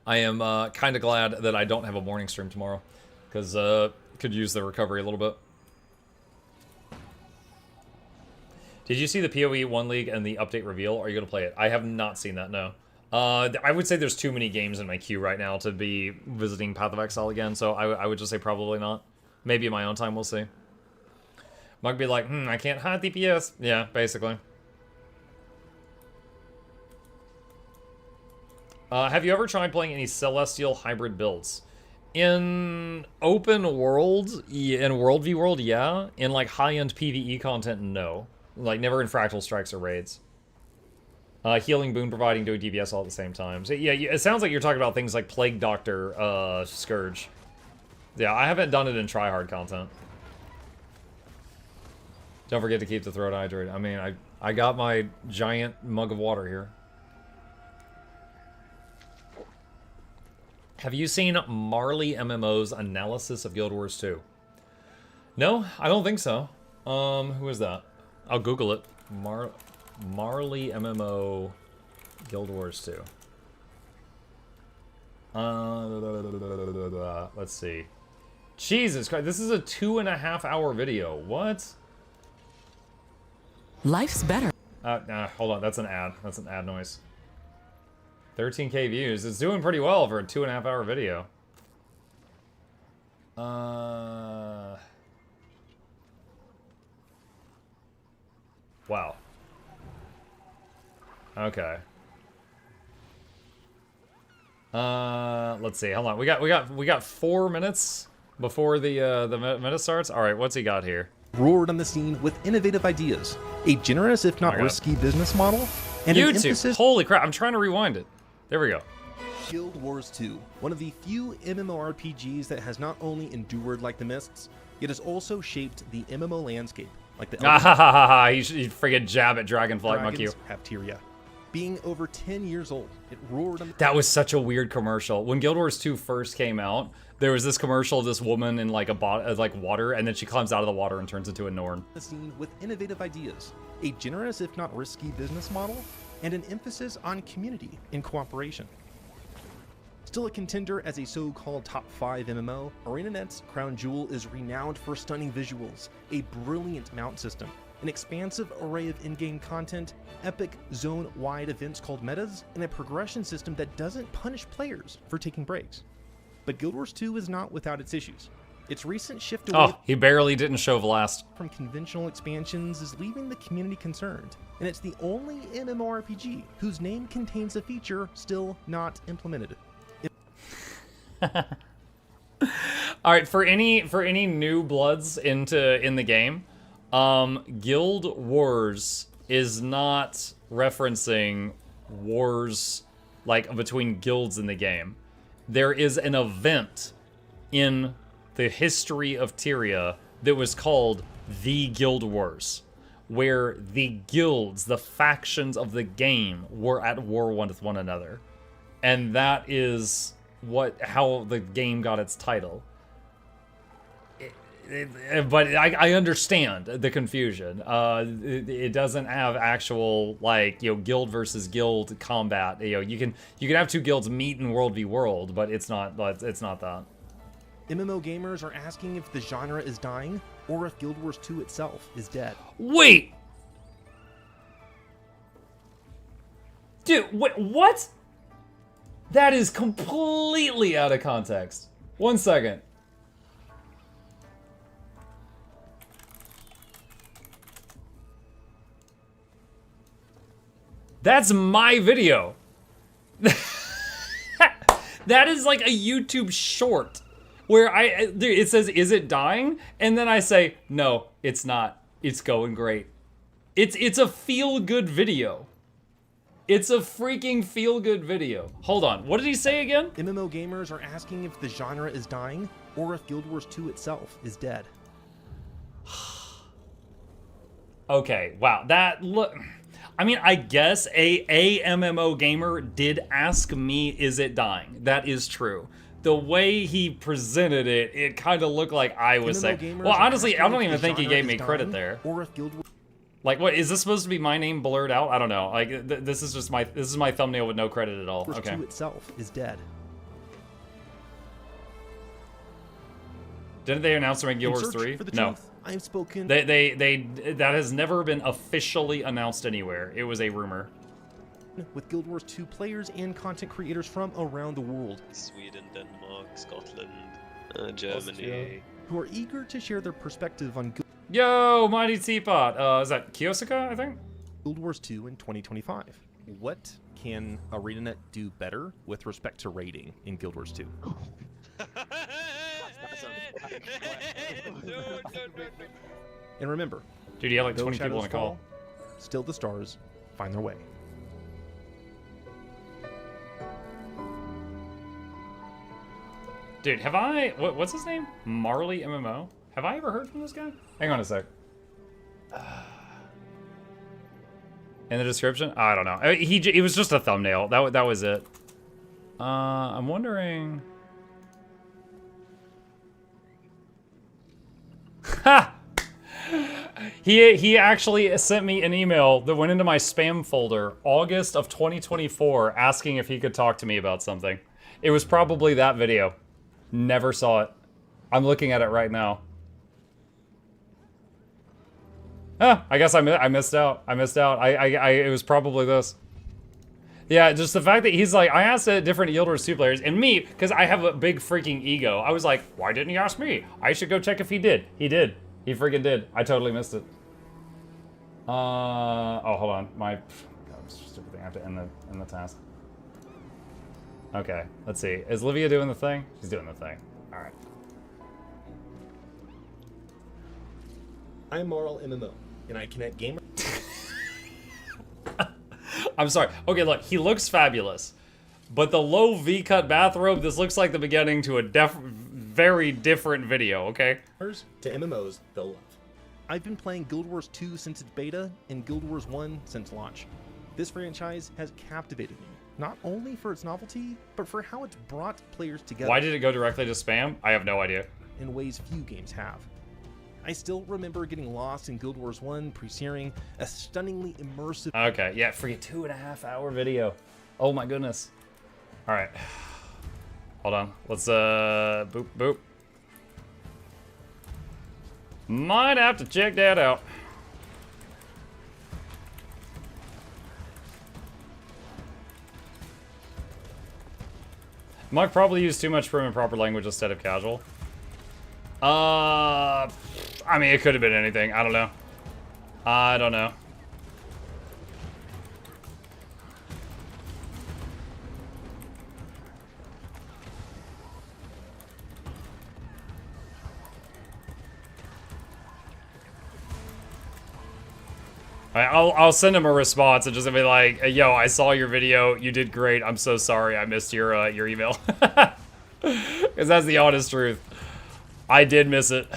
I am kind of glad that I don't have a morning stream tomorrow, because could use the recovery a little bit. Did you see the PoE 1 League and the update reveal? Are you going to play it? I have not seen that, no. I would say there's too many games in my queue right now to be visiting Path of Exile again, so I would just say probably not. Maybe in my own time, we'll see. Might be like, I can't hide DPS. Yeah, basically. Have you ever tried playing any Celestial hybrid builds? In open world, in World v World, yeah. In like high-end PvE content, no. Like never in Fractal Strikes or raids. Healing, boon providing, doing DPS all at the same time. So yeah, it sounds like you're talking about things like Plague Doctor, Scourge. Yeah, I haven't done it in tryhard content. Don't forget to keep the throat hydrated. I mean, I got my giant mug of water here. Have you seen Marley MMO's analysis of Guild Wars 2? No, I don't think so. Who is that? I'll Google it. Marley MMO Guild Wars 2. Let's see. Jesus Christ, this is a 2.5-hour video. What? Life's better. Hold on, that's an ad. That's an ad noise. 13k views. It's doing pretty well for a 2.5-hour video. Wow. Okay. Let's see. Hold on. We got 4 minutes before the meta starts. All right, what's he got here? Roared on the scene with innovative ideas, a generous if not risky business model, and an emphasis. Holy crap! I'm trying to rewind it. There we go. Guild Wars 2, one of the few MMORPGs that has not only endured like the mists, it has also shaped the MMO landscape, like the. You friggin' jab at Dragonflight, Muck you. Hafteria. Being over 10 years old, it roared on the. That was such a weird commercial. When Guild Wars 2 first came out, there was this commercial of this woman in like like water, and then she climbs out of the water and turns into a Norn. The scene with innovative ideas, a generous if not risky business model, and an emphasis on community and cooperation. Still a contender as a so-called top 5 MMO, ArenaNet's crown jewel is renowned for stunning visuals, a brilliant mount system, an expansive array of in-game content, epic zone-wide events called metas, and a progression system that doesn't punish players for taking breaks. But Guild Wars 2 is not without its issues. Its recent shift away Oh, he barely didn't show Vlast. from conventional expansions is leaving the community concerned, and it's the only MMORPG whose name contains a feature still not implemented. All right, for any new bloods in the game, Guild Wars is not referencing wars like between guilds in the game. There is an event in the history of Tyria that was called the Guild Wars, where the guilds, the factions of the game, were at war with one another, and that is how the game got its title. But I understand the confusion. It doesn't have actual guild versus guild combat. You can have two guilds meet in World v World, but it's not that. MMO gamers are asking if the genre is dying or if Guild Wars 2 itself is dead. Wait! Dude, wait, what? That is completely out of context. 1 second. That's my video. That is like a YouTube short where it says, "Is it dying?" And then I say, "No, it's not. It's going great." It's a feel-good video. It's a freaking feel-good video. Hold on. What did he say again? MMO gamers are asking if the genre is dying or if Guild Wars 2 itself is dead. Okay, wow. I mean, I guess a MMO gamer did ask me, is it dying? That is true. The way he presented it, it kind of looked like I was saying. Well, honestly, I don't even think he gave me credit there. Or if Guild Wars... Like, what, is this supposed to be my name blurred out? I don't know. Like, this is my thumbnail with no credit at all. Okay. 2 itself is dead. Didn't they announce they're making Guild Wars 3? No. I have spoken. That has never been officially announced anywhere. It was a rumor. With Guild Wars 2 players and content creators from around the world. Sweden, Denmark, Scotland, Germany. Who are eager to share their perspective on Yo, Mighty Teapot. Is that Kiyosaka, I think? Guild Wars 2 in 2025. What can ArenaNet do better with respect to rating in Guild Wars 2? And remember, dude, you have like 20 people on a call. Still the stars find their way. Dude, have I... What's his name? Marley MMO? Have I ever heard from this guy? Hang on a sec. In the description? I don't know. It was just a thumbnail. That was it. I'm wondering... Ha! He actually sent me an email that went into my spam folder August of 2024 asking if he could talk to me about something. It was probably that video. Never saw it. I'm looking at it right now. I guess I missed out. It was probably this. Yeah, just the fact that he's like, I asked different Guild Wars 2 players, and me, because I have a big freaking ego, I was like, why didn't he ask me? I should go check if he did. He did. He freaking did. I totally missed it. Oh, hold on. God, stupid thing. I have to end the task. Okay, let's see. Is Livia doing the thing? She's doing the thing. All right. I'm Marl MMO, and I connect gamer. I'm sorry. Okay, look, he looks fabulous. But the low V-cut bathrobe, this looks like the beginning to a very different video, okay? To MMOs they'll love. I've been playing Guild Wars 2 since its beta, and Guild Wars 1 since launch. This franchise has captivated me, not only for its novelty, but for how it's brought players together. Why did it go directly to spam? I have no idea. In ways few games have. I still remember getting lost in Guild Wars 1, pre-searing a stunningly immersive... Okay, yeah, for a 2.5 hour video. Oh my goodness. All right. Hold on. Let's, boop, boop. Might have to check that out. Muck probably used too much prim and proper language instead of casual. I mean, it could have been anything. I don't know. I don't know. I'll send him a response and just be like, hey, yo, I saw your video. You did great. I'm so sorry. I missed your email. Because that's the honest truth. I did miss it.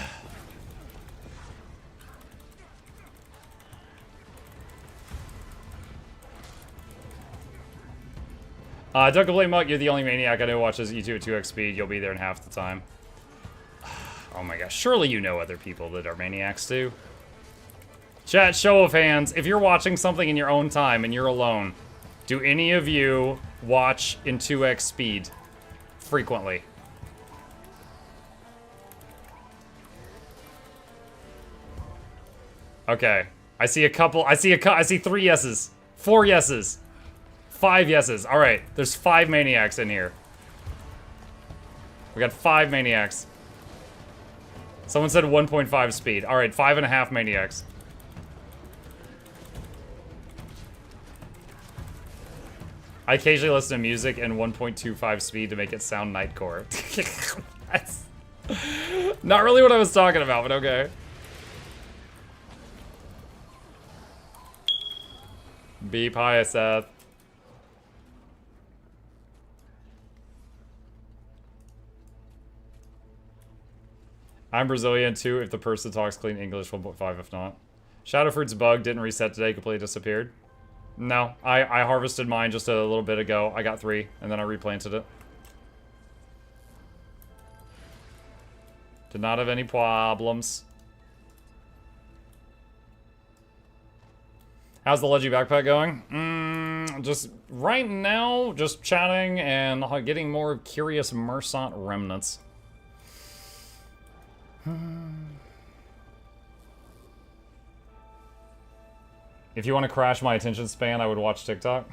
Don't complain, Muck. You're the only maniac I know who watches YouTube at 2x speed. You'll be there in half the time. Oh my gosh. Surely you know other people that are maniacs too. Chat, show of hands. If you're watching something in your own time and you're alone, do any of you watch in 2x speed frequently? Okay. I see a couple. I see 3 yeses. 4 yeses. 5 yeses. All right. There's 5 maniacs in here. We got 5 maniacs. Someone said 1.5 speed. All right. 5.5 maniacs. I occasionally listen to music in 1.25 speed to make it sound nightcore. That's not really what I was talking about, but okay. Beep, hi, Seth. I'm Brazilian too. If the person talks clean English, 1.5 if not. Shadowfruit's bug didn't reset today, completely disappeared. No, I harvested mine just a little bit ago. I got 3, and then I replanted it. Did not have any problems. How's the Leggy backpack going? Just right now, just chatting and getting more curious Mersant remnants. If you want to crash my attention span, I would watch TikTok.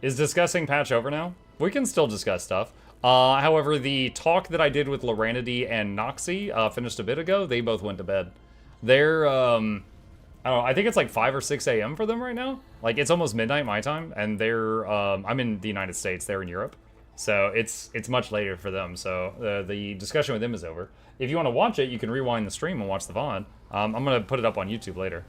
Is discussing patch over now? We can still discuss stuff. However, the talk that I did with Loranity and Noxxi finished a bit ago. They both went to bed. They're, I don't know, I think it's like 5 or 6 a.m. for them right now. Like, it's almost midnight my time, and they're, I'm in the United States, they're in Europe. So it's much later for them, so the discussion with them is over. If you want to watch it, you can rewind the stream and watch the VOD. I'm going to put it up on YouTube later.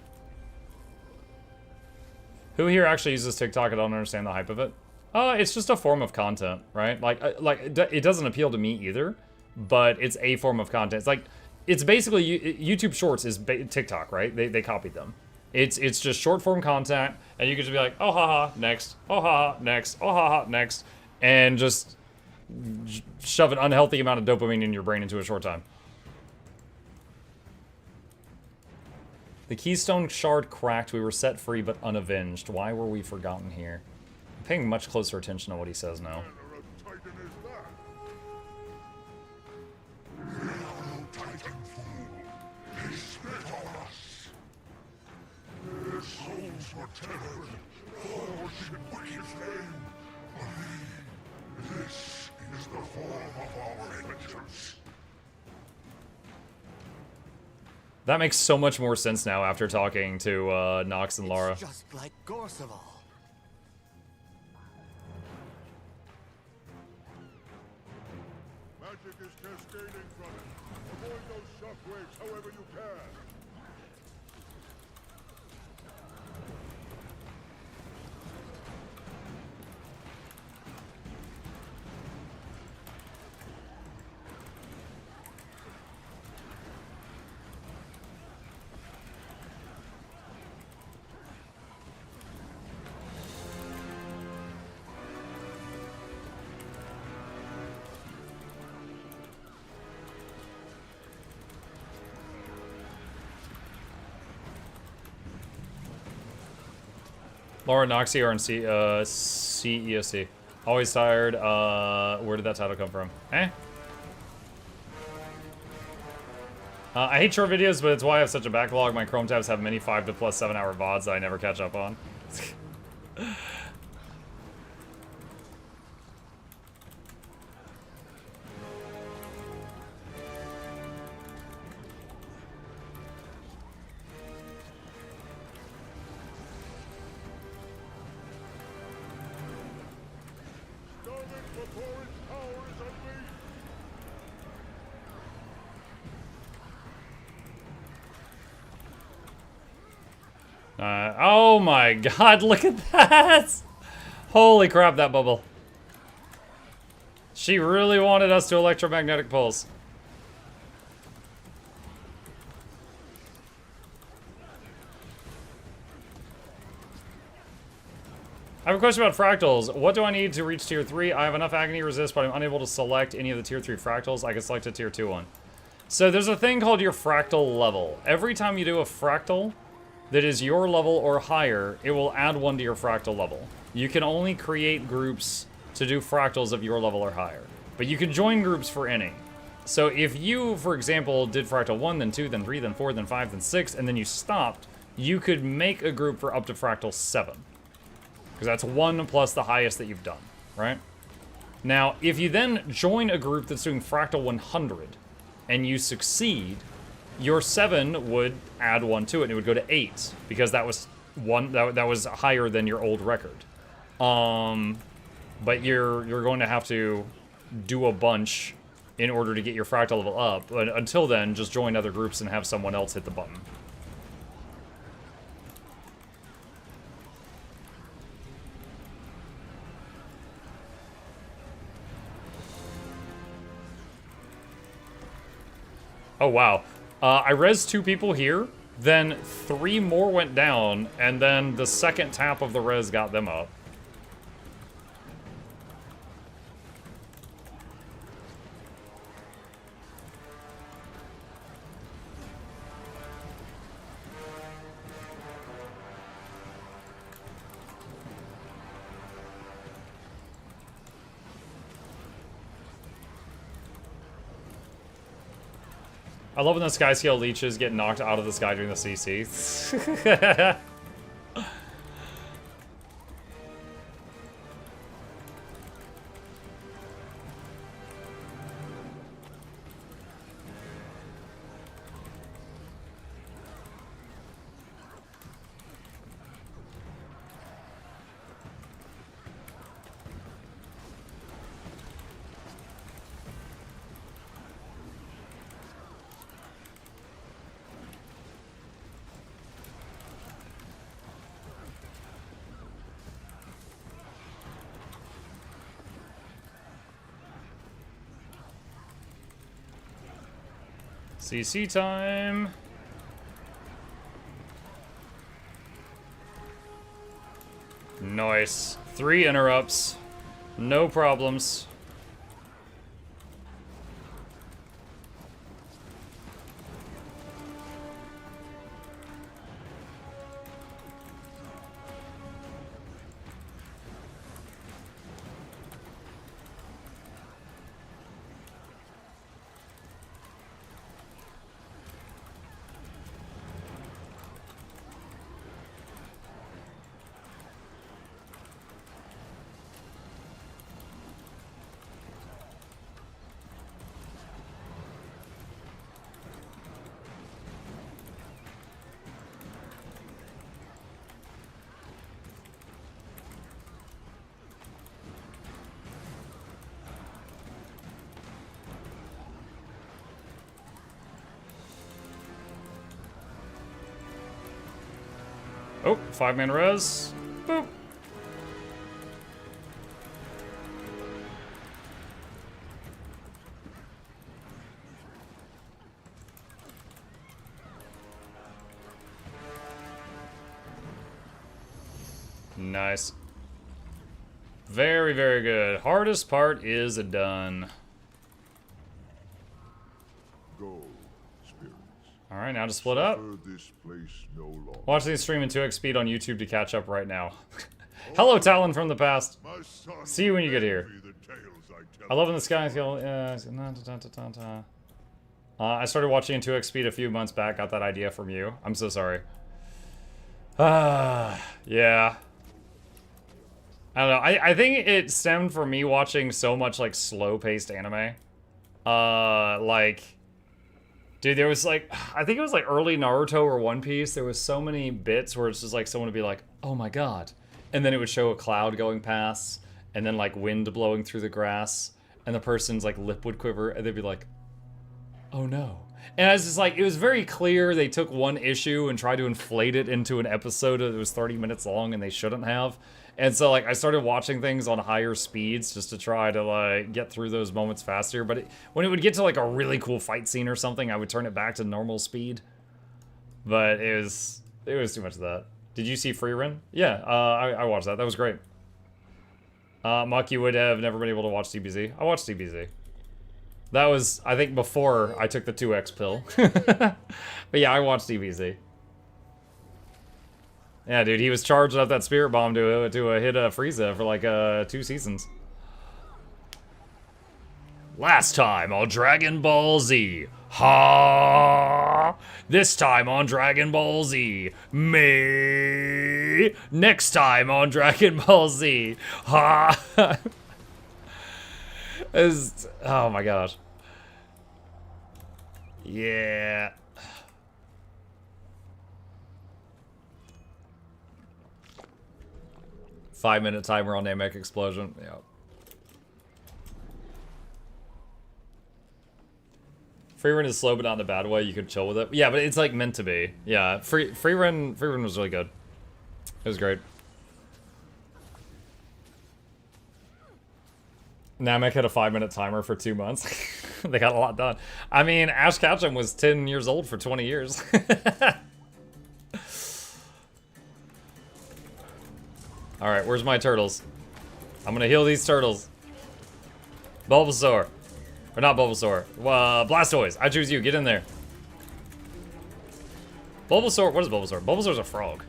Who here actually uses TikTok? I don't understand the hype of it. It's just a form of content, right? Like it doesn't appeal to me either, but it's a form of content. It's like, it's basically, YouTube Shorts is TikTok, right? They copied them. It's just short form content, and you can just be like, oh haha, next, oh haha, next, oh haha, next, and just shove an unhealthy amount of dopamine in your brain into a short time. The Keystone Shard cracked. We were set free but unavenged. Why were we forgotten here? I'm paying much closer attention to what he says now. That makes so much more sense now after talking to Nox and Lara. Just like Gorseval. Magic is cascading from it. Avoid those shockwaves however you can. Laura and Noxxi are in CESC. Always tired. Where did that title come from? Eh? I hate short videos, but it's why I have such a backlog. My Chrome tabs have many 5 to plus 7 hour VODs that I never catch up on. Oh my god, look at that! Holy crap, that bubble. She really wanted us to electromagnetic pulse. I have a question about fractals. What do I need to reach tier 3? I have enough agony resist, but I'm unable to select any of the tier 3 fractals. I can select a tier 2 one. So there's a thing called your fractal level. Every time you do a fractal that is your level or higher, it will add one to your fractal level. You can only create groups to do fractals of your level or higher. But you can join groups for any. So if you, for example, did fractal 1, then 2, then 3, then 4, then 5, then 6, and then you stopped, you could make a group for up to fractal 7. Because that's 1 plus the highest that you've done, right? Now, if you then join a group that's doing fractal 100, and you succeed, your 7 would add 1 to it, and it would go to 8, because that was that was higher than your old record. But you're going to have to do a bunch in order to get your fractal level up. But until then, just join other groups and have someone else hit the button. Oh, wow. I rezzed 2 people here, then 3 more went down, and then the second tap of the res got them up. I love when the sky scale leeches get knocked out of the sky during the CC. CC time. Nice. 3 interrupts. No problems. Oh, 5-man res. Boop. Nice. Very, very good. Hardest part is done. Go, spirits. All right, now to split up. This place no longer. Watching the stream in 2x speed on YouTube to catch up right now. Hello, Talon from the past. See you when you get here. I love in the sky. I started watching in 2x speed a few months back. Got that idea from you. I'm so sorry. Yeah. I don't know. I think it stemmed from me watching so much like slow-paced anime. Like, dude, there was like, I think it was like early Naruto or One Piece. There was so many bits where it's just like someone would be like, "Oh my god," and then it would show a cloud going past, and then like wind blowing through the grass, and the person's like lip would quiver, and they'd be like, "Oh no." And I was just like, it was very clear they took one issue and tried to inflate it into an episode that was 30 minutes long, and they shouldn't have. And so, like, I started watching things on higher speeds just to try to, like, get through those moments faster. But when it would get to, like, a really cool fight scene or something, I would turn it back to normal speed. But it was too much of that. Did you see Free Run? Yeah, I watched that. That was great. Muck, you would have never been able to watch DBZ. I watched DBZ. That was, I think, before I took the 2X pill. But yeah, I watched DBZ. Yeah, dude, he was charging up that spirit bomb to hit Frieza for like 2 seasons. Last time on Dragon Ball Z. Ha! This time on Dragon Ball Z. Me. Next time on Dragon Ball Z. Ha! Oh my gosh. Yeah. Five-minute timer on Namek Explosion. Yeah. Free Run is slow, but not in a bad way. You could chill with it. Yeah, but it's like meant to be. Yeah, Free Run was really good. It was great. Namek had a 5-minute timer for 2 months. They got a lot done. I mean, Ash Ketchum was 10 years old for 20 years. Alright, where's my turtles? I'm gonna heal these turtles. Bulbasaur. Or not Bulbasaur. Blastoise. I choose you. Get in there. Bulbasaur. What is Bulbasaur? Bulbasaur's a frog.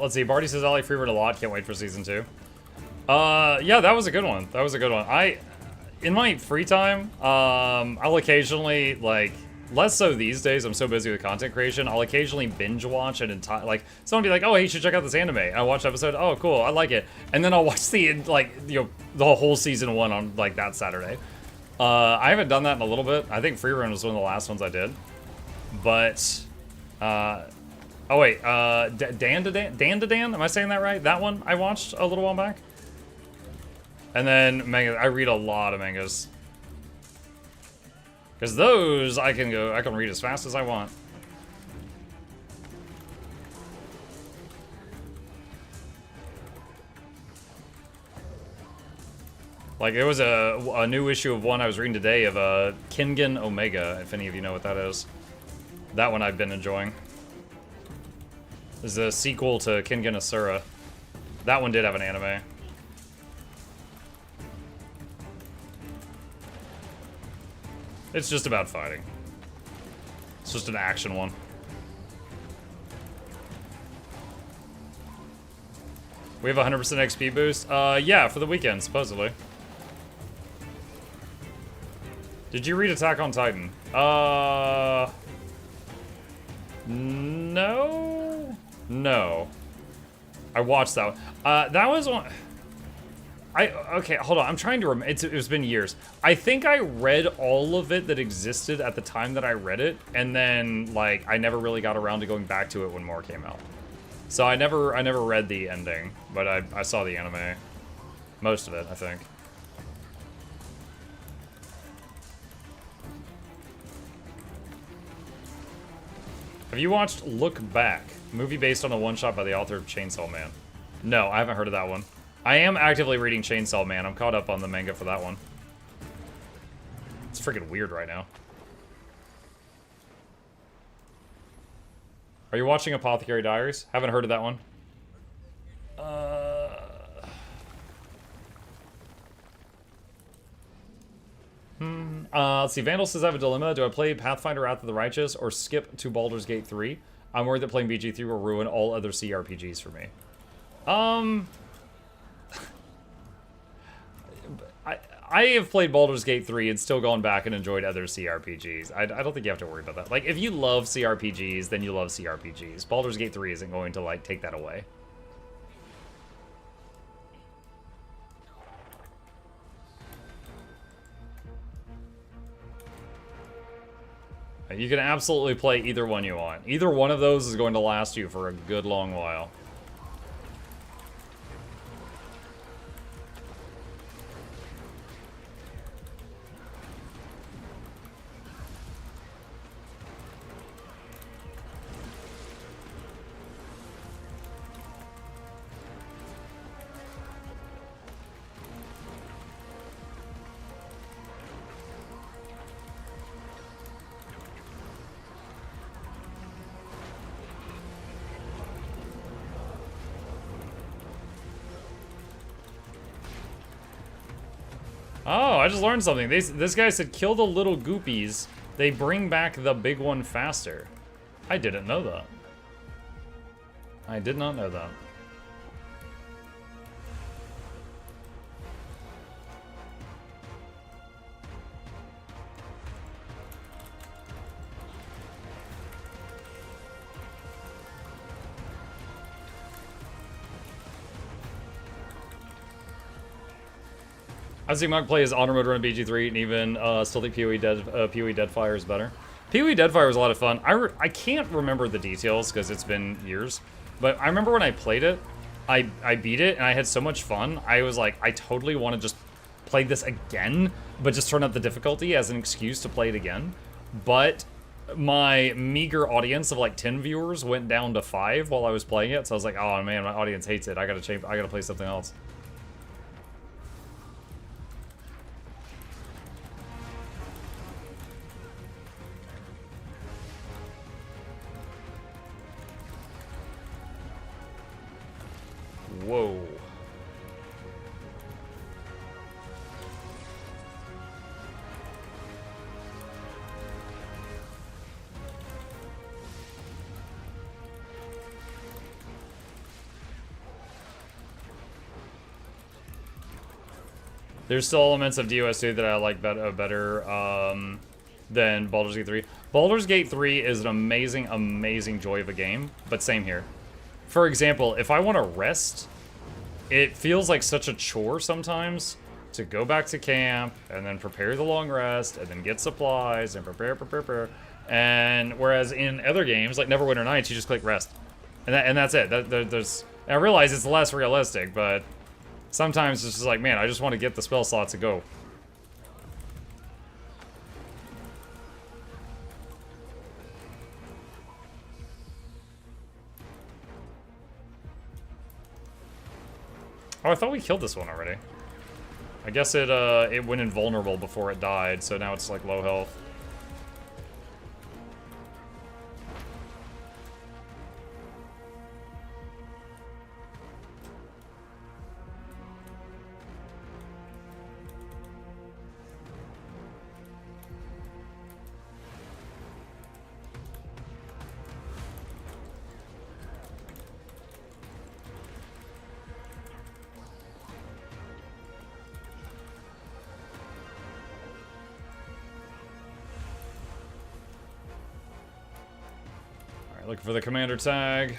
Let's see. Barty says I like Free Run a lot. Can't wait for season 2. Yeah, that was a good one. That was a good one. In my free time, I'll occasionally, like, less so these days, I'm so busy with content creation, I'll occasionally binge watch an entire, like, someone be like, oh, hey, you should check out this anime. And I watch an episode, oh, cool, I like it. And then I'll watch the, like, you know, the whole season 1 on, like, that Saturday. I haven't done that in a little bit. I think Free Run was one of the last ones I did. But, oh wait, Dan? Am I saying that right? That one I watched a little while back. And then manga. I read a lot of mangas. Because those I can read as fast as I want. Like, there was a new issue of one I was reading today of Kengan Omega, if any of you know what that is. That one I've been enjoying. This is a sequel to Kengan Asura. That one did have an anime. It's just about fighting. It's just an action one. We have 100% XP boost? Yeah, for the weekend, supposedly. Did you read Attack on Titan? No? No. I watched that one. That was one... Okay, hold on. I'm trying to remember. It's been years. I think I read all of it that existed at the time that I read it, and then, like, I never really got around to going back to it when more came out. So I never read the ending, but I saw the anime. Most of it, I think. Have you watched Look Back? Movie based on a one-shot by the author of Chainsaw Man. No, I haven't heard of that one. I am actively reading Chainsaw Man. I'm caught up on the manga for that one. It's freaking weird right now. Are you watching Apothecary Diaries? Haven't heard of that one. Let's see. Vandal says I have a dilemma. Do I play Pathfinder Wrath of the Righteous or skip to Baldur's Gate 3? I'm worried that playing BG3 will ruin all other CRPGs for me. I have played Baldur's Gate 3 and still gone back and enjoyed other CRPGs. I don't think you have to worry about that. Like, if you love CRPGs, then you love CRPGs. Baldur's Gate 3 isn't going to, like, take that away. You can absolutely play either one you want. Either one of those is going to last you for a good long while. Oh, I just learned something. This guy said, kill the little goopies. They bring back the big one faster. I didn't know that. I did not know that. I've seen Mug play his honor mode run BG3 and even still think PoE Deadfire is better. PoE Deadfire was a lot of fun. I can't remember the details because it's been years, but I remember when I played it, I beat it and I had so much fun. I was like, I totally want to just play this again, but just turn up the difficulty as an excuse to play it again. But my meager audience of like 10 viewers went down to 5 while I was playing it, so I was like, oh man, my audience hates it. I gotta play something else. Whoa. There's still elements of DOS2 that I like better than Baldur's Gate 3. Baldur's Gate 3 is an amazing, amazing joy of a game, but same here. For example, if I want to rest, it feels like such a chore sometimes to go back to camp and then prepare the long rest and then get supplies and prepare. And whereas in other games like Neverwinter Nights, you just click rest, and that's it. I realize it's less realistic, but sometimes it's just like, man, I just want to get the spell slots and go. Oh, I thought we killed this one already. I guess it went invulnerable before it died, so now it's like low health. Alright, looking for the commander tag.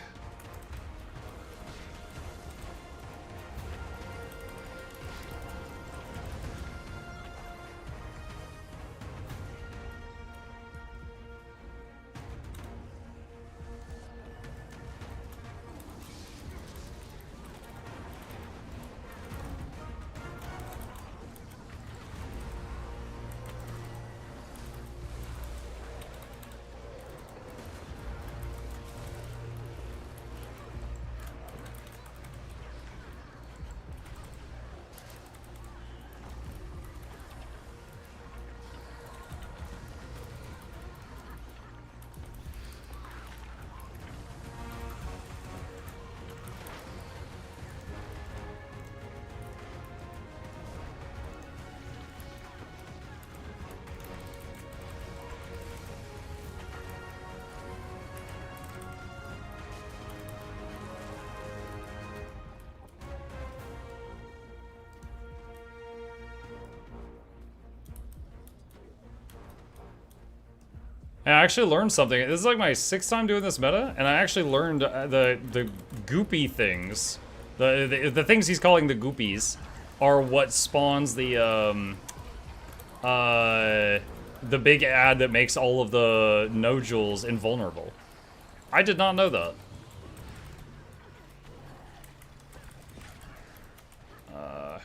I actually learned something. This is like my 6th time doing this meta, and I actually learned the goopy things. The things he's calling the goopies are what spawns the big ad that makes all of the nodules invulnerable. I did not know that.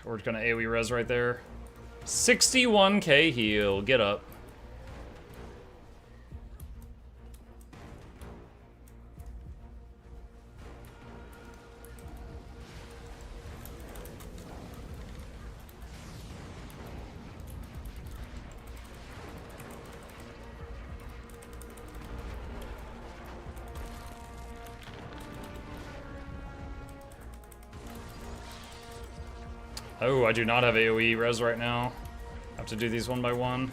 We're gonna AoE res right there. 61k heal. Get up. Oh, I do not have AoE res right now. I have to do these one by one.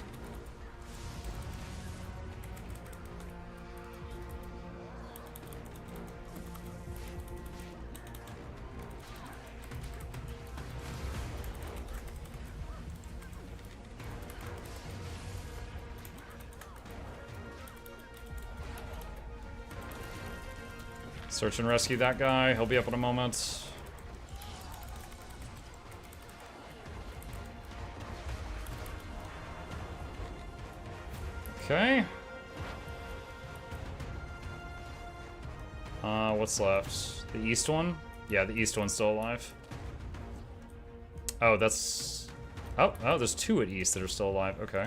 Search and rescue that guy. He'll be up in a moment. Okay. What's left? The east one? Yeah, the east one's still alive. Oh, that's... Oh, there's 2 at east that are still alive. Okay.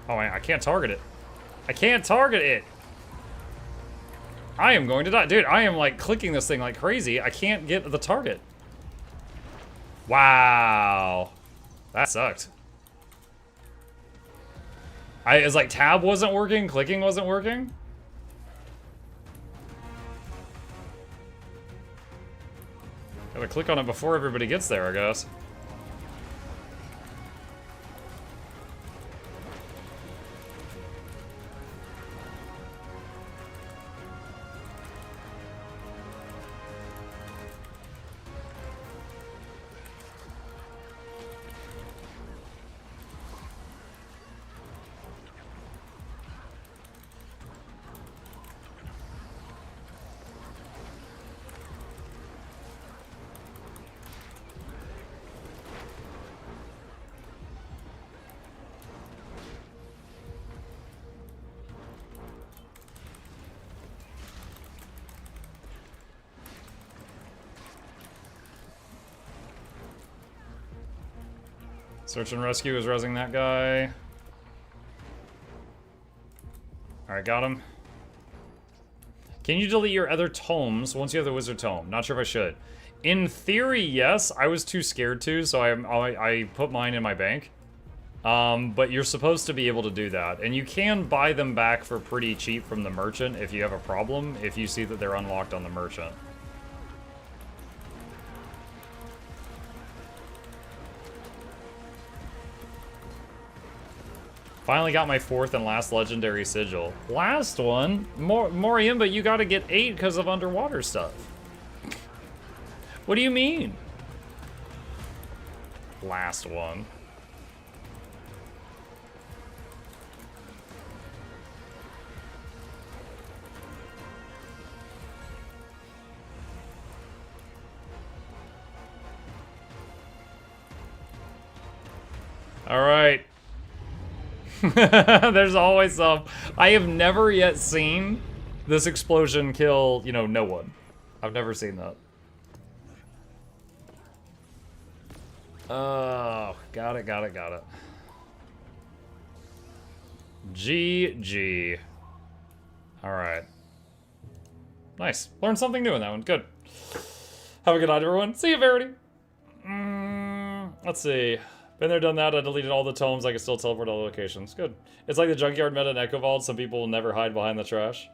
Oh, I can't target it. I can't target it! I am going to die. Dude, I am, like, clicking this thing like crazy. I can't get the target. Wow. That sucked. It's like tab wasn't working, clicking wasn't working. Gotta click on it before everybody gets there, I guess. Search and rescue is rezzing that guy. Alright, got him. Can you delete your other tomes once you have the wizard tome? Not sure if I should. In theory, yes. I was too scared to, so I put mine in my bank. But you're supposed to be able to do that. And you can buy them back for pretty cheap from the merchant if you have a problem, if you see that they're unlocked on the merchant. Finally got my 4th and last legendary sigil. Last one? Morium, but you gotta get 8 because of underwater stuff. What do you mean? Last one. All right. There's always some. I have never yet seen this explosion kill, you know, no one. I've never seen that. Oh, got it. GG. All right. Nice. Learned something new in that one. Good. Have a good night, everyone. See you, Verity. Let's see. Been there, done that. I deleted all the tomes. I can still teleport all the locations. Good. It's like the junkyard meta in Echo Vault. Some people will never hide behind the trash.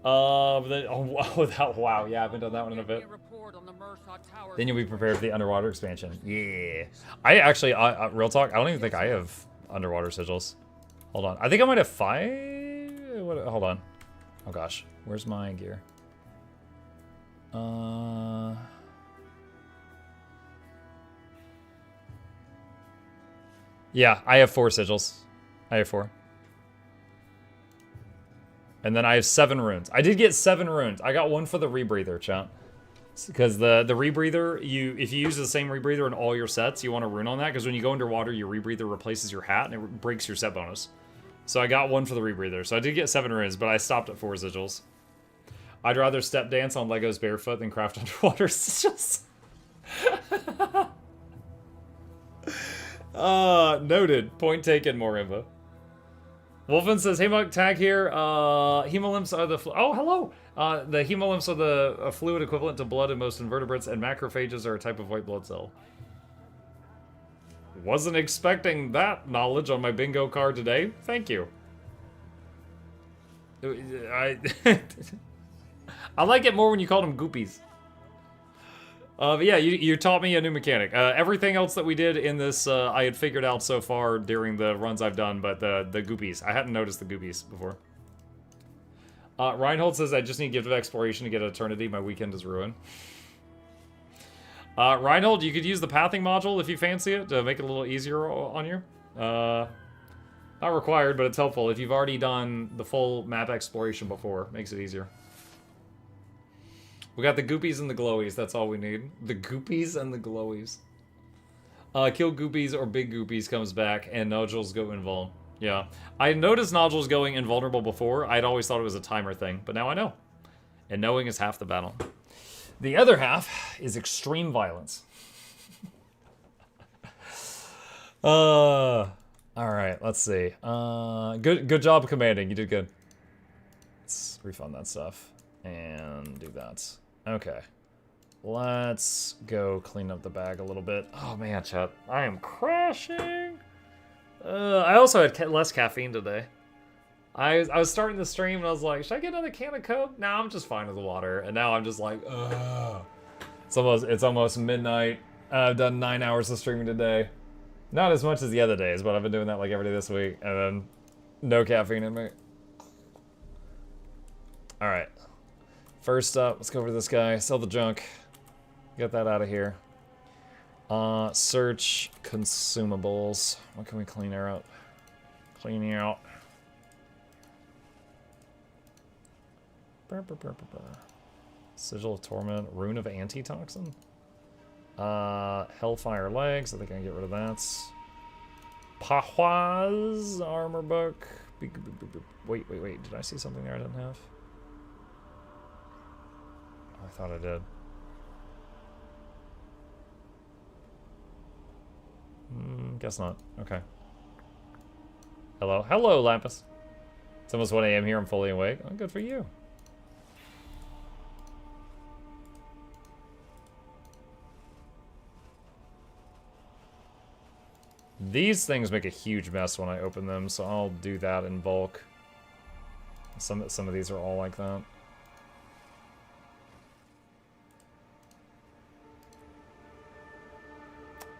But then, wow. Yeah, I haven't done that one in a bit. Then you'll be prepared for the underwater expansion. Yeah. I actually, real talk, I don't even think I have underwater sigils. Hold on. I think I might have 5. Hold on. Oh gosh. Where's my gear? Yeah, I have 4 sigils. I have 4. And then I have 7 runes. I did get 7 runes. I got 1 for the rebreather, chat. Because the rebreather, if you use the same rebreather in all your sets, you want to rune on that. Because when you go underwater, your rebreather replaces your hat and it breaks your set bonus. So I got 1 for the rebreather. So I did get 7 runes, but I stopped at 4 sigils. I'd rather step dance on Legos barefoot than craft underwater sigils. Noted. Point taken, Morimba. Wolfen says, hey, Muk, tag here. Hemolymphs are the... Oh, hello! The hemolymphs are the fluid equivalent to blood in most invertebrates, and macrophages are a type of white blood cell. Wasn't expecting that knowledge on my bingo card today. Thank you. I like it more when you call them goopies. But yeah, you taught me a new mechanic. Everything else that we did in this, I had figured out so far during the runs I've done, but the goopies. I hadn't noticed the goopies before. Reinhold says, I just need Gift of Exploration to get Eternity. My weekend is ruined. Reinhold, you could use the pathing module if you fancy it to make it a little easier on you. Not required, but it's helpful. If you've already done the full map exploration before, makes it easier. We got the goopies and the glowies. That's all we need. The goopies and the glowies. Kill goopies or big goopies comes back, and nodules go invuln. Yeah. I noticed nodules going invulnerable before. I'd always thought it was a timer thing, but now I know. And knowing is half the battle. The other half is extreme violence. All right, let's see. Good job commanding. You did good. Let's refund that stuff and do that. Okay. Let's go clean up the bag a little bit. Oh man, chat. I am crashing. I also had less caffeine today. I was starting the stream and I was like, should I get another can of Coke? Nah, I'm just fine with the water. And now I'm just like, ugh. It's almost midnight. I've done 9 hours of streaming today. Not as much as the other days, but I've been doing that like every day this week. And then no caffeine in me. All right. First up, let's go over to this guy. Sell the junk. Get that out of here. Search consumables. What can we clean her out? Clean out. Sigil of Torment. Rune of Antitoxin. Hellfire Legs. I think I can get rid of that. Pahwaz Armor Book. Wait. Did I see something there I didn't have? I thought I did. Guess not. Okay. Hello, Lampus. It's almost 1 a.m. here. I'm fully awake. Oh, good for you. These things make a huge mess when I open them, so I'll do that in bulk. Some of these are all like that.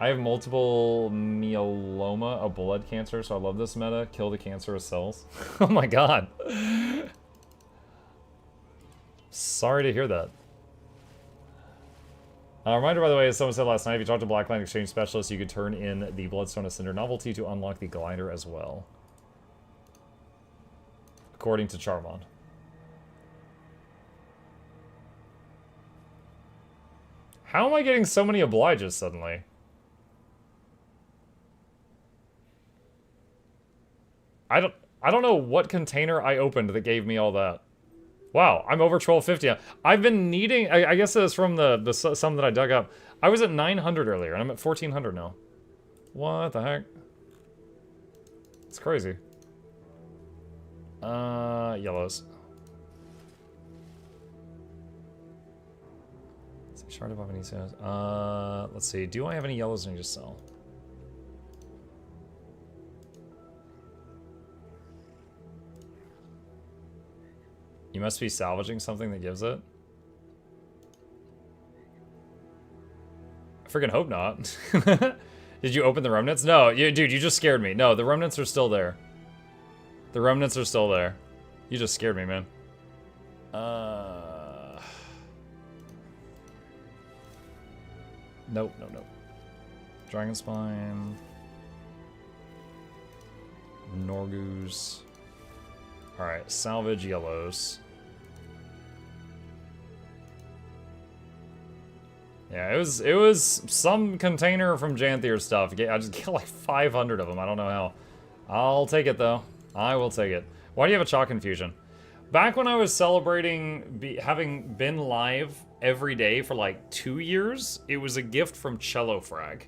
I have multiple myeloma, a blood cancer, so I love this meta. Kill the cancerous cells. Oh my god. Sorry to hear that. Reminder, by the way, as someone said last night, if you talk to Blackline Exchange Specialist, you could turn in the Bloodstone of Cinder novelty to unlock the glider as well. According to Charmon. How am I getting so many obliges suddenly? I don't know what container I opened that gave me all that. Wow, I'm over 1250. I've been needing, I guess it's from the some that I dug up. I was at 900 earlier, and I'm at 1400 now. What the heck? It's crazy. Yellows. Shard of Avenisos. Let's see. Do I have any yellows I need to sell? You must be salvaging something that gives it. I freaking hope not. Did you open the remnants? No, dude, you just scared me. No, the remnants are still there. The remnants are still there. You just scared me, man. Nope, nope, nope. Dragon Spine. Norgoose. Alright, salvage yellows. Yeah, it was some container from Janthir stuff. I just get like 500 of them. I don't know how. I'll take it though. I will take it. Why do you have a chalk infusion? Back when I was celebrating having been live every day for like 2 years, it was a gift from Cello Frag.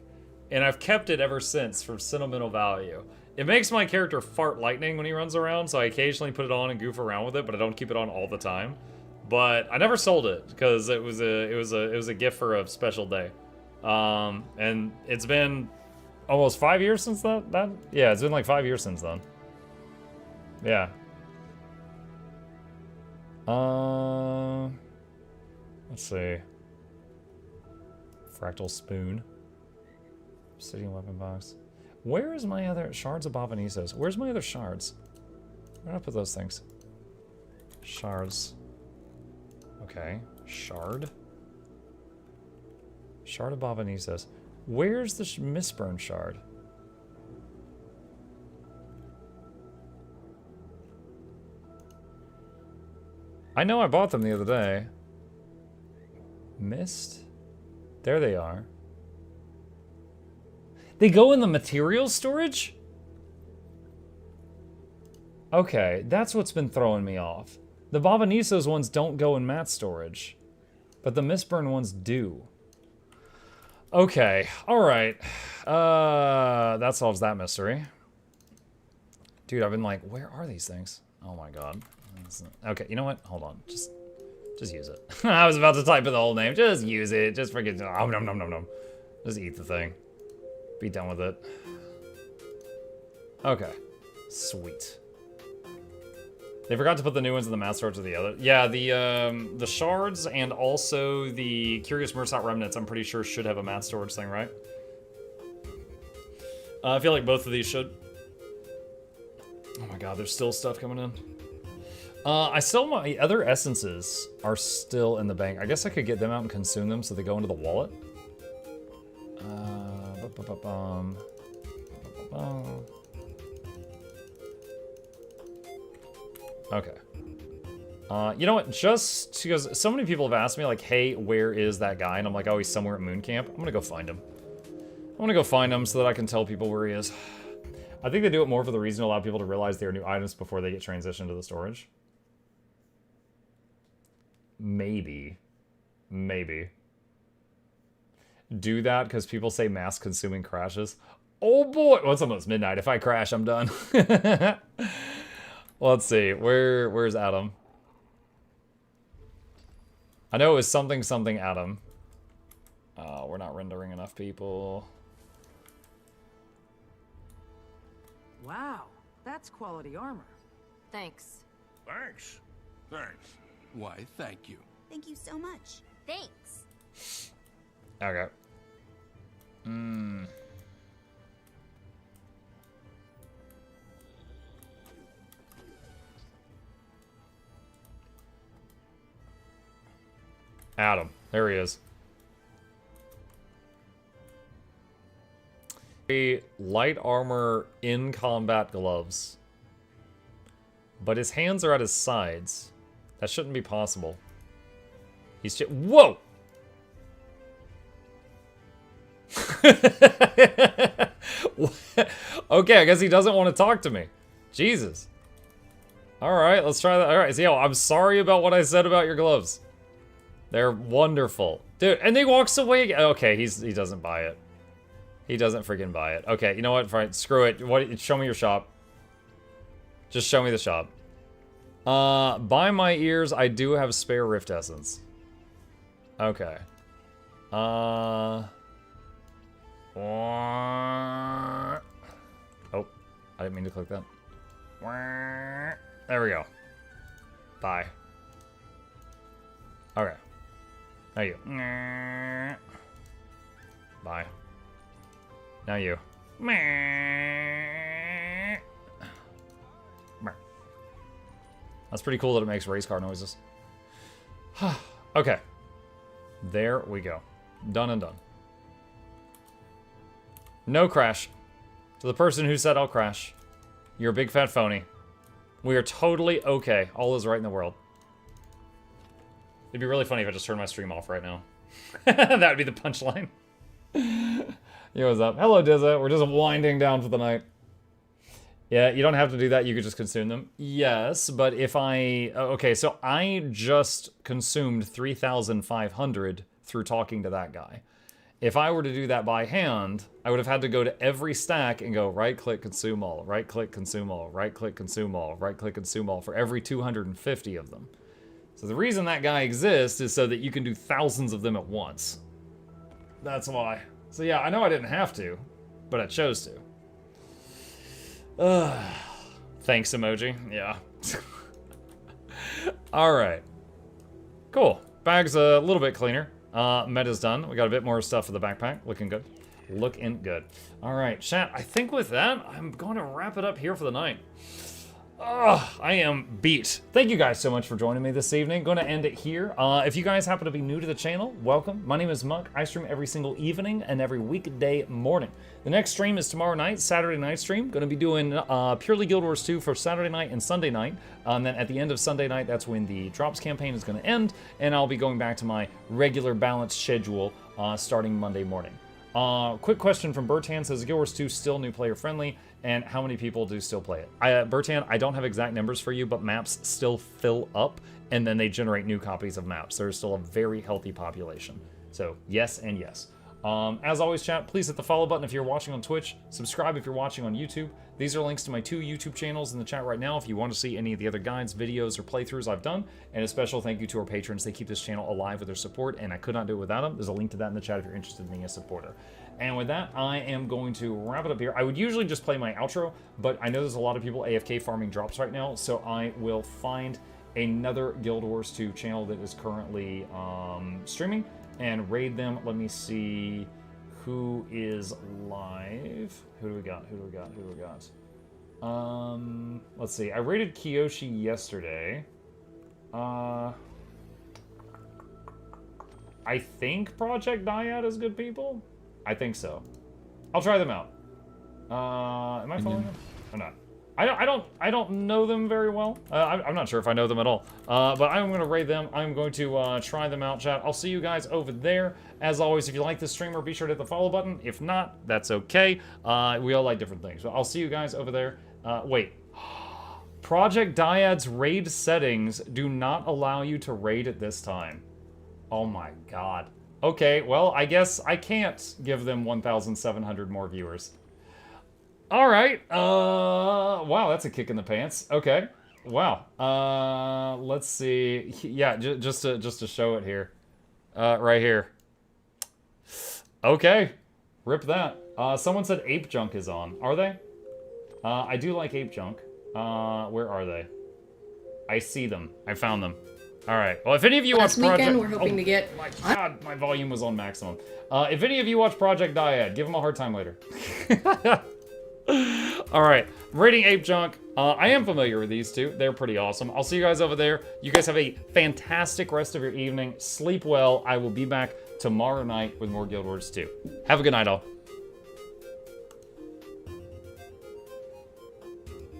And I've kept it ever since for sentimental value. It makes my character fart lightning when he runs around, so I occasionally put it on and goof around with it, but I don't keep it on all the time. But I never sold it because it was a gift for a special day. And it's been almost 5 years since that? Yeah, it's been like 5 years since then. Yeah. Let's see. Fractal Spoon. Obsidian Weapon Box. Where is my other shards of Bavanisos? Where's my other shards? Where did I put those things? Shards. Okay. Shard. Shard of Bavanisos. Where's the Mistburn shard? I know I bought them the other day. Mist? There they are. They go in the materials storage? Okay, that's what's been throwing me off. The Bavanisos ones don't go in mat storage, but the Mistburn ones do. Okay, alright. That solves that mystery. Dude, I've been like, where are these things? Oh my god. Okay, you know what? Hold on. Just use it. I was about to type in the whole name. Just use it. Just forget. Oh, nom, nom, nom, nom. Just eat the thing. Be done with it. Okay. Sweet. They forgot to put the new ones in the mat storage of the other. Yeah, the shards and also the Curious Mursat Remnants, I'm pretty sure should have a mat storage thing, right? I feel like both of these should. Oh my god, there's still stuff coming in. My other essences are still in the bank. I guess I could get them out and consume them so they go into the wallet. Okay. You know what? Just because so many people have asked me, like, hey, where is that guy? And I'm like, oh, he's somewhere at Moon Camp. I'm gonna go find him. I'm gonna go find him so that I can tell people where he is. I think they do it more for the reason to allow people to realize they are new items before they get transitioned to the storage. Maybe. Maybe. Do that because people say mass-consuming crashes. Oh boy! Well, it's almost midnight. If I crash, I'm done. Let's see. Where's Adam? I know it was something Adam. We're not rendering enough people. Wow, that's quality armor. Thanks. Thanks. Thanks. Why, thank you. Thank you so much. Thanks. Okay. Adam. There he is. Light armor in combat gloves. But his hands are at his sides. That shouldn't be possible. He's just... Whoa! Okay, I guess he doesn't want to talk to me. Jesus. All right, let's try that. All right, so yo, I'm sorry about what I said about your gloves. They're wonderful. Dude, and he walks away again. Okay, he doesn't buy it. He doesn't freaking buy it. Okay, you know what? Fine, screw it. Show me your shop. Just show me the shop. Buy my ears. I do have spare Rift Essence. Okay. Oh, I didn't mean to click that. There we go. Bye. Okay. Now you. Bye. Now you. That's pretty cool that it makes race car noises. Okay. There we go. Done and done. No crash. To the person who said I'll crash, you're a big fat phony. We are totally okay. All is right in the world. It'd be really funny if I just turned my stream off right now. That would be the punchline. Yo, what's up? Hello, Dizza. We're just winding down for the night. Yeah, you don't have to do that. You could just consume them. Yes, but if I... Okay, so I just consumed 3,500 through talking to that guy. If I were to do that by hand, I would have had to go to every stack and go right-click, consume all, right-click, consume all, right-click, consume all, right-click, consume all for every 250 of them. So the reason that guy exists is so that you can do thousands of them at once. That's why. So yeah, I know I didn't have to, but I chose to. Thanks, emoji. Yeah. Alright. Cool. Bag's a little bit cleaner. Meta's done. We got a bit more stuff for the backpack. Looking good. Looking good. Alright, chat. I think with that, I'm going to wrap it up here for the night. I am beat. Thank you guys so much for joining me this evening. Going to end it here. If you guys happen to be new to the channel, welcome. My name is Muk. I stream every single evening and every weekday morning. The next stream is tomorrow night, Saturday night stream. Going to be doing purely Guild Wars 2 for Saturday night and Sunday night. And then at the end of Sunday night, that's when the Drops campaign is going to end. And I'll be going back to my regular balanced schedule starting Monday morning. Quick question from Bertan says, Guild Wars 2 still new player friendly? And how many people do still play it? Bertan, I don't have exact numbers for you, but maps still fill up, and then they generate new copies of maps. There's still a very healthy population. So, yes and yes. As always, chat, please hit the follow button if you're watching on Twitch. Subscribe if you're watching on YouTube. These are links to my 2 YouTube channels in the chat right now if you want to see any of the other guides, videos, or playthroughs I've done. And a special thank you to our patrons. They keep this channel alive with their support, and I could not do it without them. There's a link to that in the chat if you're interested in being a supporter. And with that, I am going to wrap it up here. I would usually just play my outro, but I know there's a lot of people AFK farming drops right now, so I will find another Guild Wars 2 channel that is currently streaming and raid them. Let me see who is live. Who do we got? Who do we got? Who do we got? Let's see. I raided Kiyoshi yesterday. I think Project Dyad is good people. I think so. I'll try them out. Am I following them? I'm not. I don't know them very well. I'm not sure if I know them at all. But I'm going to raid them. I'm going to try them out, chat. I'll see you guys over there. As always, if you like this streamer, be sure to hit the follow button. If not, that's okay. We all like different things. So I'll see you guys over there. Wait. Project Dyad's raid settings do not allow you to raid at this time. Oh my god. Okay, well, I guess I can't give them 1,700 more viewers. All right. Wow, that's a kick in the pants. Okay. Wow. Let's see. Yeah, just to show it here. Right here. Okay. Rip that. Someone said Ape Junk is on. Are they? I do like Ape Junk. Where are they? I see them. I found them. All right. Well, if any of you watch Project... weekend, we're hoping to get... My God, my volume was on maximum. If any of you watch Project Dyad, give them a hard time later. All right. Rating Ape Junk. I am familiar with these two. They're pretty awesome. I'll see you guys over there. You guys have a fantastic rest of your evening. Sleep well. I will be back tomorrow night with more Guild Wars 2. Have a good night, all.